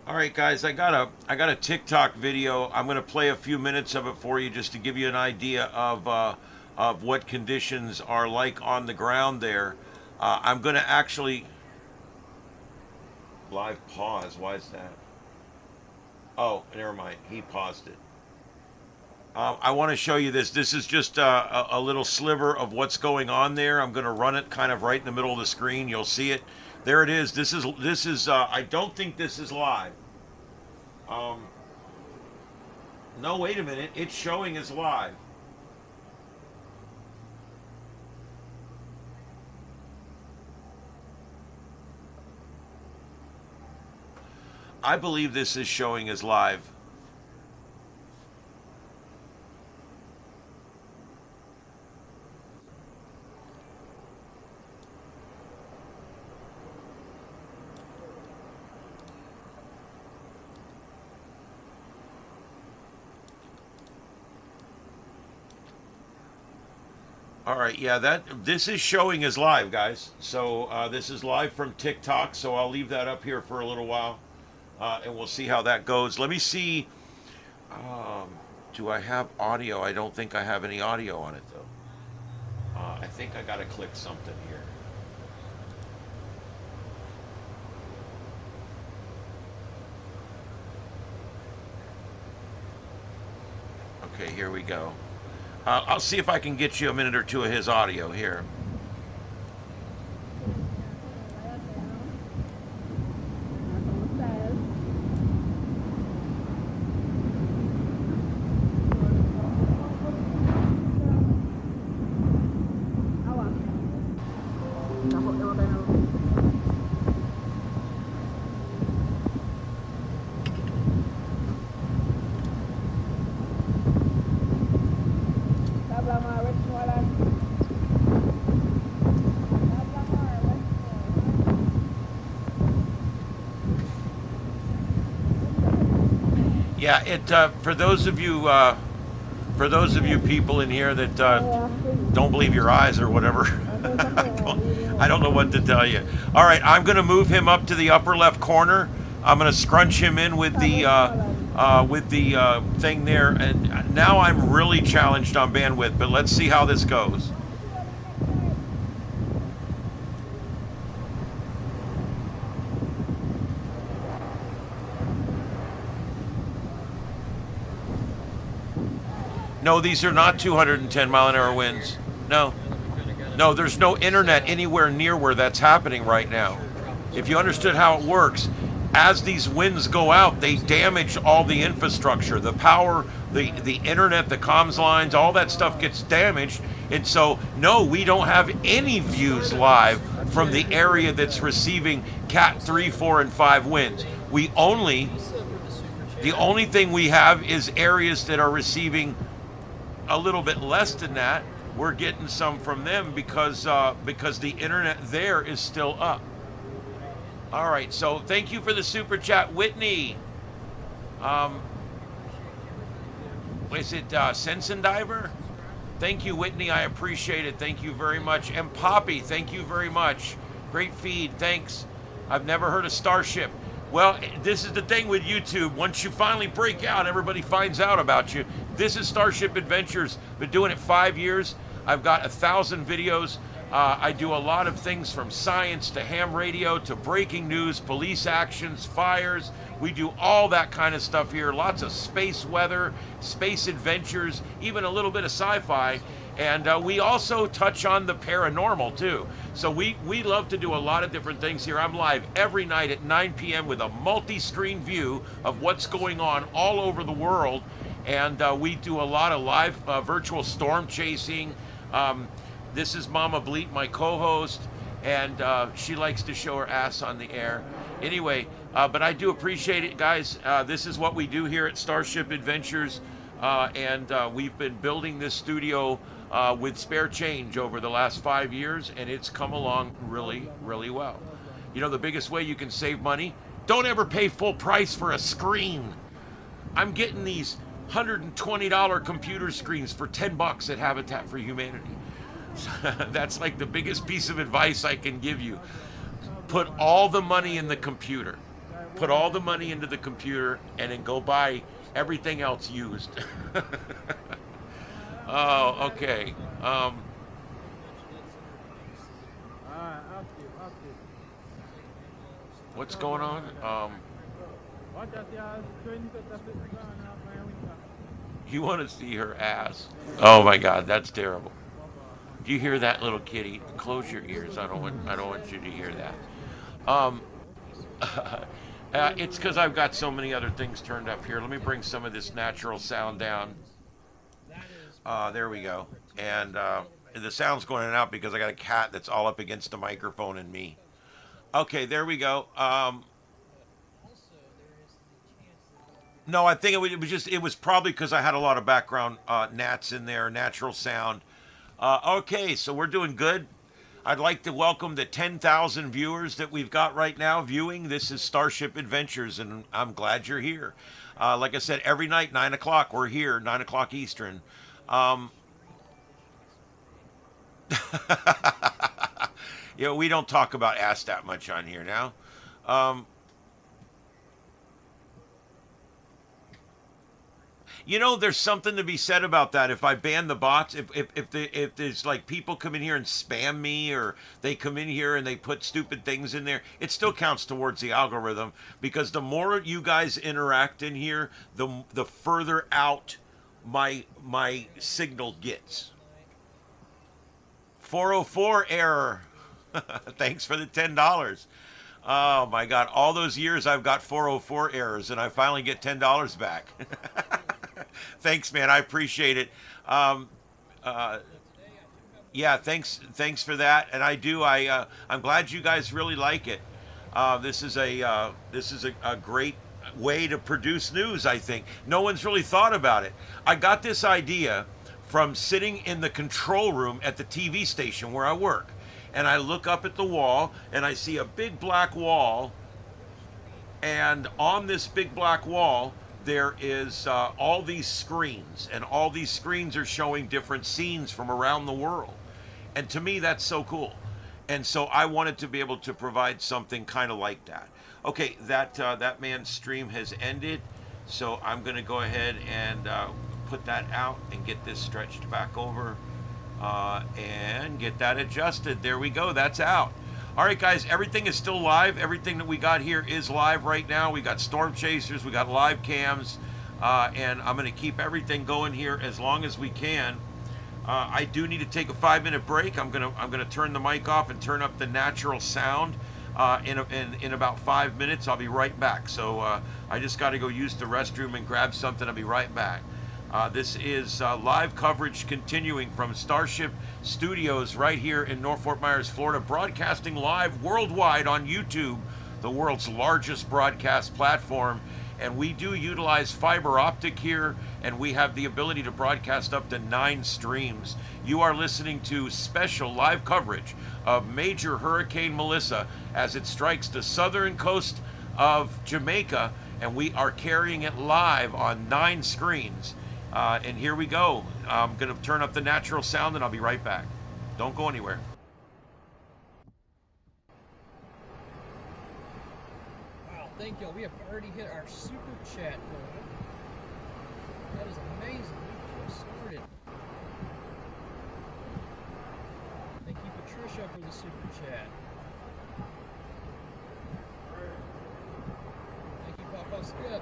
All right, guys, I got a TikTok video. I'm going to play a few minutes of it for you just to give you an idea of what conditions are like on the ground there. I'm going to actually live pause. Why is that? Oh, never mind. He paused it. I want to show you this. This is just a little sliver of what's going on there. I'm going to run it kind of right in the middle of the screen. You'll see it. There it is. This is. I don't think this is live. No, wait a minute. It's showing as live. I believe this is showing as live. All right, yeah, this is showing as live, guys. So this is live from TikTok, so I'll leave that up here for a little while, and we'll see how that goes. Let me see. Do I have audio? I don't think I have any audio on it, though. I think I got to click something here. Okay, here we go. I'll see if I can get you a minute or two of his audio here. Yeah, it for those of you people in here that don't believe your eyes or whatever, I don't know what to tell you. All right, I'm going to move him up to the upper left corner. I'm going to scrunch him in with the thing there, and now I'm really challenged on bandwidth. But let's see how this goes. No, these are not 210 mile an hour winds. No, there's no internet anywhere near where that's happening right now. If you understood how it works, as these winds go out, they damage all the infrastructure, the power, the internet, the comms lines, all that stuff gets damaged. And so, no, we don't have any views live from the area that's receiving Cat 3, 4, and 5 winds. The only thing we have is areas that are receiving a little bit less than that. We're getting some from them because the internet there is still up. All right, so thank you for the super chat, Whitney. Is it Sensendiver? Thank you, Whitney. I appreciate it. Thank you very much. And Poppy, thank you very much. Great feed. Thanks. I've never heard of Starship. Well, this is the thing with YouTube. Once you finally break out, everybody finds out about you. This is Starship Adventures. Been doing it 5 years. I've got 1,000 videos. I do a lot of things from science to ham radio to breaking news, police actions, fires. We do all that kind of stuff here. Lots of space weather, space adventures, even a little bit of sci-fi. And we also touch on the paranormal too. So we love to do a lot of different things here. I'm live every night at 9 p.m. with a multi-screen view of what's going on all over the world. And we do a lot of live virtual storm chasing. This is Mama Bleat, my co-host, and she likes to show her ass on the air. Anyway, but I do appreciate it, guys. This is what we do here at Starship Adventures, and we've been building this studio with spare change over the last 5 years, and it's come along really, really well. You know, the biggest way you can save money, don't ever pay full price for a screen. I'm getting these $120 computer screens for $10 at Habitat for Humanity. That's like the biggest piece of advice I can give you. Put all the money in the computer. put all the money into the computer, and then go buy everything else used. Oh, okay. What's going on? You want to see her ass? Oh my God, that's terrible. Do you hear that, little kitty? Close your ears. I don't want you to hear that. It's because I've got so many other things turned up here. Let me bring some of this natural sound down. There we go. And the sound's going in and out because I got a cat that's all up against the microphone and me. Okay, there we go. No, I think it was probably because I had a lot of background gnats in there, natural sound. Okay, so we're doing good. I'd like to welcome the 10,000 viewers that we've got right now viewing. This is Starship Adventures, and I'm glad you're here. Like I said, every night, 9 o'clock, we're here, 9 o'clock Eastern. You know, we don't talk about ass that much on here now. You know, there's something to be said about that. If I ban the bots, if there's like people come in here and spam me, or they come in here and they put stupid things in there, it still counts towards the algorithm, because the more you guys interact in here, the further out my signal gets. 404 error. Thanks for the $10. Oh my God, all those years I've got 404 errors, and I finally get $10 back. Thanks, man. I appreciate it. Yeah, thanks for that. And I'm glad you guys really like it. This is a great way to produce news, I think. No one's really thought about it. I got this idea from sitting in the control room at the TV station where I work. And I look up at the wall, and I see a big black wall. And on this big black wall, there is all these screens, and all these screens are showing different scenes from around the world. And to me, that's so cool. And so I wanted to be able to provide something kind of like that. Okay, that man's stream has ended, so I'm going to go ahead and put that out and get this stretched back over and get that adjusted. There we go. That's out. All right, guys, everything is still live. Everything that we got here is live right now. We got storm chasers, we got live cams, and I'm going to keep everything going here as long as we can. I do need to take a 5-minute break. I'm gonna turn the mic off and turn up the natural sound. In about 5 minutes, I'll be right back. So I just got to go use the restroom and grab something. I'll be right back. This is live coverage continuing from Starship Studios right here in North Fort Myers, Florida, broadcasting live worldwide on YouTube, the world's largest broadcast platform. And we do utilize fiber optic here, and we have the ability to broadcast up to 9 streams. You are listening to special live coverage of Major Hurricane Melissa as it strikes the southern coast of Jamaica, and we are carrying it live on 9 screens. And here we go. I'm going to turn up the natural sound, and I'll be right back. Don't go anywhere. Wow, thank y'all. We have already hit our super chat goal. That is amazing. We just started. Thank you, Patricia, for the super chat. Thank you, Papa Skip.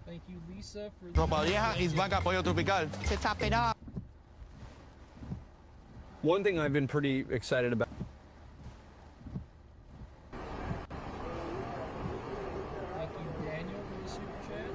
Thank you, Lisa, for the Ropa Vieja is back at Pollo Tropical. To top it off. One thing I've been pretty excited about. Thank you, Daniel, for the super chat.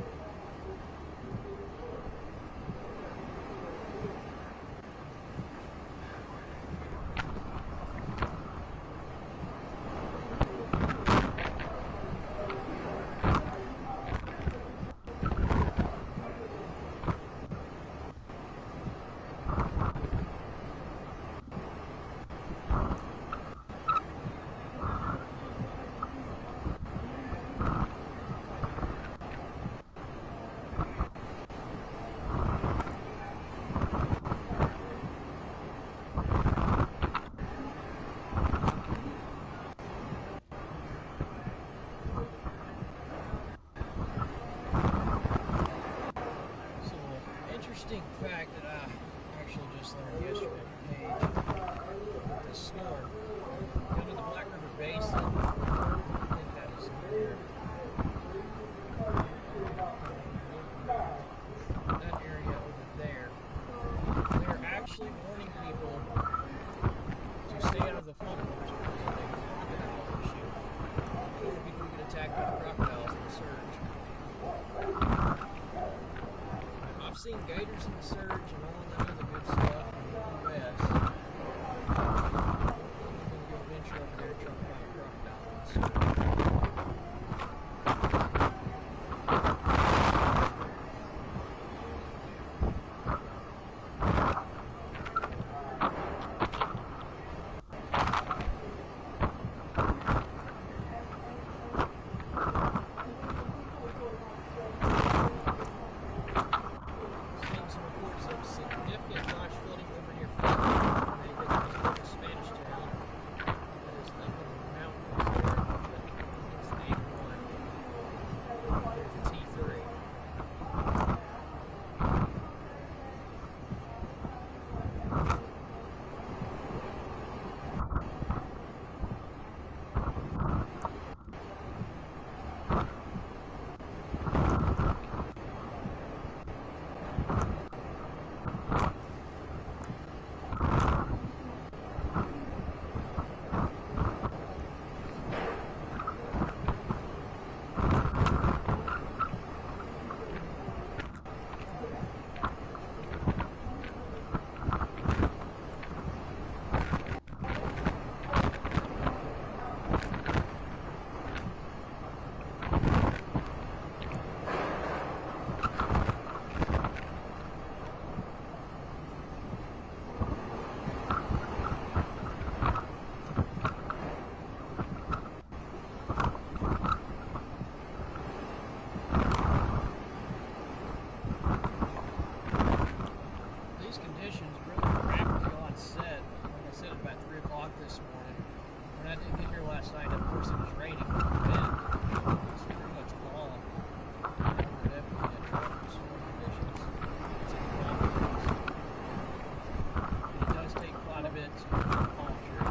Some palm tree.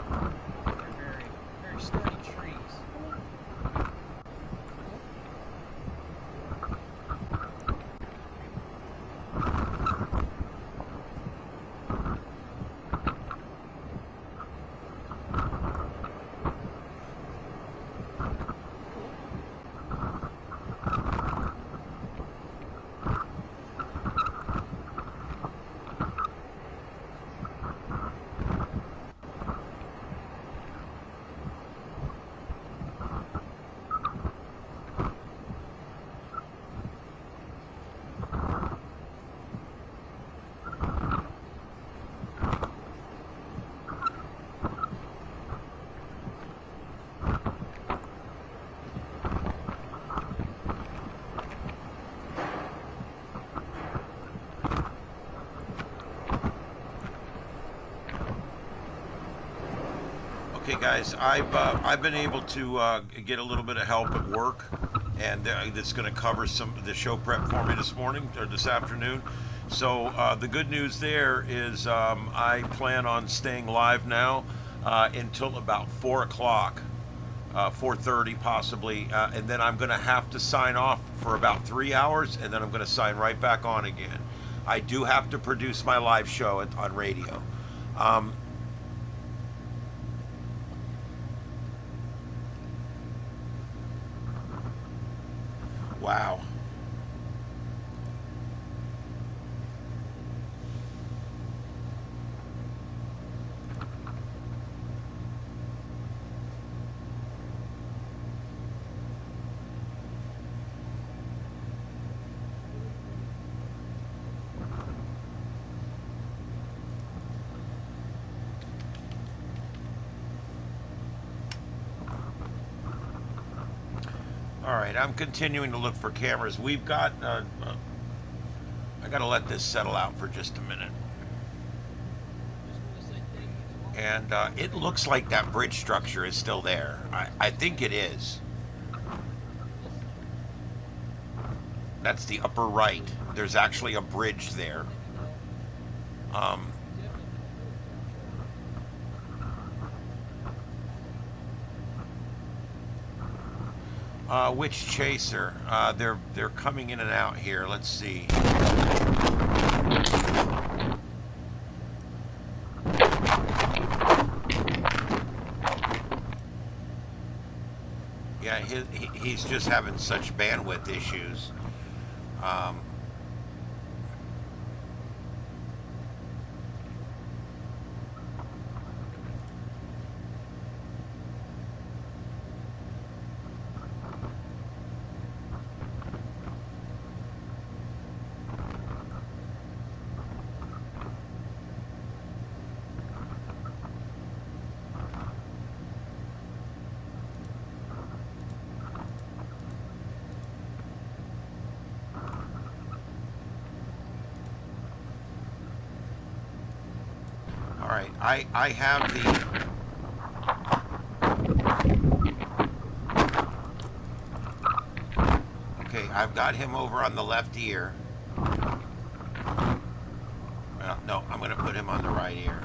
They're very, very sturdy trees. Okay, guys, I've been able to get a little bit of help at work, and that's going to cover some of the show prep for me this morning or this afternoon. So the good news there is I plan on staying live now until about 4 o'clock, 4:30 possibly, and then I'm going to have to sign off for about 3 hours, and then I'm going to sign right back on again. I do have to produce my live show on radio. Wow. All right, I'm continuing to look for cameras. We've got, I got to let this settle out for just a minute. And it looks like that bridge structure is still there. I think it is. That's the upper right. There's actually a bridge there. Which chaser? They're coming in and out here. Let's see. Yeah, he's just having such bandwidth issues. All right, I have the... Okay, I've got him over on the left ear. Well, no, I'm going to put him on the right ear.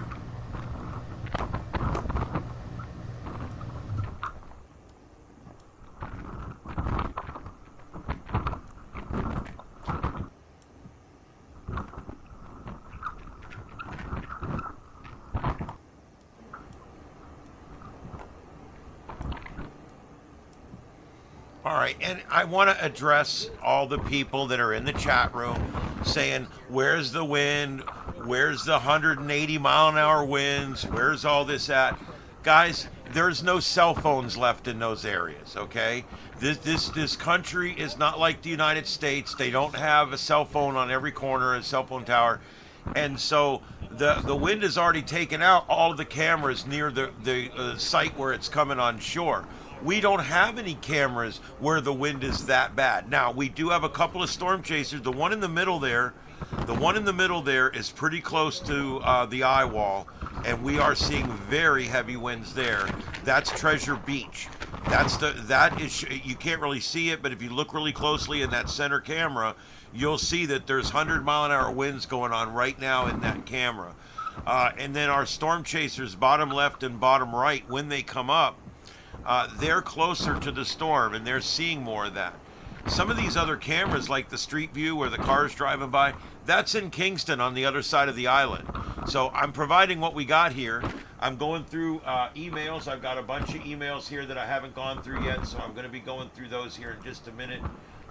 All right, and I want to address all the people that are in the chat room saying, where's the wind? Where's the 180 mile an hour winds? Where's all this at? Guys, there's no cell phones left in those areas, okay? This country is not like the United States. They don't have a cell phone on every corner, a cell phone tower. And so the wind has already taken out all of the cameras near the site where it's coming on shore. We don't have any cameras where the wind is that bad. Now, we do have a couple of storm chasers. The one in the middle there is pretty close to the eye wall, and we are seeing very heavy winds there. That's Treasure Beach. You can't really see it, but if you look really closely in that center camera, you'll see that there's 100 mile an hour winds going on right now in that camera. And then our storm chasers, bottom left and bottom right, when they come up, they're closer to the storm and they're seeing more of that. Some of these other cameras, like the street view where the car's driving by, that's in Kingston on the other side of the island. So I'm providing what we got here. I'm going through emails. I've got a bunch of emails here that I haven't gone through yet, so I'm going to be going through those here in just a minute.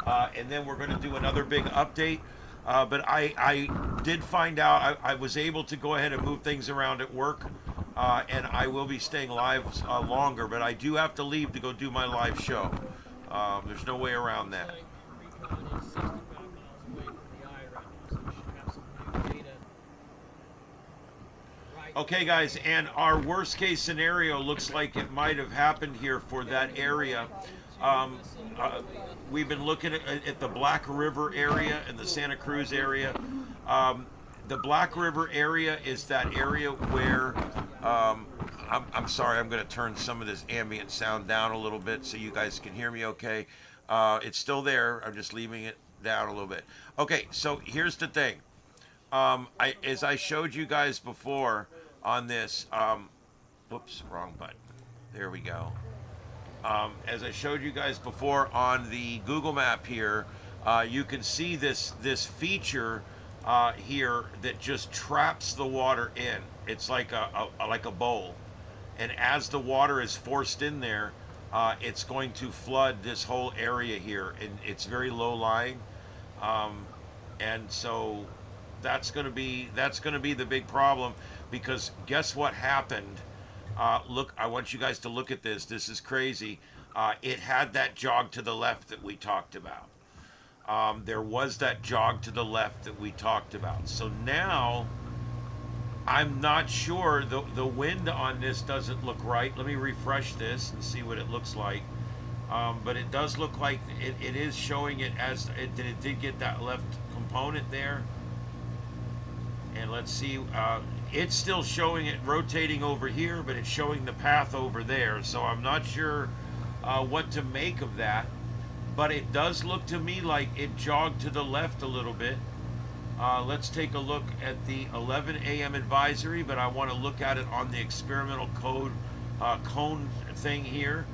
And then we're going to do another big update. But I did find out I was able to go ahead and move things around at work. And I will be staying live longer, but I do have to leave to go do my live show. There's no way around that. Okay, guys, and our worst case scenario looks like it might have happened here for that area. We've been looking at the Black River area and the Santa Cruz area. The Black River area is that area where, I'm sorry, I'm going to turn some of this ambient sound down a little bit so you guys can hear me okay. It's still there. I'm just leaving it down a little bit. Okay, so here's the thing. As I showed you guys before on this, whoops, wrong button. There we go. As I showed you guys before on the Google map here, you can see this feature here that just traps the water in. It's like a bowl, and as the water is forced in there, it's going to flood this whole area here, and it's very low lying, and so that's going to be the big problem, because guess what happened? Look, I want you guys to look at this. This is crazy. It had that jog to the left that we talked about. There was that jog to the left that we talked about. So now, I'm not sure. The wind on this doesn't look right. Let me refresh this and see what it looks like. But it does look like it is showing it as it did get that left component there. And let's see. It's still showing it rotating over here, but it's showing the path over there. So I'm not sure what to make of that. But it does look to me like it jogged to the left a little bit. Let's take a look at the 11 a.m. advisory, but I want to look at it on the experimental cone thing here.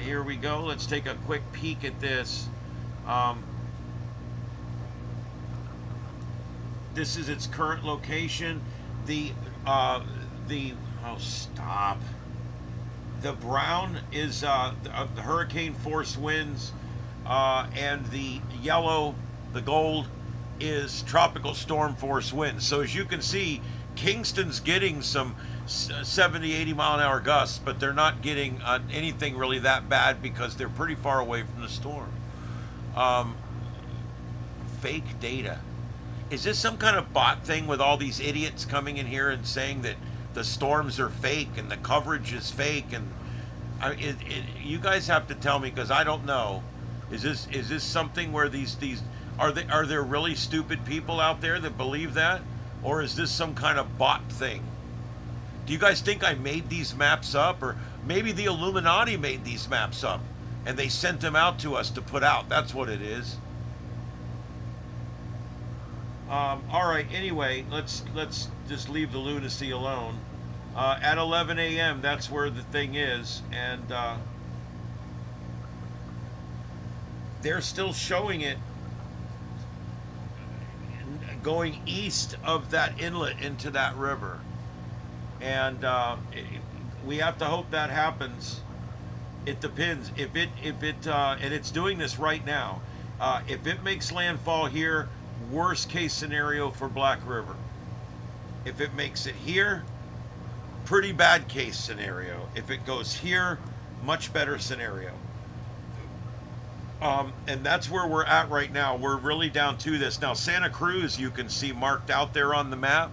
Here we go. Let's take a quick peek at this. This is its current location. Oh, stop. The brown is the hurricane force winds, and the yellow, the gold, is tropical storm force winds. So as you can see, Kingston's getting some 70, 80 mile an hour gusts, but they're not getting anything really that bad because they're pretty far away from the storm. Fake data. Is this some kind of bot thing with all these idiots coming in here and saying that the storms are fake and the coverage is fake? And you guys have to tell me, because I don't know. Is this something where these are there really stupid people out there that believe that, or is this some kind of bot thing? Do you guys think I made these maps up, or maybe the Illuminati made these maps up and they sent them out to us to put out? That's what it is. All right. Anyway, let's just leave the lunacy alone. At 11 a.m., that's where the thing is, and they're still showing it going east of that inlet into that river, and we have to hope that happens. It depends if it and it's doing this right now. If it makes landfall here, worst case scenario for Black River. If it makes it here, pretty bad case scenario. If it goes here, much better scenario. And that's where we're at right now. We're really down to this. Now, Santa Cruz, you can see marked out there on the map.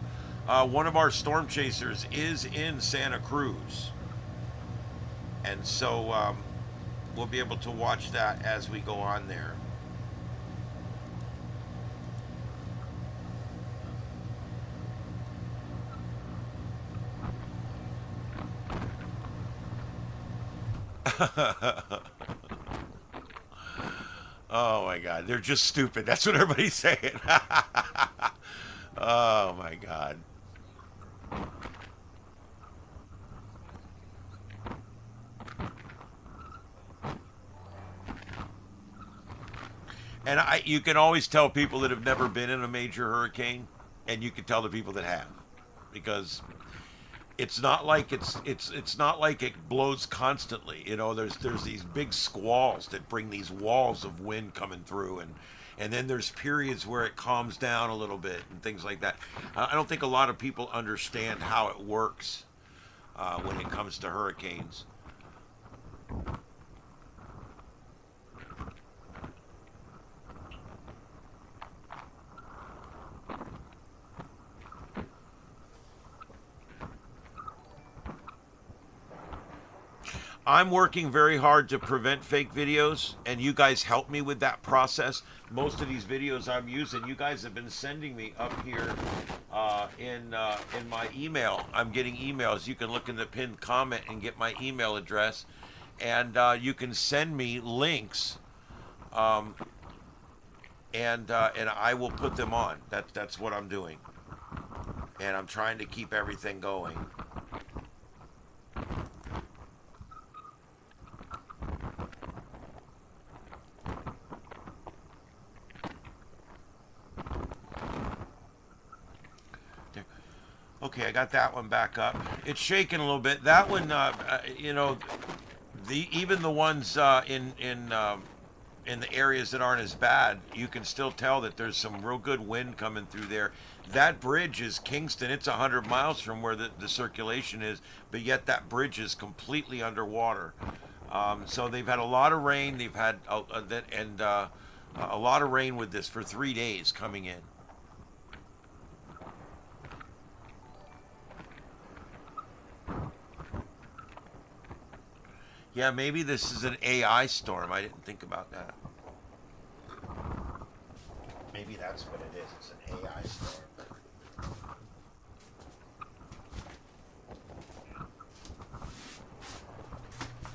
One of our storm chasers is in Santa Cruz. And so we'll be able to watch that as we go on there. Oh my God, they're just stupid. That's what everybody's saying. Oh my God. And you can always tell people that have never been in a major hurricane, and you can tell the people that have, because it's not like it's not like it blows constantly. You know, there's these big squalls that bring these walls of wind coming through, and then there's periods where it calms down a little bit and things like that. I don't think a lot of people understand how it works when it comes to hurricanes. I'm working very hard to prevent fake videos, and you guys help me with that process. Most of these videos I'm using, you guys have been sending me up here in my email. I'm getting emails. You can look in the pinned comment and get my email address, and you can send me links, and I will put them on. That's what I'm doing, and I'm trying to keep everything going. Okay, I got that one back up. It's shaking a little bit. That one, you know, even the ones in the areas that aren't as bad, you can still tell that there's some real good wind coming through there. That bridge is Kingston. It's 100 miles from where the circulation is, but yet that bridge is completely underwater. So they've had a lot of rain. They've had a lot of rain with this for 3 days coming in. Yeah, maybe this is an AI storm. I didn't think about that. Maybe that's what it is. It's an AI storm.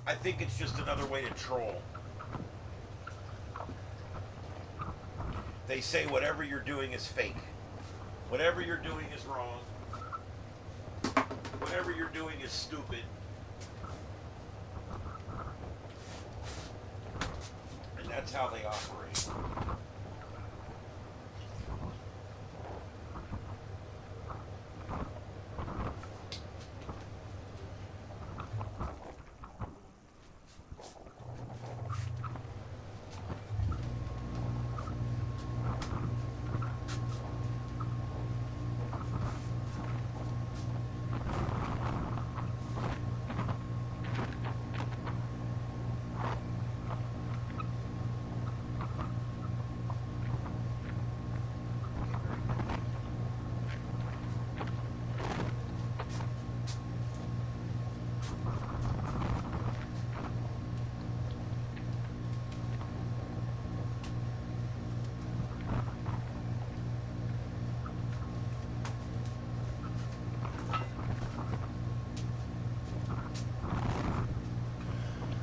I think it's just another way to troll. They say whatever you're doing is fake. Whatever you're doing is wrong. Whatever you're doing is stupid. That's how they operate.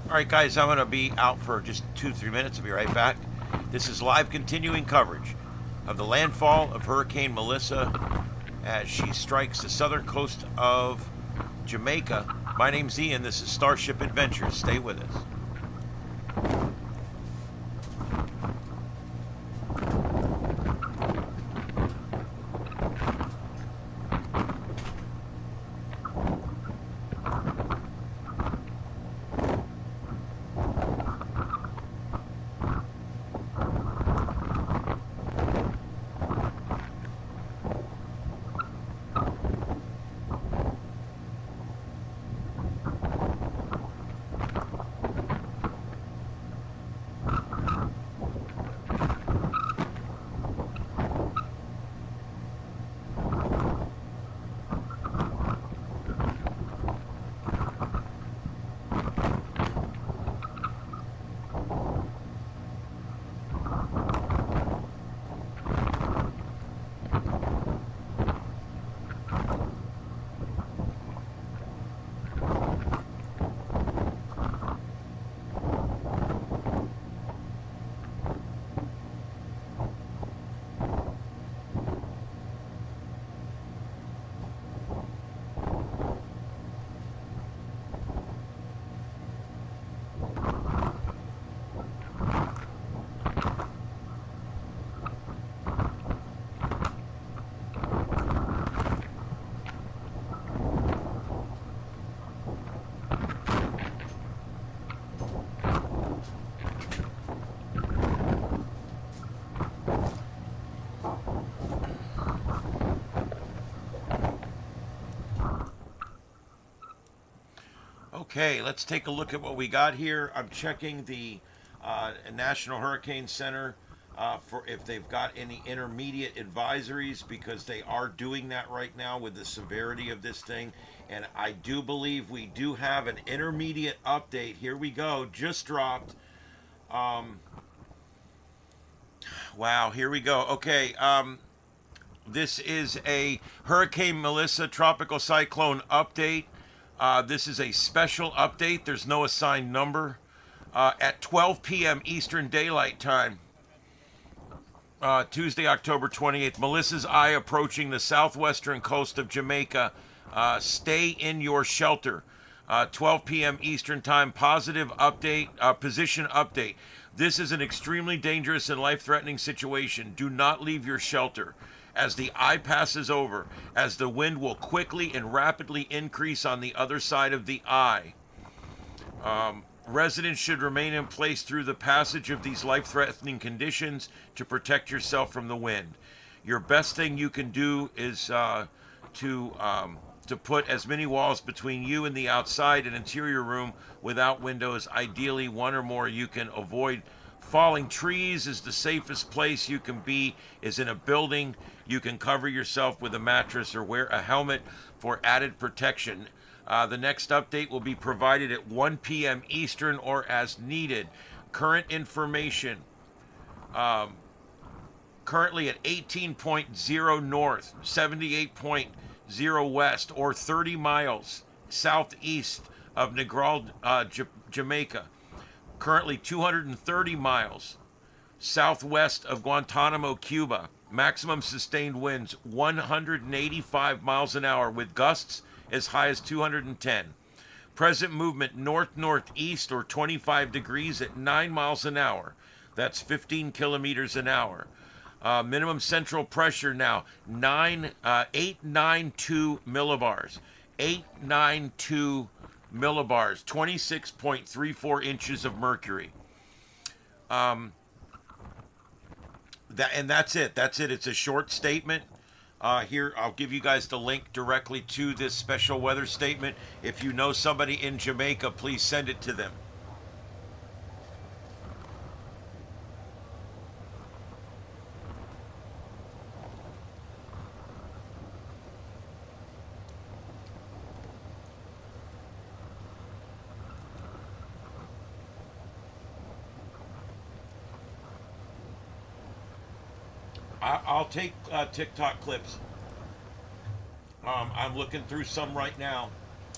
All right, guys, I'm going to be out for just 2-3 minutes. I'll be right back. This is live continuing coverage of the landfall of Hurricane Melissa as she strikes the southern coast of Jamaica. My name's Ian. This is Starship Adventures. Stay with us. Okay, let's take a look at what we got here. I'm checking the National Hurricane Center for if they've got any intermediate advisories, because they are doing that right now with the severity of this thing. And I do believe we do have an intermediate update. Here we go. Just dropped. Wow, here we go. Okay, this is a Hurricane Melissa tropical cyclone update. This is a special update. There's no assigned number. At 12 p.m. Eastern Daylight Time, Tuesday, October 28th, Melissa's eye approaching the southwestern coast of Jamaica. Stay in your shelter. 12 p.m. Eastern Time, positive update, position update. This is an extremely dangerous and life-threatening situation. Do not leave your shelter. As the eye passes over, as the wind will quickly and rapidly increase on the other side of the eye. Residents should remain in place through the passage of these life-threatening conditions to protect yourself from the wind. Your best thing you can do is to put as many walls between you and the outside and interior room without windows. Ideally, one or more. You can avoid falling trees. Is the safest place you can be is in a building. You can cover yourself with a mattress or wear a helmet for added protection. The next update will be provided at 1 p.m. Eastern or as needed. Current information. Currently at 18.0 north, 78.0 west, or 30 miles southeast of Negral, Jamaica. Currently 230 miles southwest of Guantanamo, Cuba. Maximum sustained winds 185 miles an hour with gusts as high as 210. Present movement north-northeast or 25 degrees at 9 miles an hour. That's 15 kilometers an hour. Minimum central pressure now 892 millibars. 892 millibars, 26.34 inches of mercury. That's it. It's a short statement. Here, I'll give you guys the link directly to this special weather statement. If you know somebody in Jamaica, please send it to them. I'll take TikTok clips. I'm looking through some right now.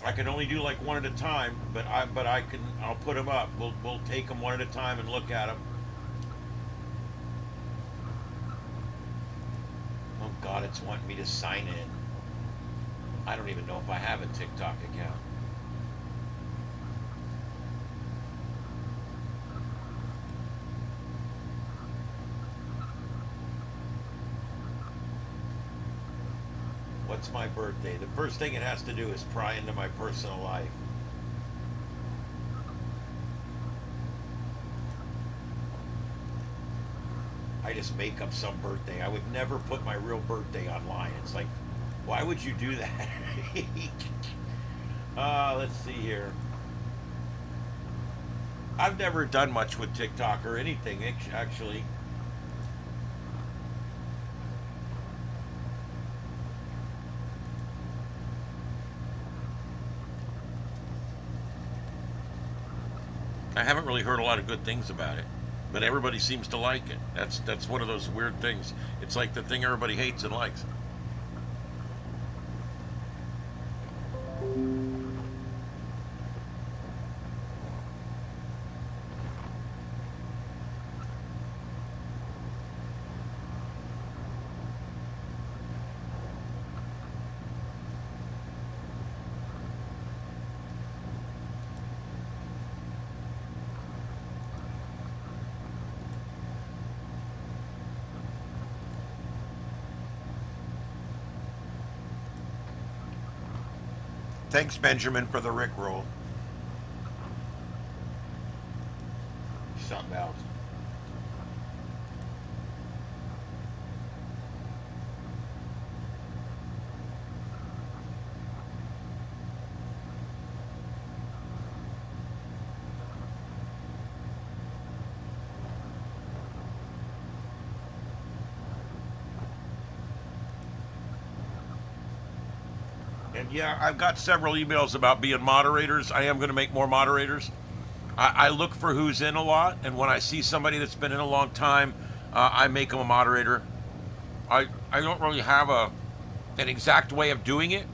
I can only do like one at a time, but I'll put them up. We'll take them one at a time and look at them. Oh God, it's wanting me to sign in. I don't even know if I have a TikTok account. What's my birthday? The first thing it has to do is pry into my personal life. I just make up some birthday. I would never put my real birthday online. It's like, why would you do that? Let's see here. I've never done much with TikTok or anything, actually. I haven't really heard a lot of good things about it, but everybody seems to like it. That's one of those weird things. It's like the thing everybody hates and likes. Thanks, Benjamin, for the Rickroll. Something else. And yeah, I've got several emails about being moderators. I am going to make more moderators. I look for who's in a lot, and when I see somebody that's been in a long time, I make them a moderator. I don't really have an exact way of doing it.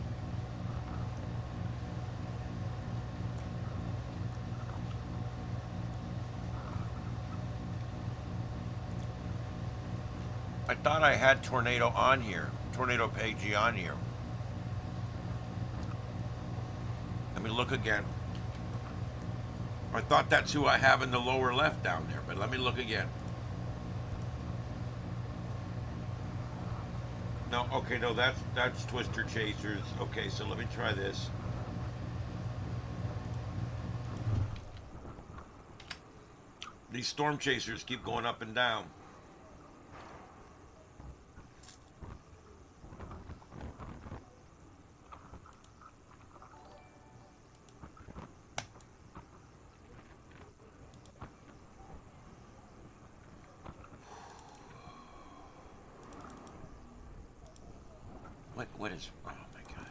I thought I had Tornado on here, Tornado Pagey on here. Let me look again. I thought that's who I have in the lower left down there, but let me look again. No, okay, no, that's Twister Chasers. Okay, so let me try this. These Storm Chasers keep going up and down. What is, oh my God.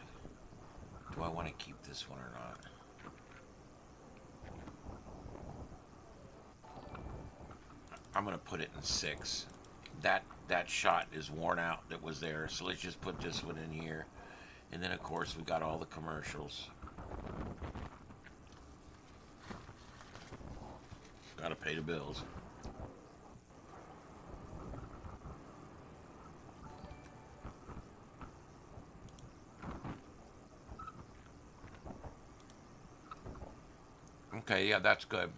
Do I want to keep this one or not? I'm going to put it in 6. That shot is worn out that was there, so let's just put this one in here. And then of course we got all the commercials. Got to pay the bills. Okay, yeah, that's good.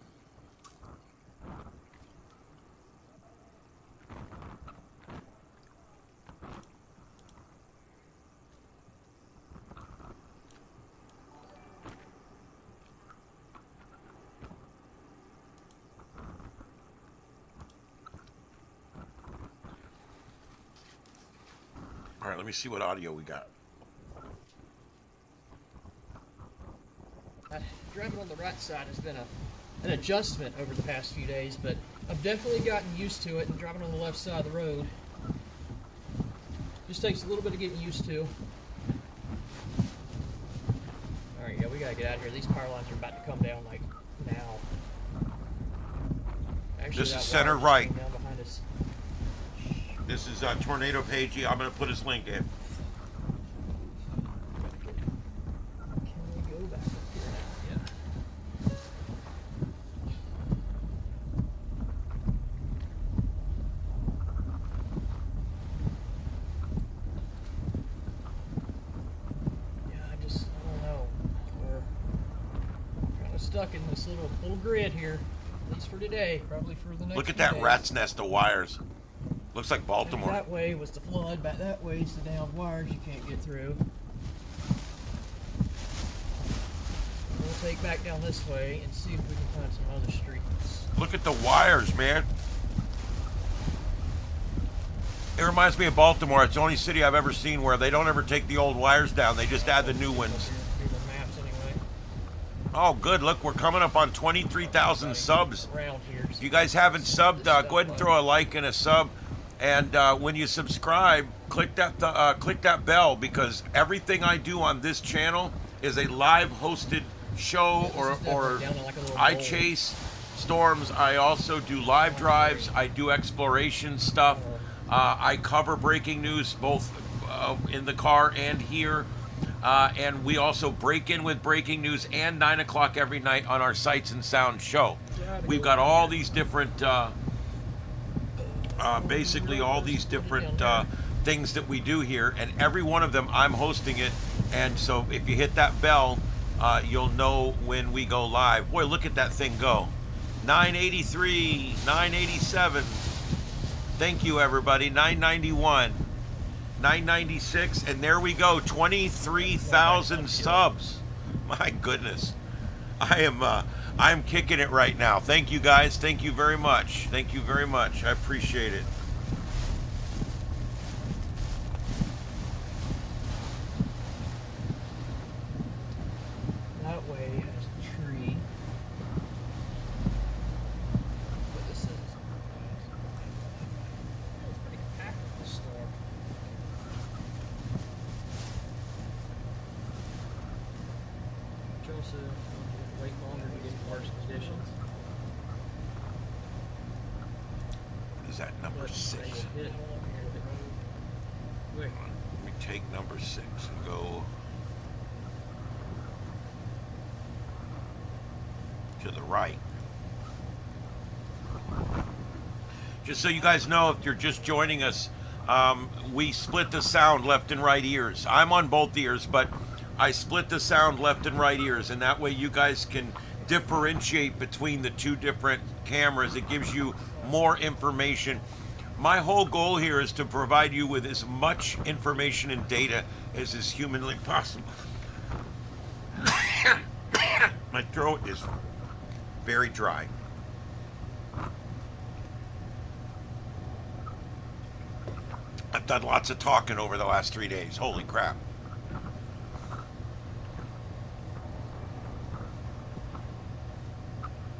All right, let me see what audio we got. Driving on the right side has been an adjustment over the past few days, but I've definitely gotten used to it, and driving on the left side of the road just takes a little bit of getting used to. Alright, yeah, we gotta get out of here. These power lines are about to come down like now. Actually, This is center right. Down behind us. This is Tornado Pagey. I'm going to put his link in. Stuck in this little grid here, at least for today, probably for the next Look at few that days. rat's nest of wires. Looks like Baltimore. Back that way was the flood, back that way is the downed wires you can't get through. We'll take back down this way and see if we can find some other streets. Look at the wires, man. It reminds me of Baltimore. It's the only city I've ever seen where they don't ever take the old wires down. They just add the new ones. Oh, good. Look, we're coming up on 23,000 subs. If you guys haven't subbed, go ahead and throw a like and a sub. And when you subscribe, click that bell, because everything I do on this channel is a live hosted show, or I chase storms. I also do live drives. I do exploration stuff. I cover breaking news both in the car and here. And we also break in with breaking news and 9 o'clock every night on our Sights and Sound show. We've got all these different, basically all these different things that we do here, and every one of them I'm hosting it. And so if you hit that bell, you'll know when we go live. Boy, look at that thing go. 983, 987. Thank you, everybody. 991. 996, and there we go, 23,000 subs. My goodness, I'm kicking it right now. Thank you guys. Thank you very much. Thank you very much. I appreciate it. That way has a tree. But this is pretty packed with the storm. also wait longer to get worse conditions. Is that number But 6? they will hit quick. Let me take number 6 and go to the right. Just so you guys know, if you're just joining us, we split the sound left and right ears. I'm on both ears, but I split the sound left and right ears, and that way you guys can differentiate between the two different cameras. It gives you more information. My whole goal here is to provide you with as much information and data as is humanly possible. My throat is very dry. I've done lots of talking over the last 3 days. Holy crap.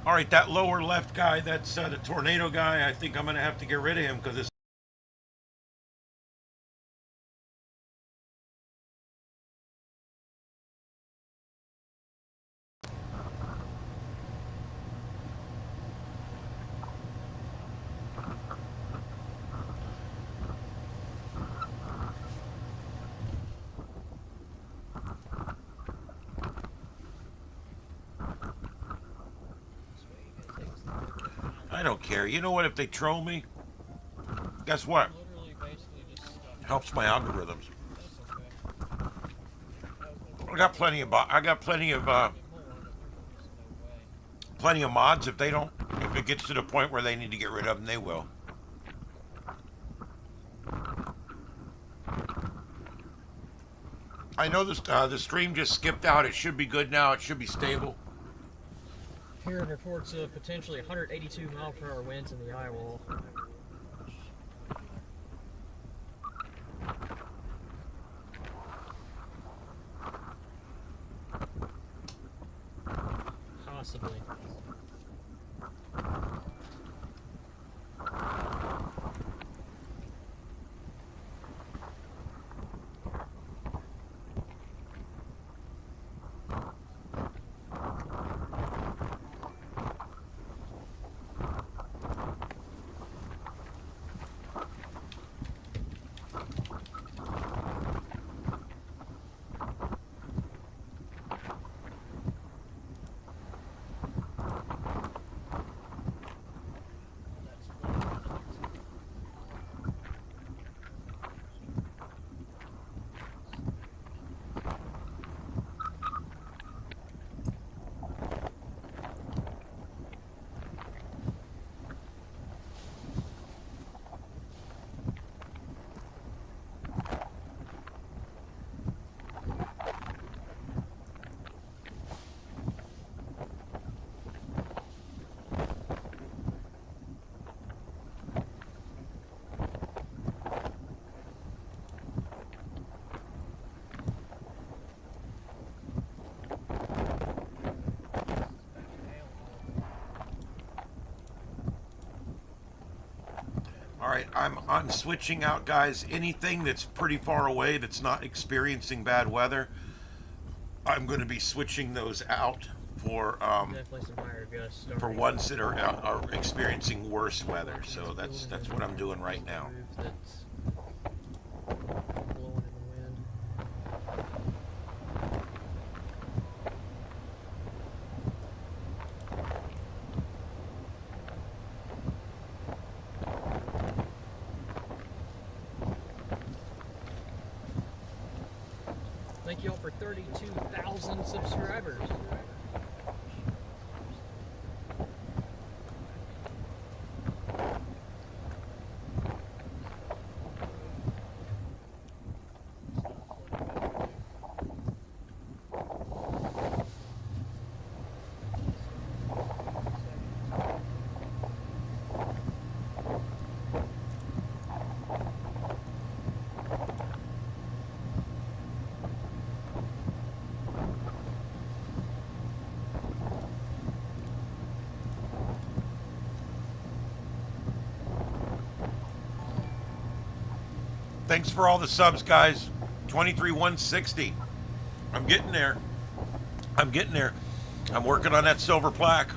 All right, that lower left guy, that's the tornado guy. I think I'm going to have to get rid of him because it's I don't care. You know what? If they troll me, guess what? Helps my algorithms. I got plenty of mods. If it gets to the point where they need to get rid of them, they will. I know this. The stream just skipped out. It should be good now. It should be stable. Here reports of potentially 182 mile per hour winds in the eye wall. Possibly. All right, I'm switching out, guys. Anything that's pretty far away that's not experiencing bad weather, I'm going to be switching those out for ones that are experiencing worse weather. So that's what I'm doing right now. Thank you all for 32,000 subscribers. Thanks for all the subs, guys. 23,160. I'm getting there. I'm getting there. I'm working on that silver plaque.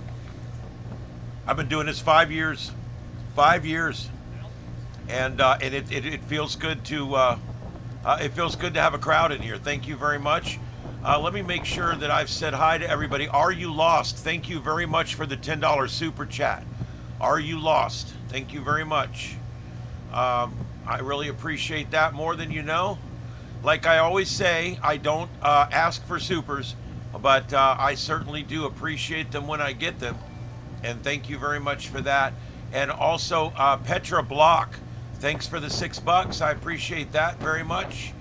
I've been doing this 5 years. 5 years. And it feels good to have a crowd in here. Thank you very much. Let me make sure that I've said hi to everybody. Are you lost? Thank you very much for the $10 super chat. Are you lost? Thank you very much. I really appreciate that more than you know. Like I always say, I don't ask for supers, but I certainly do appreciate them when I get them. And thank you very much for that. And also, Petra Block, thanks for the $6. I appreciate that very much.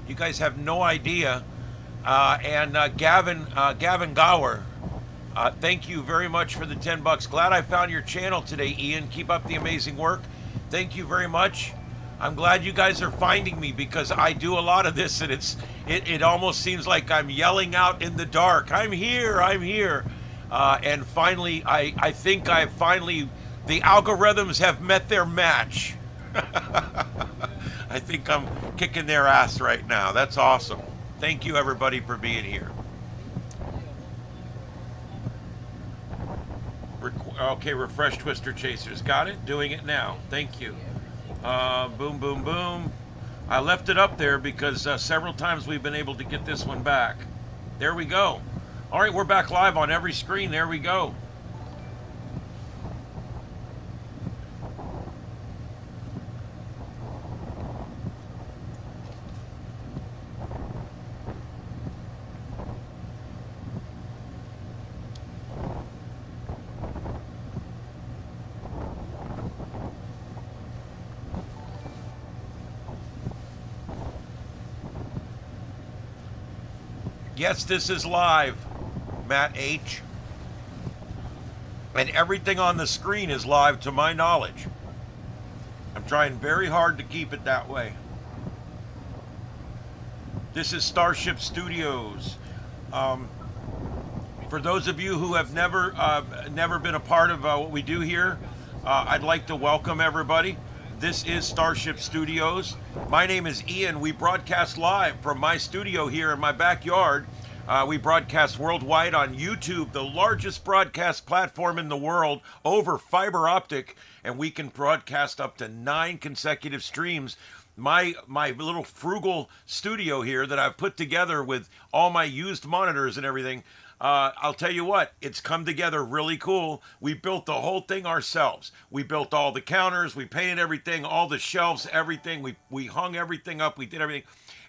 You guys have no idea. And Gavin Gower, thank you very much for the $10. Glad I found your channel today, Ian. Keep up the amazing work. Thank you very much. I'm glad you guys are finding me because I do a lot of this, and it almost seems like I'm yelling out in the dark. I'm here. I'm here. And finally, I think the algorithms have met their match. I think I'm kicking their ass right now. That's awesome. Thank you, everybody, for being here. Okay, refresh Twister Chasers. Got it? Doing it now. Thank you. Boom, boom, boom. I left it up there because several times we've been able to get this one back. There we go. All right, we're back live on every screen. There we go. Yes, this is live, Matt H. And everything on the screen is live to my knowledge. I'm trying very hard to keep it that way. This is Starship Studios. For those of you who have never been a part of what we do here, I'd like to welcome everybody. This is Starship Studios. My name is Ian. We broadcast live from my studio here in my backyard. We broadcast worldwide on YouTube, the largest broadcast platform in the world, over fiber optic, and we can broadcast up to 9 consecutive streams. My little frugal studio here that I've put together with all my used monitors and everything, I'll tell you what, it's come together really cool. We built the whole thing ourselves. We built all the counters, we painted everything, all the shelves, everything. We hung everything up, we did everything.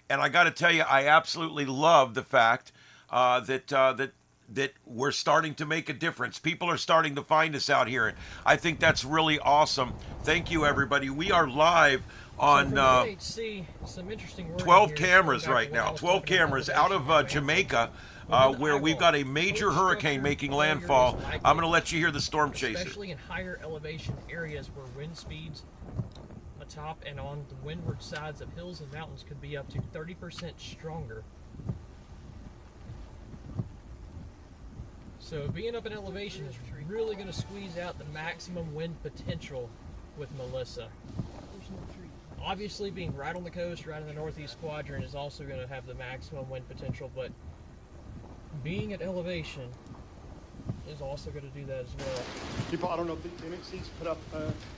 And I got to tell you, I absolutely love the fact that we're starting to make a difference. People are starting to find us out here. And I think that's really awesome. Thank you, everybody. We are live on NHC, some interesting 12 cameras right now. 12 cameras out of Jamaica. Where we've got a major hurricane making landfall. I'm going to let you hear the storm chaser. Especially in higher elevation areas where wind speeds atop and on the windward sides of hills and mountains could be up to 30% stronger. So being up in elevation is really going to squeeze out the maximum wind potential with Melissa. Obviously, being right on the coast, right in the northeast quadrant, is also going to have the maximum wind potential, but being at elevation is also going to do that as well. People, I don't know if the NHC's put up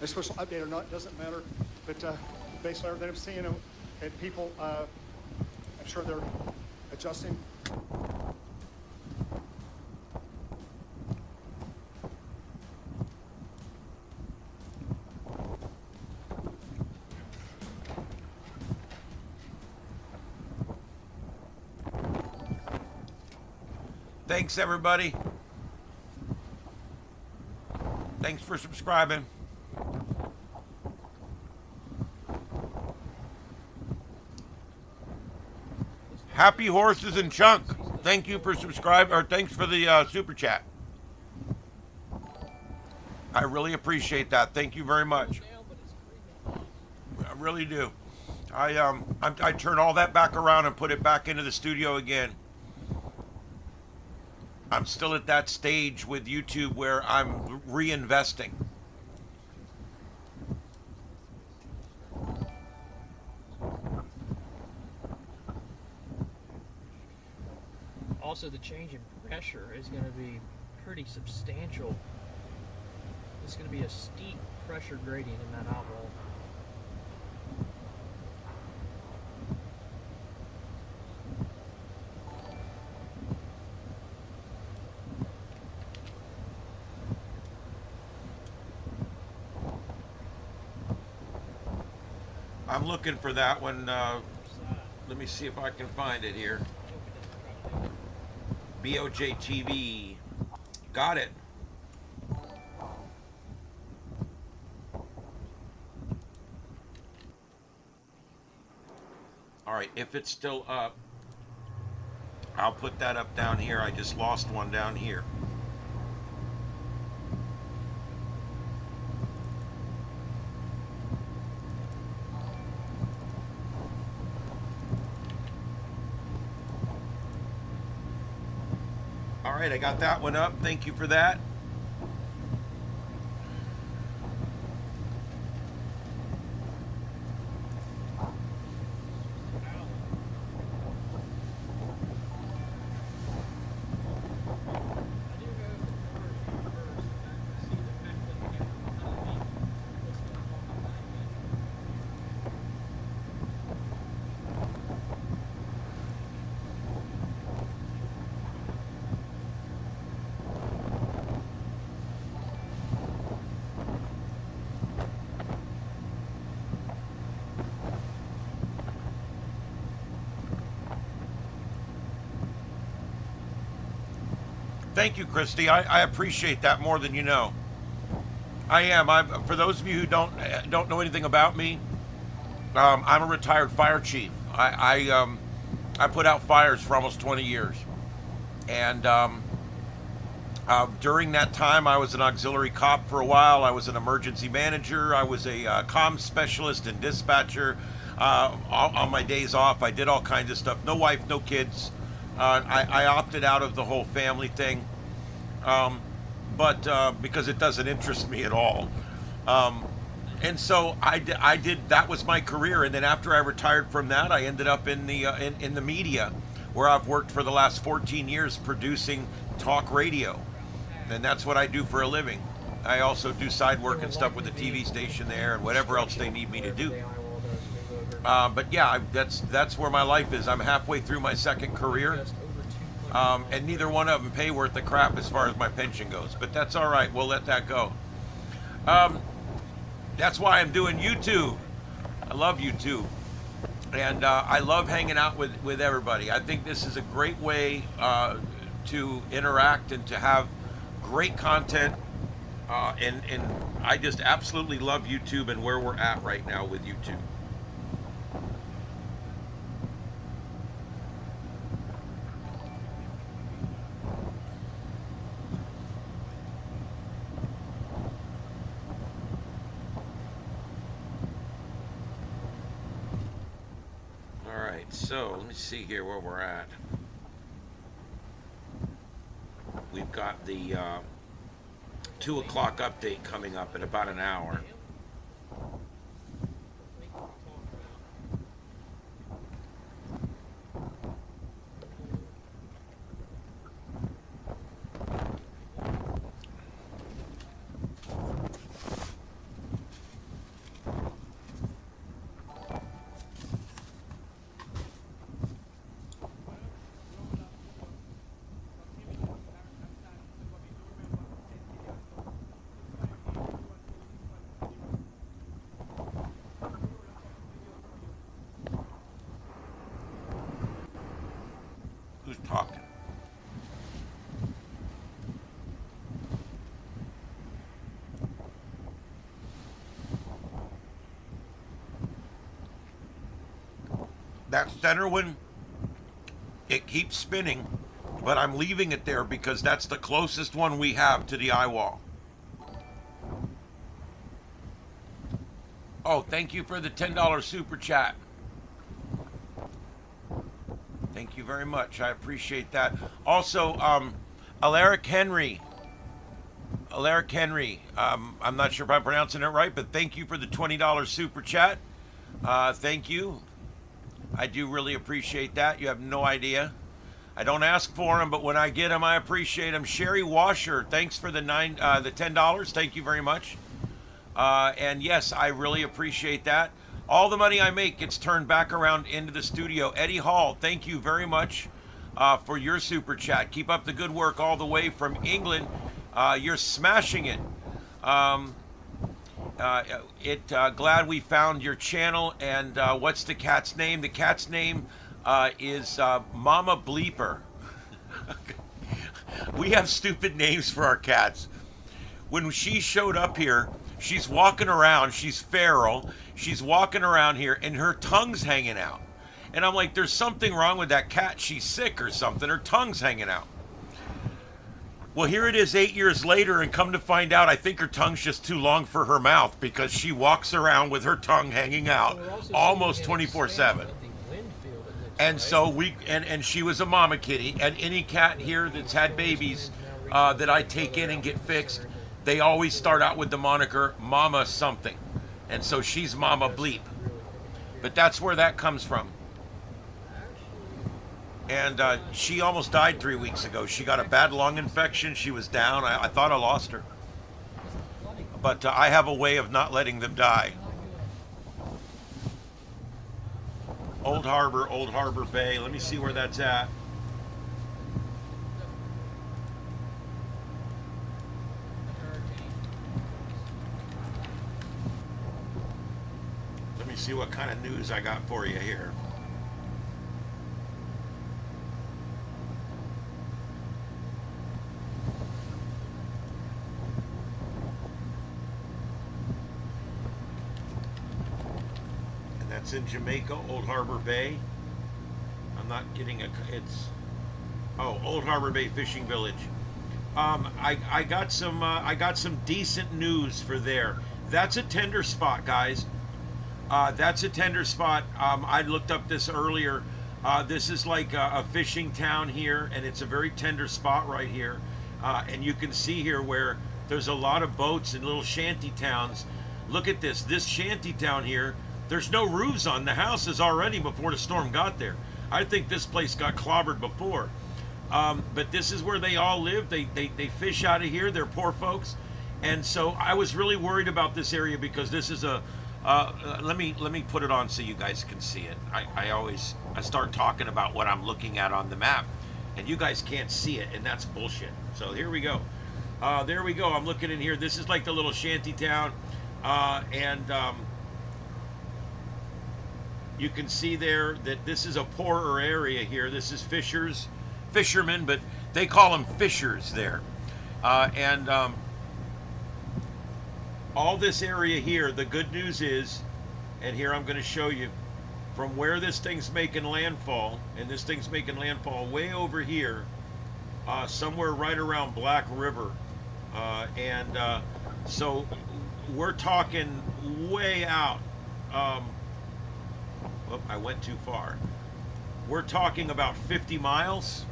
a special update or not, it doesn't matter. But based on everything I'm seeing, and people, I'm sure they're adjusting. Thanks, everybody. Thanks for subscribing. Happy Horses and Chunk. Thank you for subscribing, or thanks for the super chat. I really appreciate that. Thank you very much. I really do. I turn all that back around and put it back into the studio again. I'm still at that stage with YouTube where I'm reinvesting. Also, the change in pressure is going to be pretty substantial. It's going to be a steep pressure gradient in that outwall. I'm looking for that one. Let me see if I can find it here. BOJ TV. Got it. All right, if it's still up, I'll put that up down here. I just lost one down here. All right, I got that one up. Thank you for that. Thank you, Christy. I appreciate that more than you know. I am. For those of you who don't know anything about me, I'm a retired fire chief. I put out fires for almost 20 years, and during that time, I was an auxiliary cop for a while. I was an emergency manager. I was a comms specialist and dispatcher. On my days off, I did all kinds of stuff. No wife, no kids. I opted out of the whole family thing, but because it doesn't interest me at all. And so I did. That was my career. And then after I retired from that, I ended up in the media, where I've worked for the last 14 years producing talk radio, and that's what I do for a living. I also do side work and stuff with the TV station there and whatever else they need me to do. But yeah, that's where my life is. I'm halfway through my second career, and neither one of them pay worth the crap as far as my pension goes. But that's all right. We'll let that go. That's why I'm doing YouTube. I love YouTube, and I love hanging out with everybody. I think this is a great way to interact and to have great content. And I just absolutely love YouTube and where we're at right now with YouTube. So let me see here where we're at. We've got the 2 o'clock update coming up in about an hour. Talking. That center one, it keeps spinning, but I'm leaving it there because that's the closest one we have to the eye wall. Oh, thank you for the $10 super chat. Thank you very much. I appreciate that. Also, Alaric Henry. I'm not sure if I'm pronouncing it right, but thank you for the $20 super chat. Thank you. I do really appreciate that. You have no idea. I don't ask for them, but when I get them, I appreciate them. Sherry Washer, thanks for the $10. Thank you very much. And yes, I really appreciate that. All the money I make gets turned back around into the studio. Eddie Hall, thank you very much for your super chat. Keep up the good work all the way from England. You're smashing it. Glad we found your channel. And what's the cat's name? The cat's name is Mama Bleeper. We have stupid names for our cats. When she showed up here, she's walking around. She's feral. She's walking around here, and her tongue's hanging out. And I'm like, there's something wrong with that cat. She's sick or something. Her tongue's hanging out. Well, here it is 8 years later, and come to find out, I think her tongue's just too long for her mouth because she walks around with her tongue hanging out almost 24/7. And so and she was a mama kitty, and any cat here that's had babies that I take in and get fixed, they always start out with the moniker Mama something. And so she's Mama Bleep. But that's where that comes from. And she almost died 3 weeks ago. She got a bad lung infection. She was down. I thought I lost her. But I have a way of not letting them die. Old Harbor Bay. Let me see where that's at. Let me see what kind of news I got for you here. That's in Jamaica, Old Harbor Bay. I'm not getting Old Harbor Bay Fishing Village. I got some decent news for there. That's a tender spot, guys. That's a tender spot. I looked up this earlier. This is like a fishing town here, and it's a very tender spot right here. And you can see here where there's a lot of boats and little shanty towns. Look at this. This shanty town here, there's no roofs on the houses already before the storm got there. I think this place got clobbered before. But this is where they all live. They fish out of here. They're poor folks. And so I was really worried about this area because this is let me put it on so you guys can see it. I start talking about what I'm looking at on the map, and you guys can't see it, and that's bullshit. So here we go. There we go. I'm looking in here. This is like the little shanty town, and you can see there that this is a poorer area here. This is fishermen, but they call them fishers there. And all this area here, the good news is, and here I'm going to show you, from where this thing's making landfall, and this thing's making landfall way over here, somewhere right around Black River. So we're talking way out. I went too far. We're talking about 50 miles.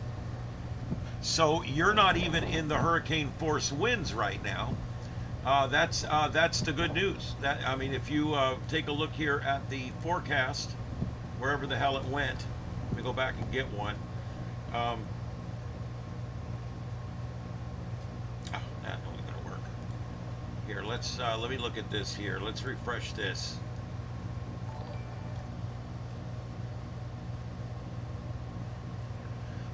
So you're not even in the hurricane force winds right now. That's the good news. I mean, if you take a look here at the forecast, wherever the hell it went, let me go back and get one. That only going to work. Here, let me look at this here. Let's refresh this.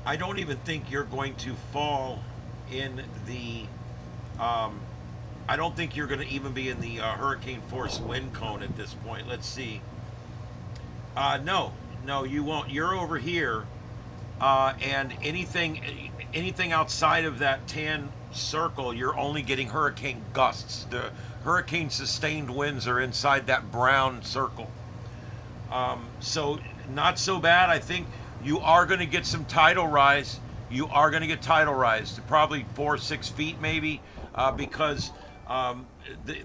I don't even think you're going to fall in the, I don't think you're going to even be in the hurricane force wind cone at this point. Let's see. No, you won't. You're over here, and anything outside of that tan circle, you're only getting hurricane gusts. The hurricane sustained winds are inside that brown circle. So not so bad. I think you are going to get some tidal rise. You are going to get tidal rise, probably 4 or 6 feet maybe, because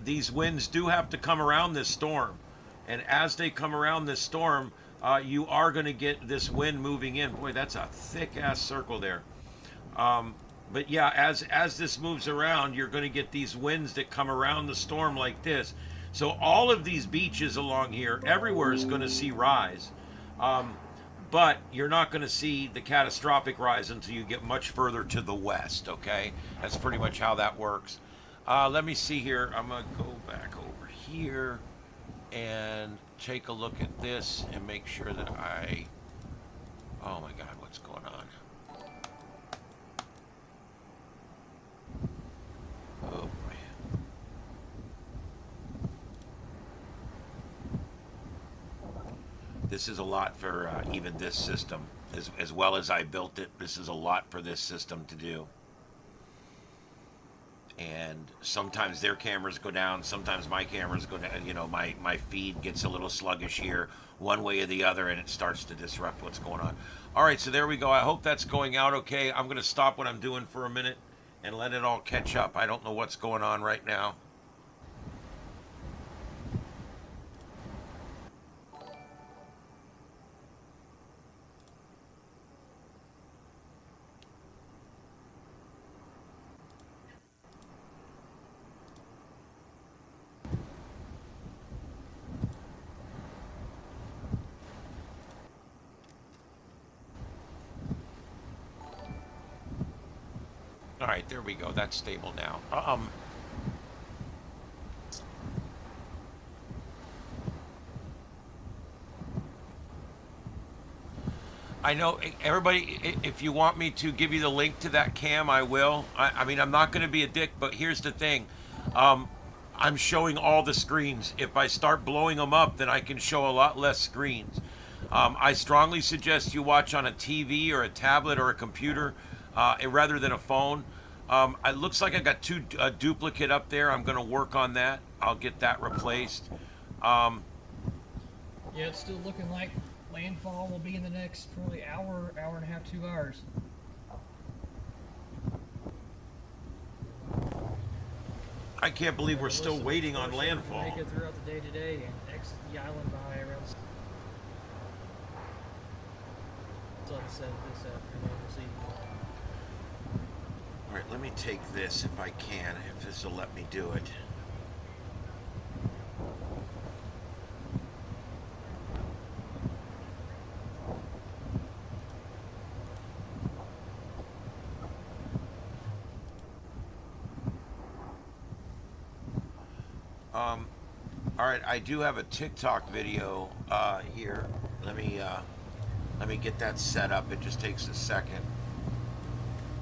these winds do have to come around this storm. And as they come around this storm, you are going to get this wind moving in. Boy, that's a thick-ass circle there. But yeah, as this moves around, you're going to get these winds that come around the storm like this. So all of these beaches along here, everywhere is going to see rise. but you're not going to see the catastrophic rise until you get much further to the west, okay? That's pretty much how that works. Let me see here. I'm going to go back over here and take a look at this and make sure that oh my God, what's going on? Oh boy. This is a lot for even this system. As well as I built it, this is a lot for this system to do. And sometimes their cameras go down, sometimes my cameras go down. You know, my feed gets a little sluggish here, one way or the other, and it starts to disrupt what's going on. All right, so there we go. I hope that's going out okay. I'm going to stop what I'm doing for a minute and let it all catch up. I don't know what's going on right now. All right, there we go. That's stable now. I know everybody, if you want me to give you the link to that cam, I will. I mean, I'm not going to be a dick, but here's the thing. I'm showing all the screens. If I start blowing them up, then I can show a lot less screens. I strongly suggest you watch on a TV or a tablet or a computer rather than a phone. It looks like I got a duplicate up there. I'm going to work on that. I'll get that replaced. Yeah, it's still looking like landfall will be in the next probably hour and a half, 2 hours. I can't believe we're still waiting on landfall. Jamaica throughout the day today and exit the island by around sunset this afternoon, this evening. All right, let me take this if I can, if this will let me do it. All right, I do have a TikTok video here. Let me get that set up. It just takes a second.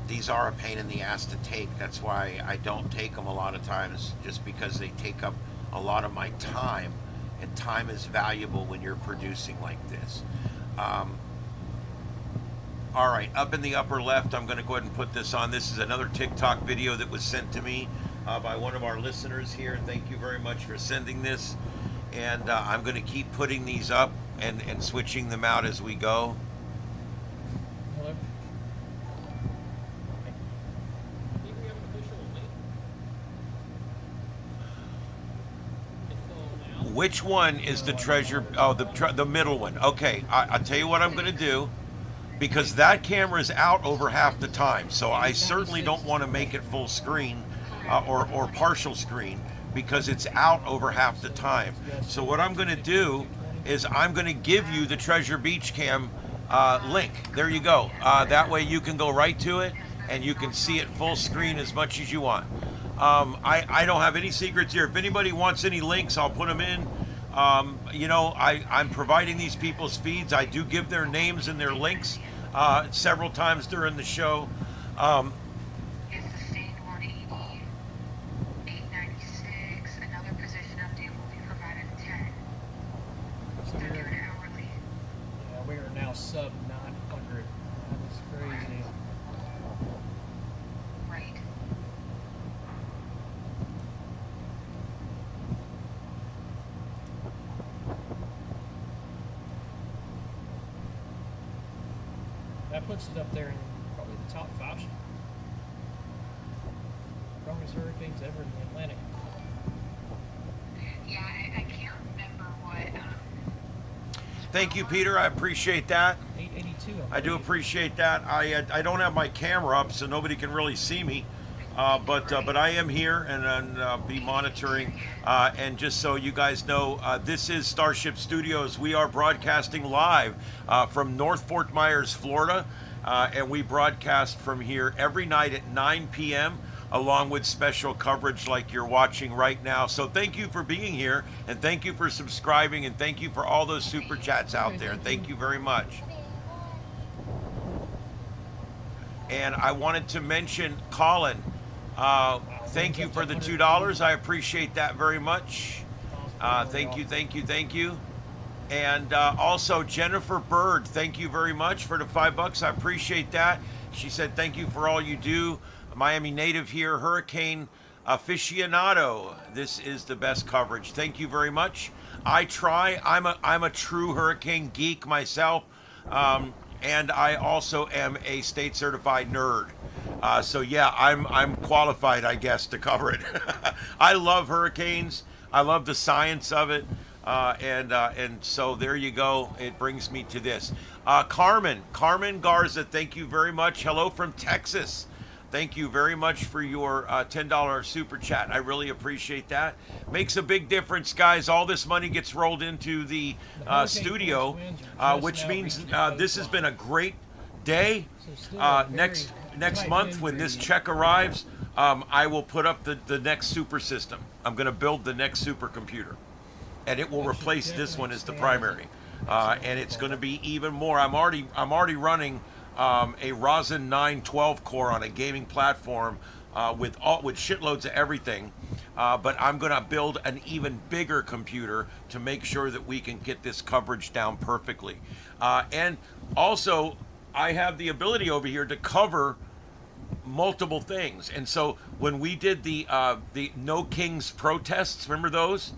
These are a pain in the ass to take. That's why I don't take them a lot of times, just because they take up a lot of my time, and time is valuable when you're producing like this. All right, up in the upper left, I'm going to go ahead and put this on. This is another TikTok video that was sent to me by one of our listeners here. Thank you very much for sending this. And I'm going to keep putting these up and switching them out as we go. Hello? Which one is the treasure? Oh, the middle one. Okay, I'll tell you what I'm going to do, because that camera is out over half the time, so I certainly don't want to make it full screen or partial screen, because it's out over half the time. So what I'm going to do is I'm going to give you the Treasure Beach Cam link. There you go. That way you can go right to it and you can see it full screen as much as you want. I don't have any secrets here. If anybody wants any links, I'll put them in. You know, I'm providing these people's feeds. I do give their names and their links several times during the show. Sub 900. That is crazy. Right. That puts it up there in probably the top 5 strongest hurricanes ever in the Atlantic. Yeah, I can't remember what. Thank you, Peter. I appreciate that. 882. I do appreciate that. I don't have my camera up, so nobody can really see me. but I am here and be monitoring. And just so you guys know, this is Starship Studios. We are broadcasting live from North Fort Myers, Florida, and we broadcast from here every night at 9 p.m. along with special coverage like you're watching right now. So thank you for being here, and thank you for subscribing, and thank you for all those super chats out there. Thank you very much. And I wanted to mention Colin. Thank you for the $2. I appreciate that very much. Thank you. And also Jennifer Bird, thank you very much for the $5. I appreciate that. She said thank you for all you do. Miami native here, hurricane aficionado. This is the best coverage. Thank you very much. I try. I'm a true hurricane geek myself. And I also am a state certified nerd. So yeah, I'm qualified, I guess, to cover it. I love hurricanes. I love the science of it. And so there you go. It brings me to this. Carmen Garza, thank you very much. Hello from Texas. Thank you very much for your $10 super chat. I really appreciate that. Makes a big difference, guys. All this money gets rolled into the studio, which means this has been a great day. Next month, when this check arrives, I will put up the next super system. I'm going to build the next supercomputer, and it will replace this one as the primary. And it's going to be even more. I'm already running a Ryzen 9 12 core on a gaming platform with shitloads of everything, but I'm going to build an even bigger computer to make sure that we can get this coverage down perfectly. And also, I have the ability over here to cover multiple things. And so when we did the No Kings protests, remember those?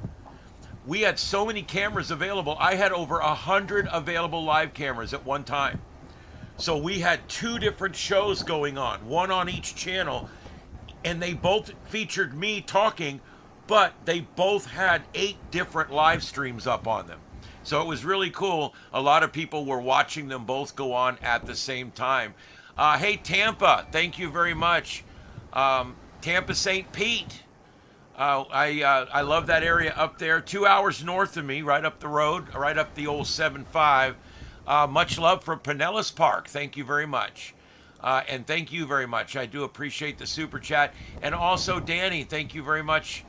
We had so many cameras available. I had over 100 available live cameras at one time. So we had 2 different shows going on, one on each channel, and they both featured me talking, but they both had 8 different live streams up on them. So it was really cool. A lot of people were watching them both go on at the same time. Hey, Tampa, thank you very much. Tampa St. Pete. I love that area up there. 2 hours north of me, right up the road, right up the old 7-5. Much love from Pinellas Park. Thank you very much. And thank you very much. I do appreciate the super chat. And also, Danny, thank you very much.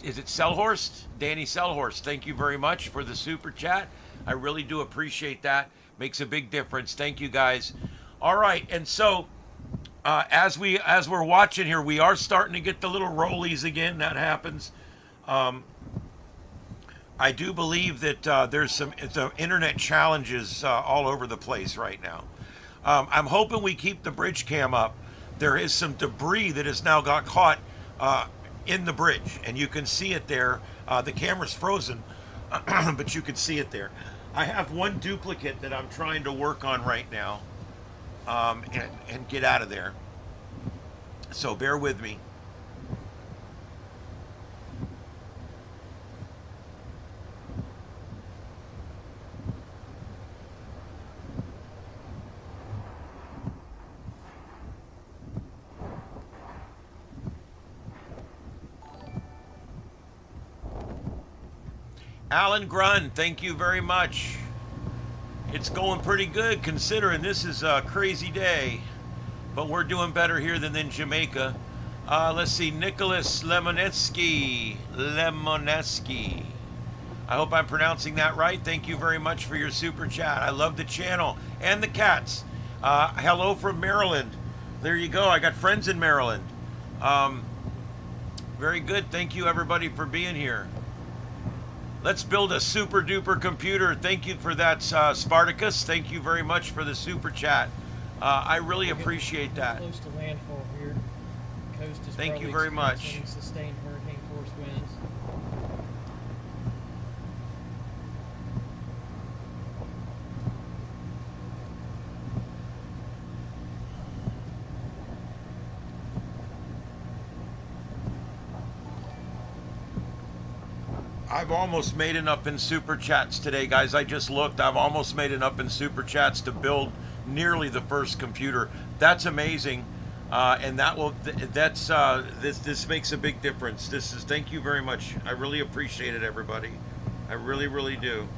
Is it Selhorst? Danny Selhorst, thank you very much for the super chat. I really do appreciate that. Makes a big difference. Thank you, guys. All right, and so as we're watching here, we are starting to get the little rollies again. That happens. I do believe that there's some internet challenges all over the place right now. I'm hoping we keep the bridge cam up. There is some debris that has now got caught in the bridge, and you can see it there. The camera's frozen, but you can see it there. I have one duplicate that I'm trying to work on right now and get out of there. So bear with me. Alan Grun, thank you very much. It's going pretty good considering this is a crazy day, but we're doing better here than in Jamaica. Let's see, Nicholas Lemoneski. I hope I'm pronouncing that right. Thank you very much for your super chat. I love the channel and the cats. Hello from Maryland. There you go. I got friends in Maryland. Very good. Thank you everybody for being here. Let's build a super duper computer. Thank you for that, Spartacus. Thank you very much for the super chat. I really appreciate that. Close to landfall here. Coast is Thank you very much. Sustained hurricane force winds. I've almost made enough in super chats today, guys. I just looked. I've almost made enough in super chats to build nearly the first computer. That's amazing. And that will this makes a big difference. Thank you very much. I really appreciate it, everybody. I really do.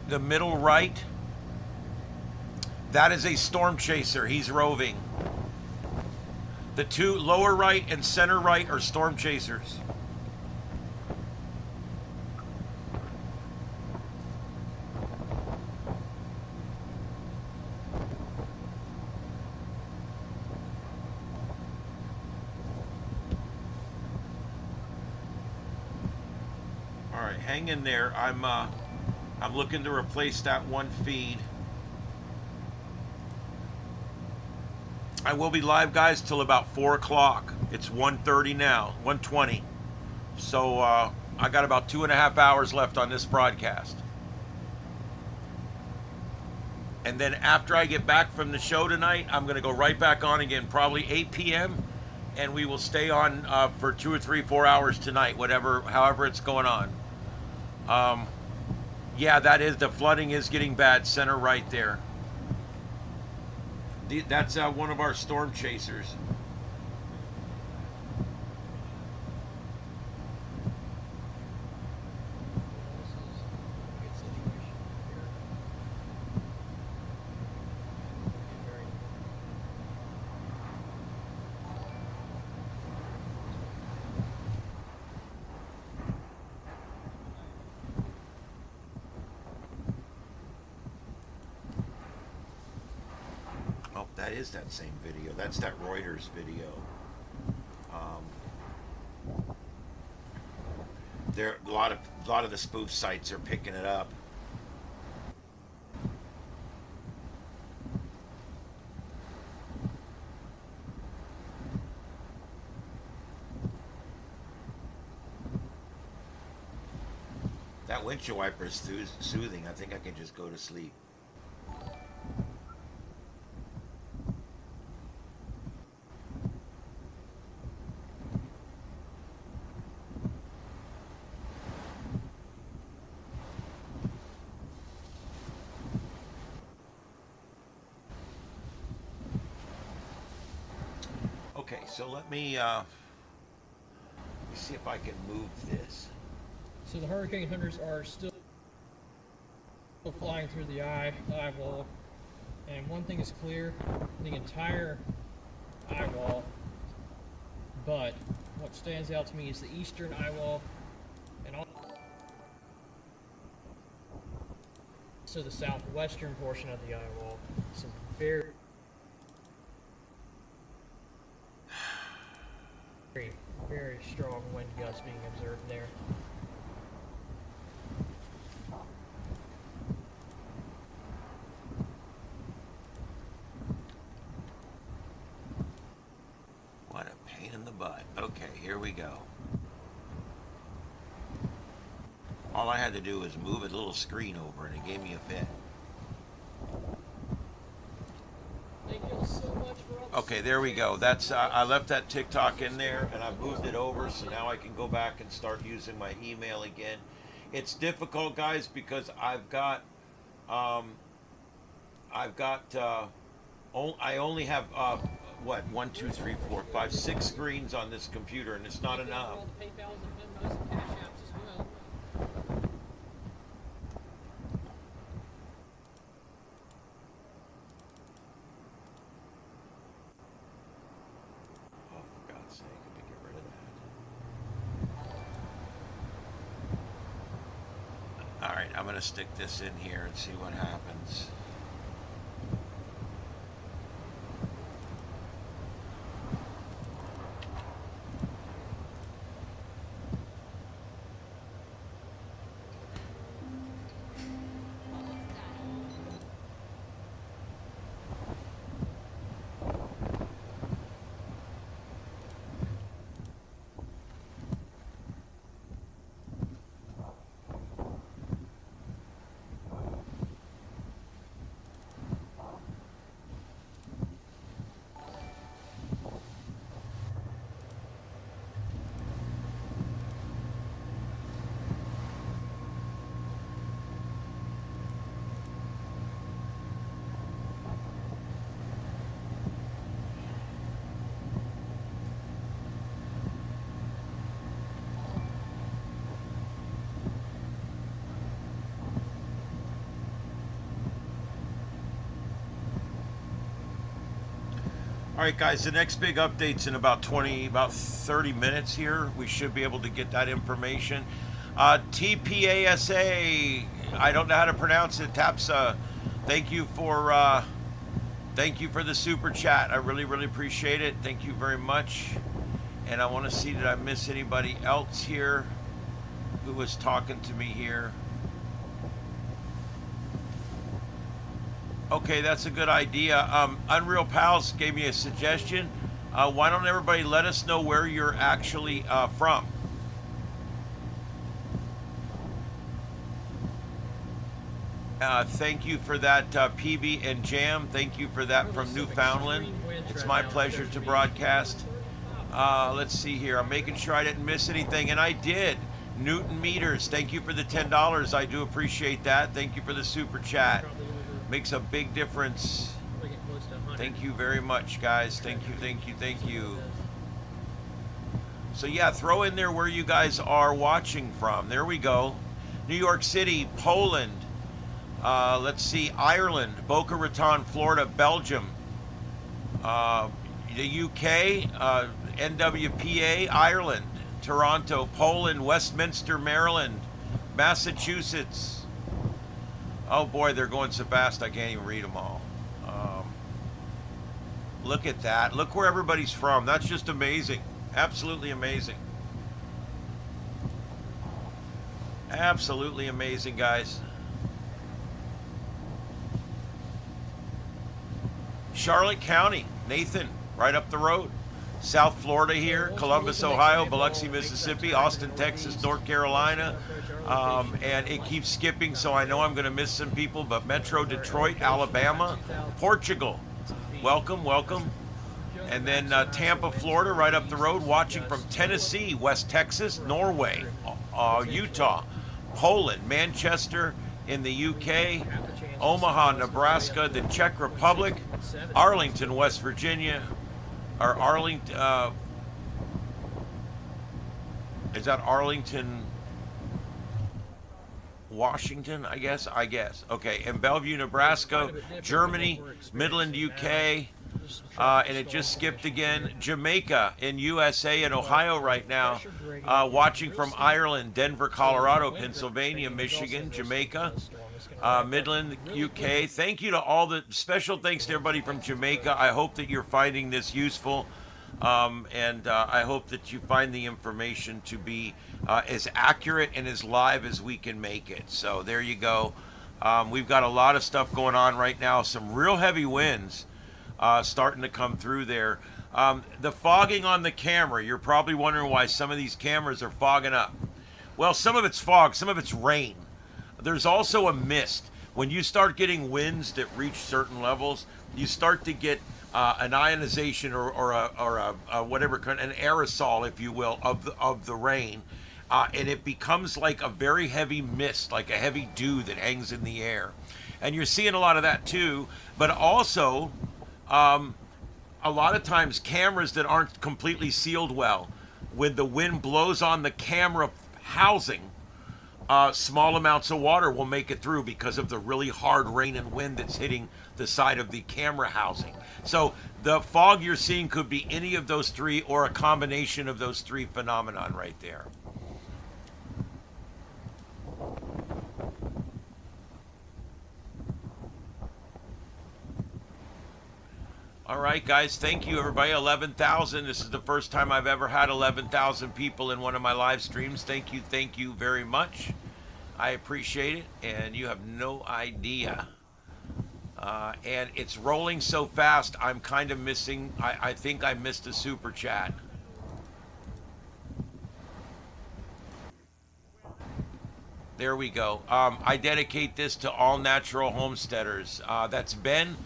The middle right, that is a storm chaser. He's roving. The two lower right and center right are storm chasers. All right, hang in there. I'm looking to replace that one feed. I will be live, guys, till about 4 o'clock. It's 1:30 now, 1:20. So I got about 2.5 hours left on this broadcast. And then after I get back from the show tonight, I'm going to go right back on again, probably 8 p.m. And we will stay on for 2 or 3, 4 hours tonight, however it's going on. Yeah, the flooding is getting bad, center right there. That's one of our storm chasers. That is that same video. That's that Reuters video. There, a lot of the spoof sites are picking it up. That windshield wiper is soothing. I think I can just go to sleep. Okay, so let me see if I can move this. So the hurricane hunters are still flying through the eye wall, and one thing is clear: the entire eye wall. But what stands out to me is the eastern eye wall, and also the southwestern portion of the eye wall. Some very strong wind gusts being observed there. What a pain in the butt. Okay, here we go. All I had to do was move a little screen over and it gave me a fit. Thank you so much for all the Okay, there we go. That's I left that TikTok in there and I moved it over, so now I can go back and start using my email again. It's difficult, guys, because I only have what, 1, 2, 3, 4, 5, 6 screens on this computer, and it's not enough. Alright, I'm going to stick this in here and see what happens. right, guys, the next big update's in about 30 minutes here. We should be able to get that information. TPASA, I don't know how to pronounce it. TAPSA, thank you for the super chat. I really, really appreciate it. Thank you very much. And I want to see, did I miss anybody else here who was talking to me here? Okay, that's a good idea. Unreal Pals gave me a suggestion. Why don't everybody let us know where you're actually from? Thank you for that, PB and Jam. Thank you for that from Newfoundland. It's my pleasure to broadcast. Let's see here. I'm making sure I didn't miss anything, and I did. Newton Meters, thank you for the $10. I do appreciate that. Thank you for the super chat. Makes a big difference. Thank you very much, guys. Thank you, thank you, thank you. So yeah, throw in there where you guys are watching from. There we go. New York City, Poland. Let's see, Ireland, Boca Raton, Florida, Belgium, the UK, NWPA, Ireland, Toronto, Poland, Westminster, Maryland, Massachusetts. Oh boy, they're going so fast I can't even read them all. Look at that. Look where everybody's from. That's just amazing. Absolutely amazing. Absolutely amazing, guys. Charlotte County, Nathan, right up the road. South Florida here, Columbus, Ohio, Biloxi, Mississippi, Austin, Texas, North Carolina, and it keeps skipping, so I know I'm going to miss some people, but Metro Detroit, Alabama, Portugal, welcome, welcome. And then Tampa, Florida, right up the road, watching from Tennessee, West Texas, Norway, Utah, Poland, Manchester in the UK, Omaha, Nebraska, the Czech Republic, Arlington, West Virginia, or Arlington, is that Arlington, Washington, I guess? Okay, and Bellevue, Nebraska, Germany, Midland, UK, and it just skipped again. Jamaica in USA and Ohio right now, watching from Ireland, Denver, Colorado, Pennsylvania, Michigan, Jamaica, Midland, UK. Thank you to all the special thanks to everybody from Jamaica. I hope that you're finding this useful, and I hope that you find the information to be as accurate and as live as we can make it. So there you go. We've got a lot of stuff going on right now. Some real heavy winds starting to come through there. The fogging on the camera, you're probably wondering why some of these cameras are fogging up. Well, some of it's fog, some of it's rain. There's also a mist. When you start getting winds that reach certain levels, you start to get an ionization or a whatever, an aerosol, if you will, of the rain, and it becomes like a very heavy mist, like a heavy dew that hangs in the air. And you're seeing a lot of that too, but also a lot of times cameras that aren't completely sealed well, when the wind blows on the camera housing, small amounts of water will make it through because of the really hard rain and wind that's hitting the side of the camera housing. So the fog you're seeing could be any of those three or a combination of those three phenomenon right there. All right, guys, thank you, everybody. 11,000. This is the first time I've ever had 11,000 people in one of my live streams. Thank you very much. I appreciate it, and you have no idea. And it's rolling so fast, I'm kind of missing, I think I missed a super chat. There we go. I dedicate this to all natural homesteaders. That's Ben.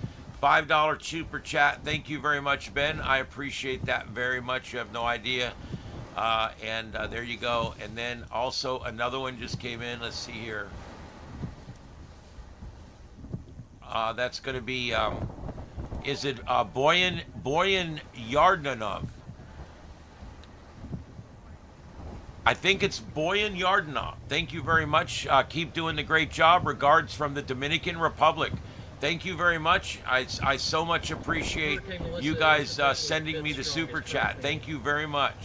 $5 super chat. Thank you very much, Ben. I appreciate that very much. You have no idea. And there you go. And then also another one just came in. Let's see here. That's going to be, is it Boyan Yardanov? I think it's Boyan Yardanov. Thank you very much. Keep doing the great job. Regards from the Dominican Republic. Thank you very much. I so much appreciate you guys sending me the super chat. Thank you very much.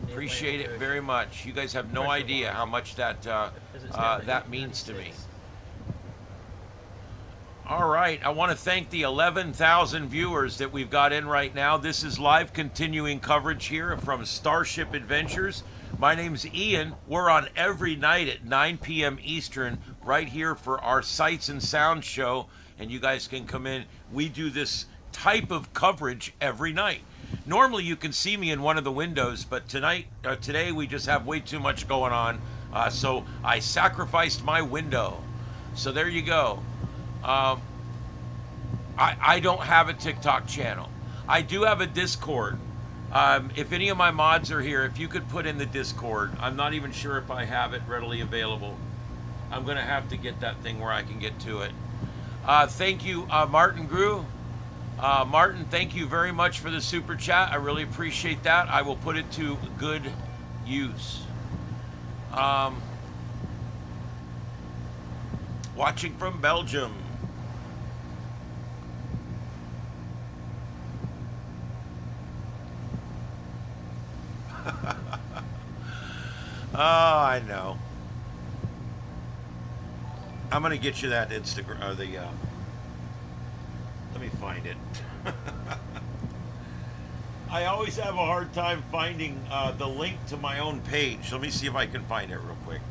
Appreciate it very much. You guys have no idea how much that that means to me. All right, I want to thank the 11,000 viewers that we've got in right now. This is live continuing coverage here from Starship Adventures. My name's Ian. We're on every night at 9 p.m. Eastern right here for our Sights and Sound show, and you guys can come in. We do this type of coverage every night. Normally you can see me in one of the windows, but today we just have way too much going on, so I sacrificed my window. So there you go. I don't have a TikTok channel. I do have a Discord. If any of my mods are here, if you could put in the Discord. I'm not even sure if I have it readily available. I'm going to have to get that thing where I can get to it. Thank you, Martin Grew. Martin, thank you very much for the super chat. I really appreciate that. I will put it to good use. Watching from Belgium. Oh, I know. I'm gonna get you that Instagram, or the. Let me find it. I always have a hard time finding the link to my own page. Let me see if I can find it real quick.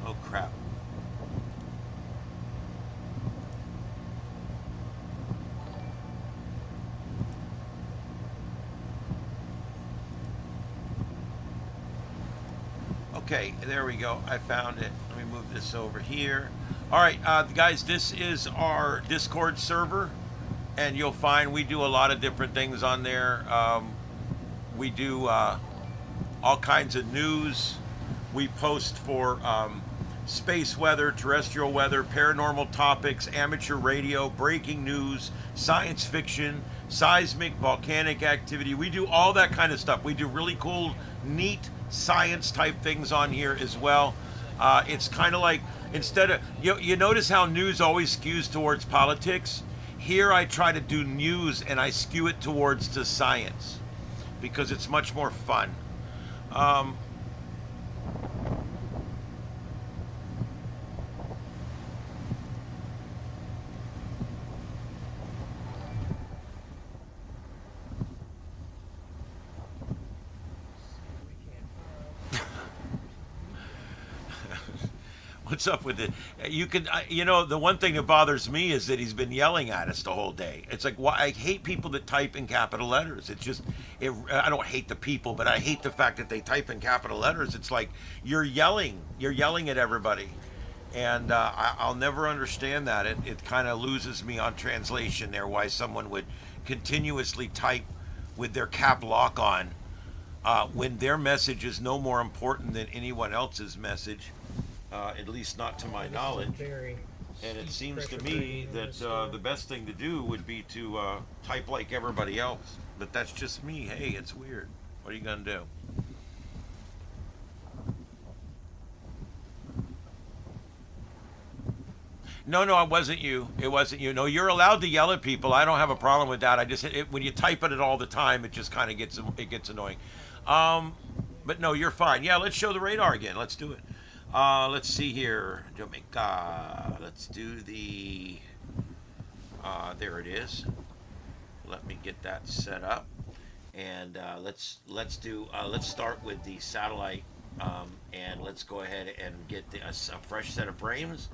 Oh crap. Okay, there we go. I found it. Let me move this over here. All right, guys, this is our Discord server, and you'll find we do a lot of different things on there. We do all kinds of news. We post for space weather, terrestrial weather, paranormal topics, amateur radio, breaking news, science fiction, seismic, volcanic activity. We do all that kind of stuff. We do really cool, neat science type things on here as well. It's kind of like, instead of, you notice how news always skews towards politics? Here I try to do news and I skew it towards the science because it's much more fun. What's up with it? You can, the one thing that bothers me is that he's been yelling at us the whole day. It's like, why? I hate people that type in capital letters. It's just, I don't hate the people, but I hate the fact that they type in capital letters. It's like you're yelling at everybody, and I'll never understand that. It kind of loses me on translation there. Why someone would continuously type with their cap lock on when their message is no more important than anyone else's message. At least not to my knowledge. And it seems to me that the best thing to do would be to type like everybody else. But that's just me. Hey, it's weird. What are you going to do? No, it wasn't you. It wasn't you. No, you're allowed to yell at people. I don't have a problem with that. I just, when you type it all the time, it just kind of gets annoying. But no, you're fine. Yeah, let's show the radar again. Let's do it. Let's see here, Jamaica. Let's do the, there it is. Let me get that set up, and let's start with the satellite, and let's go ahead and get a fresh set of frames.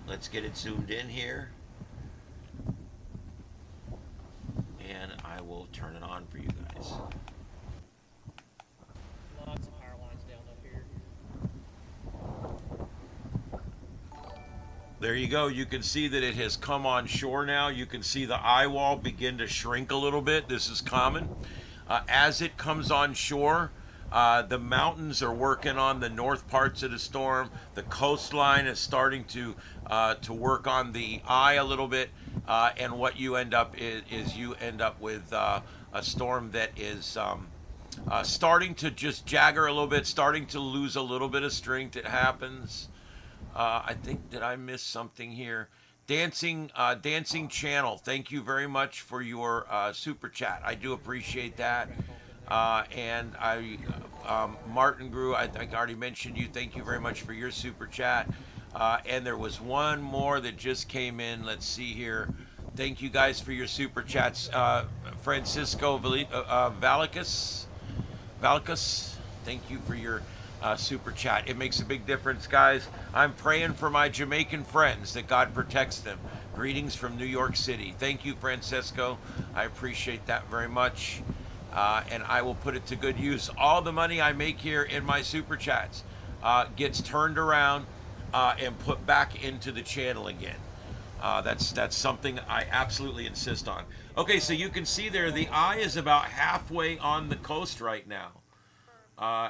Let's get it zoomed in here, and I will turn it on for you guys. Lots of power lines down up here. There you go. You can see that it has come on shore now. You can see the eye wall begin to shrink a little bit. This is common. As it comes on shore, the mountains are working on the north parts of the storm. The coastline is starting to work on the eye a little bit. And what you end up is you end up with a storm that is starting to just jagger a little bit, starting to lose a little bit of strength. It happens. I think, did I miss something here? Dancing Channel, thank you very much for your super chat. I do appreciate that. And Martin Grew, I think I already mentioned you. Thank you very much for your super chat. And there was one more that just came in. Let's see here. Thank you guys for your super chats. Francisco Valicus, thank you for your super chat. It makes a big difference, guys. I'm praying for my Jamaican friends that God protects them. Greetings from New York City. Thank you, Francisco. I appreciate that very much. And I will put it to good use. All the money I make here in my super chats gets turned around and put back into the channel again. That's something I absolutely insist on. Okay, so you can see there the eye is about halfway on the coast right now.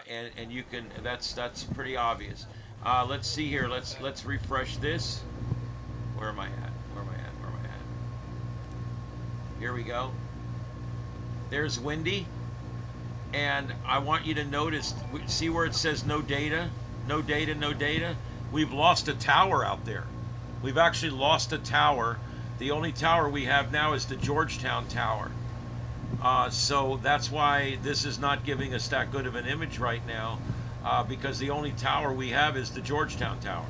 And you can, that's pretty obvious. Let's see here. Let's refresh this. Where am I at? Here we go. There's windy, and I want you to notice. See where it says no data, no data, no data. We've lost a tower out there. We've actually lost a tower. The only tower we have now is the Georgetown Tower. So that's why this is not giving us that good of an image right now, because the only tower we have is the Georgetown Tower.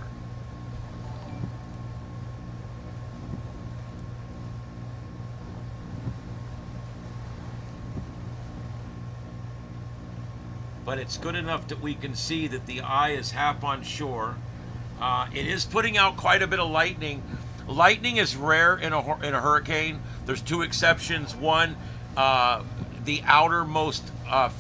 But it's good enough that we can see that the eye is half on shore. It is putting out quite a bit of lightning. Lightning is rare in a hurricane. There's two exceptions. One, the outermost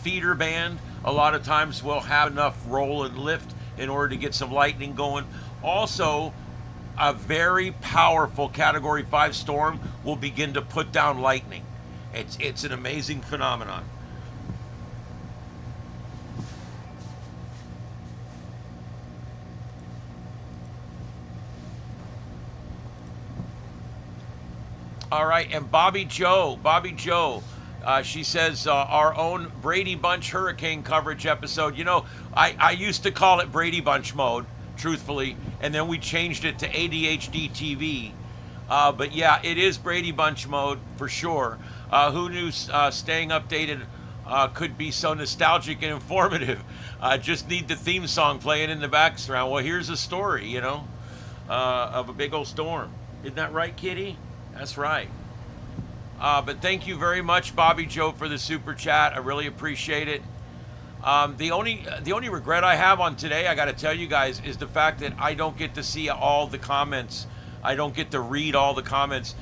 feeder band a lot of times will have enough roll and lift in order to get some lightning going. Also, a very powerful Category 5 storm will begin to put down lightning. It's an amazing phenomenon. All right, and Bobby Joe, she says our own Brady Bunch hurricane coverage episode. You know, I used to call it Brady Bunch mode, truthfully, and then we changed it to ADHD TV. But yeah, it is Brady Bunch mode for sure. Who knew staying updated could be so nostalgic and informative? Just need the theme song playing in the background. Well, here's a story, you know, of a big old storm. Isn't that right, Kitty? That's right. But thank you very much, Bobby Joe, for the super chat. I really appreciate it. The only regret I have on today, I got to tell you guys, is the fact that I don't get to see all the comments. I don't get to read all the comments.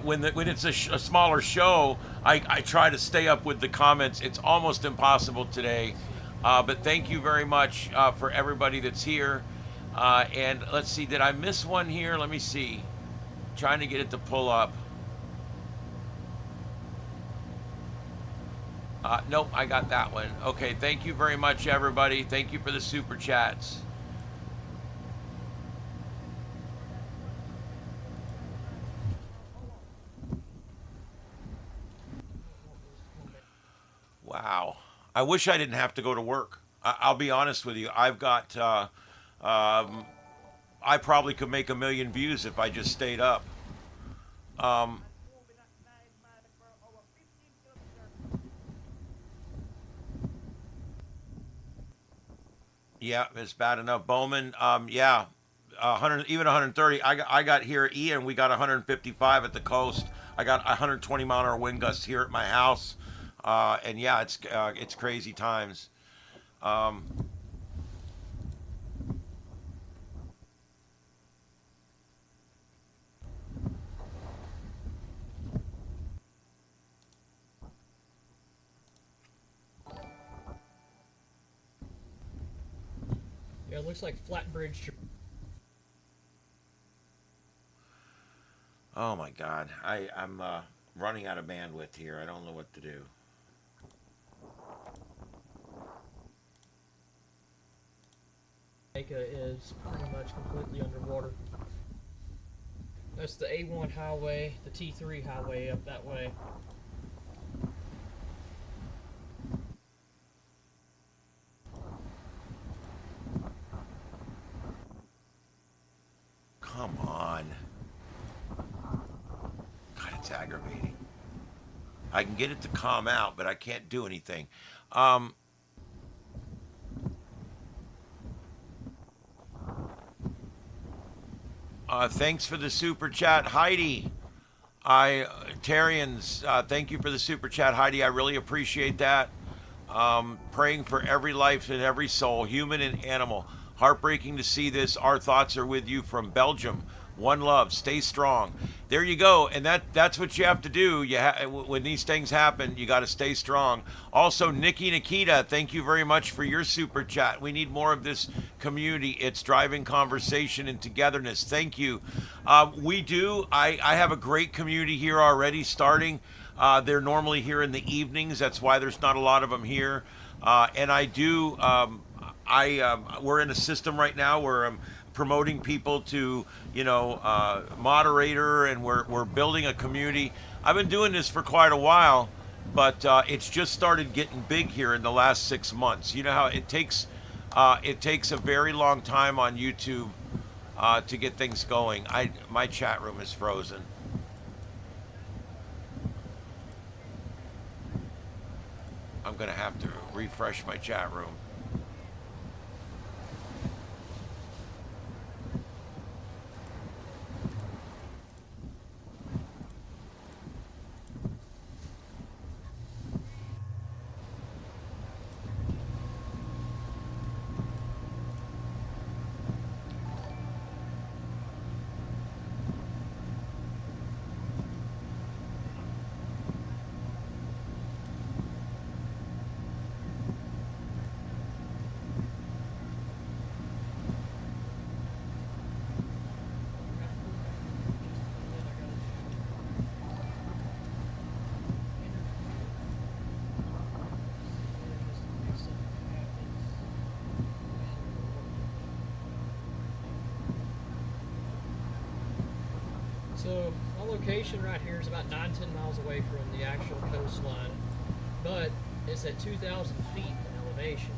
When it's a smaller show, I try to stay up with the comments. It's almost impossible today. But thank you very much for everybody that's here. And let's see, did I miss one here? Let me see. Trying to get it to pull up. Nope, I got that one. Okay, thank you very much, everybody. Thank you for the super chats. Wow. I wish I didn't have to go to work. I'll be honest with you. I've got... I probably could make 1 million views if I just stayed up. Yeah, it's bad enough. Bowman, yeah, 100, even 130. I got here at Ian. We got 155 at the coast. I got 120 mile-an-hour wind gusts here at my house, and yeah, it's crazy times. Yeah, it looks like Flatbridge. Oh my God, I'm running out of bandwidth here. I don't know what to do. Jamaica is pretty much completely underwater. That's the A1 highway, the T3 highway up that way. Come on. God, it's aggravating. I can get it to calm out, but I can't do anything. Thanks for the super chat, Heidi. Tarians, thank you for the super chat, Heidi. I really appreciate that. Praying for every life and every soul, human and animal. Heartbreaking to see this. Our thoughts are with you from Belgium. One love. Stay strong. There you go. And that's what you have to do. When these things happen, you got to stay strong. Also, Nikita, thank you very much for your super chat. We need more of this community. It's driving conversation and togetherness. Thank you. We do. I have a great community here already starting. They're normally here in the evenings. That's why there's not a lot of them here. And I do. We're in a system right now where I'm promoting people to, moderator, and we're building a community. I've been doing this for quite a while, but it's just started getting big here in the last 6 months. You know how it takes a very long time on YouTube to get things going. My chat room is frozen. I'm gonna have to refresh my chat room. So my location right here is about 9-10 miles away from the actual coastline, but it's at 2,000 feet in elevation.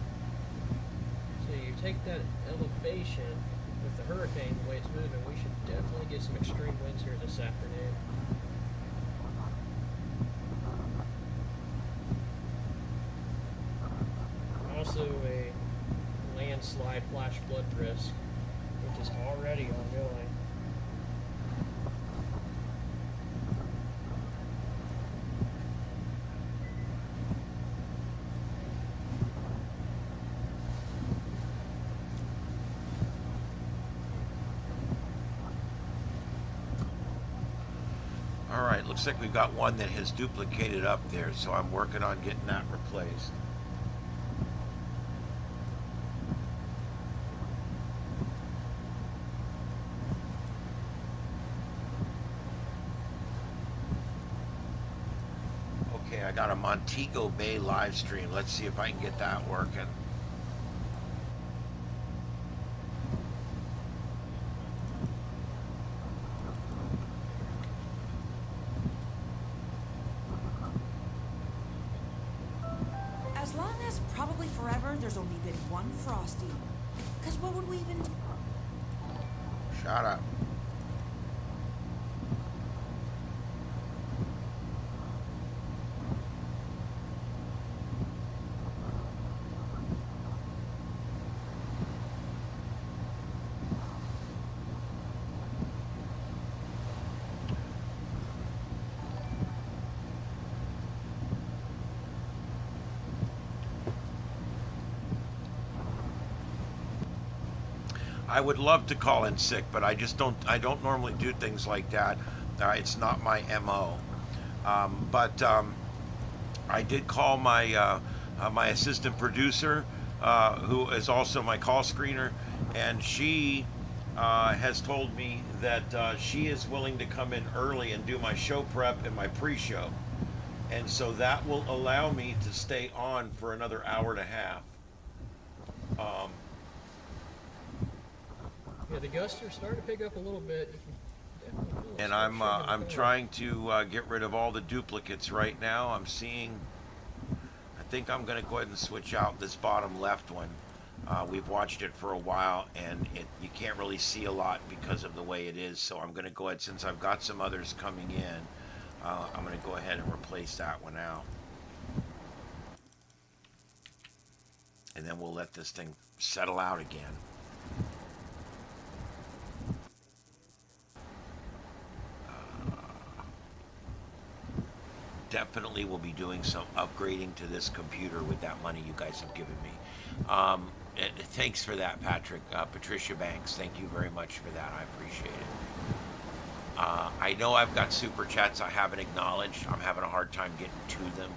So you take that elevation with the hurricane, the way it's moving, we should definitely get some extreme winds here this afternoon. Also a landslide flash flood risk, which is already ongoing. Alright, looks like we've got one that has duplicated up there, so I'm working on getting that replaced. Okay, I got a Montego Bay live stream. Let's see if I can get that working. As long as probably forever, there's only been one Frosty. Because what would we even... Shut up. I would love to call in sick, but I don't normally do things like that. It's not my MO. But I did call my my assistant producer, who is also my call screener, and she has told me that she is willing to come in early and do my show prep and my pre-show, and so that will allow me to stay on for another hour and a half. Yeah, the gusts are starting to pick up a little bit. And I'm trying to get rid of all the duplicates right now. I'm seeing. I think I'm going to go ahead and switch out this bottom left one. We've watched it for a while, and you can't really see a lot because of the way it is. So I'm going to go ahead, since I've got some others coming in, I'm going to go ahead and replace that one out. And then we'll let this thing settle out again. Definitely will be doing some upgrading to this computer with that money you guys have given me. Thanks for that, Patrick. Patricia Banks, thank you very much for that. I appreciate it. I know I've got super chats I haven't acknowledged. I'm having a hard time getting to them.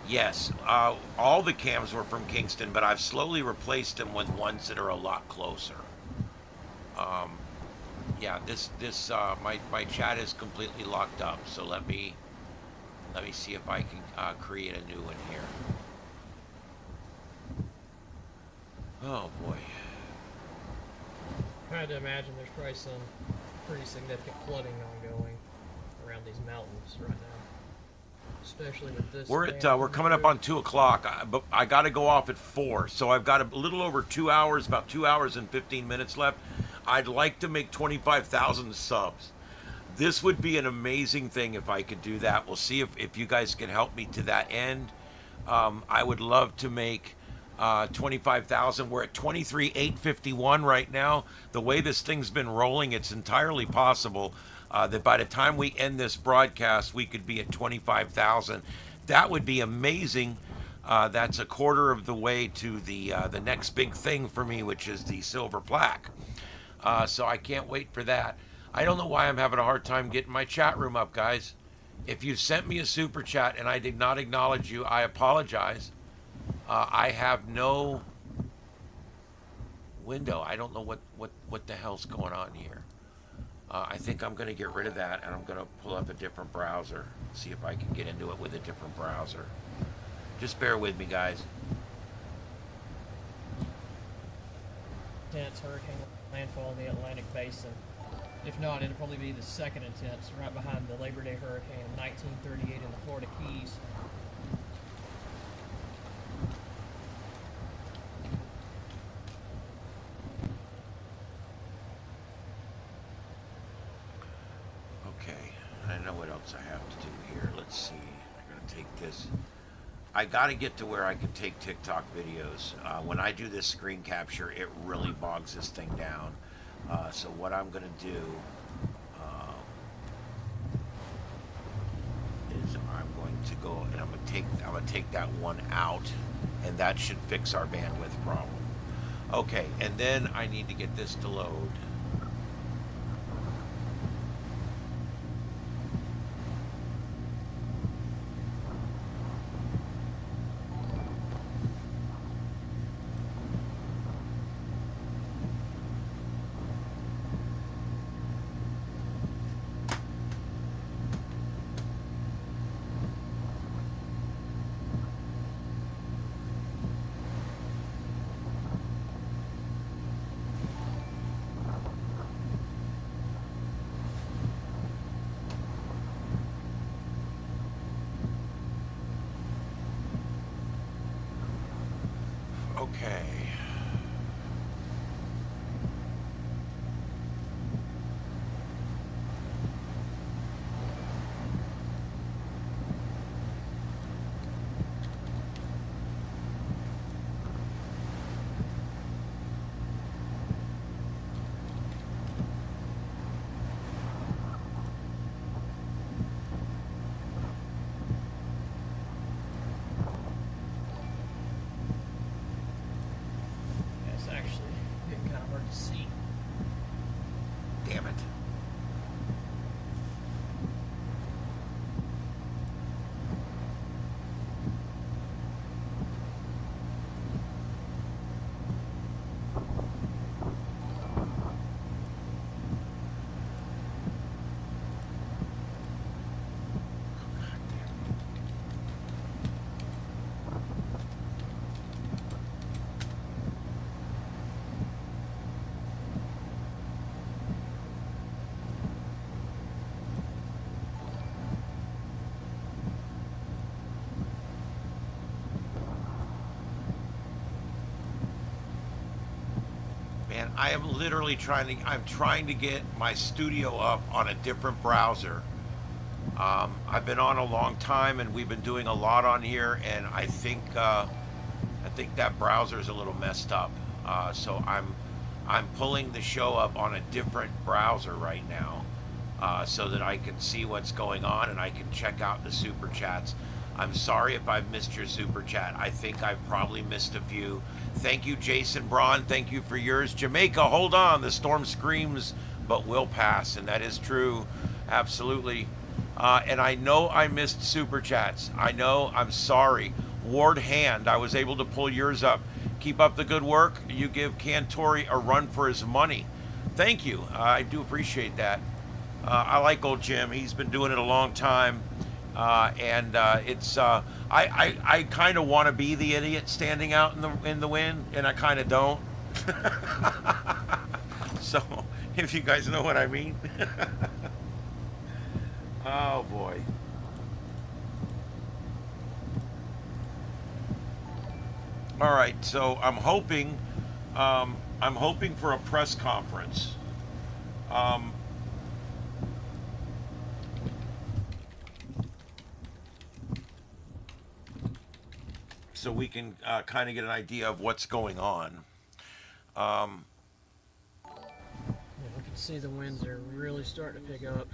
Yes, all the cams were from Kingston, but I've slowly replaced them with ones that are a lot closer. Yeah, my chat is completely locked up, so let me see if I can create a new one here. Oh boy. I had to imagine there's probably some pretty significant flooding ongoing around these mountains right now, especially with this. We're coming up on 2 o'clock, but I got to go off at 4, so I've got a little over 2 hours, about 2 hours and 15 minutes left. I'd like to make 25,000 subs. This would be an amazing thing if I could do that. We'll see if you guys can help me to that end. I would love to make 25,000. We're at 23,851 right now. The way this thing's been rolling, it's entirely possible that by the time we end this broadcast, we could be at 25,000. That would be amazing. That's a quarter of the way to the next big thing for me, which is the silver plaque. So I can't wait for that. I don't know why I'm having a hard time getting my chat room up, guys. If you sent me a super chat and I did not acknowledge you, I apologize. I have no window. I don't know what the hell's going on here. I think I'm going to get rid of that, and I'm going to pull up a different browser. See if I can get into it with a different browser. Just bear with me, guys. Intense hurricane landfall in the Atlantic Basin. If not, it'll probably be the second intense, right behind the Labor Day hurricane of 1938 in the Florida Keys. Okay, I know what else I have to do here. Let's see. I'm going to take this. I got to get to where I can take TikTok videos. When I do this screen capture, it really bogs this thing down. So what I'm going to do is I'm going to go and I'm going to take that one out, and that should fix our bandwidth problem. Okay, and then I need to get this to load. I am literally I'm trying to get my studio up on a different browser. I've been on a long time, and we've been doing a lot on here, and I think that browser is a little messed up. So I'm pulling the show up on a different browser right now, so that I can see what's going on and I can check out the super chats. I'm sorry if I've missed your super chat. I think I've probably missed a few. Thank you, Jason Braun. Thank you for yours. Jamaica, hold on. The storm screams, but will pass. And that is true. Absolutely. And I know I missed super chats. I know. I'm sorry. Ward Hand, I was able to pull yours up. Keep up the good work. You give Cantori a run for his money. Thank you. I do appreciate that. I like old Jim. He's been doing it a long time. I kind of want to be the idiot standing out in the wind, and I kind of don't. So, if you guys know what I mean. Oh boy. All right, so I'm hoping for a press conference. So we can kind of get an idea of what's going on. Yeah, we can see the winds are really starting to pick up.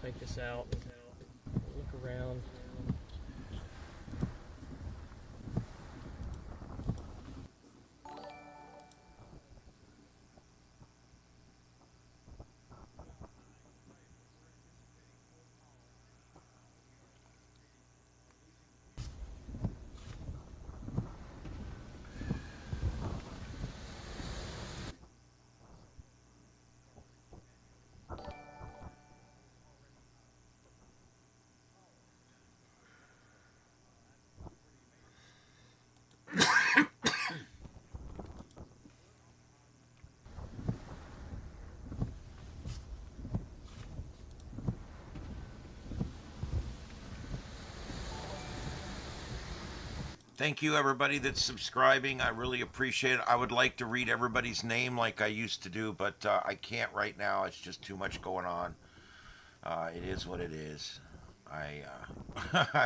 Take this out, look around. Thank you, everybody that's subscribing. I really appreciate it. I would like to read everybody's name like I used to do, but I can't right now. It's just too much going on. It is what it is. I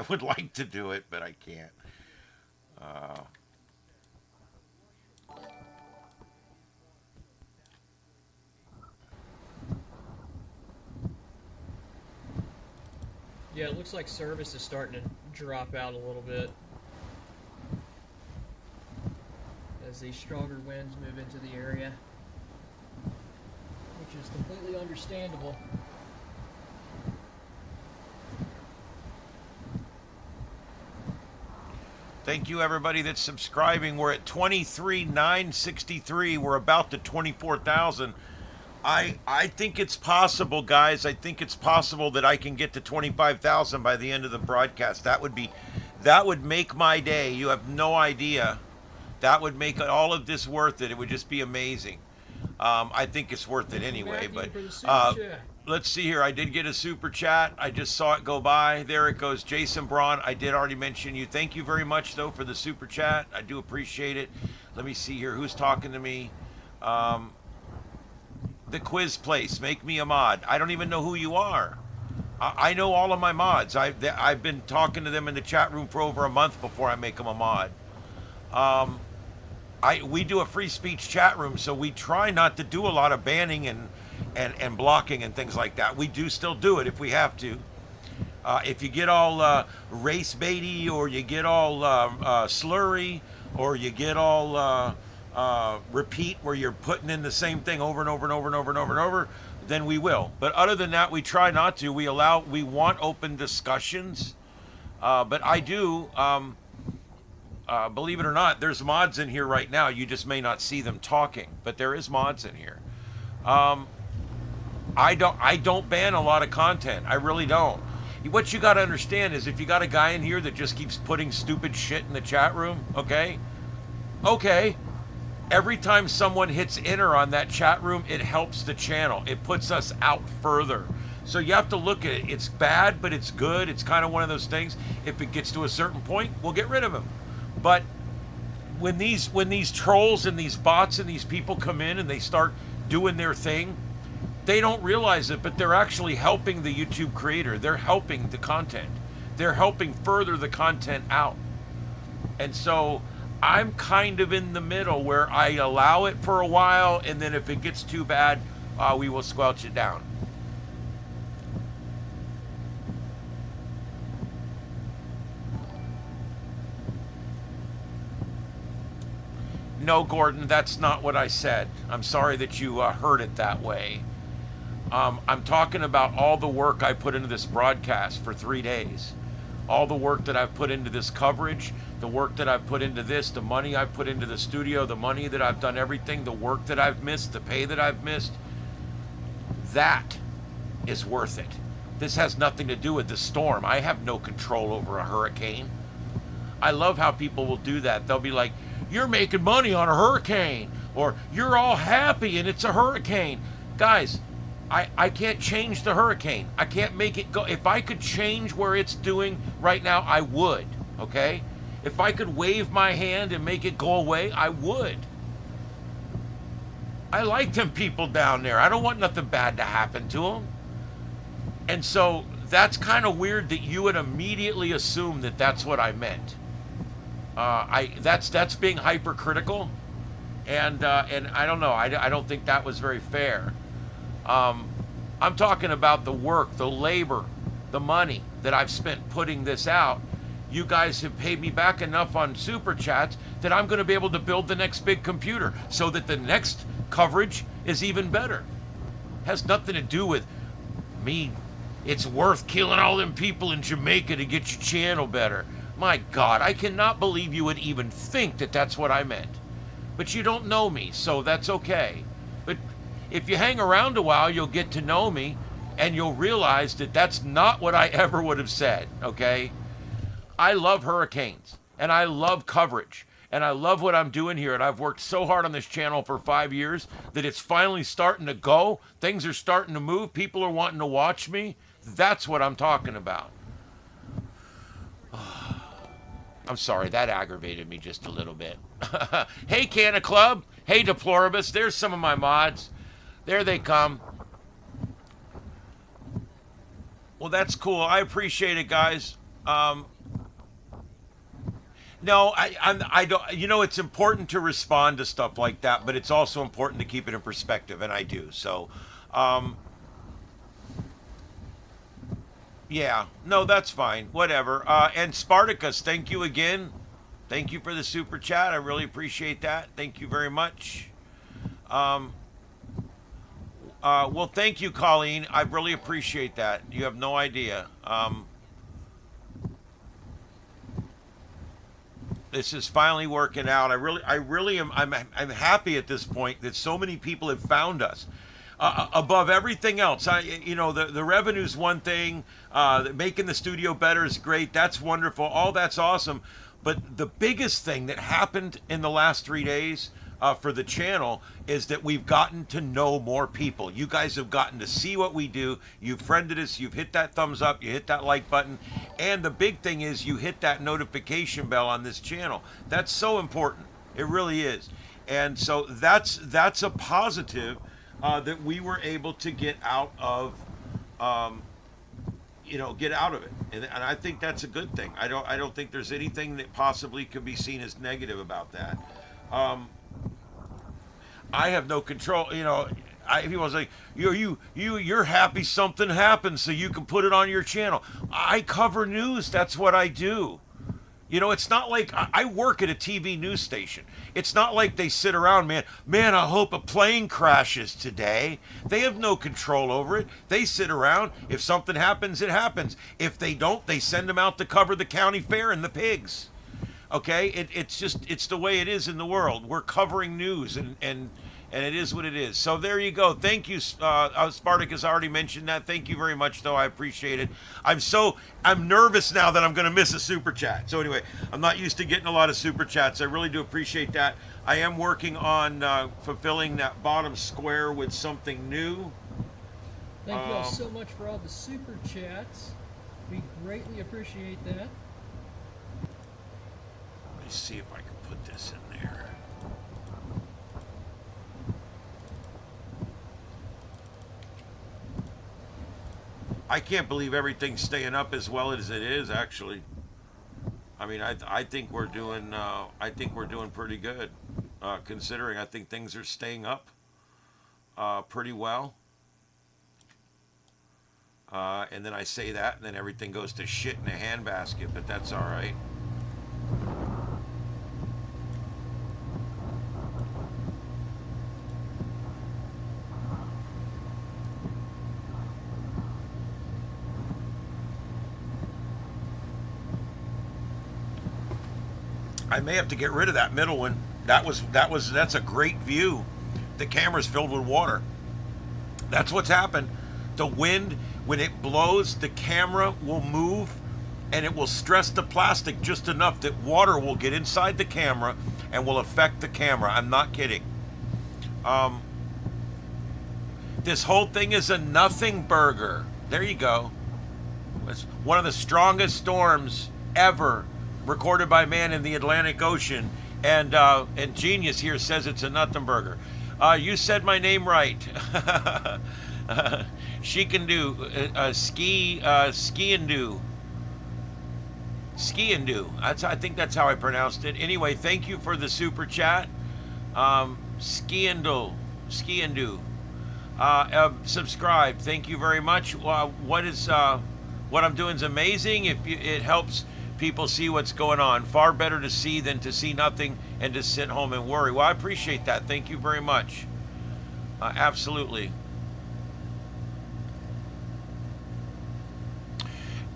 would like to do it, but I can't. Yeah, it looks like service is starting to drop out a little bit as these stronger winds move into the area, which is completely understandable. Thank you, everybody that's subscribing. We're at 23,963. We're about to 24,000. I think it's possible, guys. I think it's possible that I can get to 25,000 by the end of the broadcast. That would make my day. You have no idea. That would make all of this worth it. It would just be amazing. I think it's worth it anyway. But let's see here. I did get a super chat. I just saw it go by. There it goes. Jason Braun. I did already mention you. Thank you very much, though, for the super chat. I do appreciate it. Let me see here. Who's talking to me? The quiz place. Make me a mod. I don't even know who you are. I know all of my mods. I've been talking to them in the chat room for over a month before I make them a mod. We do a free speech chat room, so we try not to do a lot of banning and blocking and things like that. We do still do it if we have to. If you get all race baity, or you get all slurry, or you get all repeat, where you're putting in the same thing over and over and over and over and over and over, then we will. But other than that, we try not to. We want open discussions. But I do. Believe it or not, there's mods in here right now. You just may not see them talking, but there is mods in here. I don't ban a lot of content. I really don't. What you got to understand is, if you got a guy in here that just keeps putting stupid shit in the chat room, okay, every time someone hits enter on that chat room, it helps the channel. It puts us out further. So you have to look at it. It's bad, but it's good. It's kind of one of those things. If it gets to a certain point, we'll get rid of him. But when these trolls and these bots and these people come in and they start doing their thing, they don't realize it, but they're actually helping the YouTube creator. They're helping the content. They're helping further the content out. And so I'm kind of in the middle where I allow it for a while, and then if it gets too bad, we will squelch it down. No, Gordon, that's not what I said. I'm sorry that you heard it that way. I'm talking about all the work I put into this broadcast for 3 days. All the work that I've put into this coverage, the work that I've put into this, the money I've put into the studio, the money that I've done everything, the work that I've missed, the pay that I've missed, that is worth it. This has nothing to do with the storm. I have no control over a hurricane. I love how people will do that. They'll be like, you're making money on a hurricane, or you're all happy and it's a hurricane. Guys, I can't change the hurricane. I can't make it go. If I could change where it's doing right now, I would, okay? If I could wave my hand and make it go away, I would. I like them people down there. I don't want nothing bad to happen to them. And so that's kind of weird that you would immediately assume that that's what I meant. That's being hypercritical, and I don't know. I don't think that was very fair. I'm talking about the work, the labor, the money that I've spent putting this out. You guys have paid me back enough on super chats that I'm going to be able to build the next big computer so that the next coverage is even better. Has nothing to do with me. It's worth killing all them people in Jamaica to get your channel better. My God, I cannot believe you would even think that that's what I meant. But you don't know me, so that's okay. But if you hang around a while, you'll get to know me, and you'll realize that that's not what I ever would have said, okay? I love hurricanes, and I love coverage, and I love what I'm doing here, and I've worked so hard on this channel for 5 years that it's finally starting to go. Things are starting to move. People are wanting to watch me. That's what I'm talking about. I'm sorry, that aggravated me just a little bit. Hey, Canna Club. Hey, Deploribus. There's some of my mods. There they come. Well, that's cool. I appreciate it, guys. No, I don't. You know, it's important to respond to stuff like that, but it's also important to keep it in perspective, and I do. So, yeah, no, that's fine. Whatever. And Spartacus, thank you again. Thank you for the super chat. I really appreciate that. Thank you very much. Well, thank you, Colleen. I really appreciate that. You have no idea. This is finally working out. I really am. I'm happy at this point that so many people have found us. Above everything else, the revenue's one thing. Making the studio better is great. That's wonderful. All that's awesome. But the biggest thing that happened in the last 3 days for the channel is that we've gotten to know more people. You guys have gotten to see what we do. You've friended us. You've hit that thumbs up. You hit that like button. And the big thing is you hit that notification bell on this channel. That's so important. It really is. And so that's a positive that we were able to get out of, get out of it. And I think that's a good thing. I don't think there's anything that possibly could be seen as negative about that. I have no control. People say, you're happy something happened so you can put it on your channel. I cover news. That's what I do. It's not like I work at a TV news station. It's not like they sit around, man, I hope a plane crashes today. They have no control over it. They sit around. If something happens, it happens. If they don't, they send them out to cover the county fair and the pigs. Okay? It's the way it is in the world. We're covering news, and it is what it is. So there you go. Thank you. Spartacus already mentioned that. Thank you very much, though. I appreciate it. I'm nervous now that I'm going to miss a super chat. So anyway, I'm not used to getting a lot of super chats. I really do appreciate that. I am working on fulfilling that bottom square with something new. Thank you all so much for all the super chats. We greatly appreciate that. Let me see if I can put this in there. I can't believe everything's staying up as well as it is. Actually, I mean, I think we're doing pretty good, considering I think things are staying up pretty well. And then I say that, and then everything goes to shit in a handbasket. But that's all right. I may have to get rid of that middle one. That's a great view. The camera's filled with water. That's what's happened. The wind, when it blows, the camera will move and it will stress the plastic just enough that water will get inside the camera and will affect the camera. I'm not kidding. This whole thing is a nothing burger. There you go. It's one of the strongest storms ever recorded by man in the Atlantic Ocean, and Genius here says it's a nothing burger. You said my name right. She can do ski and do. Ski and do. I think that's how I pronounced it. Anyway, thank you for the super chat. Ski and do. Subscribe. Thank you very much. What I'm doing is amazing. It helps people see what's going on. Far better to see than to see nothing and to sit home and worry. Well, I appreciate that. Thank you very much. Absolutely.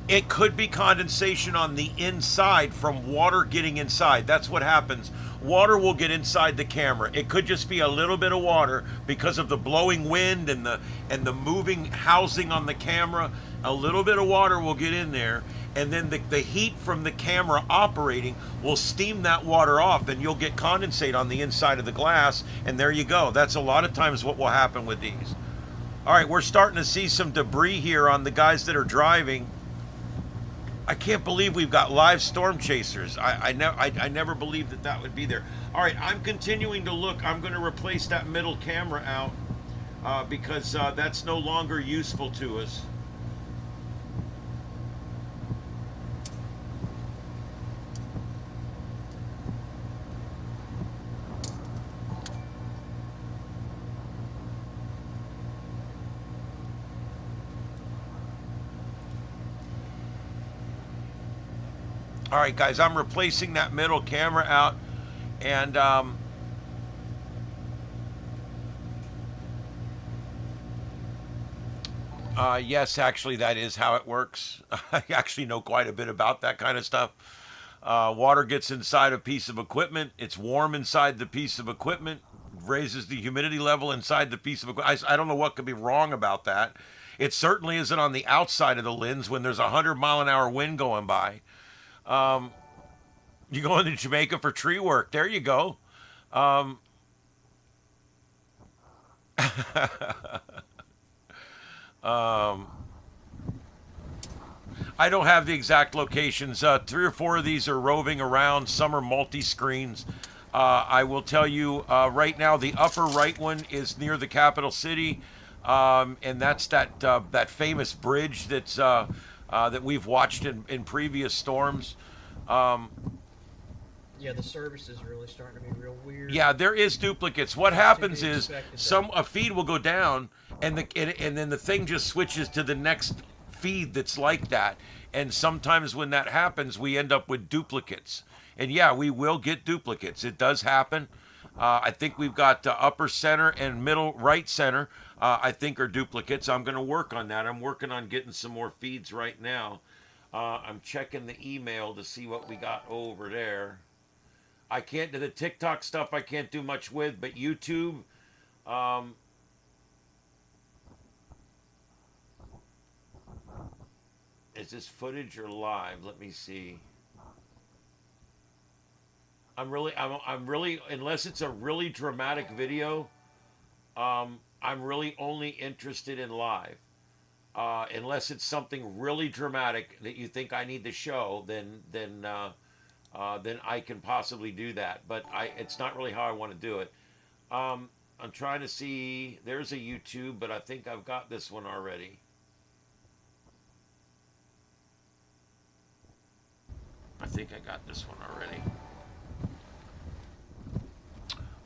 It could be condensation on the inside from water getting inside. That's what happens. Water will get inside the camera. It could just be a little bit of water because of the blowing wind and the moving housing on the camera. A little bit of water will get in there, and then the heat from the camera operating will steam that water off, and you'll get condensate on the inside of the glass, and there you go. That's a lot of times what will happen with these. All right, we're starting to see some debris here on the guys that are driving. I can't believe we've got live storm chasers. I never believed that would be there. All right, I'm continuing to look. I'm going to replace that middle camera out because that's no longer useful to us. All right, guys, I'm replacing that middle camera out, and yes, actually, that is how it works. I actually know quite a bit about that kind of stuff. Water gets inside a piece of equipment. It's warm inside the piece of equipment, raises the humidity level inside the piece of equipment. I don't know what could be wrong about that. It certainly isn't on the outside of the lens when there's a 100-mile-an-hour wind going by. You going to Jamaica for tree work? There you go. I don't have the exact locations. 3 or 4 of these are roving around. Some are multi-screens. I will tell you right now, the upper right one is near the capital city, and that's that famous bridge that's that we've watched in previous storms. Yeah, the service is really starting to be real weird. Yeah, there is duplicates. What happens is a feed will go down, and then the thing just switches to the next feed that's like that. And sometimes when that happens, we end up with duplicates. And yeah, we will get duplicates. It does happen. I think we've got upper center and middle right center. I think are duplicates. I'm going to work on that. I'm working on getting some more feeds right now. I'm checking the email to see what we got over there. I can't do the TikTok stuff. I can't do much with, but YouTube. Is this footage or live? Let me see. I'm really, unless it's a really dramatic video, I'm really only interested in live. Unless it's something really dramatic that you think I need to show, then then I can possibly do that. But it's not really how I want to do it. I'm trying to see. There's a YouTube, but I think I've got this one already. I think I got this one already.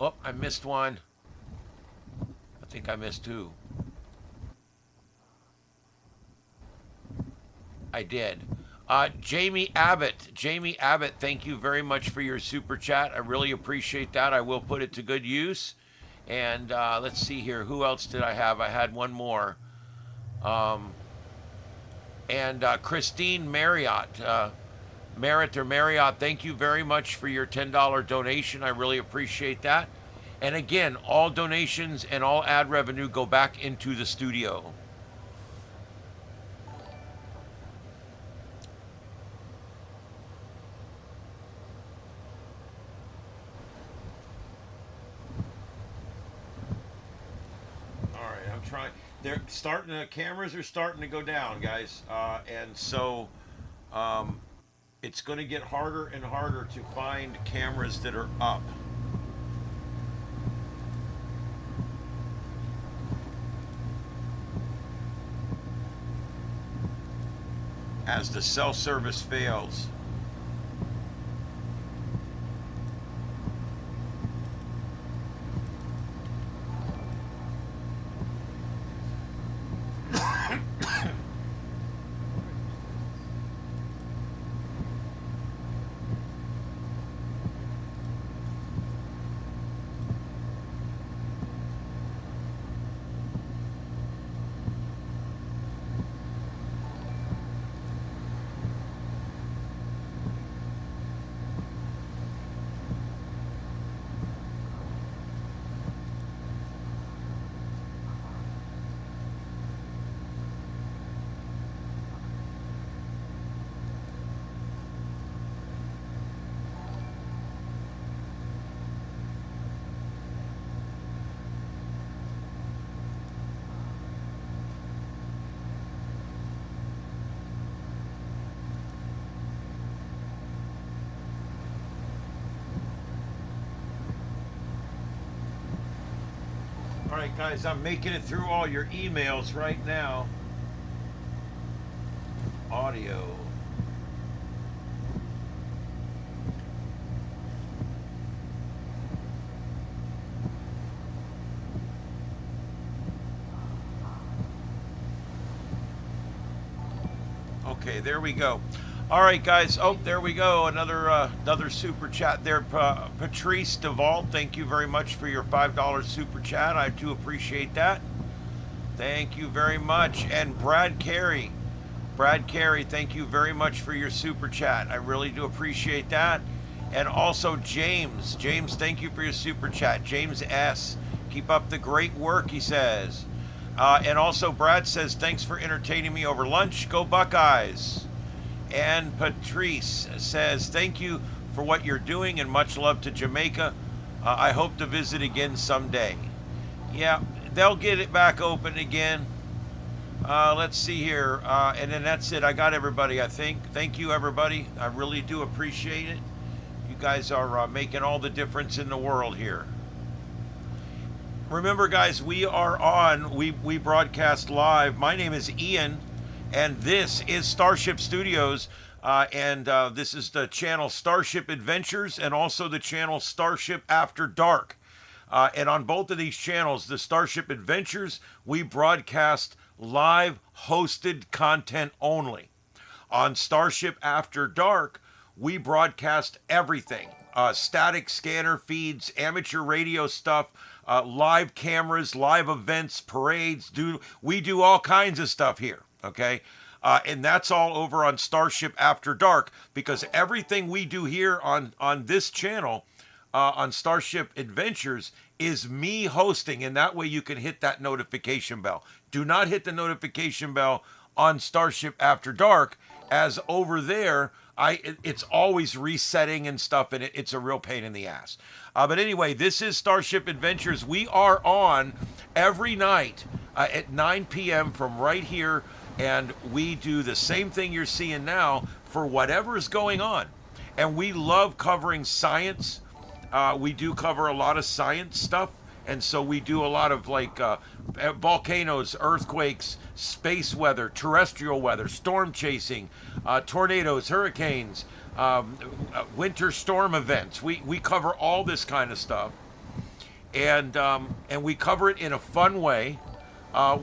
Oh, I missed one. I think I missed two. I did. Jamie Abbott, thank you very much for your super chat. I really appreciate that. I will put it to good use. And let's see here. Who else did I have? I had one more. And Christine Marriott, Marriott, thank you very much for your $10 donation. I really appreciate that. And again, all donations and all ad revenue go back into the studio. They're starting. The cameras are starting to go down, guys, and so it's going to get harder and harder to find cameras that are up. As the cell service fails. All right, guys, I'm making it through all your emails right now. Audio. Okay, there we go. All right, guys. Oh, there we go. Another super chat there. Patrice DeVault, thank you very much for your $5 super chat. I do appreciate that. Thank you very much. And Brad Carey, thank you very much for your super chat. I really do appreciate that. And also James, thank you for your super chat. James S, keep up the great work, he says. And also Brad says, thanks for entertaining me over lunch. Go Buckeyes. And Patrice says, thank you for what you're doing and much love to Jamaica. I hope to visit again someday. Yeah, they'll get it back open again. Let's see here. And then that's it. I got everybody, I think. Thank you, everybody. I really do appreciate it. You guys are making all the difference in the world here. Remember, guys, we are on. We broadcast live. My name is Ian. And this is Starship Studios, and this is the channel Starship Adventures and also the channel Starship After Dark. And on both of these channels, the Starship Adventures, we broadcast live hosted content only. On Starship After Dark, we broadcast everything. Static scanner feeds, amateur radio stuff, live cameras, live events, parades. We do all kinds of stuff here. Okay, and that's all over on Starship After Dark, because everything we do here on this channel, on Starship Adventures, is me hosting, and that way you can hit that notification bell. Do not hit the notification bell on Starship After Dark, as over there, it's always resetting and stuff, and it's a real pain in the ass. But anyway, this is Starship Adventures. We are on every night at 9 p.m. from right here. And we do the same thing you're seeing now for whatever is going on. and we love covering science. We do cover a lot of science stuff, and so we do a lot of like volcanoes, earthquakes, space weather, terrestrial weather, storm chasing, tornadoes, hurricanes, winter storm events. We cover all this kind of stuff, and we cover it in a fun way,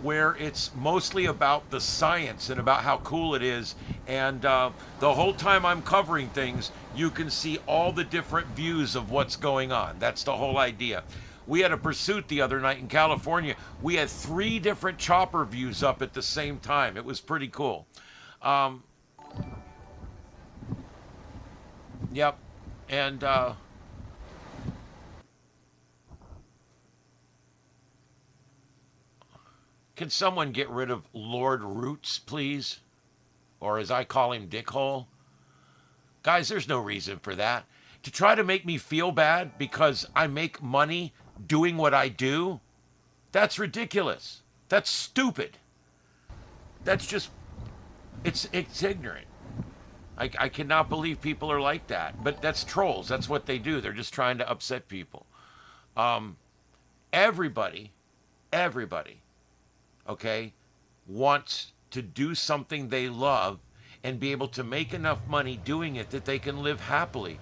where it's mostly about the science and about how cool it is. And the whole time I'm covering things, you can see all the different views of what's going on. That's the whole idea. We had a pursuit the other night in California. We had 3 different chopper views up at the same time. It was pretty cool. Yep. And can someone get rid of Lord Roots, please? Or as I call him, Dickhole? Guys, there's no reason for that. To try to make me feel bad because I make money doing what I do, that's ridiculous. That's stupid. That's just, it's ignorant. I cannot believe people are like that. But that's trolls. That's what they do. They're just trying to upset people. Everybody, okay, wants to do something they love and be able to make enough money doing it that they can live happily.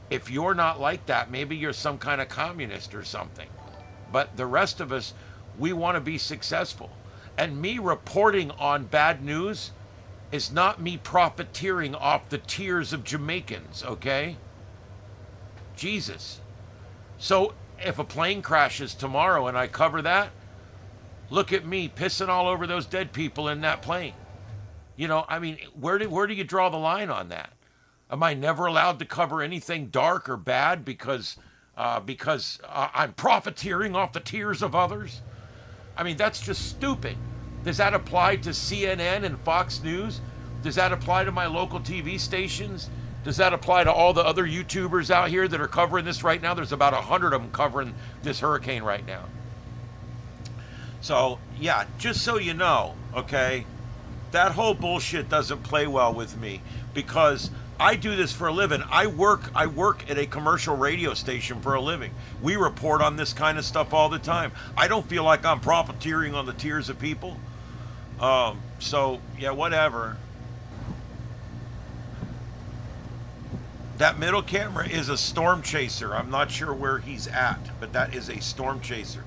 If you're not like that, maybe you're some kind of communist or something. But the rest of us, we want to be successful. And me reporting on bad news is not me profiteering off the tears of Jamaicans, okay? Jesus. So if a plane crashes tomorrow and I cover that, look at me pissing all over those dead people in that plane. You know, I mean, where do you draw the line on that? Am I never allowed to cover anything dark or bad because I'm profiteering off the tears of others? I mean, that's just stupid. Does that apply to CNN and Fox News? Does that apply to my local TV stations? Does that apply to all the other YouTubers out here that are covering this right now? There's about 100 of them covering this hurricane right now. So, yeah, just so you know, okay, that whole bullshit doesn't play well with me because I do this for a living. I work at a commercial radio station for a living. We report on this kind of stuff all the time. I don't feel like I'm profiteering on the tears of people. So, yeah, whatever. That middle camera is a storm chaser. I'm not sure where he's at, but that is a storm chaser.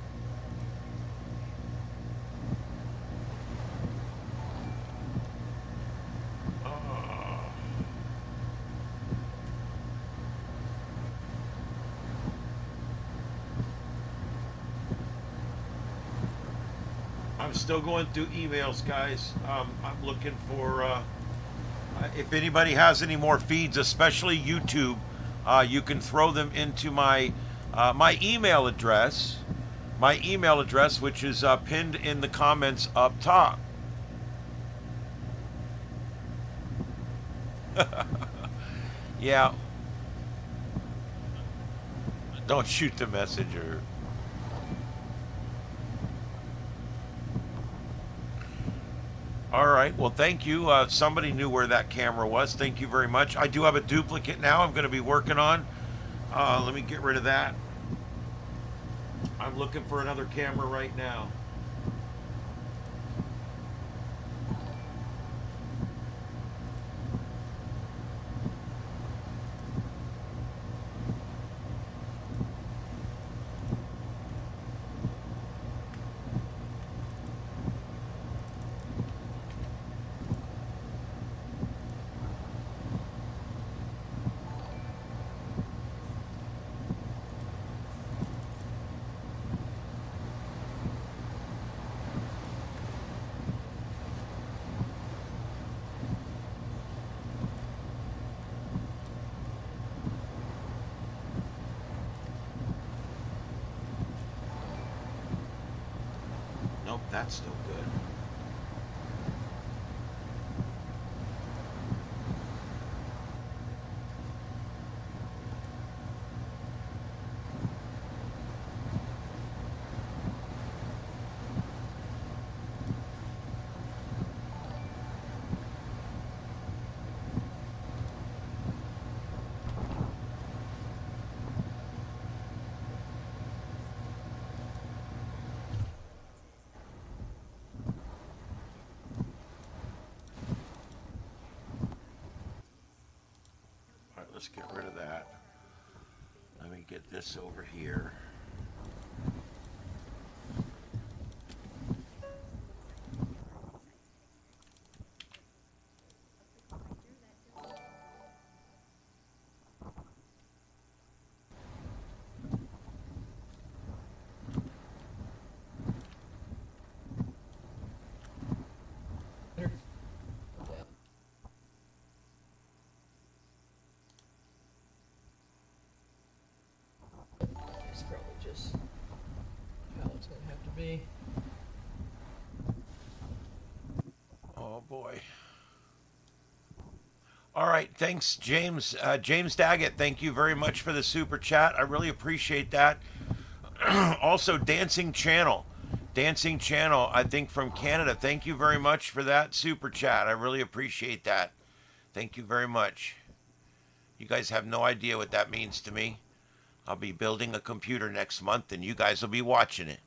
I'm still going through emails, guys. I'm looking for, if anybody has any more feeds, especially YouTube, you can throw them into my my email address. My email address, which is pinned in the comments up top. Yeah. Don't shoot the messenger. All right. Well, thank you. Somebody knew where that camera was. Thank you very much. I do have a duplicate now I'm going to be working on. Let me get rid of that. I'm looking for another camera right now. Nope, that's still good. let's get rid of that. Let me get this over here. It's probably just how it's going to have to be. Oh boy. All right, thanks, James. James Daggett, thank you very much for the super chat. I really appreciate that. Also, Dancing Channel, I think from Canada. Thank you very much for that super chat. I really appreciate that. Thank you very much. You guys have no idea what that means to me. I'll be building a computer next month, and you guys will be watching it.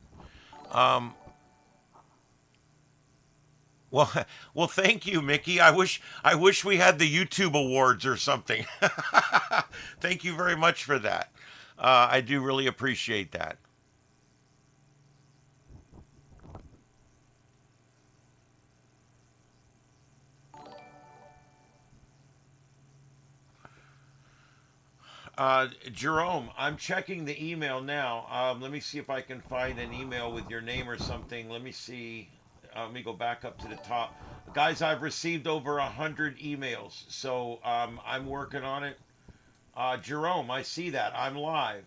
Well, thank you, Mickey. I wish we had the YouTube awards or something. Thank you very much for that. I do really appreciate that. Jerome, I'm checking the email now. Let me see if I can find an email with your name or something. Let me see. Let me go back up to the top. Guys, I've received over 100 emails, so I'm working on it. Jerome, I see that. I'm live.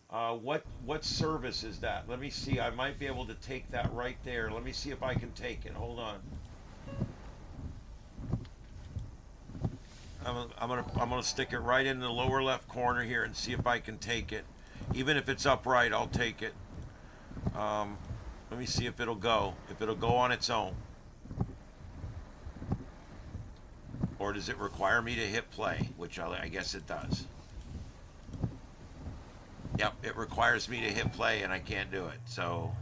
What service is that? Let me see. I might be able to take that right there. Let me see if I can take it. Hold on. I'm gonna stick it right in the lower left corner here and see if I can take it. Even if it's upright, I'll take it. Let me see if it'll go. If it'll go on its own. Or does it require me to hit play? Which I guess it does. Yep, it requires me to hit play and I can't do it. So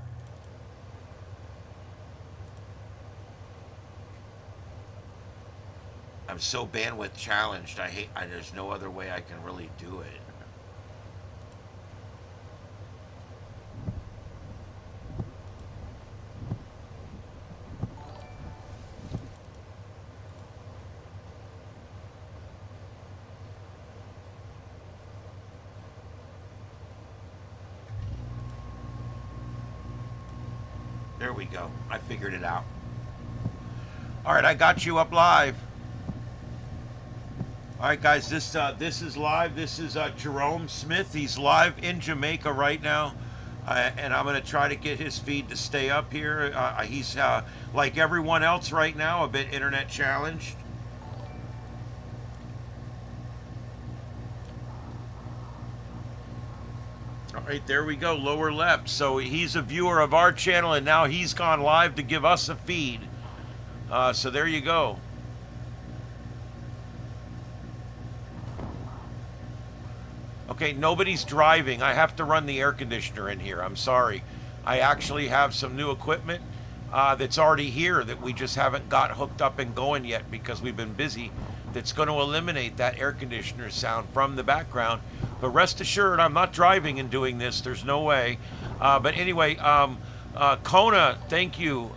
I'm so bandwidth challenged. There's no other way I can really do it. There we go. I figured it out. All right, I got you up live. All right, guys, this is live. This is Jerome Smith. He's live in Jamaica right now, and I'm going to try to get his feed to stay up here. He's, like everyone else right now, a bit internet challenged. All right, there we go, lower left. So he's a viewer of our channel, and now he's gone live to give us a feed. So there you go. Okay, nobody's driving. I have to run the air conditioner in here. I'm sorry. I actually have some new equipment that's already here that we just haven't got hooked up and going yet because we've been busy. That's going to eliminate that air conditioner sound from the background. But rest assured, I'm not driving and doing this. There's no way. But anyway, Kona, thank you.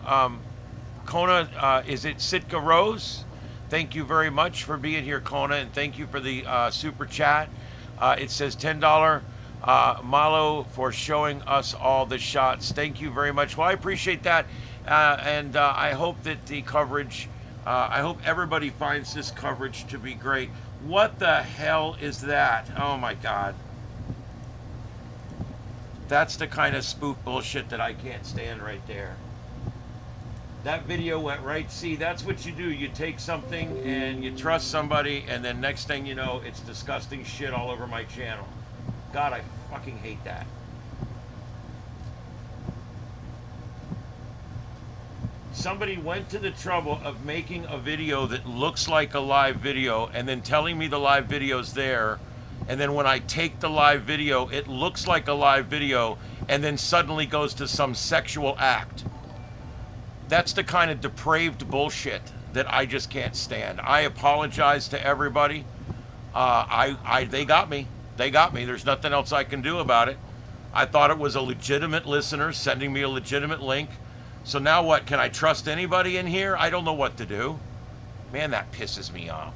Kona, is it Sitka Rose? Thank you very much for being here, Kona, and thank you for the super chat. It says $10 Malo for showing us all the shots. Thank you very much. Well, I appreciate that, and I hope that the coverage, I hope everybody finds this coverage to be great. What the hell is that? Oh my God. That's the kind of spoof bullshit that I can't stand right there. That video went right. See, that's what you do. You take something and you trust somebody, and then next thing you know, it's disgusting shit all over my channel. God, I fucking hate that. Somebody went to the trouble of making a video that looks like a live video and then telling me the live video's there, and then when I take the live video, it looks like a live video and then suddenly goes to some sexual act. That's the kind of depraved bullshit that I just can't stand. I apologize to everybody. They got me. They got me. There's nothing else I can do about it. I thought it was a legitimate listener sending me a legitimate link. So now what? Can I trust anybody in here? I don't know what to do. Man, that pisses me off.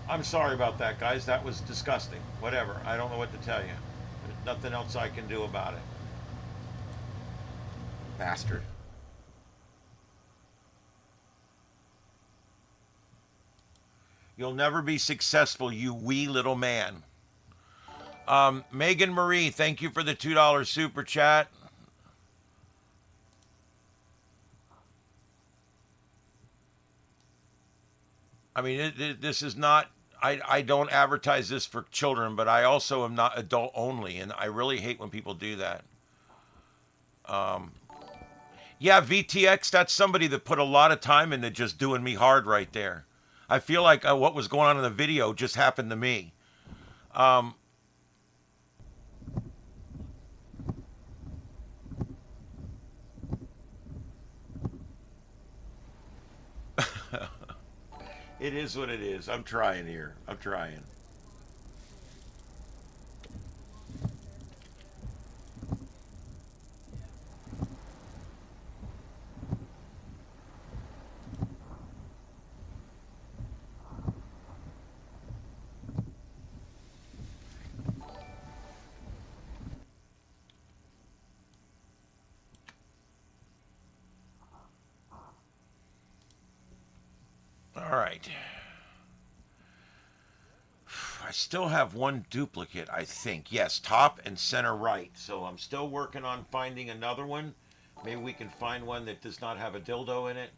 I'm sorry about that, guys. That was disgusting. Whatever. I don't know what to tell you. There's nothing else I can do about it. Bastard. You'll never be successful, you wee little man. Megan Marie, thank you for the $2 super chat. I mean, this is not... I don't advertise this for children, but I also am not adult only, and I really hate when people do that. Yeah, VTX, that's somebody that put a lot of time into just doing me hard right there. I feel like what was going on in the video just happened to me. It is what it is. I'm trying here. I'm trying. All right. I still have one duplicate, I think. Yes, top and center right. So I'm still working on finding another one. Maybe we can find one that does not have a dildo in it.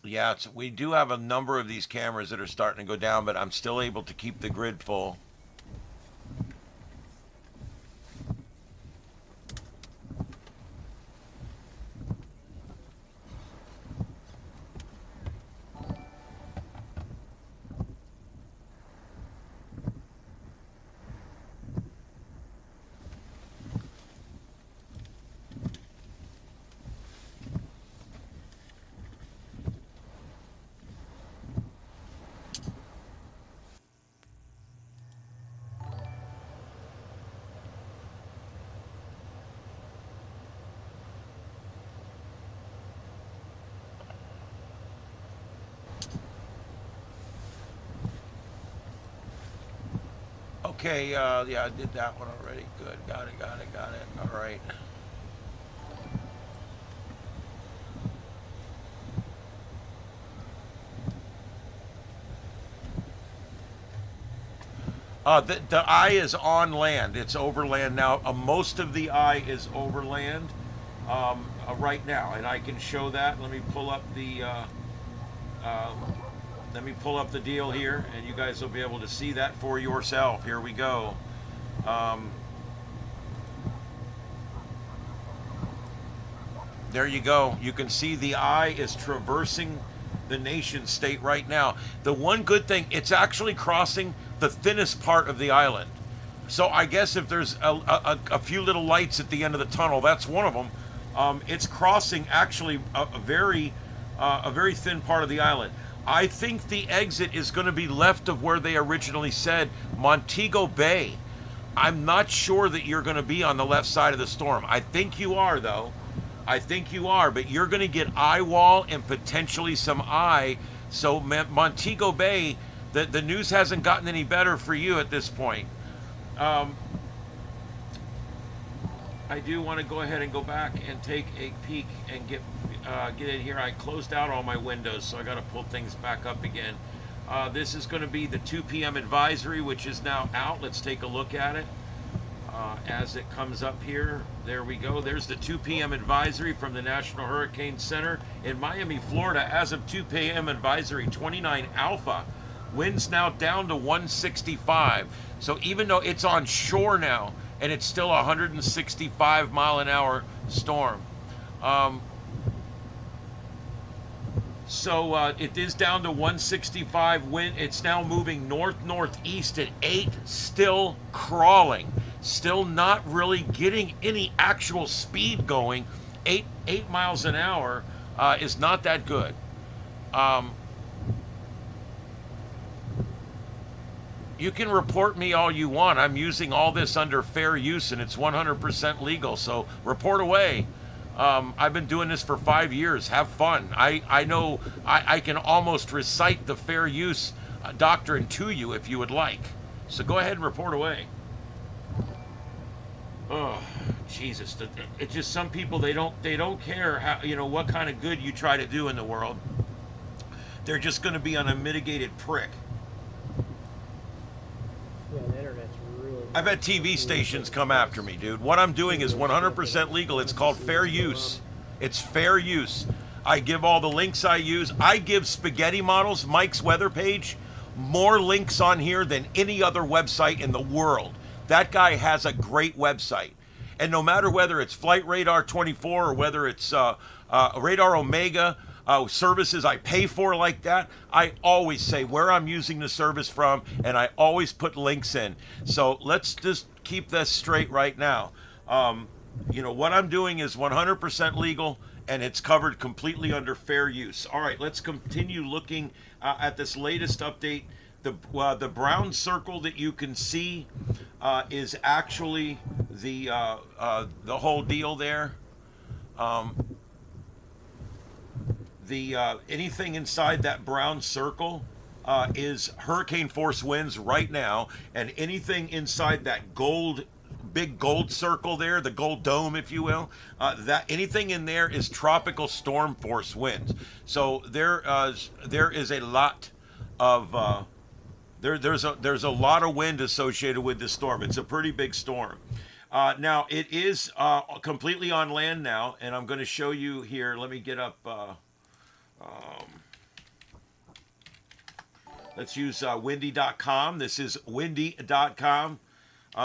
Yeah, we do have a number of these cameras that are starting to go down, but I'm still able to keep the grid full. Okay, yeah, I did that one already. Good, got it. All right. The eye is on land. It's overland now. Most of the eye is overland right now, and I can show that. Let me pull up the deal here, and you guys will be able to see that for yourself. Here we go. There you go. You can see the eye is traversing the nation state right now. The one good thing, it's actually crossing the thinnest part of the island. So I guess if there's a few little lights at the end of the tunnel, that's one of them. It's crossing actually a very thin part of the island. I think the exit is going to be left of where they originally said, Montego Bay. I'm not sure that you're going to be on the left side of the storm. I think you are, though. I think you are, but you're going to get eye wall and potentially some eye. So Montego Bay, the news hasn't gotten any better for you at this point. I do want to go ahead and go back and take a peek and get in here. I closed out all my windows, so I got to pull things back up again. This is going to be the 2 p.m. advisory, which is now out. Let's take a look at it. as it comes up here. There we go. There's the 2 p.m. advisory from the National Hurricane Center in Miami, Florida. As of 2 p.m. advisory, 29 alpha. Winds now down to 165. So even though it's on shore now, and it's still a 165 mile an hour storm. So it is down to 165 wind. It's now moving north-northeast at 8, still crawling. Still not really getting any actual speed going. 8 miles an hour is not that good. You can report me all you want. I'm using all this under fair use, and it's 100% legal. So report away. I've been doing this for 5 years. Have fun. I know I can almost recite the fair use doctrine to you if you would like. So go ahead and report away. Oh, Jesus! It's just some people, they don't care how, what kind of good you try to do in the world. They're just going to be an unmitigated prick. Yeah, the internet's really... I've had TV stations come after me, dude. What I'm doing is 100% legal. It's called fair use. It's fair use. I give all the links I use. I give Spaghetti Models, Mike's weather page, more links on here than any other website in the world. That guy has a great website. And no matter whether it's Flight Radar 24 or whether it's Radar Omega, services I pay for like that, I always say where I'm using the service from, and I always put links in. So let's just keep this straight right now. What I'm doing is 100% legal, and it's covered completely under fair use. All right, let's continue looking at this latest update. The brown circle that you can see is actually the whole deal there. Anything inside that brown circle is hurricane force winds right now, and anything inside that big gold circle there, the gold dome, if you will, that anything in there is tropical storm force winds. So there is a lot of there's a lot of wind associated with this storm. It's a pretty big storm. Now it is completely on land now, and I'm going to show you here. Let me get up. Let's use windy.com. This is windy.com.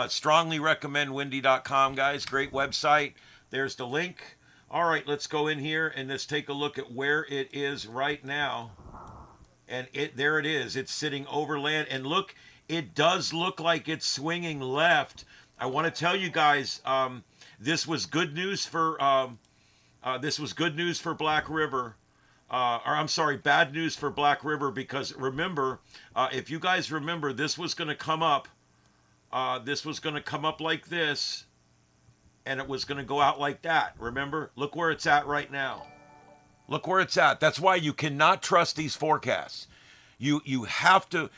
Strongly recommend windy.com, guys. Great website. There's the link. All right, let's go in here and let's take a look at where it is right now. And there it is. It's sitting over land. And look, it does look like it's swinging left. I want to tell you guys, this was good news for Black River. Bad news for Black River, because remember, if you guys remember, this was going to come up. This was going to come up like this, and it was going to go out like that. Remember? Look where it's at right now. Look where it's at. That's why you cannot trust these forecasts. You have to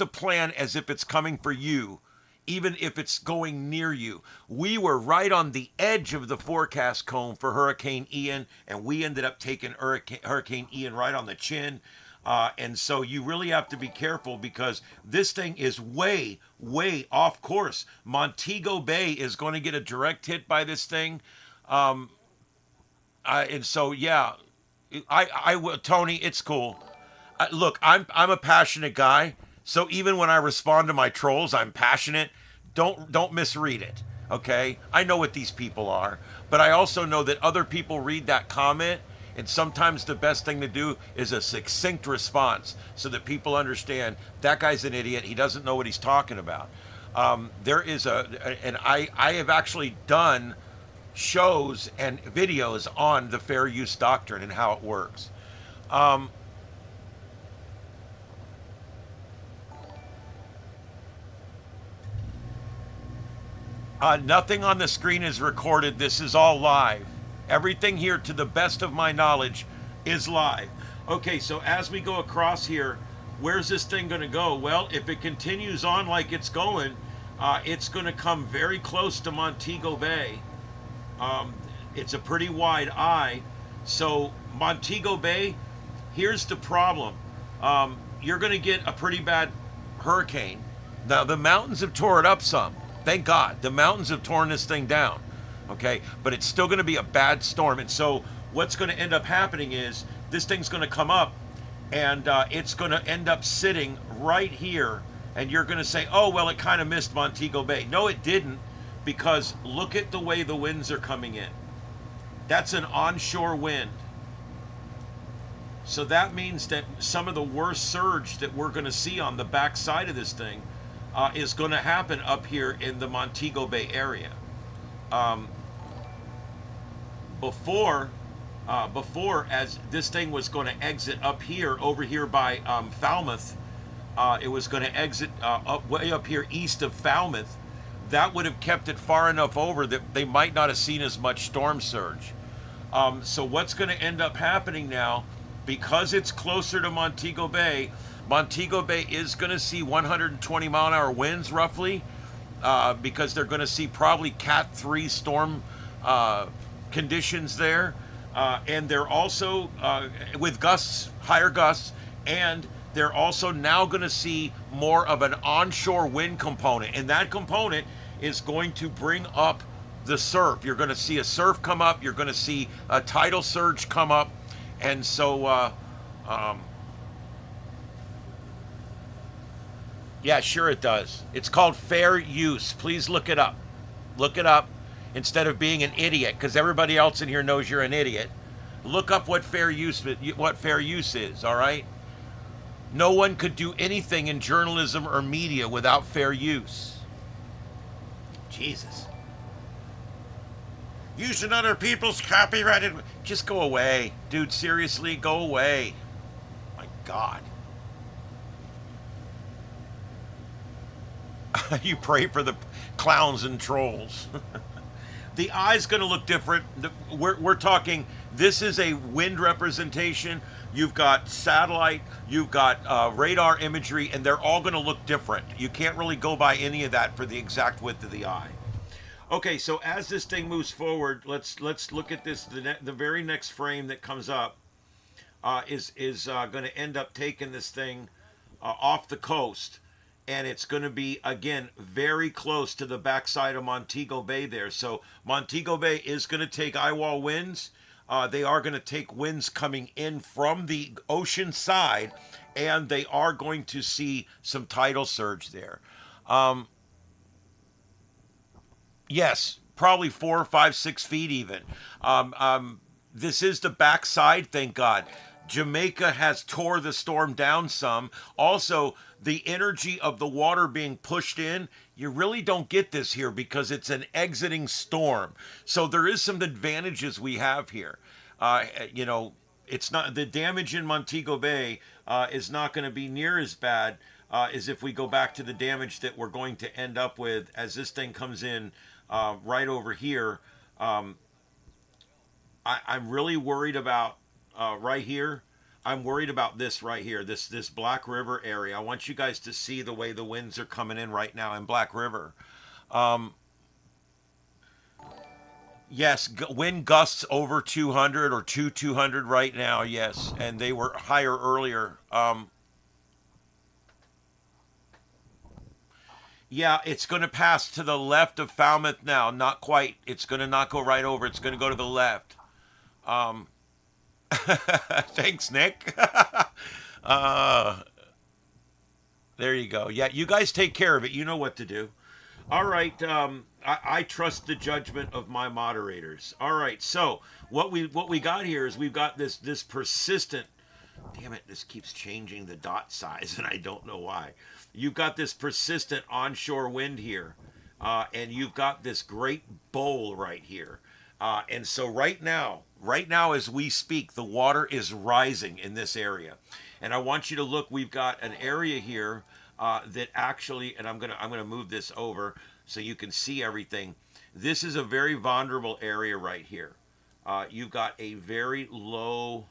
plan as if it's coming for you, even if it's going near you. We were right on the edge of the forecast cone for Hurricane Ian, and we ended up taking Hurricane Ian right on the chin. And so you really have to be careful, because this thing is way, way off course. Montego Bay is going to get a direct hit by this thing. And so, yeah, I will, Tony, it's cool. Look, I'm a passionate guy. So even when I respond to my trolls, I'm passionate. Don't misread it, okay? I know what these people are, but I also know that other people read that comment, and sometimes the best thing to do is a succinct response so that people understand that guy's an idiot. He doesn't know what he's talking about. There is and I have actually done shows and videos on the fair use doctrine and how it works. Nothing on the screen is recorded. This is all live. Everything here, to the best of my knowledge, is live. Okay, so as we go across here, where's this thing going to go? Well, if it continues on like it's going to come very close to Montego Bay. It's a pretty wide eye. So Montego Bay, here's the problem. You're going to get a pretty bad hurricane. Now, the mountains have tore it up some. Thank God. The mountains have torn this thing down. Okay? But it's still going to be a bad storm. And so what's going to end up happening is this thing's going to come up and it's going to end up sitting right here. And you're going to say, oh, well, it kind of missed Montego Bay. No, it didn't, because look at the way the winds are coming in. That's an onshore wind. So that means that some of the worst surge that we're going to see on the backside of this thing is going to happen up here in the Montego Bay area. Before, as this thing was going to exit up here, over here by Falmouth, it was going to exit way up here east of Falmouth. That would have kept it far enough over that they might not have seen as much storm surge. So what's going to end up happening now, because it's closer to Montego Bay is going to see 120 mile an hour winds roughly, because they're going to see probably Cat 3 storm conditions there. And they're also with gusts, higher gusts, and they're also now going to see more of an onshore wind component. And that component is going to bring up the surf. You're going to see a surf come up. You're going to see a tidal surge come up. And so, yeah, sure it does. It's called fair use. Please look it up. Look it up instead of being an idiot, because everybody else in here knows you're an idiot. Look up what fair use is, all right? No one could do anything in journalism or media without fair use. Jesus. Using other people's copyrighted... Just go away. Dude, seriously, go away. My God. You pray for the clowns and trolls. The eye's going to look different. We're talking... This is a wind representation. You've got satellite, you've got radar imagery, and they're all going to look different. You can't really go by any of that for the exact width of the eye. Okay, so as this thing moves forward, let's look at this. The very next frame that comes up is going to end up taking this thing off the coast, and it's going to be, again, very close to the backside of Montego Bay there. So Montego Bay is going to take eye wall winds. They are going to take winds coming in from the ocean side, and they are going to see some tidal surge there. Yes, probably 4, 5, 6 feet even. This is the backside, thank God. Jamaica has tore the storm down some. Also, the energy of the water being pushed in, you really don't get this here because it's an exiting storm. So there is some advantages we have here. You know, it's not, the damage in Montego Bay is not going to be near as bad as if we go back to the damage that we're going to end up with as this thing comes in right over here. I'm really worried about right here. I'm worried about this right here, this Black River area. I want you guys to see the way the winds are coming in right now in Black River. Yes, wind gusts over 200 or 200 right now, yes. And they were higher earlier. Yeah, it's going to pass to the left of Falmouth now. Not quite. It's going to not go right over. It's going to go to the left. Thanks, Nick. There you go. Yeah, you guys take care of it. You know what to do. All right. I trust the judgment of my moderators. All right. So what we got here is we've got this persistent. Damn it! This keeps changing the dot size, and I don't know why. You've got this persistent onshore wind here, and you've got this great bowl right here. And so right now as we speak, the water is rising in this area. And I want you to look, we've got an area here that actually, and I'm gonna move this over so you can see everything. This is a very vulnerable area right here. You've got a very low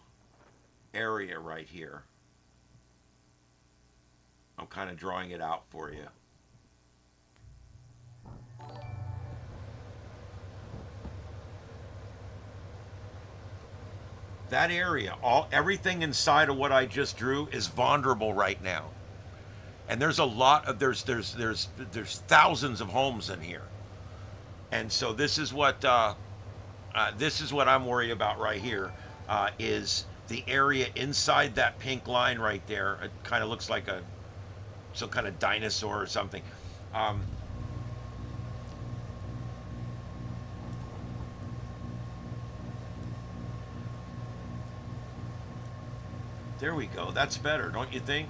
area right here. I'm kind of drawing it out for you. That area, everything inside of what I just drew is vulnerable right now. and there's a lot of there's thousands of homes in here, and so this is what I'm worried about right here, is the area inside that pink line right there. It kind of looks like some kind of dinosaur or something. There we go. That's better, don't you think?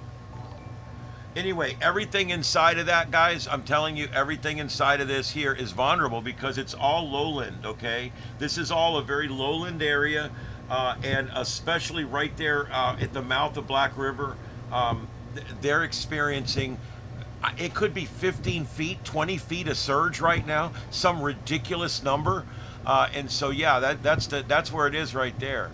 Anyway, everything inside of that, guys, I'm telling you, everything inside of this here is vulnerable because it's all lowland, okay? This is all a very lowland area, and especially right there at the mouth of Black River, they're experiencing, it could be 15 feet, 20 feet of surge right now, some ridiculous number. And so, yeah, that's where it is right there.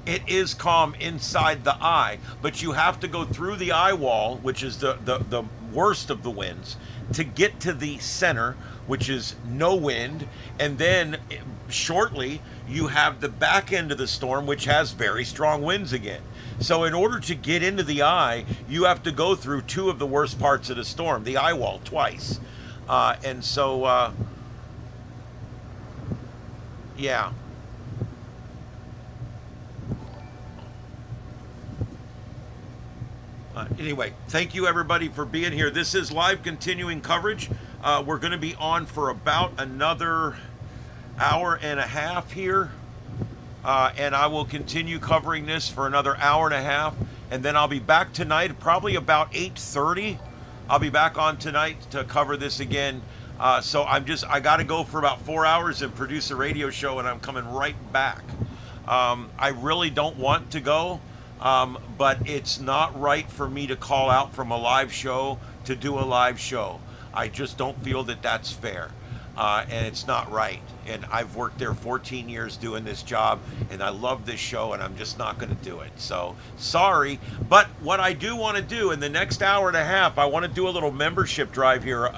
It is calm inside the eye, but you have to go through the eye wall, which is the worst of the winds, to get to the center, which is no wind, and then shortly you have the back end of the storm, which has very strong winds again. So in order to get into the eye, you have to go through two of the worst parts of the storm, the eye wall, twice. And so, yeah. Anyway, thank you everybody for being here. This is live continuing coverage. We're going to be on for about another hour and a half here. And I will continue covering this for another hour and a half. And then I'll be back tonight, probably about 8:30. I'll be back on tonight to cover this again. So I got to go for about 4 hours and produce a radio show, and I'm coming right back. I really don't want to go. But it's not right for me to call out from a live show to do a live show. I just don't feel that that's fair. And it's not right. And I've worked there 14 years doing this job, and I love this show, and I'm just not going to do it. So, sorry. But what I do want to do in the next hour and a half, I want to do a little membership drive here.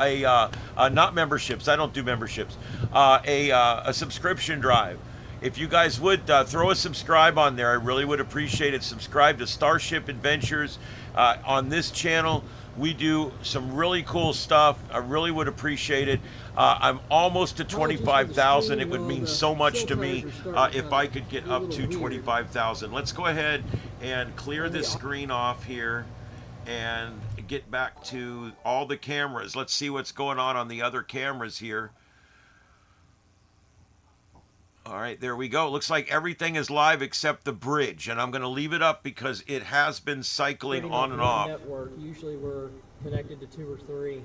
Not memberships. I don't do memberships. A subscription drive. If you guys would throw a subscribe on there, I really would appreciate it. Subscribe to Starship Adventures on this channel. We do some really cool stuff. I really would appreciate it. I'm almost to 25,000. It would mean so much to me if I could get up to 25,000. Let's go ahead and clear this screen off here and get back to all the cameras. Let's see what's going on the other cameras here. All right, there we go. Looks like everything is live except the bridge, and I'm going to leave it up because it has been cycling on and off. Network. Usually we're connected to 2 or 3.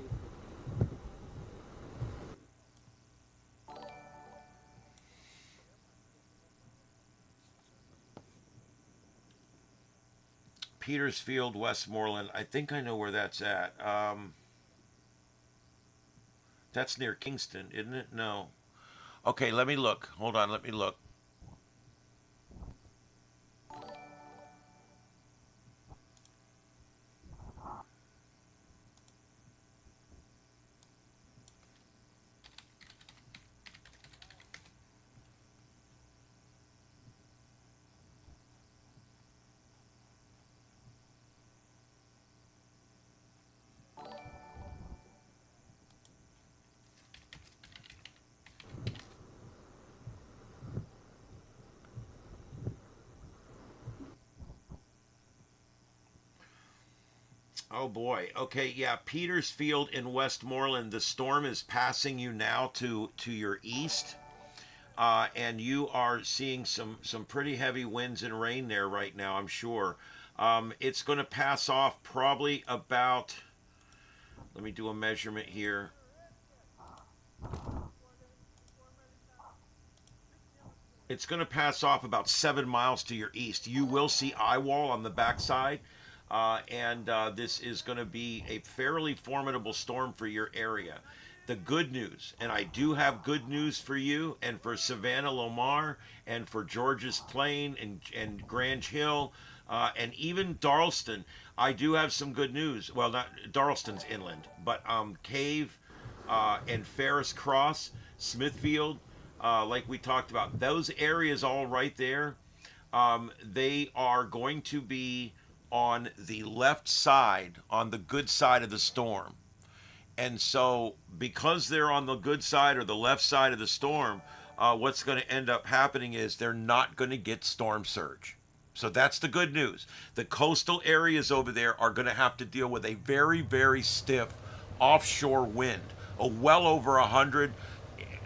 Petersfield, Westmoreland. I think I know where that's at. That's near Kingston, isn't it? No. Okay, let me look. Hold on, let me look. Oh boy. Okay, yeah, Petersfield in Westmoreland. The storm is passing you now to your east, and you are seeing some pretty heavy winds and rain there right now, I'm sure. It's going to pass off probably about. Let me do a measurement here. It's going to pass off about 7 miles to your east. You will see eye wall on the backside. And this is going to be a fairly formidable storm for your area. The good news, and I do have good news for you and for Savannah Lomar and for Georges Plain and Grange Hill and even Darlston. I do have some good news. Well, not Darlston's inland, but Cave and Ferris Cross, Smithfield, like we talked about, those areas all right there. They are going to be on the left side, on the good side of the storm. And so, because they're on the good side or the left side of the storm, what's going to end up happening is they're not going to get storm surge. So that's the good news. The coastal areas over there are going to have to deal with a very, very stiff offshore wind, well over 100.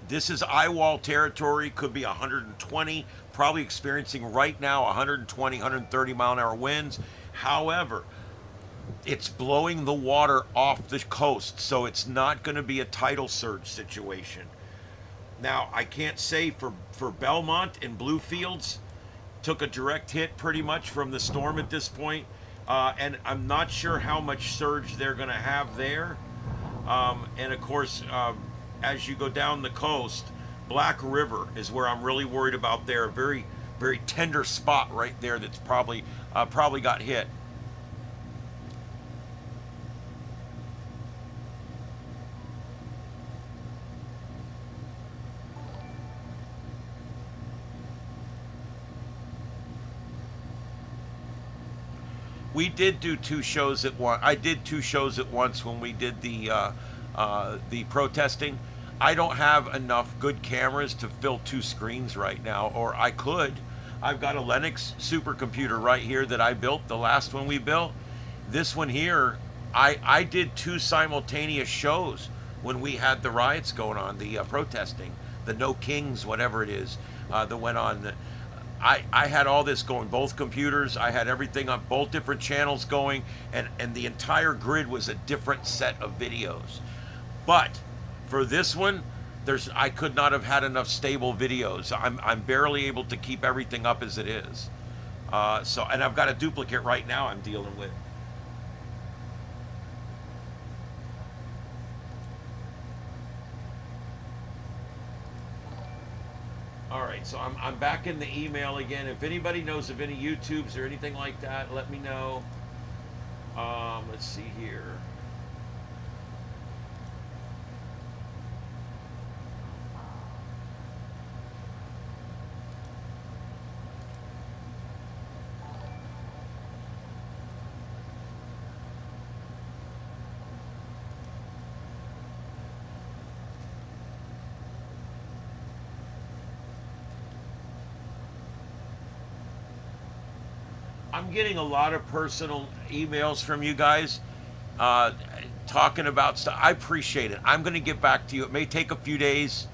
This is eyewall territory, could be 120, probably experiencing right now 120, 130 mile an hour winds. However, it's blowing the water off the coast, so it's not going to be a tidal surge situation. Now, I can't say for Belmont and Bluefields, took a direct hit pretty much from the storm at this point, and I'm not sure how much surge they're going to have there. And of course, as you go down the coast, Black River is where I'm really worried about there. A very, very tender spot right there that's probably got hit. We did do two shows at once. I did two shows at once when we did the protesting. I don't have enough good cameras to fill two screens right now, or I could. I've got a Linux supercomputer right here that I built, the last one we built. This one here, I did two simultaneous shows when we had the riots going on, the protesting, the No Kings, whatever it is, that went on. I had all this going, both computers. I had everything on both different channels going, and the entire grid was a different set of videos. But for this one, I could not have had enough stable videos. I'm barely able to keep everything up as it is. And I've got a duplicate right now I'm dealing with. All right, so I'm back in the email again. If anybody knows of any YouTubes or anything like that, let me know. Let's see here. I'm getting a lot of personal emails from you guys talking about stuff. I appreciate it. I'm going to get back to you. It may take a few days.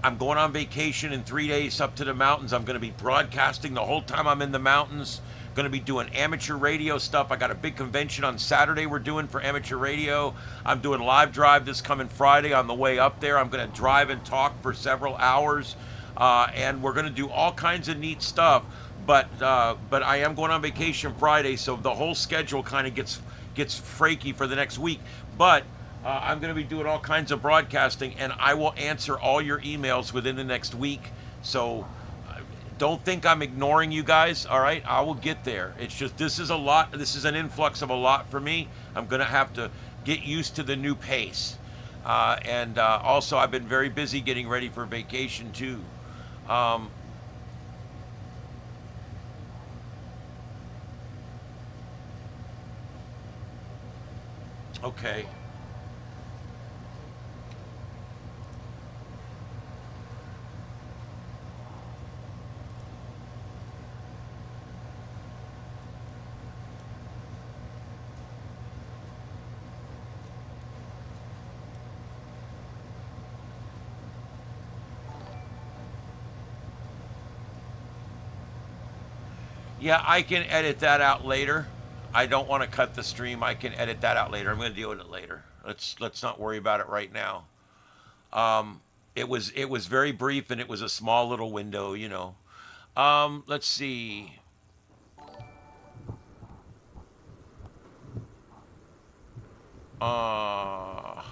I'm going on vacation in 3 days up to the mountains. I'm going to be broadcasting the whole time I'm in the mountains. Going to be doing amateur radio stuff. I got a big convention on Saturday we're doing for amateur radio. I'm doing live drive this coming Friday on the way up there. I'm going to drive and talk for several hours. And we're going to do all kinds of neat stuff. But I am going on vacation Friday, so the whole schedule kind of gets fraky for the next week. But I'm going to be doing all kinds of broadcasting, and I will answer all your emails within the next week. So don't think I'm ignoring you guys, all right? I will get there. It's just this is a lot. This is an influx of a lot for me. I'm going to have to get used to the new pace. And also, I've been very busy getting ready for vacation, too. Okay. Yeah, I can edit that out later. I don't want to cut the stream. I can edit that out later. I'm going to deal with it later. Let's not worry about it right now. It was very brief, and it was a small little window, you know. Let's see. Are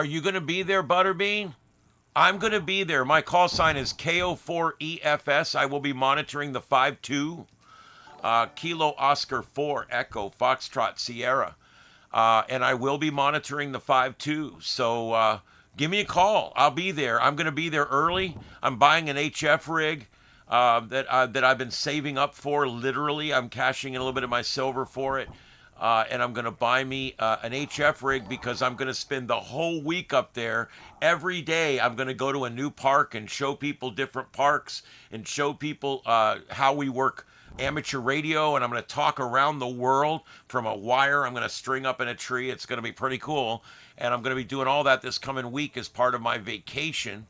you going to be there, Butterbean? I'm going to be there. My call sign is KO4EFS. I will be monitoring the 5-2, Kilo Oscar 4 Echo Foxtrot Sierra. And I will be monitoring the 5-2. So give me a call. I'll be there. I'm going to be there early. I'm buying an HF rig that I've been saving up for. Literally, I'm cashing in a little bit of my silver for it. And I'm going to buy me an HF rig because I'm going to spend the whole week up there. Every day I'm going to go to a new park and show people different parks and show people how we work amateur radio, and I'm going to talk around the world from a wire I'm going to string up in a tree. It's going to be pretty cool, and I'm going to be doing all that this coming week as part of my vacation.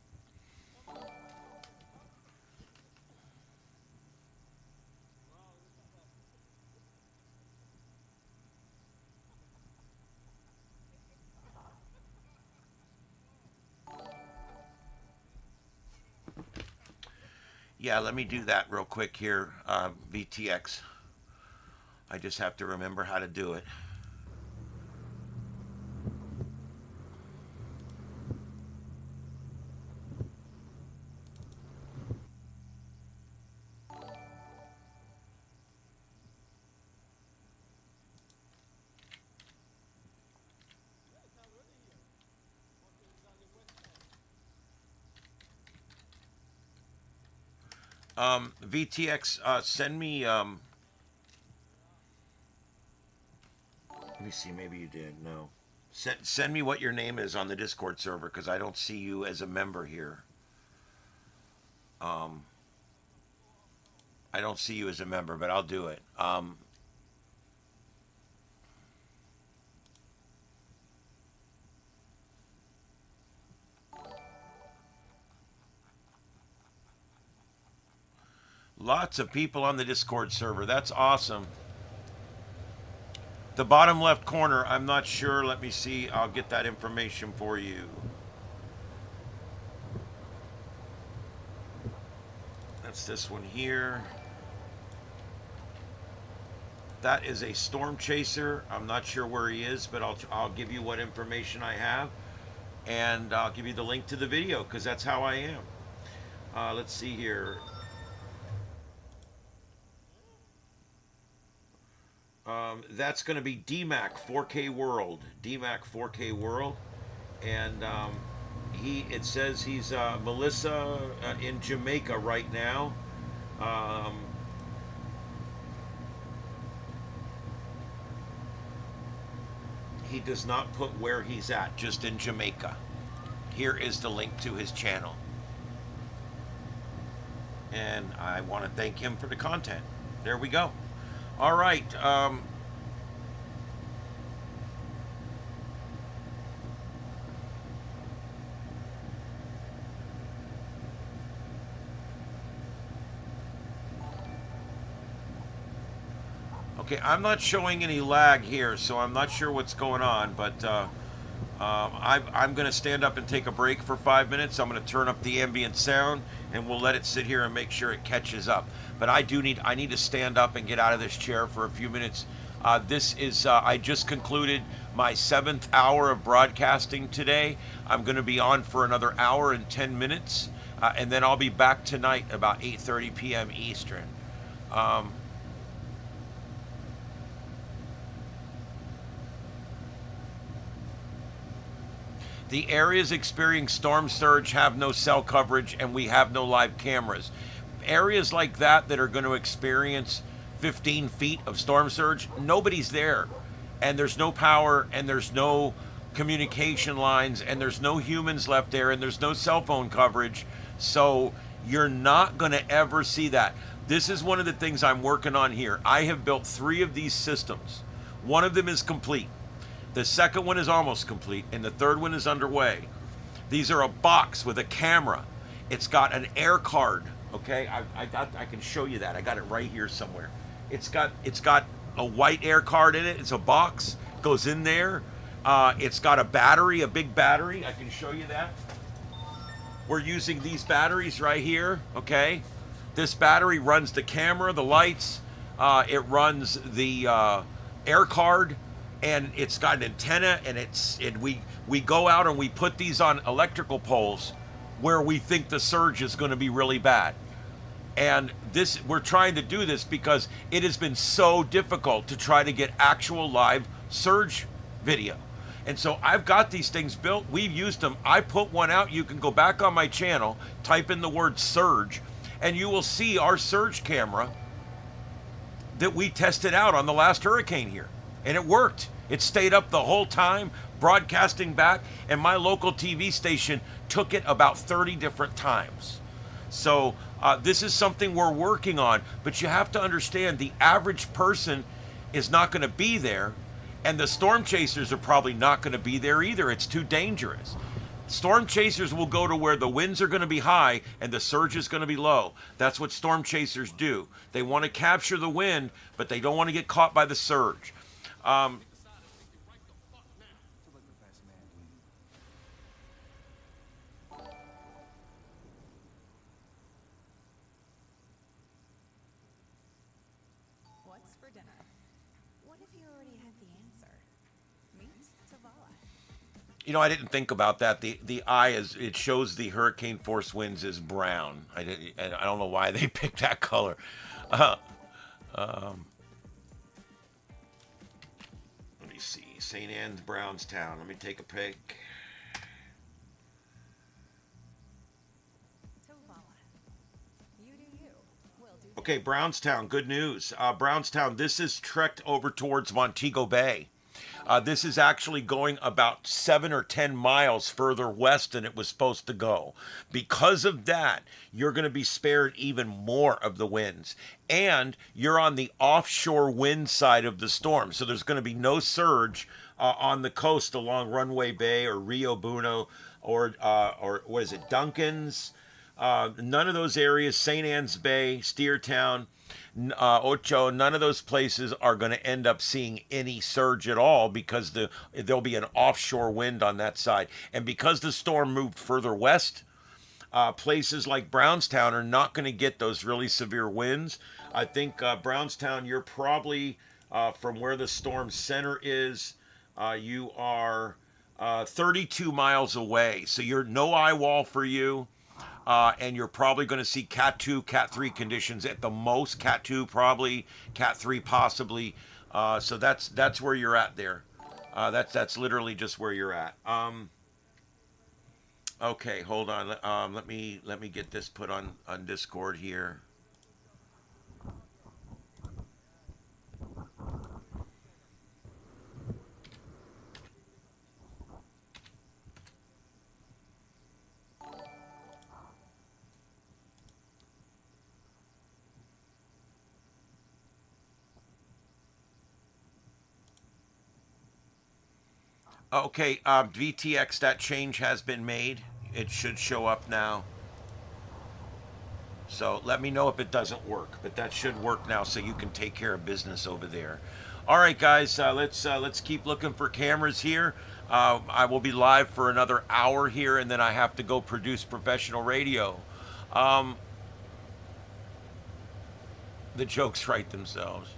Yeah, let me do that real quick here, VTX. I just have to remember how to do it. VTX, send me, let me see, maybe you did, no. Send me what your name is on the Discord server, because I don't see you as a member here. I don't see you as a member, but I'll do it. Lots of people on the Discord server. That's awesome. The bottom left corner, I'm not sure. Let me see. I'll get that information for you. That's this one here. That is a storm chaser. I'm not sure where he is, but I'll give you what information I have. And I'll give you the link to the video, because that's how I am. Let's see here. That's going to be DMAC 4K World. DMAC 4K World. And it says he's Melissa in Jamaica right now. He does not put where he's at, just in Jamaica. Here is the link to his channel. And I want to thank him for the content. There we go. All right. Okay, I'm not showing any lag here, so I'm not sure what's going on, but I'm going to stand up and take a break for 5 minutes. I'm going to turn up the ambient sound, and we'll let it sit here and make sure it catches up. But I need to stand up and get out of this chair for a few minutes. This is, I just concluded my 7th hour of broadcasting today. I'm going to be on for another hour and 10 minutes, and then I'll be back tonight about 8:30 p.m. Eastern. The areas experiencing storm surge have no cell coverage, and we have no live cameras. Areas like that are going to experience 15 feet of storm surge, nobody's there. And there's no power, and there's no communication lines, and there's no humans left there, and there's no cell phone coverage. So you're not going to ever see that. This is one of the things I'm working on here. I have built 3 of these systems. One of them is complete. The second one is almost complete, and the third one is underway. These are a box with a camera. It's got an air card. Okay, I can show you that. I got it right here somewhere. It's got a white air card in it. It's a box. Goes in there. It's got a battery, a big battery. I can show you that. We're using these batteries right here. Okay, this battery runs the camera, the lights. It runs the air card. And it's got an antenna, and we go out and we put these on electrical poles where we think the surge is going to be really bad. And we're trying to do this because it has been so difficult to try to get actual live surge video. And so I've got these things built. We've used them. I put one out. You can go back on my channel, type in the word surge, and you will see our surge camera that we tested out on the last hurricane here. And it worked. It stayed up the whole time, broadcasting back, and my local TV station took it about 30 different times. So this is something we're working on, but you have to understand the average person is not going to be there, and the storm chasers are probably not going to be there either. It's too dangerous. Storm chasers will go to where the winds are going to be high and the surge is going to be low. That's what storm chasers do. They want to capture the wind, but they don't want to get caught by the surge. What's for dinner? What if you already had the answer? Meet Tavala. You know, I didn't think about that. The eye is, it shows the hurricane force winds is brown. I don't know why they picked that color. Let me see. St. Anne's, Brownstown. Let me take a pic. Okay, Brownstown, good news. Brownstown, this is trekked over towards Montego Bay. This is actually going about 7 or 10 miles further west than it was supposed to go. Because of that, you're going to be spared even more of the winds. And you're on the offshore wind side of the storm. So there's going to be no surge on the coast along Runway Bay or Rio Buno or what is it, Duncan's? None of those areas, St. Anne's Bay, Steertown, Ocho, none of those places are going to end up seeing any surge at all because there'll be an offshore wind on that side. And because the storm moved further west, places like Brownstown are not going to get those really severe winds. I think Brownstown, you're probably, from where the storm center is, you are 32 miles away. So you're no eye wall for you. And you're probably going to see Cat 2, Cat 3 conditions at the most. Cat 2 probably, Cat 3 possibly. So that's where you're at there. That's literally just where you're at. Okay, hold on. Let me get this put on Discord here. Okay, VTX, that change has been made. It should show up now. So let me know if it doesn't work, but that should work now so you can take care of business over there. All right, guys, let's keep looking for cameras here. I will be live for another hour here, and then I have to go produce professional radio. The jokes write themselves.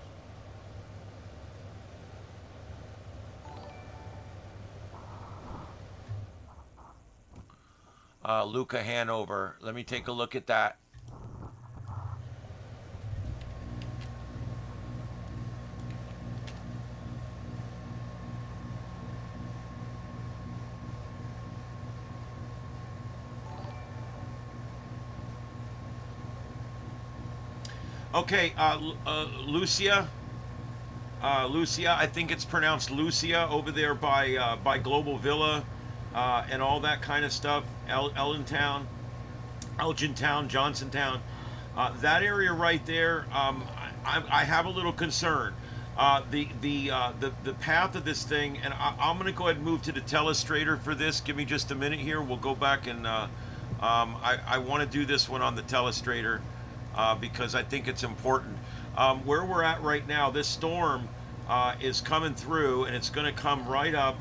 Luca Hanover. Let me take a look at that. Okay, Lucia. Lucia, I think it's pronounced Lucia over there by Global Villa. And all that kind of stuff, Elgintown, Johnsontown, that area right there, I have a little concern. The path of this thing, and I'm going to go ahead and move to the telestrator for this. Give me just a minute here. We'll go back and I want to do this one on the telestrator because I think it's important. Where we're at right now, this storm is coming through, and it's going to come right up.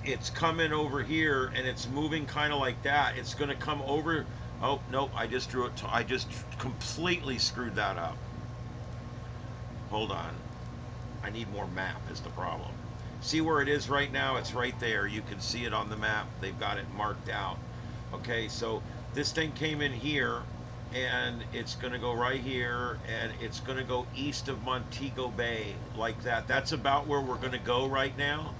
It's coming over here, and it's moving kind of like that. It's going to come over. Oh, no, I just drew it. I just completely screwed that up. Hold on. I need more map is the problem. See where it is right now? It's right there. You can see it on the map. They've got it marked out. Okay, so this thing came in here, and it's going to go right here, and it's going to go east of Montego Bay like that. That's about where we're going to go right now.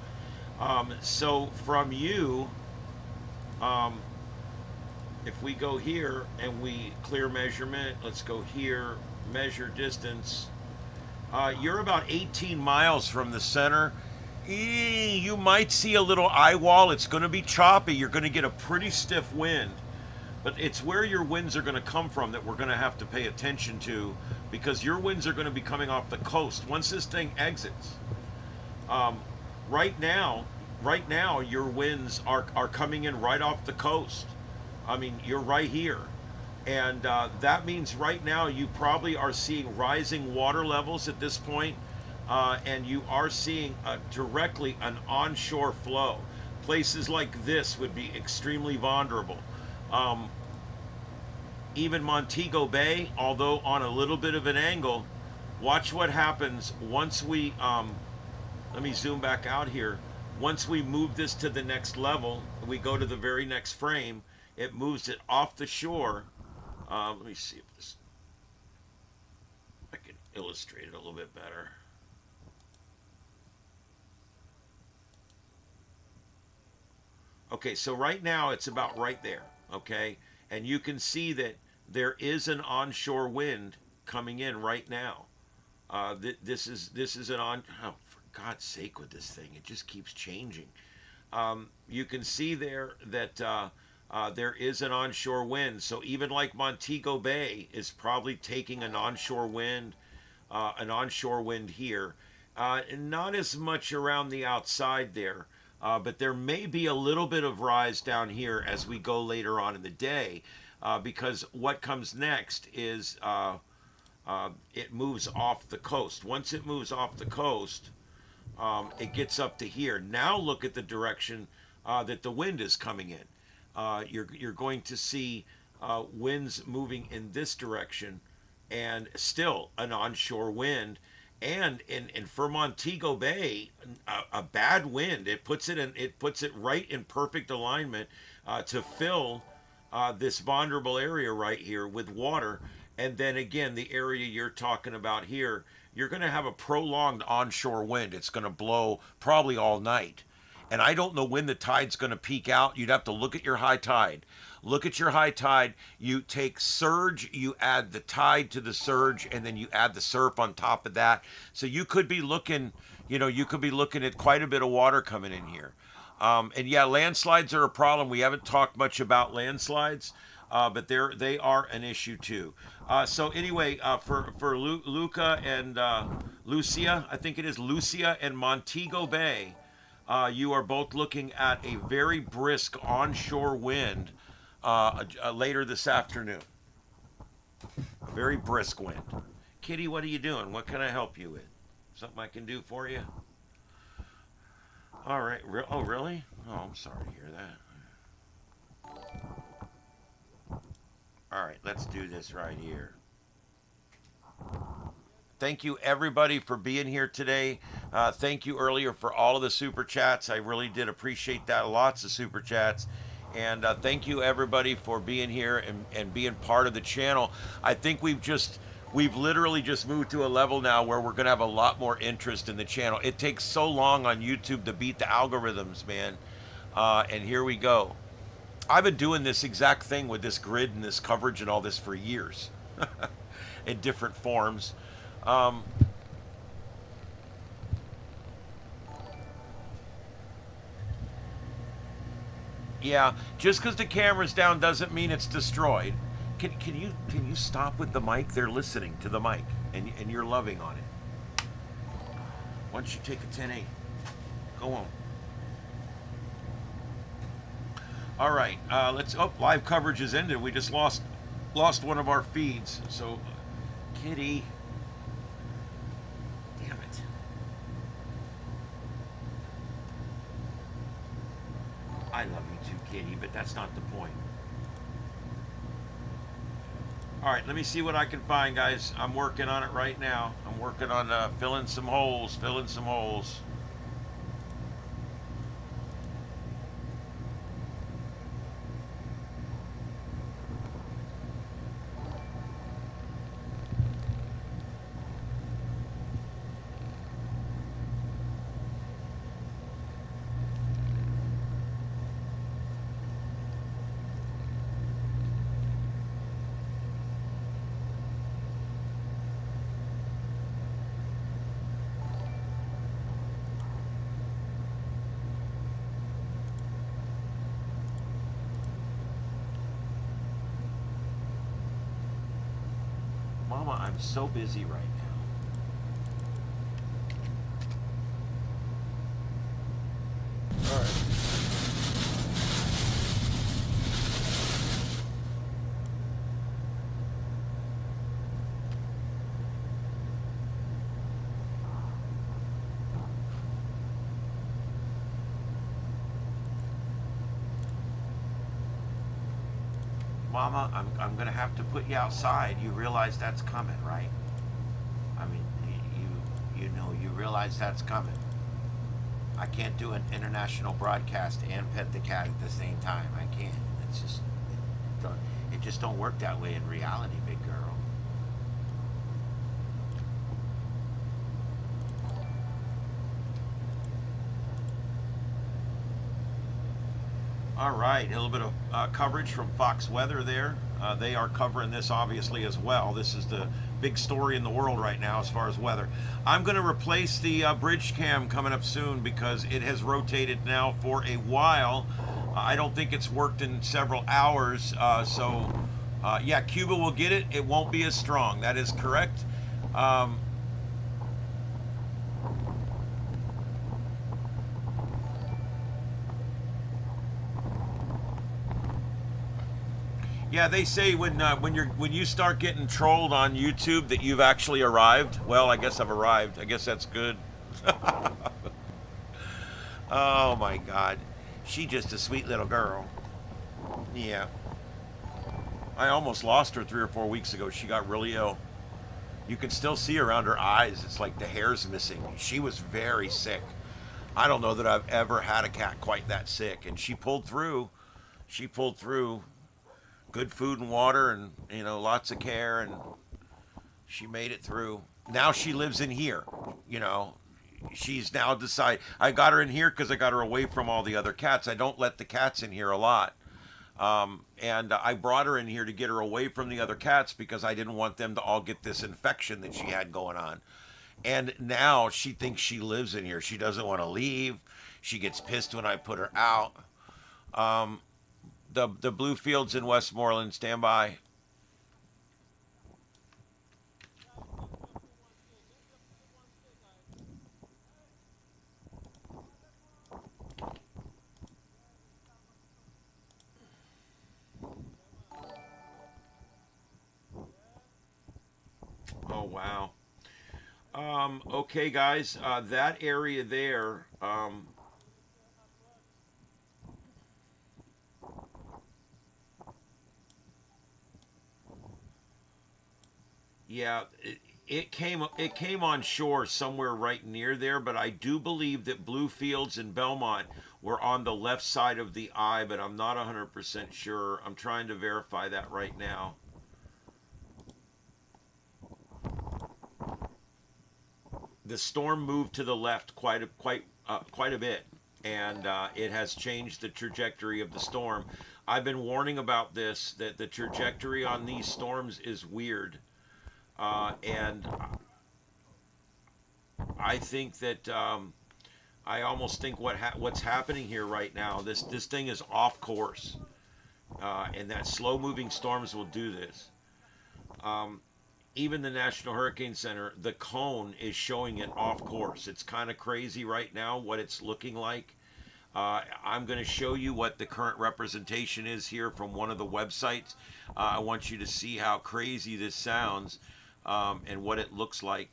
So from you, if we go here and we clear measurement, let's go here, measure distance. You're about 18 miles from the center. You might see a little eye wall. It's going to be choppy. You're going to get a pretty stiff wind. But it's where your winds are going to come from that we're going to have to pay attention to, because your winds are going to be coming off the coast once this thing exits. Right now, your winds are coming in right off the coast. I mean, you're right here. And that means right now you probably are seeing rising water levels at this point, and you are seeing directly an onshore flow. Places like this would be extremely vulnerable. Even Montego Bay, although on a little bit of an angle, watch what happens once we, let me zoom back out here. Once we move this to the next level, we go to the very next frame, it moves it off the shore. Let me see if this, I can illustrate it a little bit better. Okay, so right now it's about right there, okay? And you can see that there is an onshore wind coming in right now. This is an on, oh, for God's sake with this thing, it just keeps changing. You can see there that there is an onshore wind. So even like Montego Bay is probably taking an onshore wind here. Not as much around the outside there. But there may be a little bit of rise down here as we go later on in the day, because what comes next is it moves off the coast. Once it moves off the coast, it gets up to here. Now look at the direction that the wind is coming in. You're going to see winds moving in this direction, and still an onshore wind. And for Montego Bay, a bad wind. It puts it right in perfect alignment to fill this vulnerable area right here with water. And then again, the area you're talking about here, you're going to have a prolonged onshore wind. It's going to blow probably all night. And I don't know when the tide's going to peak out. You'd have to look at your high tide. Look at your high tide. You take surge, you add the tide to the surge, and then you add the surf on top of that. So you could be looking, at quite a bit of water coming in here. And yeah, landslides are a problem. We haven't talked much about landslides, but they are an issue too. So anyway, for Luca and Lucia, I think it is Lucia and Montego Bay, you are both looking at a very brisk onshore wind later this afternoon. A very brisk wind. Kitty, what are you doing? What can I help you with? Something I can do for you? All right. Oh, really? Oh, I'm sorry to hear that. All right, let's do this right here. Thank you, everybody, for being here today. Thank you earlier for all of the super chats. I really did appreciate that. Lots of super chats. And thank you, everybody, for being here and being part of the channel. I think we've literally just moved to a level now where we're going to have a lot more interest in the channel. It takes so long on YouTube to beat the algorithms, man. And here we go. I've been doing this exact thing with this grid and this coverage and all this for years in different forms. Yeah, just because the camera's down doesn't mean it's destroyed. Can you stop with the mic? They're listening to the mic, and you're loving on it. Why don't you take a 10-8? Go on. All right, let's. Oh, live coverage is ended. We just lost one of our feeds. So, Kitty. Damn it. I love you too, Kitty, but that's not the point. All right, let me see what I can find, guys. I'm working on it right now. I'm working on filling some holes. Mama, I'm so busy right now. All right. Mama, I'm gonna have to put you outside. You realize that's coming, right? I mean, you know, you realize that's coming. I can't do an international broadcast and pet the cat at the same time. I can't. It's just it just don't work that way in reality, big girl. All right, a little bit of coverage from Fox Weather there. They are covering this obviously as well. This is the big story in the world right now as far as weather. I'm going to replace the bridge cam coming up soon because it has rotated now for a while. I don't think it's worked in several hours. Yeah, Cuba will get it. It won't be as strong. That is correct. Yeah, they say when you start getting trolled on YouTube that you've actually arrived. Well, I guess I've arrived. I guess that's good. Oh my God, she just a sweet little girl. Yeah, I almost lost her 3 or 4 weeks ago. She got really ill. You can still see around her eyes. It's like the hair's missing. She was very sick. I don't know that I've ever had a cat quite that sick, and she pulled through. She pulled through. Good food and water and, you know, lots of care, and she made it through. Now she lives in here, you know. She's now decided. I got her in here because I got her away from all the other cats. I don't let the cats in here a lot. And I brought her in here to get her away from the other cats because I didn't want them to all get this infection that she had going on. And now she thinks she lives in here. She doesn't want to leave. She gets pissed when I put her out. The blue fields in Westmoreland, stand by. Oh, wow. Okay, guys, that area there, yeah, it came on shore somewhere right near there, but I do believe that Bluefields and Belmont were on the left side of the eye, but I'm not 100% sure. I'm trying to verify that right now. The storm moved to the left quite a bit, and it has changed the trajectory of the storm. I've been warning about this, that the trajectory on these storms is weird. And I think that I almost think what's happening here right now, this thing is off course, and that slow-moving storms will do this. Even the National Hurricane Center, the cone is showing it off course. It's kind of crazy right now what it's looking like. I'm going to show you what the current representation is here from one of the websites. I want you to see how crazy this sounds. And what it looks like.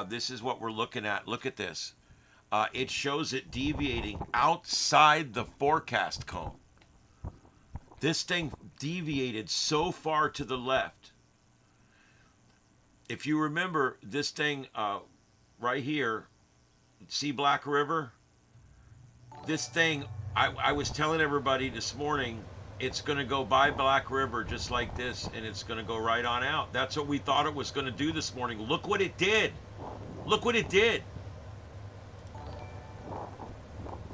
This is what we're looking at. Look at this. It shows it deviating outside the forecast cone. This thing deviated so far to the left. If you remember this thing right here, see Black River? This thing, I was telling everybody this morning, it's going to go by Black River just like this, and it's going to go right on out. That's what we thought it was going to do this morning. Look what it did. Look what it did.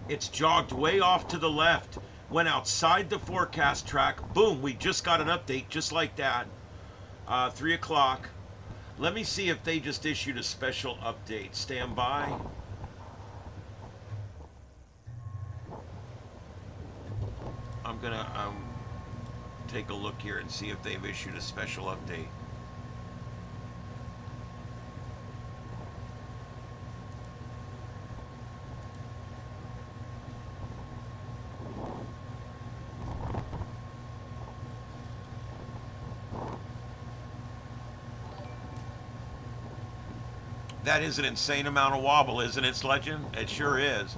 It's jogged way off to the left, went outside the forecast track. Boom, we just got an update just like that. 3 o'clock. Let me see if they just issued a special update. Stand by. I'm gonna take a look here and see if they've issued a special update. That is an insane amount of wobble, isn't it, Legend? It sure is.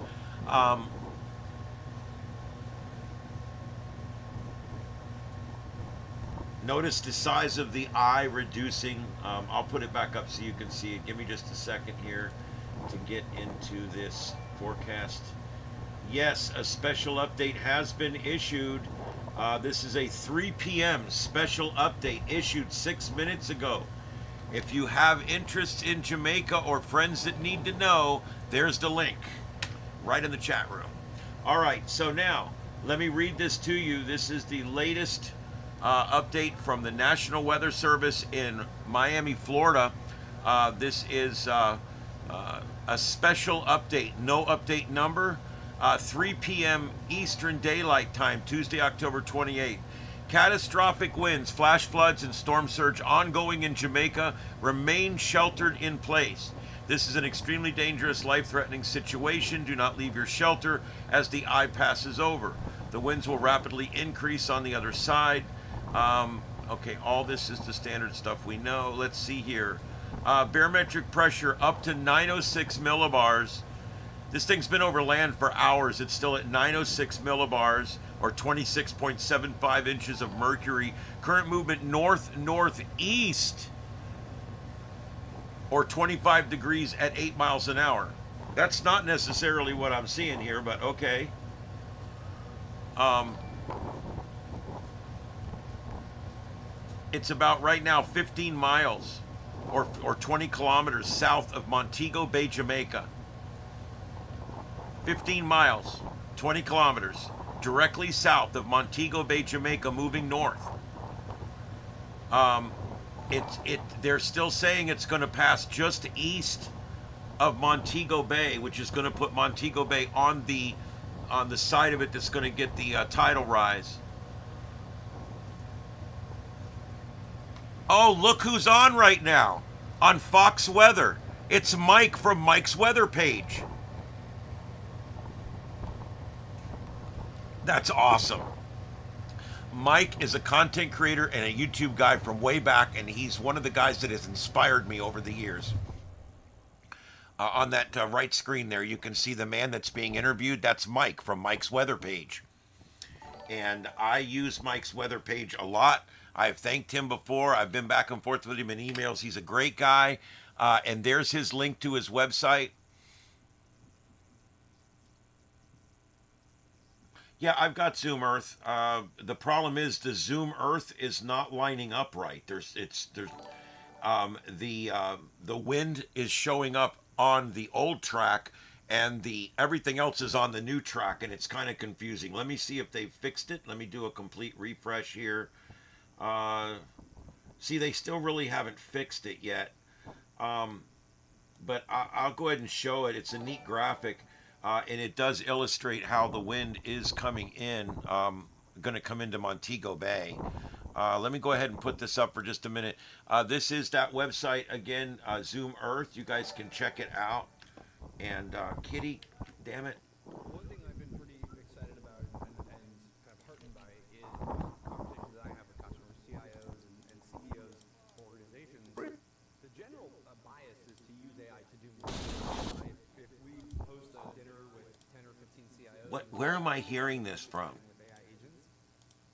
Notice the size of the eye reducing. I'll put it back up so you can see it. Give me just a second here to get into this forecast. Yes, a special update has been issued. This is a 3 p.m. special update issued 6 minutes ago. If you have interest in Jamaica or friends that need to know, there's the link right in the chat room. All right, so now let me read this to you. This is the latest update from the National Weather Service in Miami, Florida. This is a special update, no update number, 3 p.m. Eastern Daylight Time, Tuesday, October 28th. Catastrophic winds, flash floods, and storm surge ongoing in Jamaica. Remain sheltered in place. This is an extremely dangerous, life-threatening situation. Do not leave your shelter as the eye passes over. The winds will rapidly increase on the other side. Okay, all this is the standard stuff we know. Let's see here. Barometric pressure up to 906 millibars. This thing's been over land for hours. It's still at 906 millibars, or 26.75 inches of mercury. Current movement north-northeast, or 25 degrees at 8 miles an hour. That's not necessarily what I'm seeing here, but okay. It's about right now 15 miles or 20 kilometers south of Montego Bay, Jamaica. 15 miles, 20 kilometers, directly south of Montego Bay, Jamaica, moving north. They're still saying it's going to pass just east of Montego Bay, which is going to put Montego Bay on the side of it that's going to get the tidal rise. Oh, look who's on right now on Fox Weather. It's Mike from Mike's Weather page. That's awesome. Mike is a content creator and a YouTube guy from way back, and he's one of the guys that has inspired me over the years. On that right screen there, you can see the man that's being interviewed. That's Mike from Mike's Weather page. And I use Mike's Weather page a lot. I've thanked him before. I've been back and forth with him in emails. He's a great guy. And there's his link to his website. Yeah, I've got Zoom Earth. The problem is the Zoom Earth is not lining up right. The wind is showing up on the old track, and everything else is on the new track, and it's kind of confusing. Let me see if they fixed it. Let me do a complete refresh here. See, they still really haven't fixed it yet. But I'll go ahead and show it. It's a neat graphic. And it does illustrate how the wind is coming in, going to come into Montego Bay. Let me go ahead and put this up for just a minute. This is that website again, Zoom Earth. You guys can check it out. And Kitty, damn it. One thing I've been pretty excited about and kind of heartened by is conversations that I have with customers, CIOs, and CEOs of organizations. The general bias is to use AI to do more. If we host a dinner with 10 or 15 CIOs. Where am I hearing this from? With AI agents,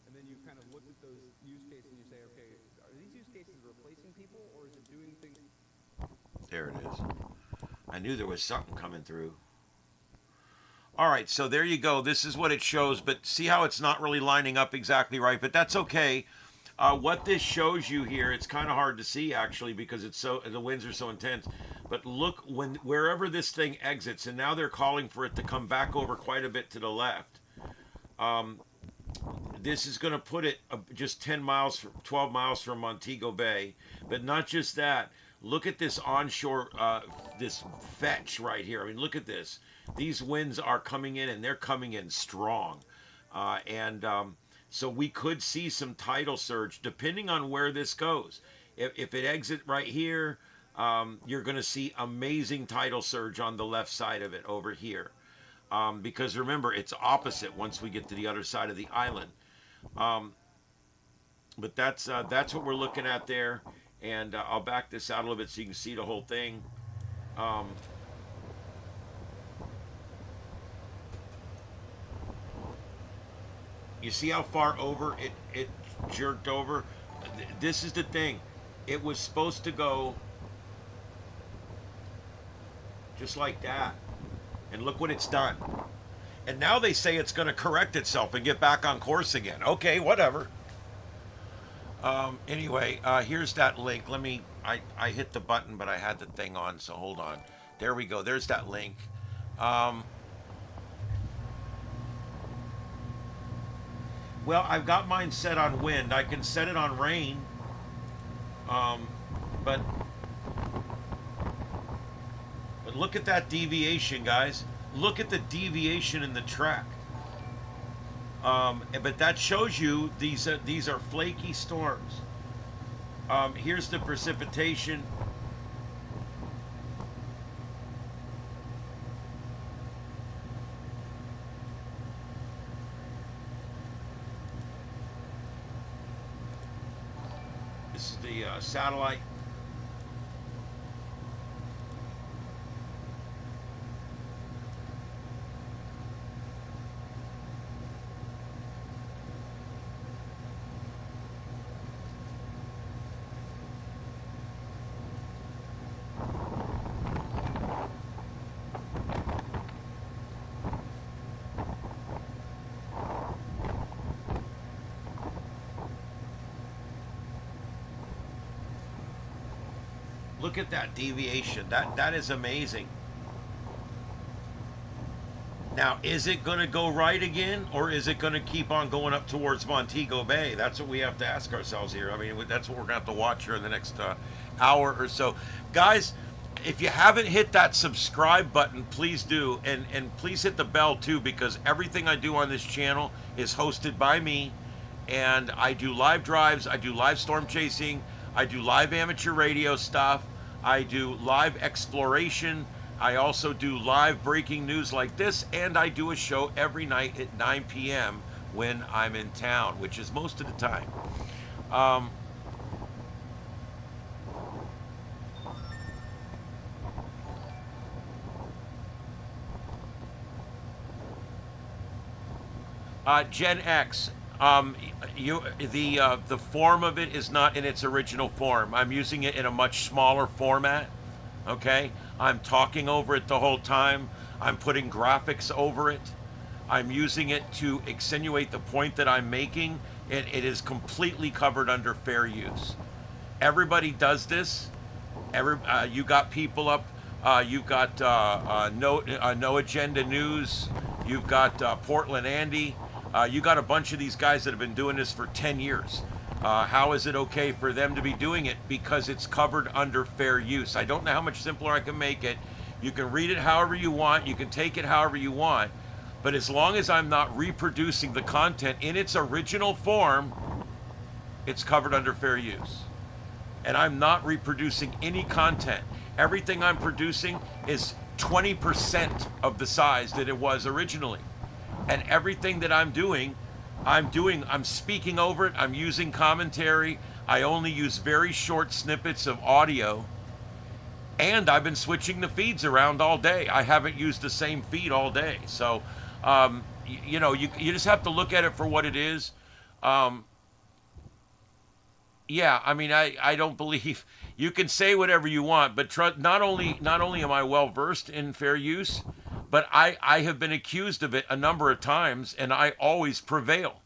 and then you kind of look at those use cases and you say, okay, are these use cases replacing people or is it doing things? There it is. I knew there was something coming through. All right, so there you go. This is what it shows, but see how it's not really lining up exactly right, but that's okay. What this shows you here, it's kind of hard to see actually because the winds are so intense. But look, wherever this thing exits, and now they're calling for it to come back over quite a bit to the left. This is going to put it just 12 miles from Montego Bay. But not just that. Look at this onshore, this fetch right here. I mean, look at this. These winds are coming in, and they're coming in strong. So we could see some tidal surge depending on where this goes. If it exits right here, you're going to see amazing tidal surge on the left side of it over here. Because remember, it's opposite once we get to the other side of the island. But that's what we're looking at there. And I'll back this out a little bit so you can see the whole thing. Um, you see how far over it jerked over? This is the thing. It was supposed to go just like that. And look what it's done. And now they say it's going to correct itself and get back on course again. Okay, whatever. Anyway, here's that link. I hit the button, but I had the thing on, so hold on. There we go. There's that link. Well, I've got mine set on wind. I can set it on rain. But look at that deviation, guys. Look at the deviation in the track. But that shows you these are flaky storms. Here's the precipitation. This is the satellite. Look at that deviation. That is amazing. Now, is it going to go right again, or is it going to keep on going up towards Montego Bay? That's what we have to ask ourselves here. I mean, that's what we're going to have to watch here in the next hour or so. Guys, if you haven't hit that subscribe button, please do. And please hit the bell, too, because everything I do on this channel is hosted by me. And I do live drives. I do live storm chasing. I do live amateur radio stuff. I do live exploration. I also do live breaking news like this, and I do a show every night at 9 p.m. when I'm in town, which is most of the time. Gen X. The form of it is not in its original form. I'm using it in a much smaller format. Okay, I'm talking over it the whole time. I'm putting graphics over it. I'm using it to accentuate the point that I'm making. It is completely covered under fair use. Everybody does this. You got people up. You've got No Agenda News. You've got Portland Andy. You got a bunch of these guys that have been doing this for 10 years. How is it okay for them to be doing it? Because it's covered under fair use. I don't know how much simpler I can make it. You can read it however you want. You can take it however you want. But as long as I'm not reproducing the content in its original form, it's covered under fair use. And I'm not reproducing any content. Everything I'm producing is 20% of the size that it was originally. And everything that I'm speaking over it. I'm using commentary. I only use very short snippets of audio. And I've been switching the feeds around all day. I haven't used the same feed all day. So, you just have to look at it for what it is. Yeah, I mean, I don't believe you can say whatever you want, but not only am I well versed in fair use, but I have been accused of it a number of times, and I always prevail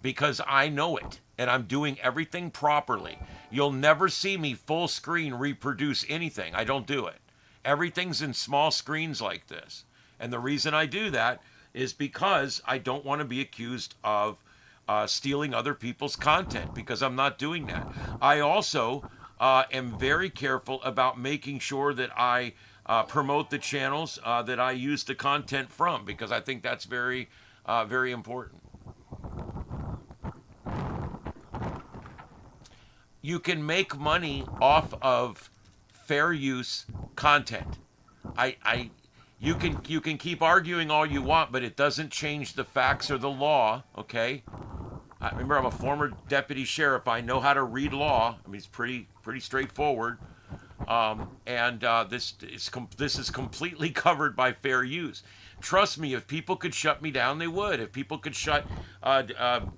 because I know it, and I'm doing everything properly. You'll never see me full screen reproduce anything. I don't do it. Everything's in small screens like this. And the reason I do that is because I don't want to be accused of stealing other people's content, because I'm not doing that. I also am very careful about making sure that I promote the channels that I use the content from, because I think that's very, very important. You can make money off of fair use content. You can keep arguing all you want, but it doesn't change the facts or the law. Okay. Remember, I'm a former deputy sheriff. I know how to read law. I mean, it's pretty straightforward. This is completely covered by fair use. Trust me, if people could shut me down, they would. If people could shut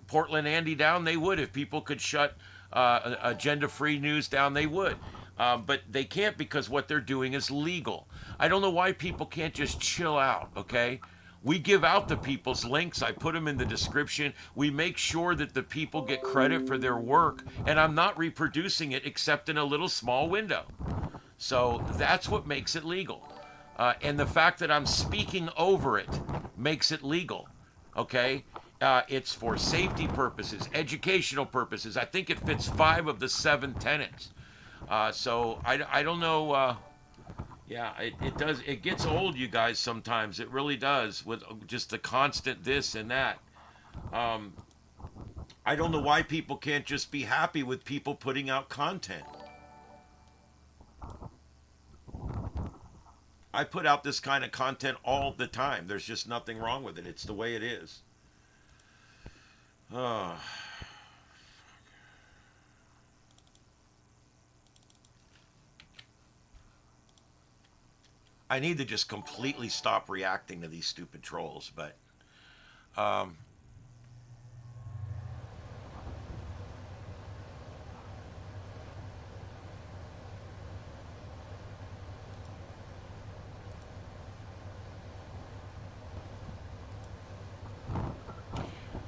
Portland Andy down, they would. If people could shut Agenda Free News down, they would. But they can't because what they're doing is legal. I don't know why people can't just chill out, okay? We give out the people's links. I put them in the description. We make sure that the people get credit for their work, and I'm not reproducing it except in a little small window. So that's what makes it legal. And the fact that I'm speaking over it makes it legal, okay? It's for safety purposes, educational purposes. I think it fits 5 of the 7 tenets. So I don't know. Yeah, it does. It gets old, you guys, sometimes. It really does, with just the constant this and that. I don't know why people can't just be happy with people putting out content. I put out this kind of content all the time. There's just nothing wrong with it. It's the way it is. I need to just completely stop reacting to these stupid trolls, but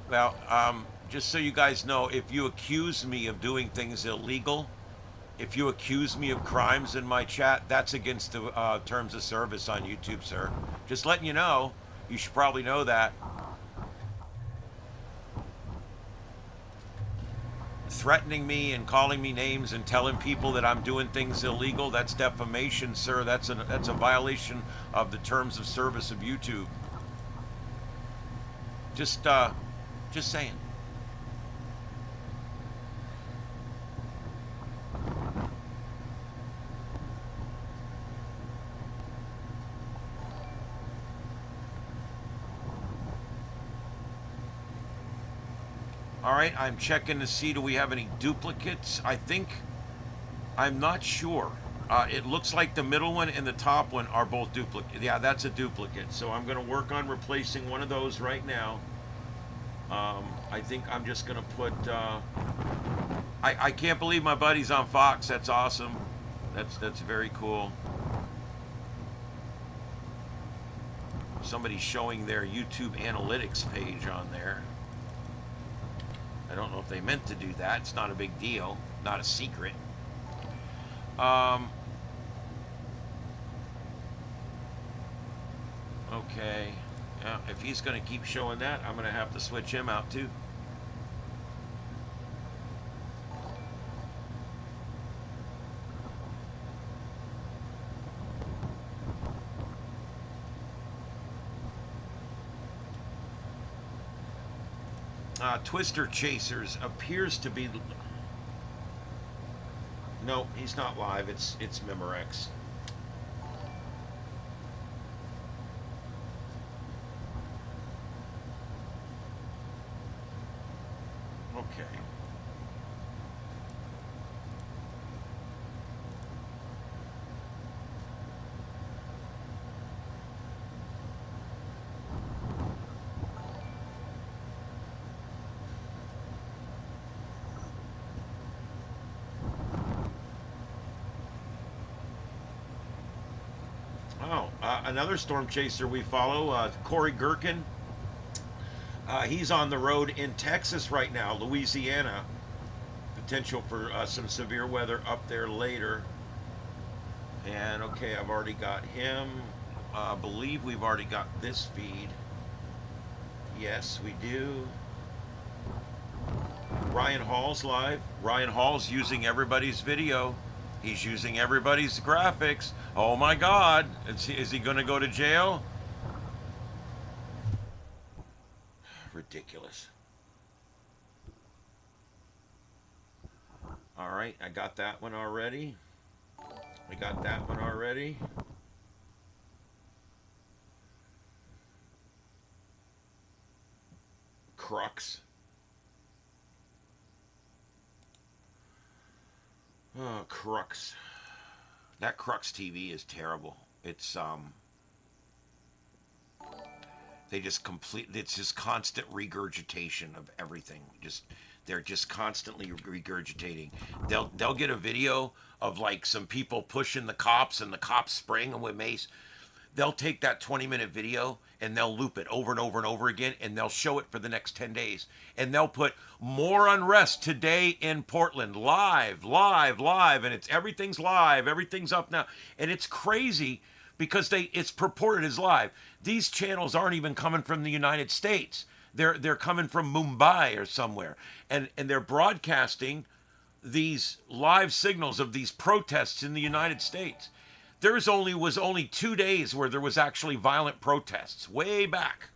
well, just so you guys know, if you accuse me of doing things illegal, if you accuse me of crimes in my chat, that's against the terms of service on YouTube, sir. Just letting you know. You should probably know that. Threatening me and calling me names and telling people that I'm doing things illegal, that's defamation, sir. That's a violation of the terms of service of YouTube. Just saying. All right, I'm checking to see, do we have any duplicates? I'm not sure. It looks like the middle one and the top one are both duplicate. Yeah, that's a duplicate. So I'm going to work on replacing one of those right now. I think I'm just going to put... I can't believe my buddy's on Fox. That's awesome. That's very cool. Somebody's showing their YouTube analytics page on there. I don't know if they meant to do that. It's not a big deal. Not a secret. Okay. Yeah, if he's going to keep showing that, I'm going to have to switch him out too. Twister Chasers appears to be... No, he's not live. It's Memorex. Okay. Another storm chaser we follow, Corey Gherkin. He's on the road in Texas right now, Louisiana. Potential for some severe weather up there later. And okay, I've already got him. I believe we've already got this feed. Yes, we do. Ryan Hall's live. Ryan Hall's using everybody's video. He's using everybody's graphics. Oh my God. Is he going to go to jail? Ridiculous. All right, I got that one already. We got that one already. Crux. Oh, Crux. That Crux TV is terrible. It's they just it's just constant regurgitation of everything. They're just constantly regurgitating. They'll get a video of like some people pushing the cops and the cops spraying them with mace. They'll take that 20-minute video and they'll loop it over and over and over again, and they'll show it for the next 10 days. And they'll put more unrest today in Portland, live, and everything's live, everything's up now. And it's crazy because it's purported as live. These channels aren't even coming from the United States. They're coming from Mumbai or somewhere. And they're broadcasting these live signals of these protests in the United States. Was only 2 days where there was actually violent protests, way back,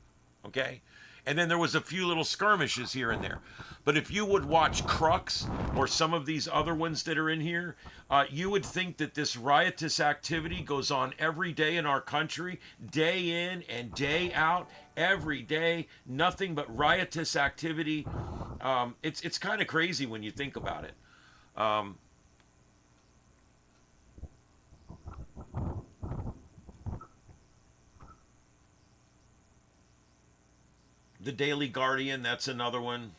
okay? And then there was a few little skirmishes here and there. But if you would watch Crux or some of these other ones that are in here, you would think that this riotous activity goes on every day in our country, day in and day out, every day, nothing but riotous activity. It's kind of crazy when you think about it. The Daily Guardian, that's another one.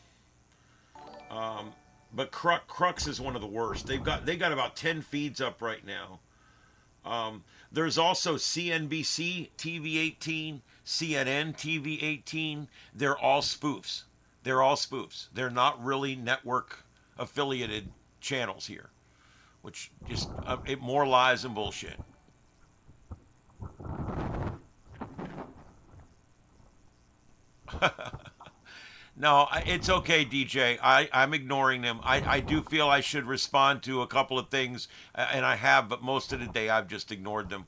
But Crux is one of the worst. They got about 10 feeds up right now. There's also CNBC TV 18, CNN TV 18. They're all spoofs. They're not really network affiliated channels here, which just more lies and bullshit. No, it's okay, DJ. I'm ignoring them. I do feel I should respond to a couple of things, and I have, but most of the day I've just ignored them.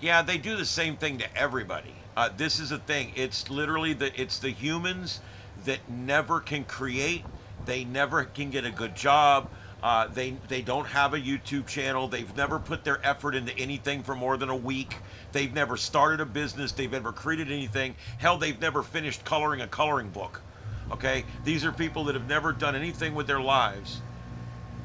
Yeah, they do the same thing to everybody. This is a thing. It's literally it's the humans that never can create. They never can get a good job. They don't have a YouTube channel. They've never put their effort into anything for more than a week. They've never started a business. They've never created anything. Hell, they've never finished coloring a coloring book. Okay? These are people that have never done anything with their lives.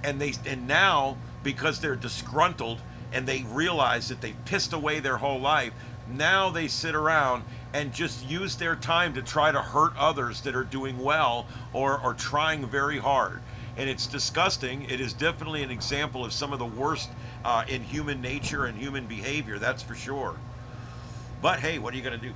And now, because they're disgruntled and they realize that they've pissed away their whole life, now they sit around and just use their time to try to hurt others that are doing well or trying very hard. And it's disgusting. It is definitely an example of some of the worst in human nature and human behavior, that's for sure. But hey, what are you going to do?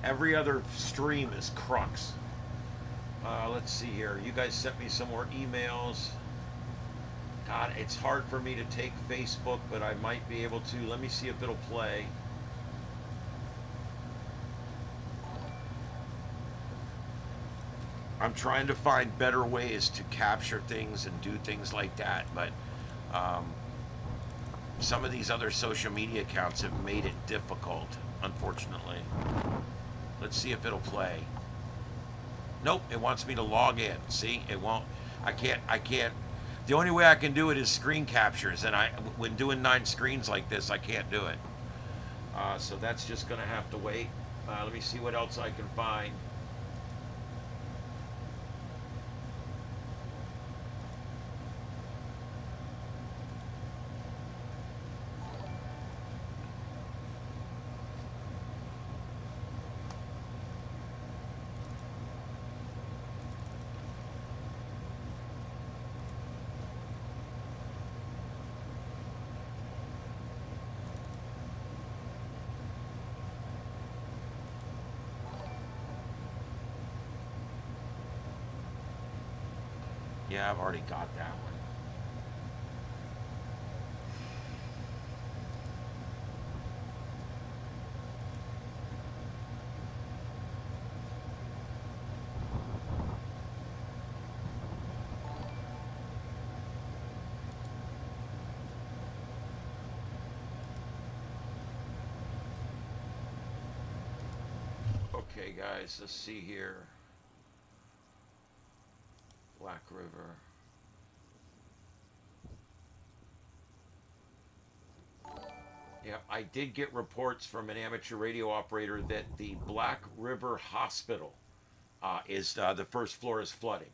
Every other stream is Crux. Let's see here. You guys sent me some more emails. God, it's hard for me to take Facebook, but I might be able to. Let me see if it'll play. I'm trying to find better ways to capture things and do things like that, but some of these other social media accounts have made it difficult, unfortunately. Let's see if it'll play. Nope, it wants me to log in. See, it won't. I can't. The only way I can do it is screen captures, and when doing 9 screens like this, I can't do it. So that's just gonna have to wait. Let me see what else I can find. Yeah, I've already got that one. Okay, guys, let's see here. Black River. Yeah, I did get reports from an amateur radio operator that the Black River Hospital is the first floor is flooding.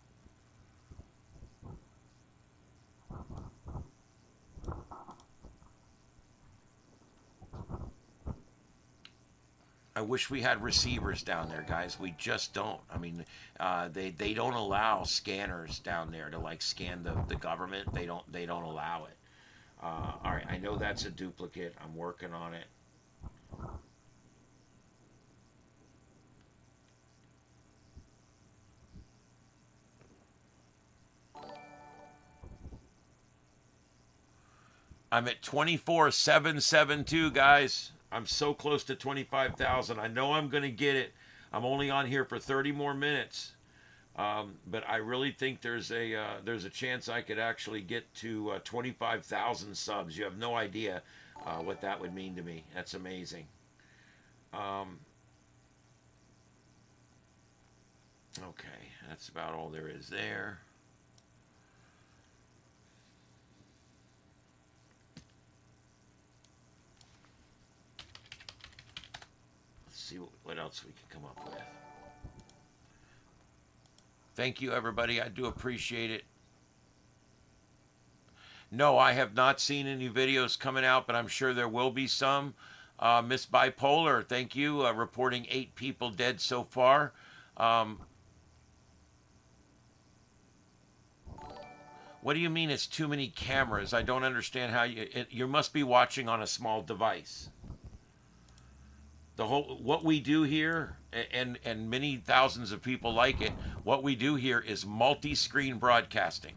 I wish we had receivers down there, guys. We just don't. I mean, they don't allow scanners down there to like scan the government. They don't allow it. All right, I know that's a duplicate. I'm working on it. I'm at 24,772, guys. I'm so close to 25,000. I know I'm going to get it. I'm only on here for 30 more minutes. But I really think there's a chance I could actually get to 25,000 subs. You have no idea what that would mean to me. That's amazing. Okay, that's about all there is there. See what else we can come up with. Thank you, everybody. I do appreciate it. No, I have not seen any videos coming out, but I'm sure there will be some. Miss Bipolar, thank you. Reporting 8 people dead so far. What do you mean it's too many cameras? I don't understand how you must be watching on a small device. What we do here, and many thousands of people like it, what we do here is multi-screen broadcasting.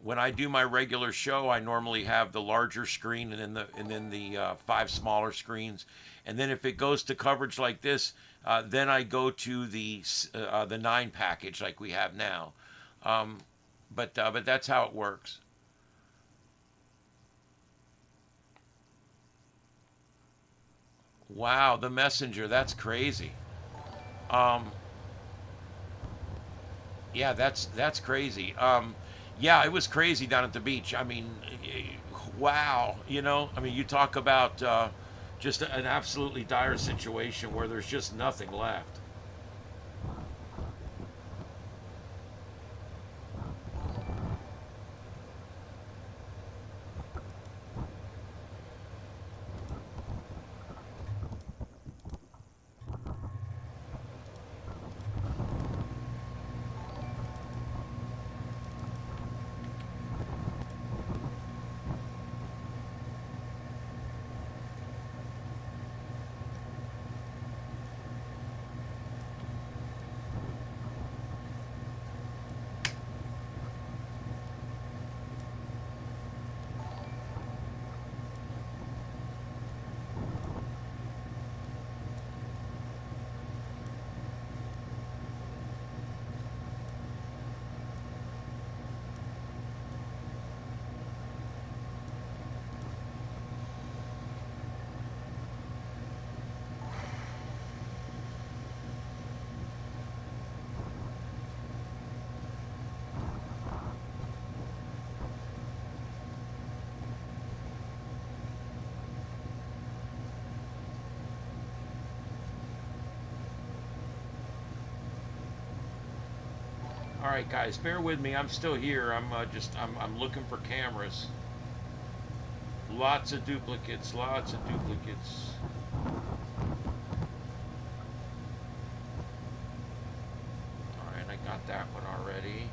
When I do my regular show, I normally have the larger screen and then the 5 smaller screens. And then if it goes to coverage like this, then I go to the 9 package like we have now. But that's how it works. Wow, the messenger, that's crazy. Yeah, that's crazy. Yeah, it was crazy down at the beach. I mean, wow, I mean, you talk about just an absolutely dire situation where there's just nothing left. All right, guys, bear with me. I'm still here. I'm looking for cameras. Lots of duplicates. Lots of duplicates. All right, I got that one already.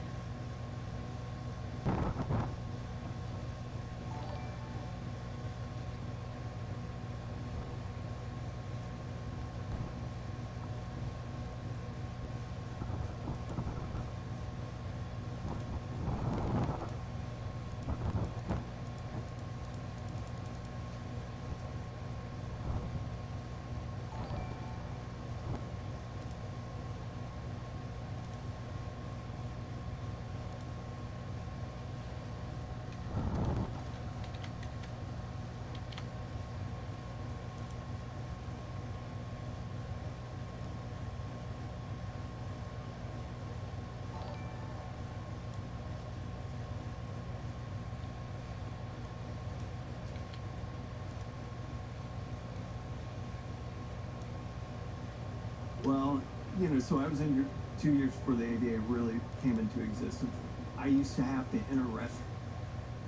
Well, you know, so I was in 2 years before the ADA really came into existence. I used to have to enter rest.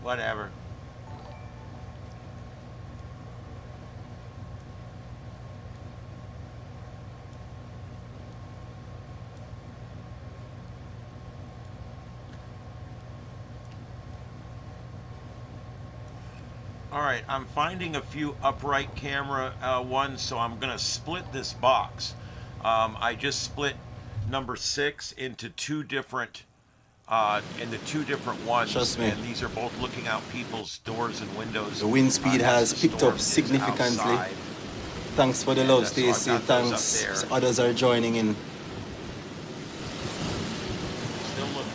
Whatever. All right, I'm finding a few upright camera ones, so I'm going to split this box. I just split number 6 into two different ones. Trust me. And these are both looking out people's doors and windows. The wind speed as has the picked storm up is significantly. outside. Thanks for the And, love, so I've Stacy. got those up Thanks. there. Others are joining in. Still looking.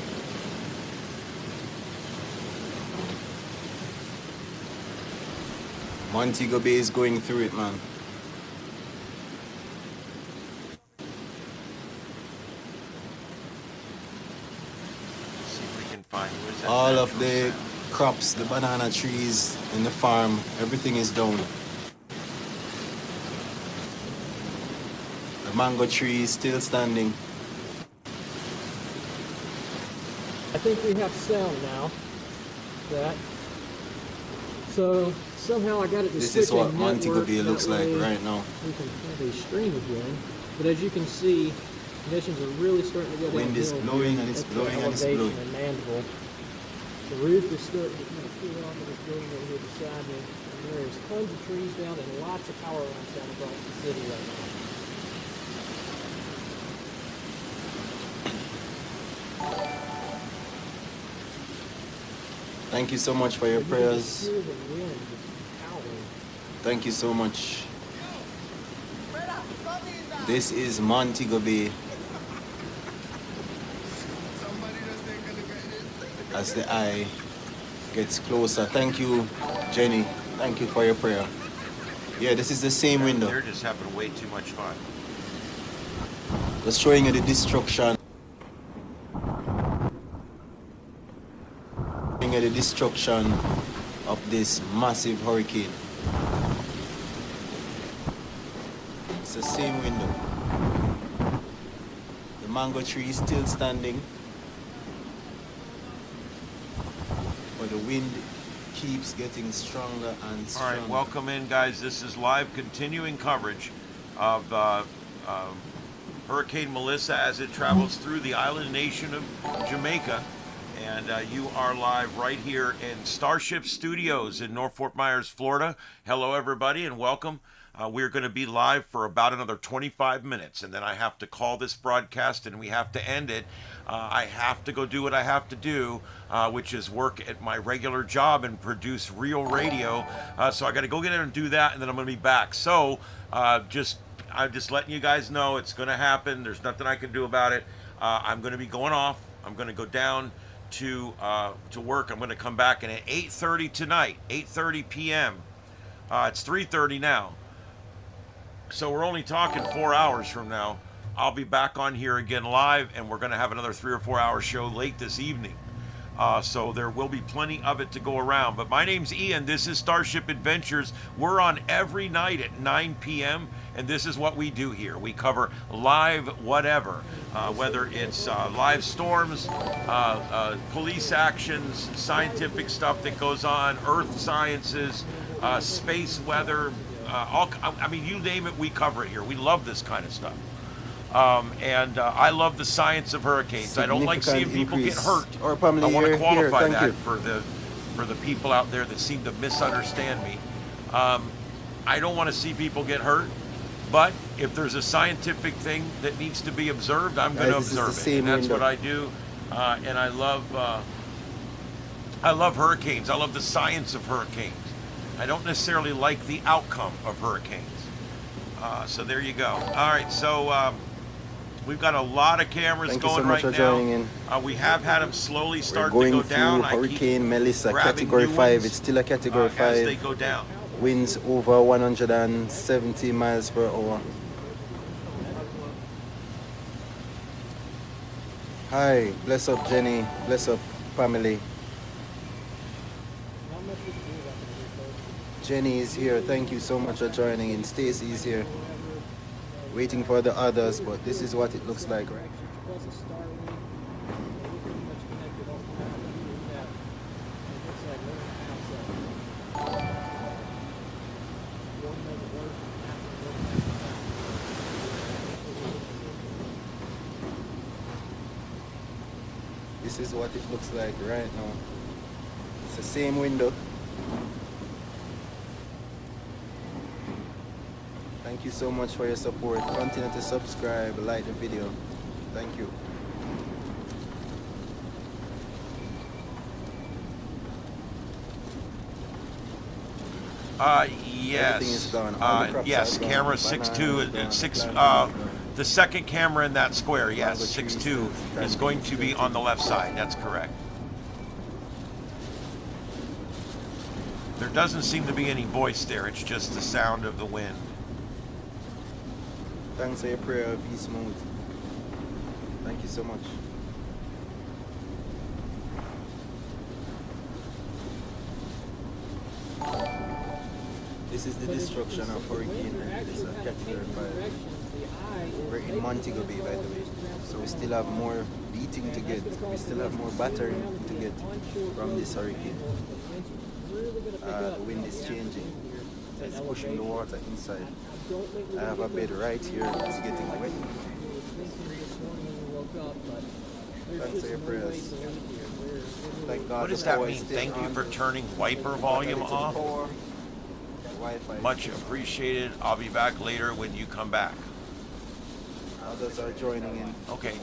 Montego Bay is going through it, man. See if we can find where's that All of natural the sound? crops, the banana trees in the farm, everything is down. The mango tree is still standing. I think we have sound now. So somehow I got it to This switch is what a Montego network, Bay that looks like way right now. We can have a stream again. But as you can see, conditions are really starting to go Wind is downhill blowing here and it's at the blowing and it's elevation blowing. in Mandeville. The roof is starting to kind of cool off of this building over here beside me. And there's tons of trees down and lots of power lines down across the city right now. Thank you so much for your You can prayers. just hear the wind just howling. Thank you so much. This is Montego Bay. As the eye gets closer. Thank you, Jenny. Thank you for your prayer. Yeah, this is the same window. They're just having way too much fun. Just showing you the destruction. Showing you the destruction of this massive hurricane. It's the same window. The mango tree is still standing. But the wind keeps getting stronger and All stronger. right, welcome in, guys. This is live continuing coverage of Hurricane Melissa as it travels through the island nation of Jamaica. And you are live right here in Starship Studios in North Fort Myers, Florida. Hello, everybody, and welcome. We're going to be live for about another 25 minutes, and then I have to call this broadcast and we have to end it. I have to go do what I have to do, which is work at my regular job and produce real radio. So I got to go get in and do that, and then I'm going to be back. So I'm just letting you guys know it's going to happen. There's nothing I can do about it. I'm going to be going off. I'm going to go down to work. I'm going to come back, and at 8:30 tonight, 8:30 p.m. It's 3:30 now. So we're only talking 4 hours from now. I'll be back on here again live, and we're going to have another 3 or 4 hour show late this evening. So there will be plenty of it to go around. But my name's Ian. This is Starship Adventures. We're on every night at 9 p.m., and this is what we do here. We cover live whatever, whether it's live storms, police actions, scientific stuff that goes on, earth sciences, space weather, I mean, you name it, we cover it here. We love this kind of stuff. I love the science of hurricanes. I don't like seeing people get hurt. Or Pamela, I want to qualify thank that you. for the people out there that seem to misunderstand me. I don't want to see people get hurt, but if there's a scientific thing that needs to be observed, I'm going to observe it. And that's what I do. And I love hurricanes. I love the science of hurricanes. I don't necessarily like the outcome of hurricanes. So there you go. All right, so we've got a lot of cameras Thank you going so much right for joining now. in. We have had them slowly We're start going to go down. through Hurricane Melissa, Category 5. It's still a Category 5. as they go down. Winds over 170 miles per hour. Hi, bless up Jenny, bless up family. Jenny is here. Thank you so much for joining in. Stacy is here. Waiting for the others, but this is what it looks like, right? Plus a star link. We're pretty much connected automatically. We have, it looks like we're in a house that one doesn't work, half of it works. This is what it looks like right now. It's the same window. Thank you so much for your support. Continue to subscribe, like the video. Thank you. Yes. Everything is gone. All the crops Yes, are gone. camera Bananas 6-2, is gone. 6. Plants are gone. The second camera in that square, yes, Mango trees 6-2 still is going to be on the left side. That's correct. There doesn't seem to be any voice there. It's just the sound of the wind. Thanks for your prayer, be smooth. Thank you so much. This is the destruction of Hurricane Gilbert, Category 5. We're in Montego Bay, by the way. So we still have more beating to get. We still have more battering to get from this hurricane. The wind is changing. It's pushing the water inside. I have a bed right here. It's getting wet. Thanks for your prayers. Thank God. What does that mean? Thank you for turning wiper volume off. Much appreciated. I'll be back later when you come back. Others are joining in. Okay.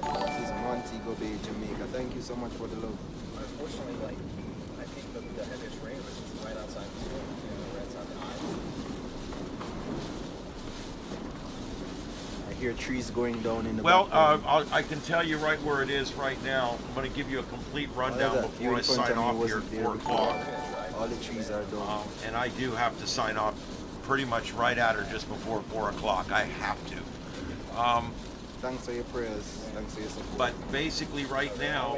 This is Montego Bay, Jamaica. Thank you so much for the love. Unfortunately, like, I think the heaviest rain was right outside the school, right outside the eye. I hear trees going down in the Well, background. I can tell you right where it is right now. I'm going to give you a complete rundown before I sign off here at 4 o'clock. All the trees are down. And I do have to sign off pretty much right at or just before 4 o'clock. I have to. Thanks for your prayers. Thanks for your support. But basically right now,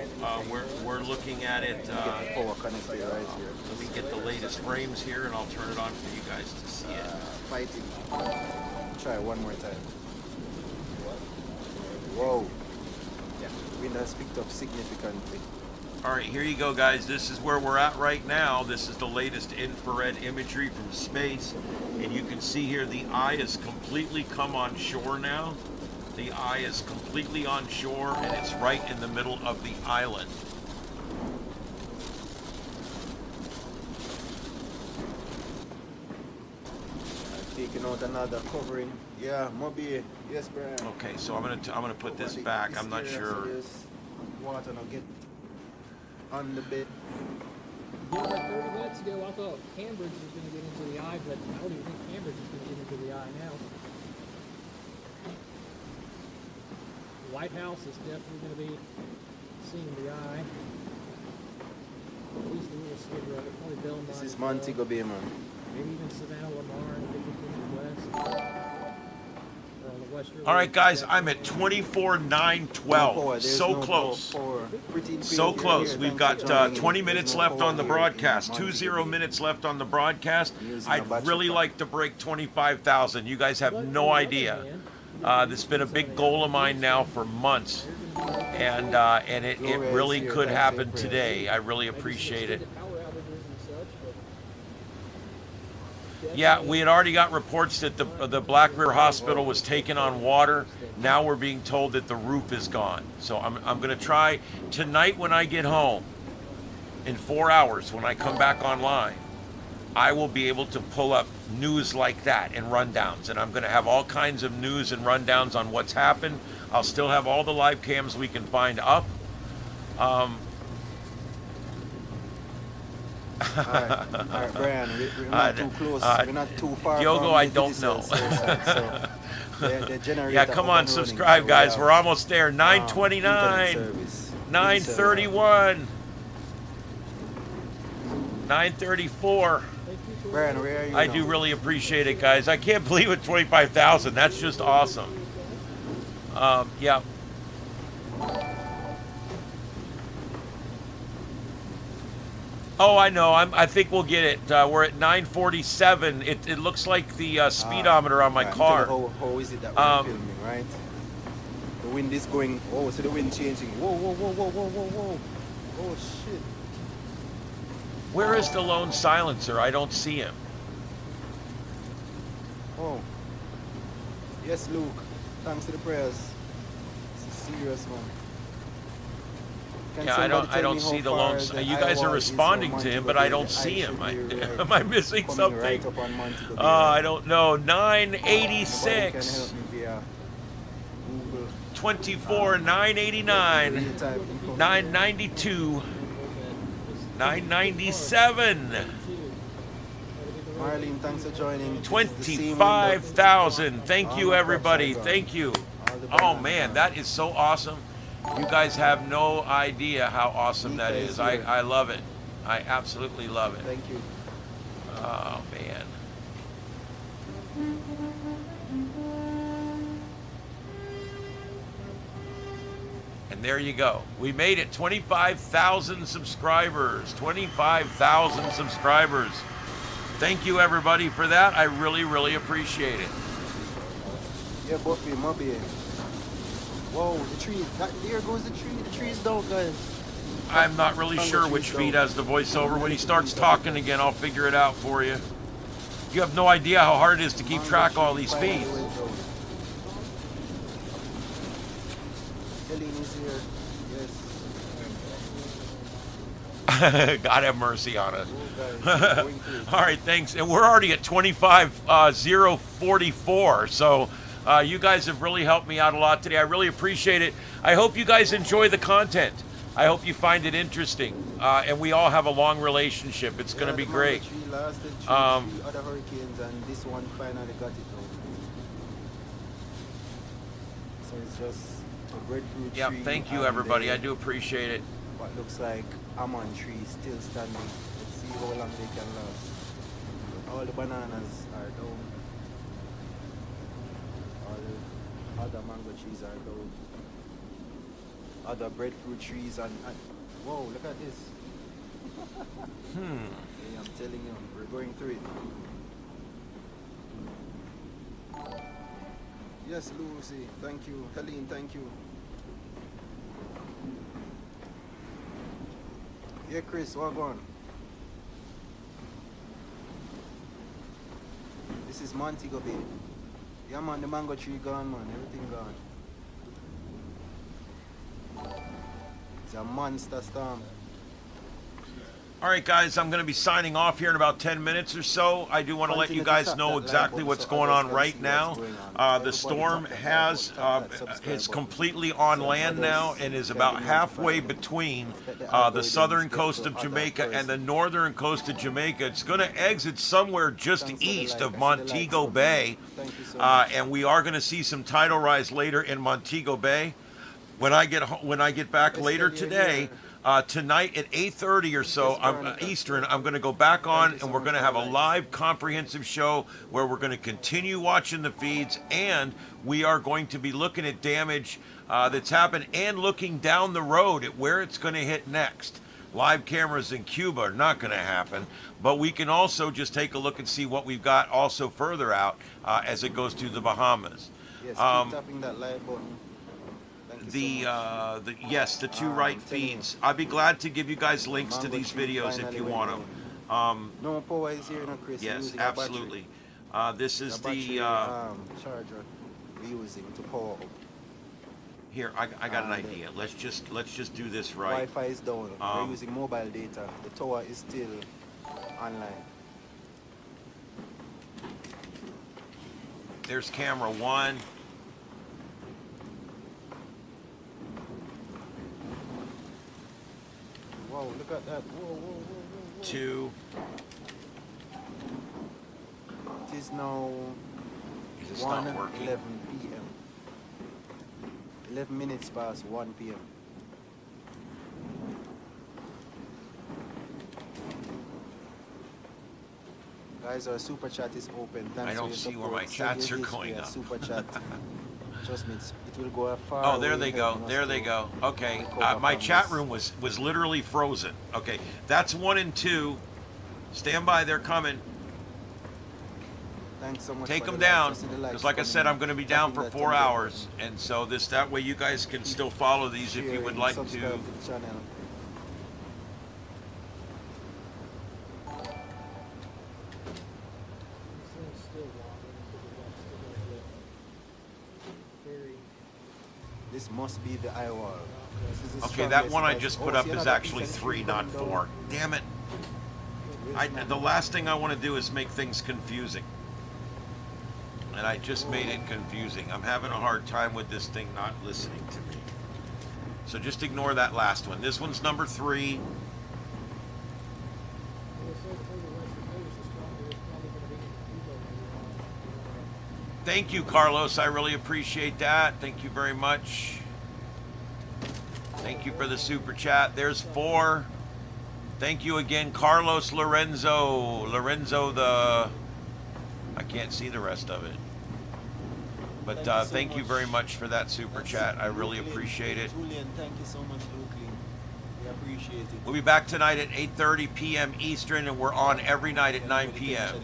we're looking at it. Power connected right here. Let me get the latest frames here and I'll turn it on for you guys to see it. Fighting. Try one more time. Whoa. Wind has picked up significantly. All right, here you go, guys. This is where we're at right now. This is the latest infrared imagery from space. And you can see here the eye has completely come on shore now. The eye is completely on shore, and it's right in the middle of the island. I've taken out another covering. Yeah, Moby. Yes, Brian. Okay, so I'm gonna put this back. I'm not sure. Water not get on the bed. Yeah, like 30 minutes ago, I thought Cambridge was going to get into the eye, but I don't even think Cambridge is going to get into the eye now. White House is definitely going to be seeing the eye. At least a little sliver of it. Probably Belmont. This is Montego Bay, man. Maybe even Savannah, Lamar, and 53 West. Or on the western. All right, guys, I'm at 24,912. So close. So close. We've got 20 minutes left on the broadcast. 20 minutes left on the broadcast. I'd really like to break 25,000. You guys have no idea. This has been a big goal of mine now for months, and it really could happen today. I really appreciate it. Yeah, we had already got reports that the Black River Hospital was taken on water. Now we're being told that the roof is gone. So I'm going to try tonight when I get home, in 4 hours when I come back online, I will be able to pull up news like that and rundowns. And I'm going to have all kinds of news and rundowns on what's happened. I'll still have all the live cams we can find up. All right, Brian, we're not too close. We're not too far. Diogo, I don't know. Yeah, come on, subscribe, guys. We're almost there. 9:29, 9:31, 9:34. Brian, where are you I now? do really appreciate it, guys. I can't believe it, 25,000. That's just awesome. Yeah. Oh, I know. I think we'll get it. We're at 947. It looks like the speedometer on my car. How is it that we're filming, right? The wind is going. Oh, so the wind changing. Whoa, whoa, whoa, whoa, whoa, whoa, whoa. Oh, shit. Where is the lone silencer? I don't see him. Oh. Yes, Luke. Thanks to the prayers. This is serious, man. Yeah, I don't see the lone. You guys are responding to him, but I don't see him. Am I missing something? I don't know. 986. 24, 989, 992, 997. Marlene, thanks for joining. 25,000. Thank you, everybody. Thank you. Oh, man, that is so awesome. You guys have no idea how awesome that is. I love it. I absolutely love it. Thank you. Oh, man. And there you go. We made it. 25,000 subscribers. 25,000 subscribers. Thank you, everybody, for that. I really, really appreciate it. Yeah, Buffy, my bad. Whoa, the tree. There goes the tree. The tree's down, guys. I'm not really sure which feed has the voiceover. When he starts talking again, I'll figure it out for you. You have no idea how hard it is to keep track of all these feeds. God have mercy on us. All right, thanks. And we're already at 25,044. So you guys have really helped me out a lot today. I really appreciate it. I hope you guys enjoy the content. I hope you find it interesting. And we all have a long relationship. It's going to be great. Other hurricanes, and this one finally got it now. So it's just a breadfruit tree. Yeah, thank you, everybody. I do appreciate it. What looks like almond trees still standing. Let's see how long they can last. All the bananas are down. All the other mango trees are down. Other breadfruit trees and whoa, look at this. Hey, I'm telling you, we're going through it. Yes, Lucy, thank you. Helene, thank you. Yeah, Chris, what going? This is Montego Bay. Yeah, man, the mango tree gone, man. Everything gone. It's a monster storm. All right, guys, I'm going to be signing off here in about 10 minutes or so. I do want to let you guys know exactly what's going on right now. The storm is completely on land now and is about halfway between the southern coast of Jamaica and the northern coast of Jamaica. It's going to exit somewhere just east of Montego Bay, and we are going to see some tidal rise later in Montego Bay. When I get back later today, tonight at 8:30 or so Eastern, I'm going to go back on and we're going to have a live comprehensive show where we're going to continue watching the feeds, and we are going to be looking at damage that's happened and looking down the road at where it's going to hit next. Live cameras in Cuba are not going to happen, but we can also just take a look and see what we've got also further out as it goes to the Bahamas. Yes, keep tapping that like button. The two right feeds. I'd be glad to give you guys links to these videos if you want them. No power is here, no, Chris. Yes, absolutely. This is the charger we're using to power up. Here, I got an idea. Let's just do this right. Wi-Fi is down. We're using mobile data. The tower is still online. There's camera 1. Whoa, look at that. Whoa, whoa, whoa, whoa. 2. It is now 1:11 p.m. 11 minutes past 1 p.m. Guys, our super chat is open. Thanks I don't see where my chats are going up. Super chat. Trust me, it will go far. Oh, there they go. There they go. Okay, my chat room was literally frozen. Okay, that's 1 and 2. Stand by, they're coming. Thanks so much. Take them down, because like I said, I'm going to be down for 4 hours, and so that way you guys can still follow these if you would like to. Subscribe to the channel. This must be the eye wall. Okay, that one I just put up is actually 3, not 4. Damn it. The last thing I want to do is make things confusing. And I just made it confusing. I'm having a hard time with this thing not listening to me. So just ignore that last one. This one's number 3. Thank you, Carlos. I really appreciate that. Thank you very much. Thank you for the super chat. There's 4. Thank you again, Carlos Lorenzo. I can't see the rest of it. But thank you very much for that super chat. I really appreciate it. Julian, thank you so much, Luke. We appreciate it. We'll be back tonight at 8:30 p.m. Eastern, and we're on every night at 9 p.m.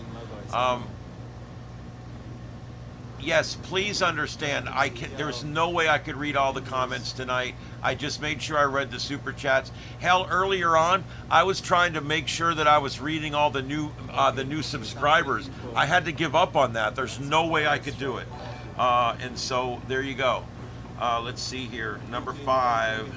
Yes, please understand. There's no way I could read all the comments tonight. I just made sure I read the super chats. Hell, earlier on, I was trying to make sure that I was reading all the new subscribers. I had to give up on that. There's no way I could do it. And so there you go. Let's see here. Number 5.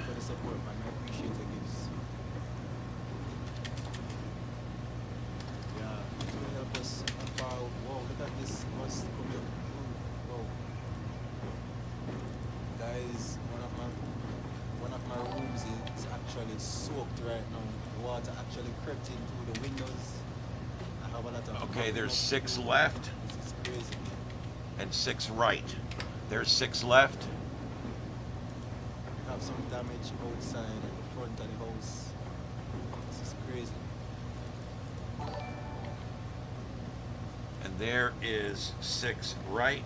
Soaked right now. The water actually crept in through the windows. I have a lot of. Okay, there's 6 left. This is crazy. And 6 right. There's 6 left. We have some damage outside at the front of the house. This is crazy. And there is 6 right.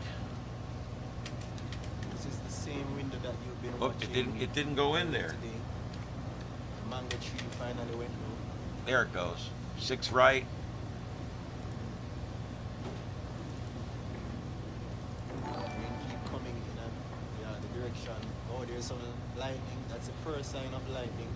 This is the same window that you've been Look, watching. it didn't go in there. Today. The mango tree finally went through. There it goes. 6 right. Rain keep coming in the direction. Oh, there's some lightning. That's the first sign of lightning.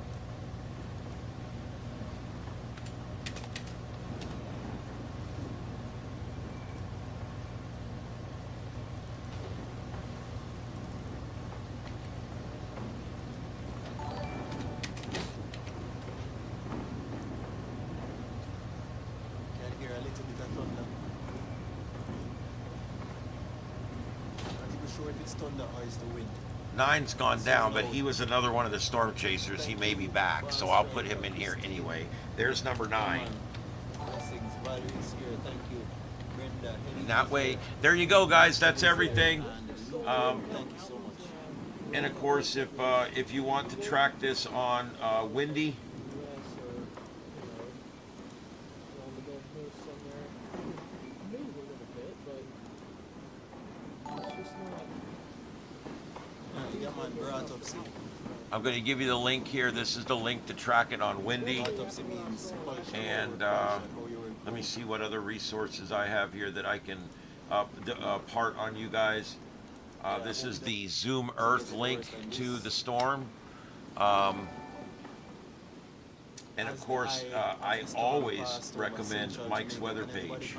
Thunder or is the wind? 9's gone down, but he was another one of the storm chasers. He may be back, so I'll put him in here anyway. There's number 9. And that way, there you go, guys. That's everything. And of course, if you want to track this on Windy, I'm going to give you the link here. This is the link to track it on Windy. And let me see what other resources I have here that I can part on you guys. This is the Zoom Earth link to the storm. And of course, I always recommend Mike's weather page.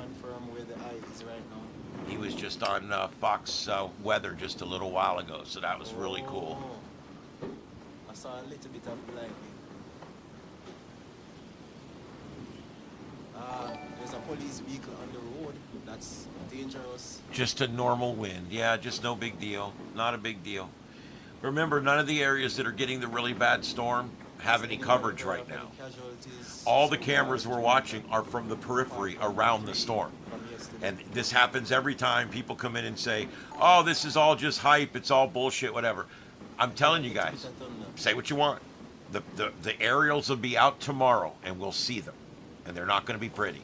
He was just on Fox Weather just a little while ago, so that was really cool. I saw a little bit of lightning. There's a police vehicle on the road. That's dangerous. Just a normal wind. Yeah, just no big deal. Not a big deal. Remember, none of the areas that are getting the really bad storm have any coverage right now. All the cameras we're watching are from the periphery around the storm. And this happens every time people come in and say, oh, this is all just hype. It's all bullshit, whatever. I'm telling you guys, say what you want. The aerials will be out tomorrow, and we'll see them. And they're not going to be pretty.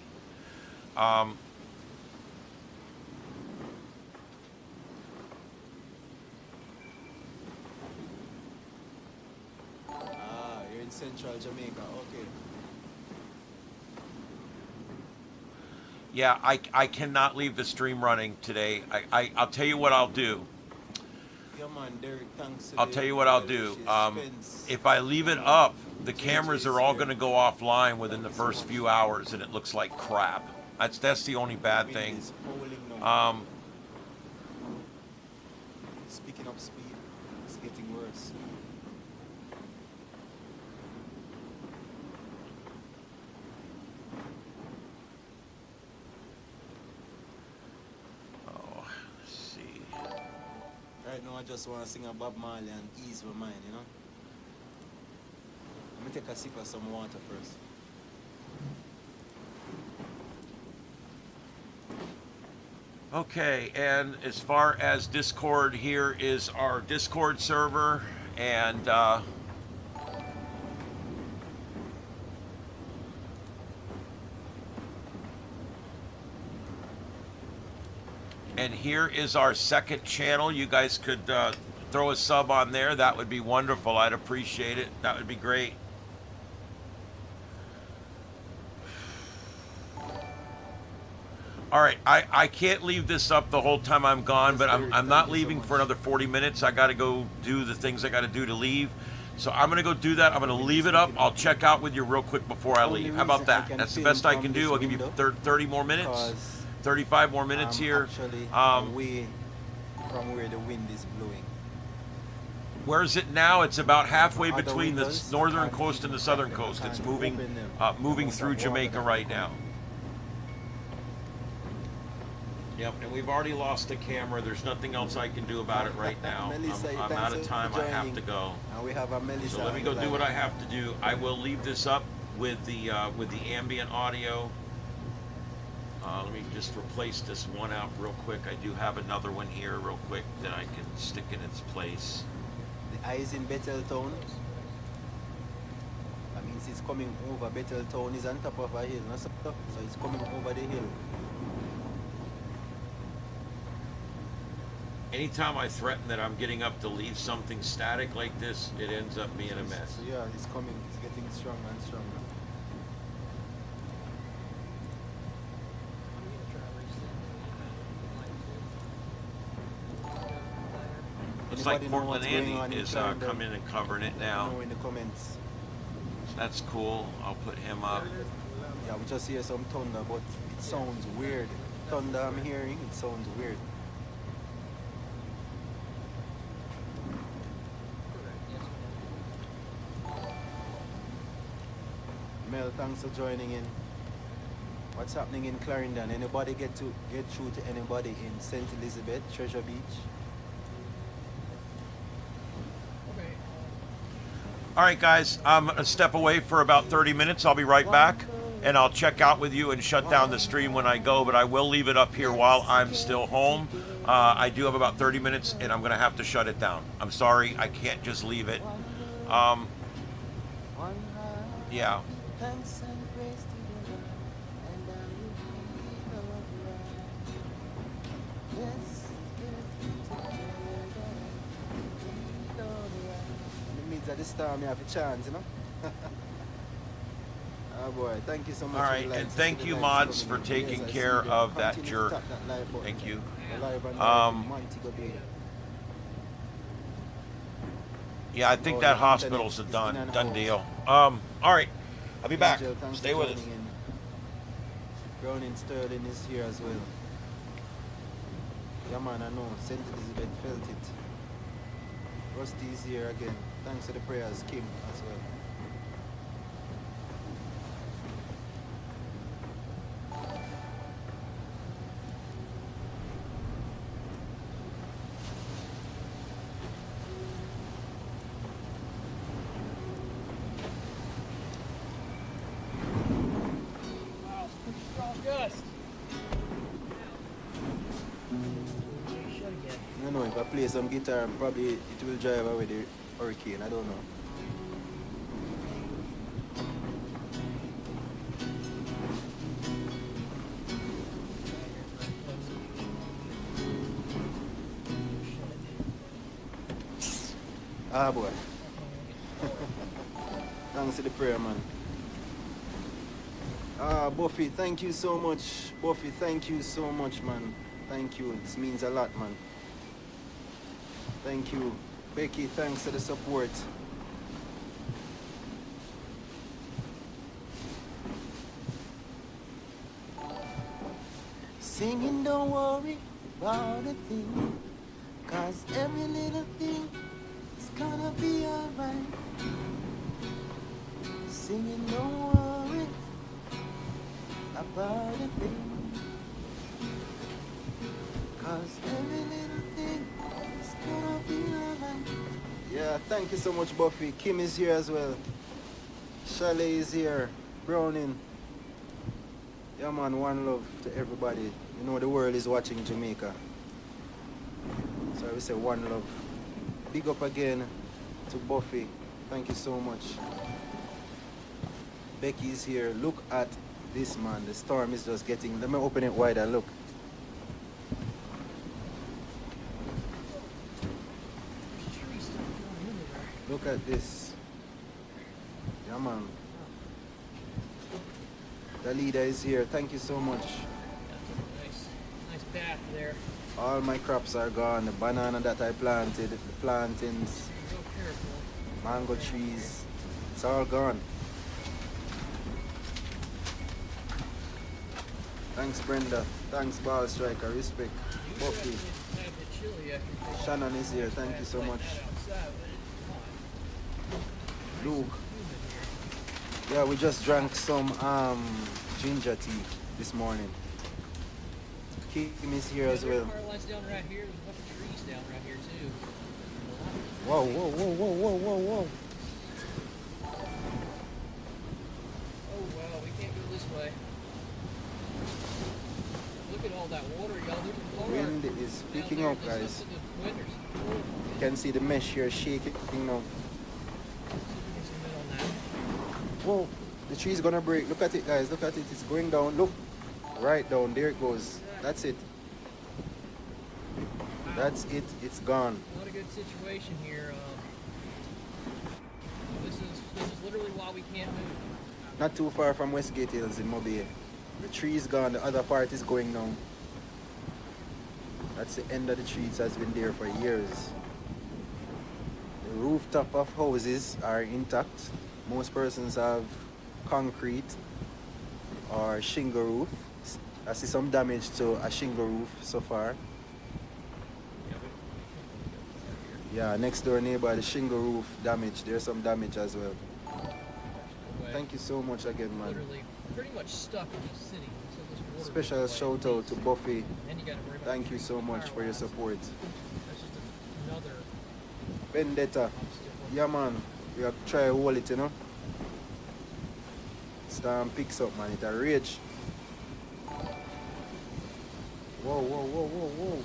central Jamaica. Okay. Yeah, I cannot leave the stream running today. I'll tell you what I'll do. Yeah, man, Derek, thanks to I'll the tell you what I'll do. If I leave it up, the cameras are all going to go offline within the first few hours, and it looks like crap. That's the only bad thing. Speaking of speed, it's getting worse. Oh, let's see. Right now, I just want to sing a Bob Marley and ease my mind, you know? Let me take a sip of some water first. Okay, and as far as Discord, here is our Discord server, and here is our second channel. You guys could throw a sub on there. That would be wonderful. I'd appreciate it. That would be great. All right, I can't leave this up the whole time I'm gone, but I'm not leaving for another 40 minutes. I got to go do the things I got to do to leave. So I'm going to go do that. I'm going to leave it up. I'll check out with you real quick before I leave. How about that? That's the best I can do. I'll give you 30 more minutes, 35 more minutes here. Actually away from where the wind is blowing. Where is it now? It's about halfway between the northern coast and the southern coast. It's moving through Jamaica right now. Yep, and we've already lost the camera. There's nothing else I can do about it right now. I'm out of time. I have to go. And we have a Melissa. So let me go do what I have to do. I will leave this up with the ambient audio. Let me just replace this one out real quick. I do have another one here real quick that I can stick in its place. The eye is in Betheltown. That means it's coming over. Betheltown is on top of a hill, no? So it's coming over the hill. Anytime I threaten that I'm getting up to leave something static like this, it ends up being a mess. So yeah, it's coming. It's getting stronger and stronger. Looks like Portland Andy is coming and covering it now. In the comments. That's cool. I'll put him up. Yeah, we just hear some thunder, but it sounds weird. Thunder I'm hearing, it sounds weird. Mel, thanks for joining in. What's happening in Clarendon? Anybody get through to anybody in St. Elizabeth, Treasure Beach? All right, guys, I'm going to step away for about 30 minutes. I'll be right back, and I'll check out with you and shut down the stream when I go, but I will leave it up here while I'm still home. I do have about 30 minutes, and I'm going to have to shut it down. I'm sorry. I can't just leave it. Yeah. At this time, you have a chance, you know? Oh boy, thank you so much. All right, and thank you, mods, for taking care of that jerk. Thank you. Yeah, I think that hospital's a done deal. All right, I'll be back. Stay with us. Browning Sterling is here as well. Yeah, man, I know. St. Elizabeth felt it. Rusty is here again. Thanks to the prayers, Kim, as well. Wow, pretty strong gust. No, if I play some guitar, probably it will drive away the hurricane. I don't know. Ah, boy. Thanks to the prayer, man. Buffy, thank you so much. Buffy, thank you so much, man. Thank you. It means a lot, man. Thank you. Becky, thanks for the support. Singing, don't worry about a thing, 'cause every little thing is gonna be alright. Singing, don't worry about a thing, 'cause every little thing is gonna be alright. Yeah, thank you so much, Buffy. Kim is here as well. Chalet is here. Browning. Yeah, man, one love to everybody. You know the world is watching Jamaica. So we say one love. Big up again to Buffy. Thank you so much. Becky is here. Look at this, man. The storm is just getting... Let me open it wider. Look. Look at this. Yeah, man. The leader is here. Thank you so much. Nice bath there. All my crops are gone. The banana that I planted, the plantains, mango trees, it's all gone. Thanks, Brenda. Thanks, Ball Striker. Respect. Buffy. Shannon is here. Thank you so much. Luke. Yeah, we just drank some ginger tea this morning. Kim is here as well. Power lines down right here. There's a bunch of trees down right here too. Whoa, whoa, whoa, whoa, whoa, whoa, whoa. Oh wow, we can't go this way. Look at all that water, y'all. There's a car Wind is picking down up, there. guys. Look at the winters. You can see the mesh here shaking now. Whoa, the tree is gonna break. Look at it, guys. Look at it. It's going down. Look, right down. There it goes. That's it. That's it. It's gone. Not a good situation here. This is literally why we can't move. Not too far from Westgate Hills in Mobile. The tree is gone. The other part is going down. That's the end of the tree. It has been there for years. The rooftop of houses are intact. Most persons have concrete or shingle roof. I see some damage to a shingle roof so far. Yeah, next door neighbor, the shingle roof damage. There's some damage as well. Thank you so much again, man. Literally pretty much stuck in the city. So this water Special goes away. shout out to Buffy. And you gotta worry about Thank you so much for your support. That's just another Vendetta. Yeah, man. We have to try to hold it, you know. Storm picks up, man. It a rage. Whoa, whoa, whoa, whoa, whoa.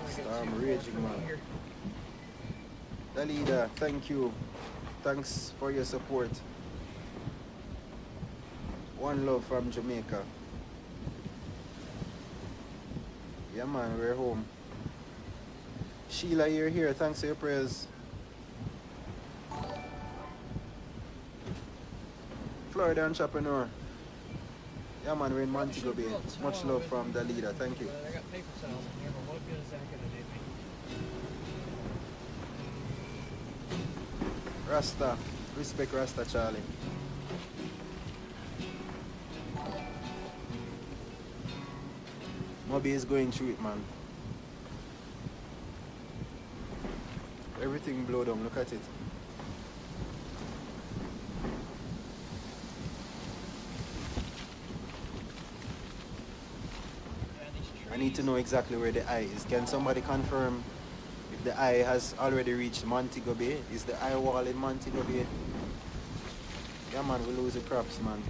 Storm raging, man. The leader, thank you. Thanks for your support. One love from Jamaica. Yeah, man, we're home. Sheila, you're here. Thanks for your prayers. Florida entrepreneur. Yeah, man, we're in Montego Bay. Much love from the leader. Thank you. I got paper towels in here, but what good is that gonna do me? Rasta. Respect Rasta, Charlie. Moby is going through it, man. Everything blow down. Look at it. I need to know exactly where the eye is. Can somebody confirm if the eye has already reached Montego Bay? Is the eye wall in Montego Bay? Yeah, man, we lose the crops, man.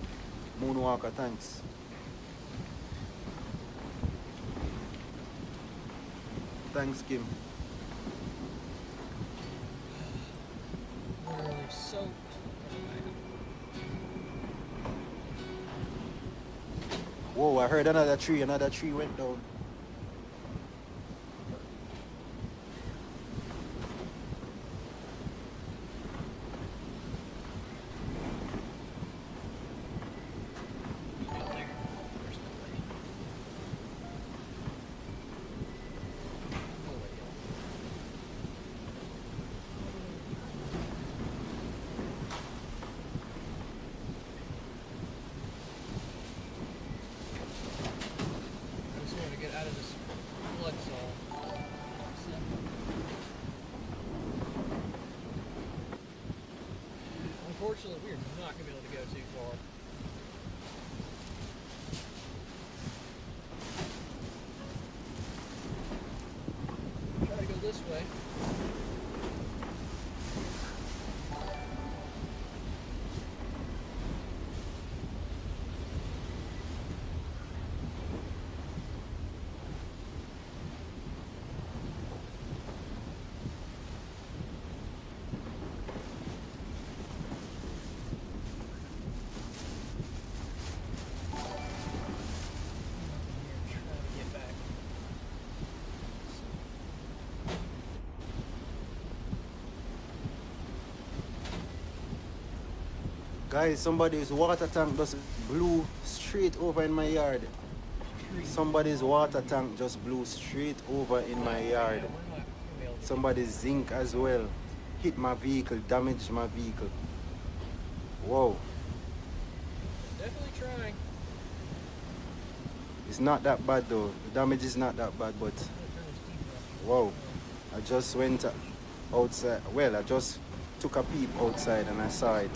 Moonwalker, thanks. Thanks, Kim. Literally Whoa, I heard another tree went down. I just want to get out of this flood zone. Unfortunately, we are not going to be able to go too far. Try to go this way. Guys, somebody's water tank just blew straight over in my yard. Somebody's water tank just blew straight over in my yard. Somebody's zinc as well. Hit my vehicle, damaged my vehicle. Whoa. Definitely trying. It's not that bad though. The damage is not that bad, but whoa. I just went outside. Well, I just took a peep outside and I saw it.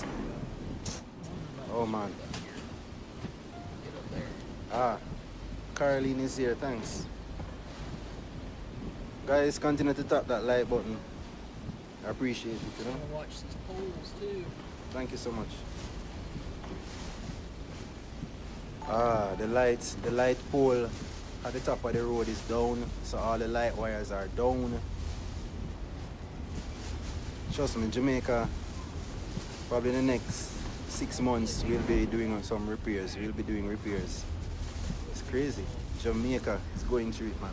Oh man. Ah, Caroline is here, thanks. Guys, continue to tap that like button. I appreciate it, you know. I'm gonna watch these poles too. Thank you so much. Ah, the light pole at the top of the road is down, so all the light wires are down. Trust me, Jamaica, probably in the next 6 months we'll be doing some repairs. We'll be doing repairs. It's crazy. Jamaica is going through it, man.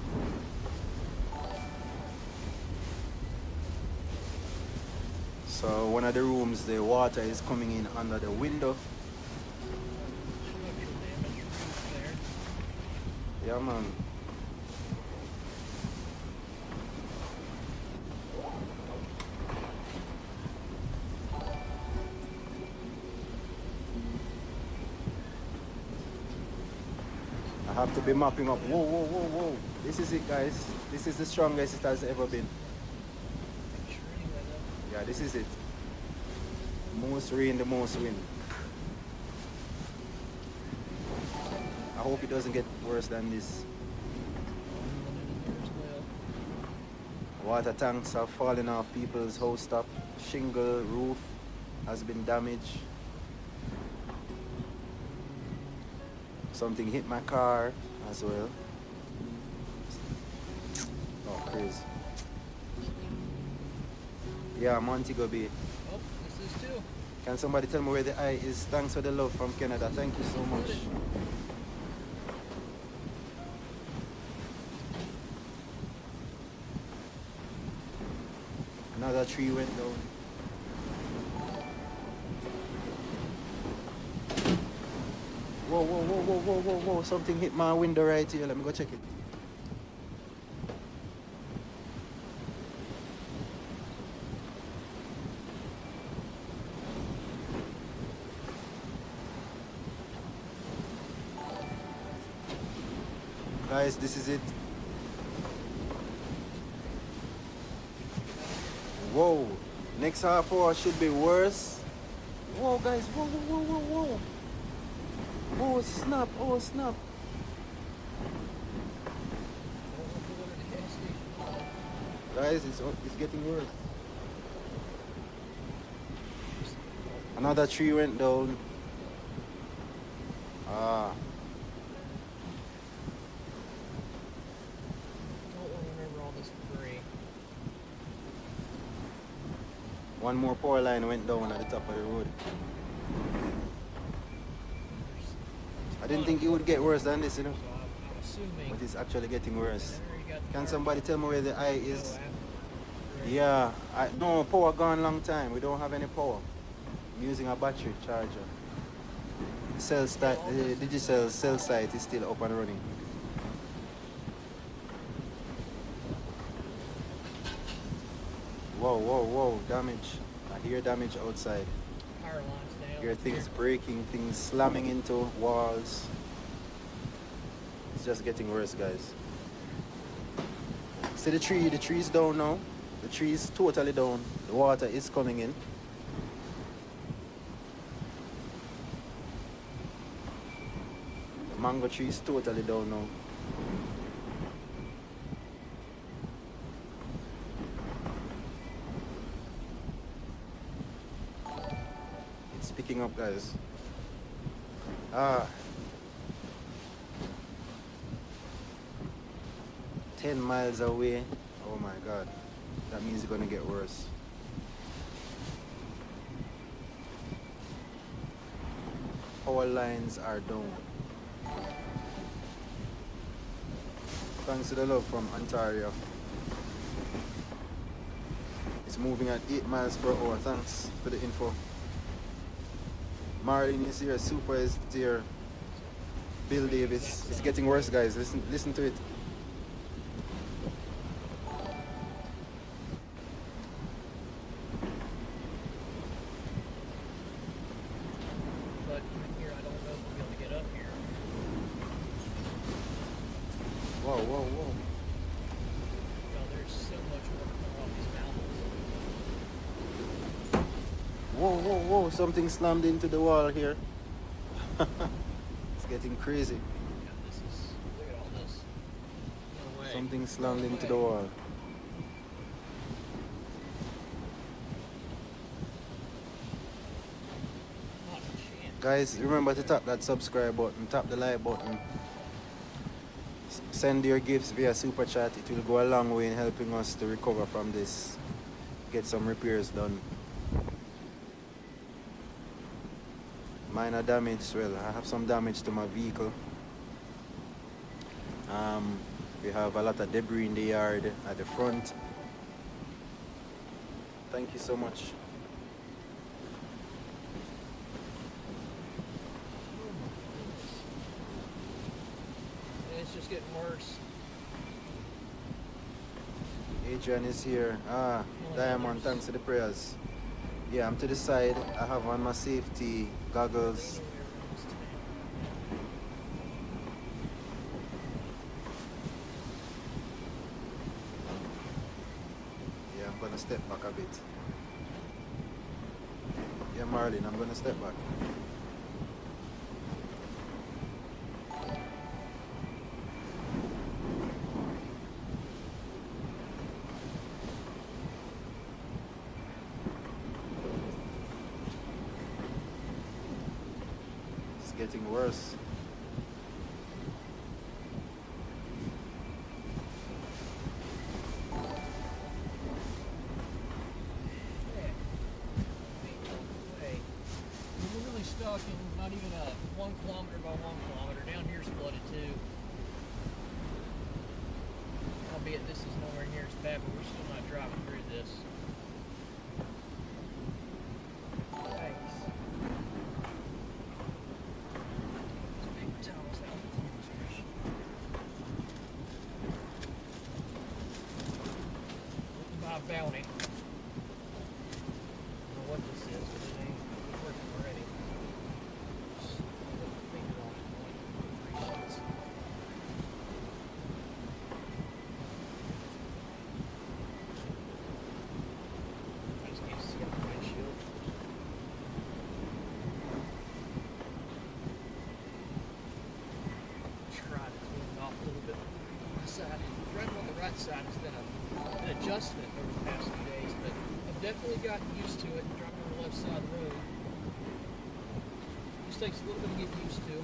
So one of the rooms, the water is coming in under the window. Yeah, man. I have to be mapping up. Whoa, whoa, whoa, whoa. This is it, guys. This is the strongest it has ever been. Yeah, this is it. Most rain, the most wind. I hope it doesn't get worse than this. Water tanks are falling off people's house top. Shingle roof has been damaged. Something hit my car as well. Oh, crazy. Yeah, Montego Bay. Oh, this is too. Can somebody tell me where the eye is? Thanks for the love from Canada. Thank you so much. Another tree went down. Whoa, whoa, whoa, whoa, whoa, whoa, whoa. Something hit my window right here. Let me go check it. Guys, this is it. Whoa. Next half hour should be worse. Whoa, guys. Whoa, whoa, whoa, whoa, whoa. Oh, snap. Oh, snap. Guys, it's getting worse. Another tree went down. Ah. Don't want to remember all this debris. One more power line went down at the top of the road. didn't think it would get worse than this, you know. I'm assuming. But it's actually getting worse. You got the Can power somebody tell me where the eye go is? after. Yeah, no, power gone long time. We don't have any power. I'm using a battery charger. The digital cell site is still up and running. Whoa, whoa, whoa, damage. I hear damage outside. Power lines down. Hear things breaking, things slamming into walls. It's just getting worse, guys. See the tree's down now. The tree is totally down. The water is coming in. The mango tree is totally down now. It's picking up, guys. 10 miles away. Oh my God. That means it's gonna get worse. Power lines are down. Thanks to the love from Ontario. It's moving at 8 miles per hour. Thanks for the info. Marlene is here, Super is here. Bill Davis. It's getting worse, guys. Listen to it. But here, I don't know if we'll be able to get up here. Whoa, whoa, whoa. There's so much work coming off these mountains. Whoa, whoa, whoa. Something slammed into the wall here. It's getting crazy. Yeah, look at all this. No way. Something slammed into the wall. Not a chance. Guys, remember to tap that subscribe button, tap the like button. Send your gifts via Super Chat. It will go a long way in helping us to recover from this. Get some repairs done. Minor damage, well, I have some damage to my vehicle. We have a lot of debris in the yard at the front. Thank you so much. And it's just getting worse. Adrian is here. Diamond, thanks for the prayers. Yeah, I'm to the side. I have on my safety goggles. Yeah, I'm gonna step back a bit. Yeah, Marlene, I'm gonna step back. It's getting worse. We're really stuck in not even a 1 kilometer by 1 kilometer. Down here's flooded too. Albeit this is nowhere near as bad, but we're still not driving through this. Thanks. These big towels out the demonstration. Looking by bounty. I don't know what this is, but it ain't working already. Just put my finger on it. Like 3 shots. I just can't see out the windshield. Try to turn it off a little bit on the side. Driving on the right side has been an adjustment over the past few days, but I've definitely gotten used to it. Driving on the left side of the road just takes a little bit to get used to.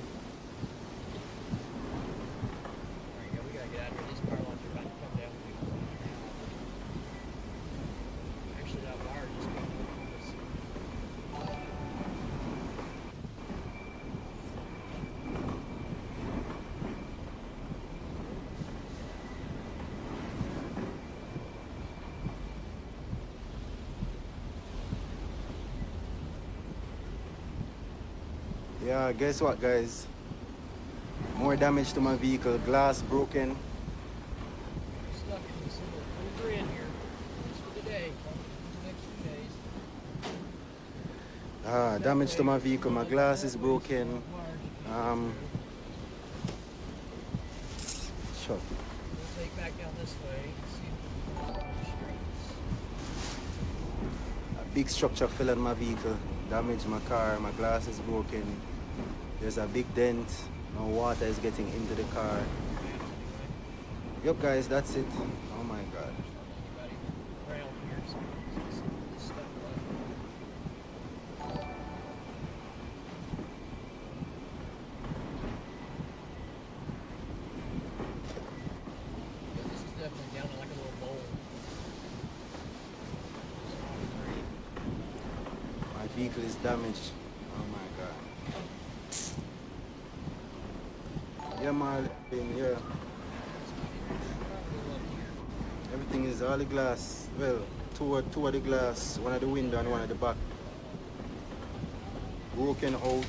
There you go. We gotta get out of here. These power lines are about to come down. Actually, that wire just got on this. Yeah, guess what, guys? More damage to my vehicle. Glass broken. Stuck in this little grid here. Just for today. The next few days. Damage to my vehicle. My glass is broken. Sure. We'll take back down this way and see if we can on the streets. A big structure fell on my vehicle. Damaged my car. My glass is broken. There's a big dent. No water is getting into the car. Yep, guys, that's it. Oh my god. This is definitely down in like a little bowl. My vehicle is damaged. Oh my god. Yeah, man, yeah. Everything is all the glass. Well, two of the glass, one at the window and one at the back. Broken out.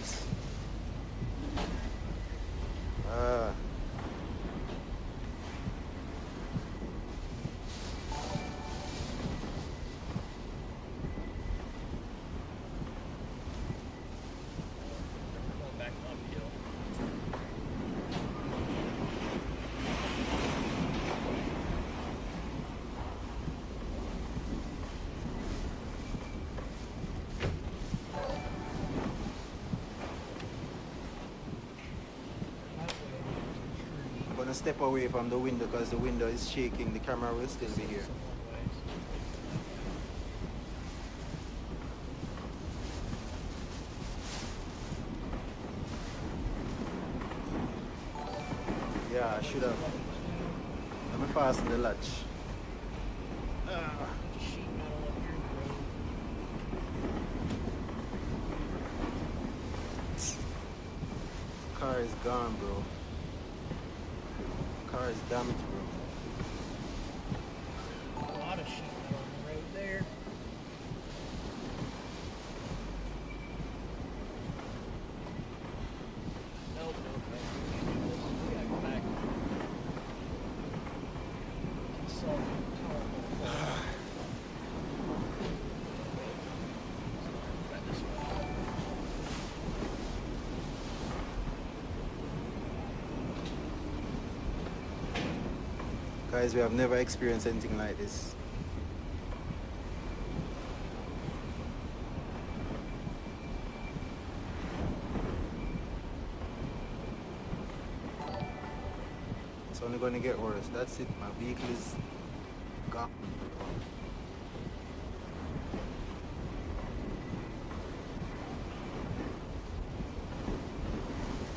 Going back uphill. I'm gonna step away from the window because the window is shaking. The camera will still be here. Yeah, I should have. Let me fasten the latch. Car is gone, bro. Car is damaged, bro. A lot of sheep on the road there. Nope, we gotta go back. Solve Guys, we have never experienced anything like this. It's only going to get worse. That's it. My vehicle is gone.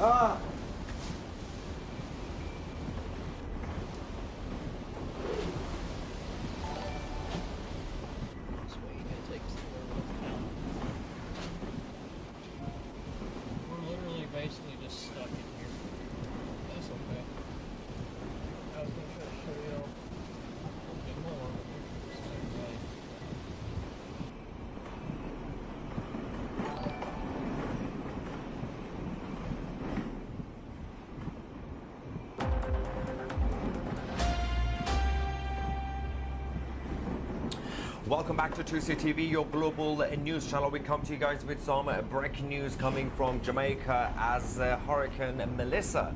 Ah! We're literally basically just stuck in here. That's okay. I was gonna try to show you all a little bit more, but we're just okay. Welcome back to 2C TV, your global news channel. We come to you guys with some breaking news coming from Jamaica as Hurricane Melissa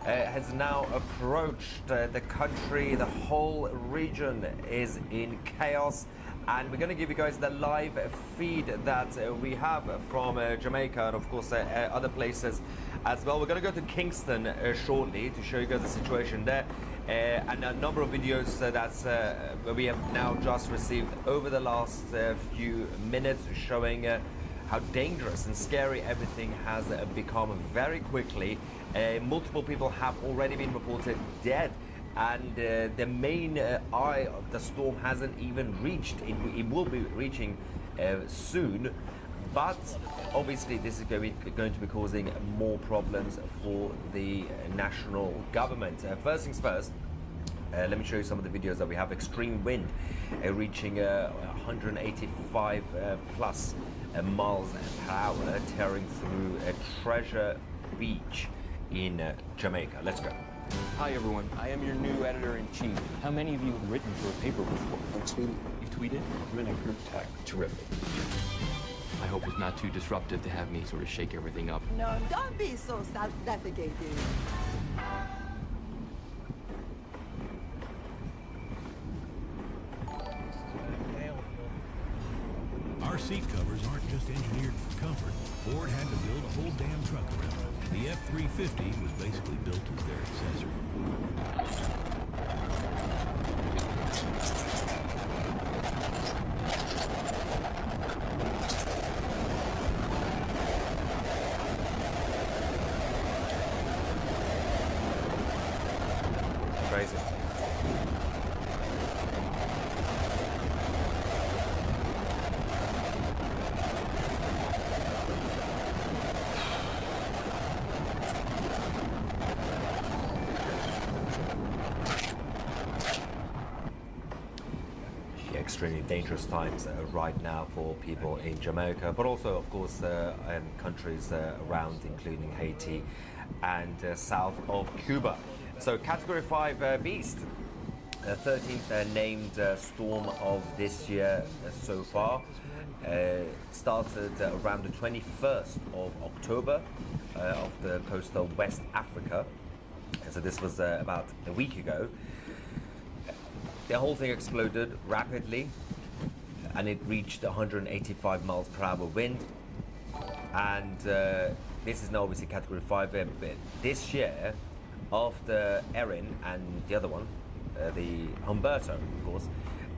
has now approached the country. The whole region is in chaos, and we're going to give you guys the live feed that we have from Jamaica and of course other places as well. We're going to go to Kingston shortly to show you guys the situation there. And a number of videos that we have now just received over the last few minutes showing how dangerous and scary everything has become very quickly. Multiple people have already been reported dead, and the main eye of the storm hasn't even reached. It will be reaching soon. But obviously this is going to be causing more problems for the national government. First things first, let me show you some of the videos that we have. Extreme wind reaching 185 plus miles per hour, tearing through Treasure Beach in Jamaica. Let's go. Hi everyone, I am your new editor-in-chief. How many of you have written for a paper before? I've tweeted. You've tweeted? I'm in a group text. Terrific. I hope it's not too disruptive to have me sort of shake everything up. No, don't be so self-defecating. Our seat covers aren't just engineered for comfort. Ford had to build a whole damn truck around them. The F-350 was basically built as their accessory. Crazy. Extremely dangerous times right now for people in Jamaica, but also, of course, countries around, including Haiti and south of Cuba. So, Category 5 Beast, 13th named storm of this year so far, started around the 21st of October off the coast of West Africa. So this was about a week ago. The whole thing exploded rapidly, and it reached 185 miles per hour wind. And this is now obviously Category 5. But this year, after Erin and the other one, the Humberto, of course,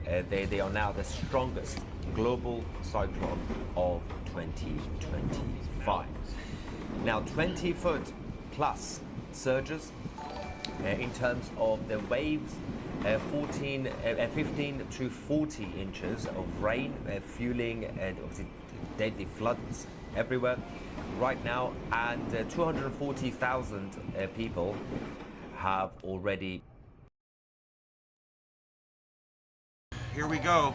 they are now the strongest global cyclone of 2025. Now, 20-foot plus surges in terms of the waves. 15 to 40 inches of rain, fueling obviously deadly floods everywhere right now, and 240,000 people have already. Here we go.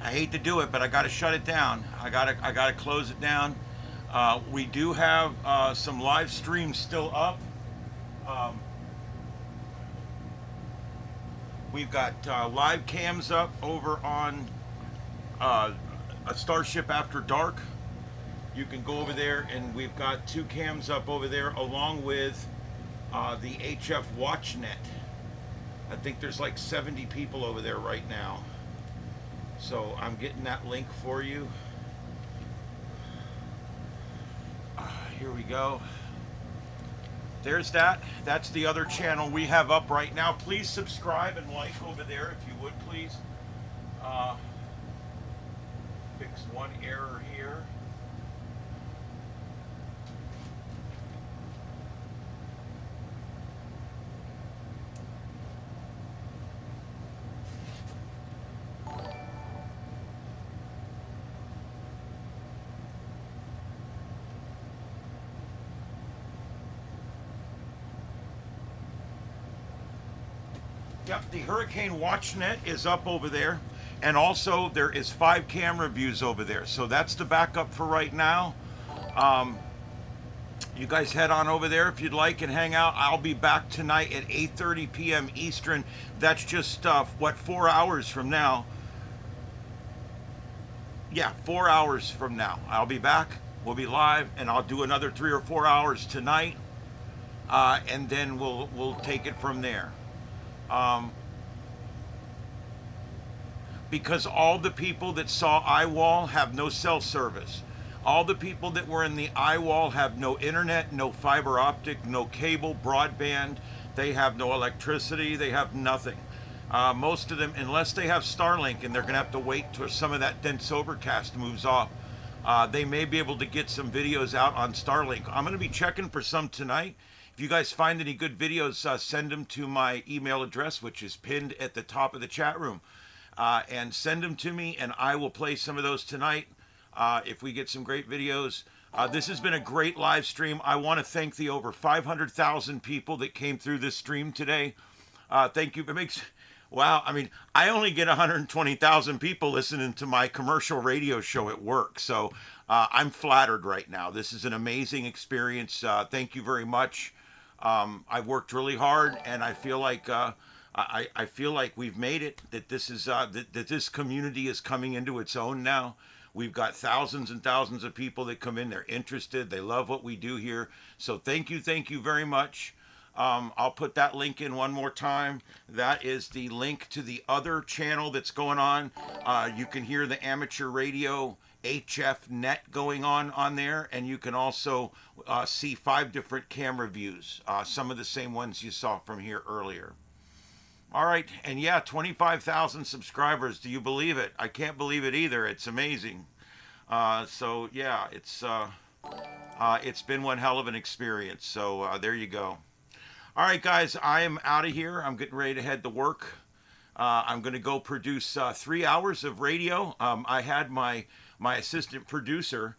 I hate to do it, but I got to shut it down. I got to close it down. We do have some live streams still up. We've got live cams up over on a Starship After Dark. You can go over there, and we've got 2 cams up over there along with the HF WatchNet. I think there's like 70 people over there right now. So I'm getting that link for you. Here we go. There's that. That's the other channel we have up right now. Please subscribe and like over there if you would, please. Fix one error here. Yep, the Hurricane WatchNet is up over there. And also there is 5 camera views over there. So that's the backup for right now. You guys head on over there if you'd like and hang out. I'll be back tonight at 8:30 p.m. Eastern. That's just, 4 hours from now? Yeah, 4 hours from now. I'll be back. We'll be live, and I'll do another 3 or 4 hours tonight. And then we'll take it from there. Because all the people that saw iWall have no cell service. All the people that were in the iWall have no internet, no fiber optic, no cable, broadband. They have no electricity. They have nothing. Most of them, unless they have Starlink, and they're going to have to wait till some of that dense overcast moves off, they may be able to get some videos out on Starlink. I'm going to be checking for some tonight. If you guys find any good videos, send them to my email address, which is pinned at the top of the chat room. And send them to me, and I will play some of those tonight if we get some great videos. This has been a great live stream. I want to thank the over 500,000 people that came through this stream today. Thank you. It makes Wow. I mean, I only get 120,000 people listening to my commercial radio show at work. So I'm flattered right now. This is an amazing experience. Thank you very much. I've worked really hard, and I feel like I feel like we've made it. That this is that this community is coming into its own now. We've got thousands and thousands of people that come in. They're interested. They love what we do here. So thank you very much. I'll put that link in one more time. That is the link to the other channel that's going on. You can hear the amateur radio HF net going on there, and you can also see 5 different camera views, some of the same ones you saw from here earlier. All right, and yeah, 25,000 subscribers. Do you believe it? I can't believe it either. It's amazing. So yeah, it's been one hell of an experience. So there you go. All right, guys, I am out of here. I'm getting ready to head to work. I'm going to go produce 3 hours of radio. I had my assistant producer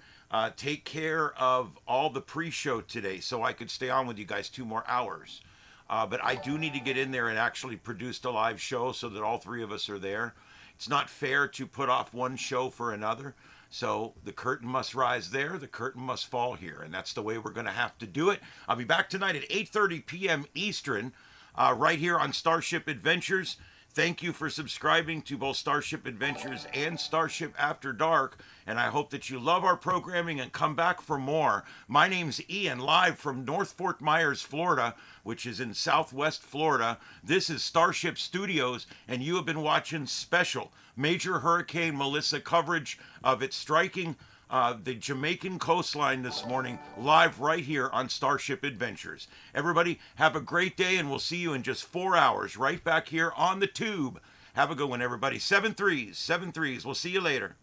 take care of all the pre-show today so I could stay on with you guys 2 more hours. But I do need to get in there and actually produce the live show so that all 3 of us are there. It's not fair to put off one show for another. So the curtain must rise there, the curtain must fall here, and that's the way we're going to have to do it. I'll be back tonight at 8:30 p.m. Eastern, right here on Starship Adventures. Thank you for subscribing to both Starship Adventures and Starship After Dark, and I hope that you love our programming and come back for more. My name's Ian, live from North Fort Myers, Florida, which is in southwest Florida. This is Starship Studios, and you have been watching special Major Hurricane Melissa coverage of it striking the Jamaican coastline this morning, live right here on Starship Adventures. Everybody, have a great day, and we'll see you in just 4 hours right back here on the tube. Have a good one, everybody. 7 3s. We'll see you later.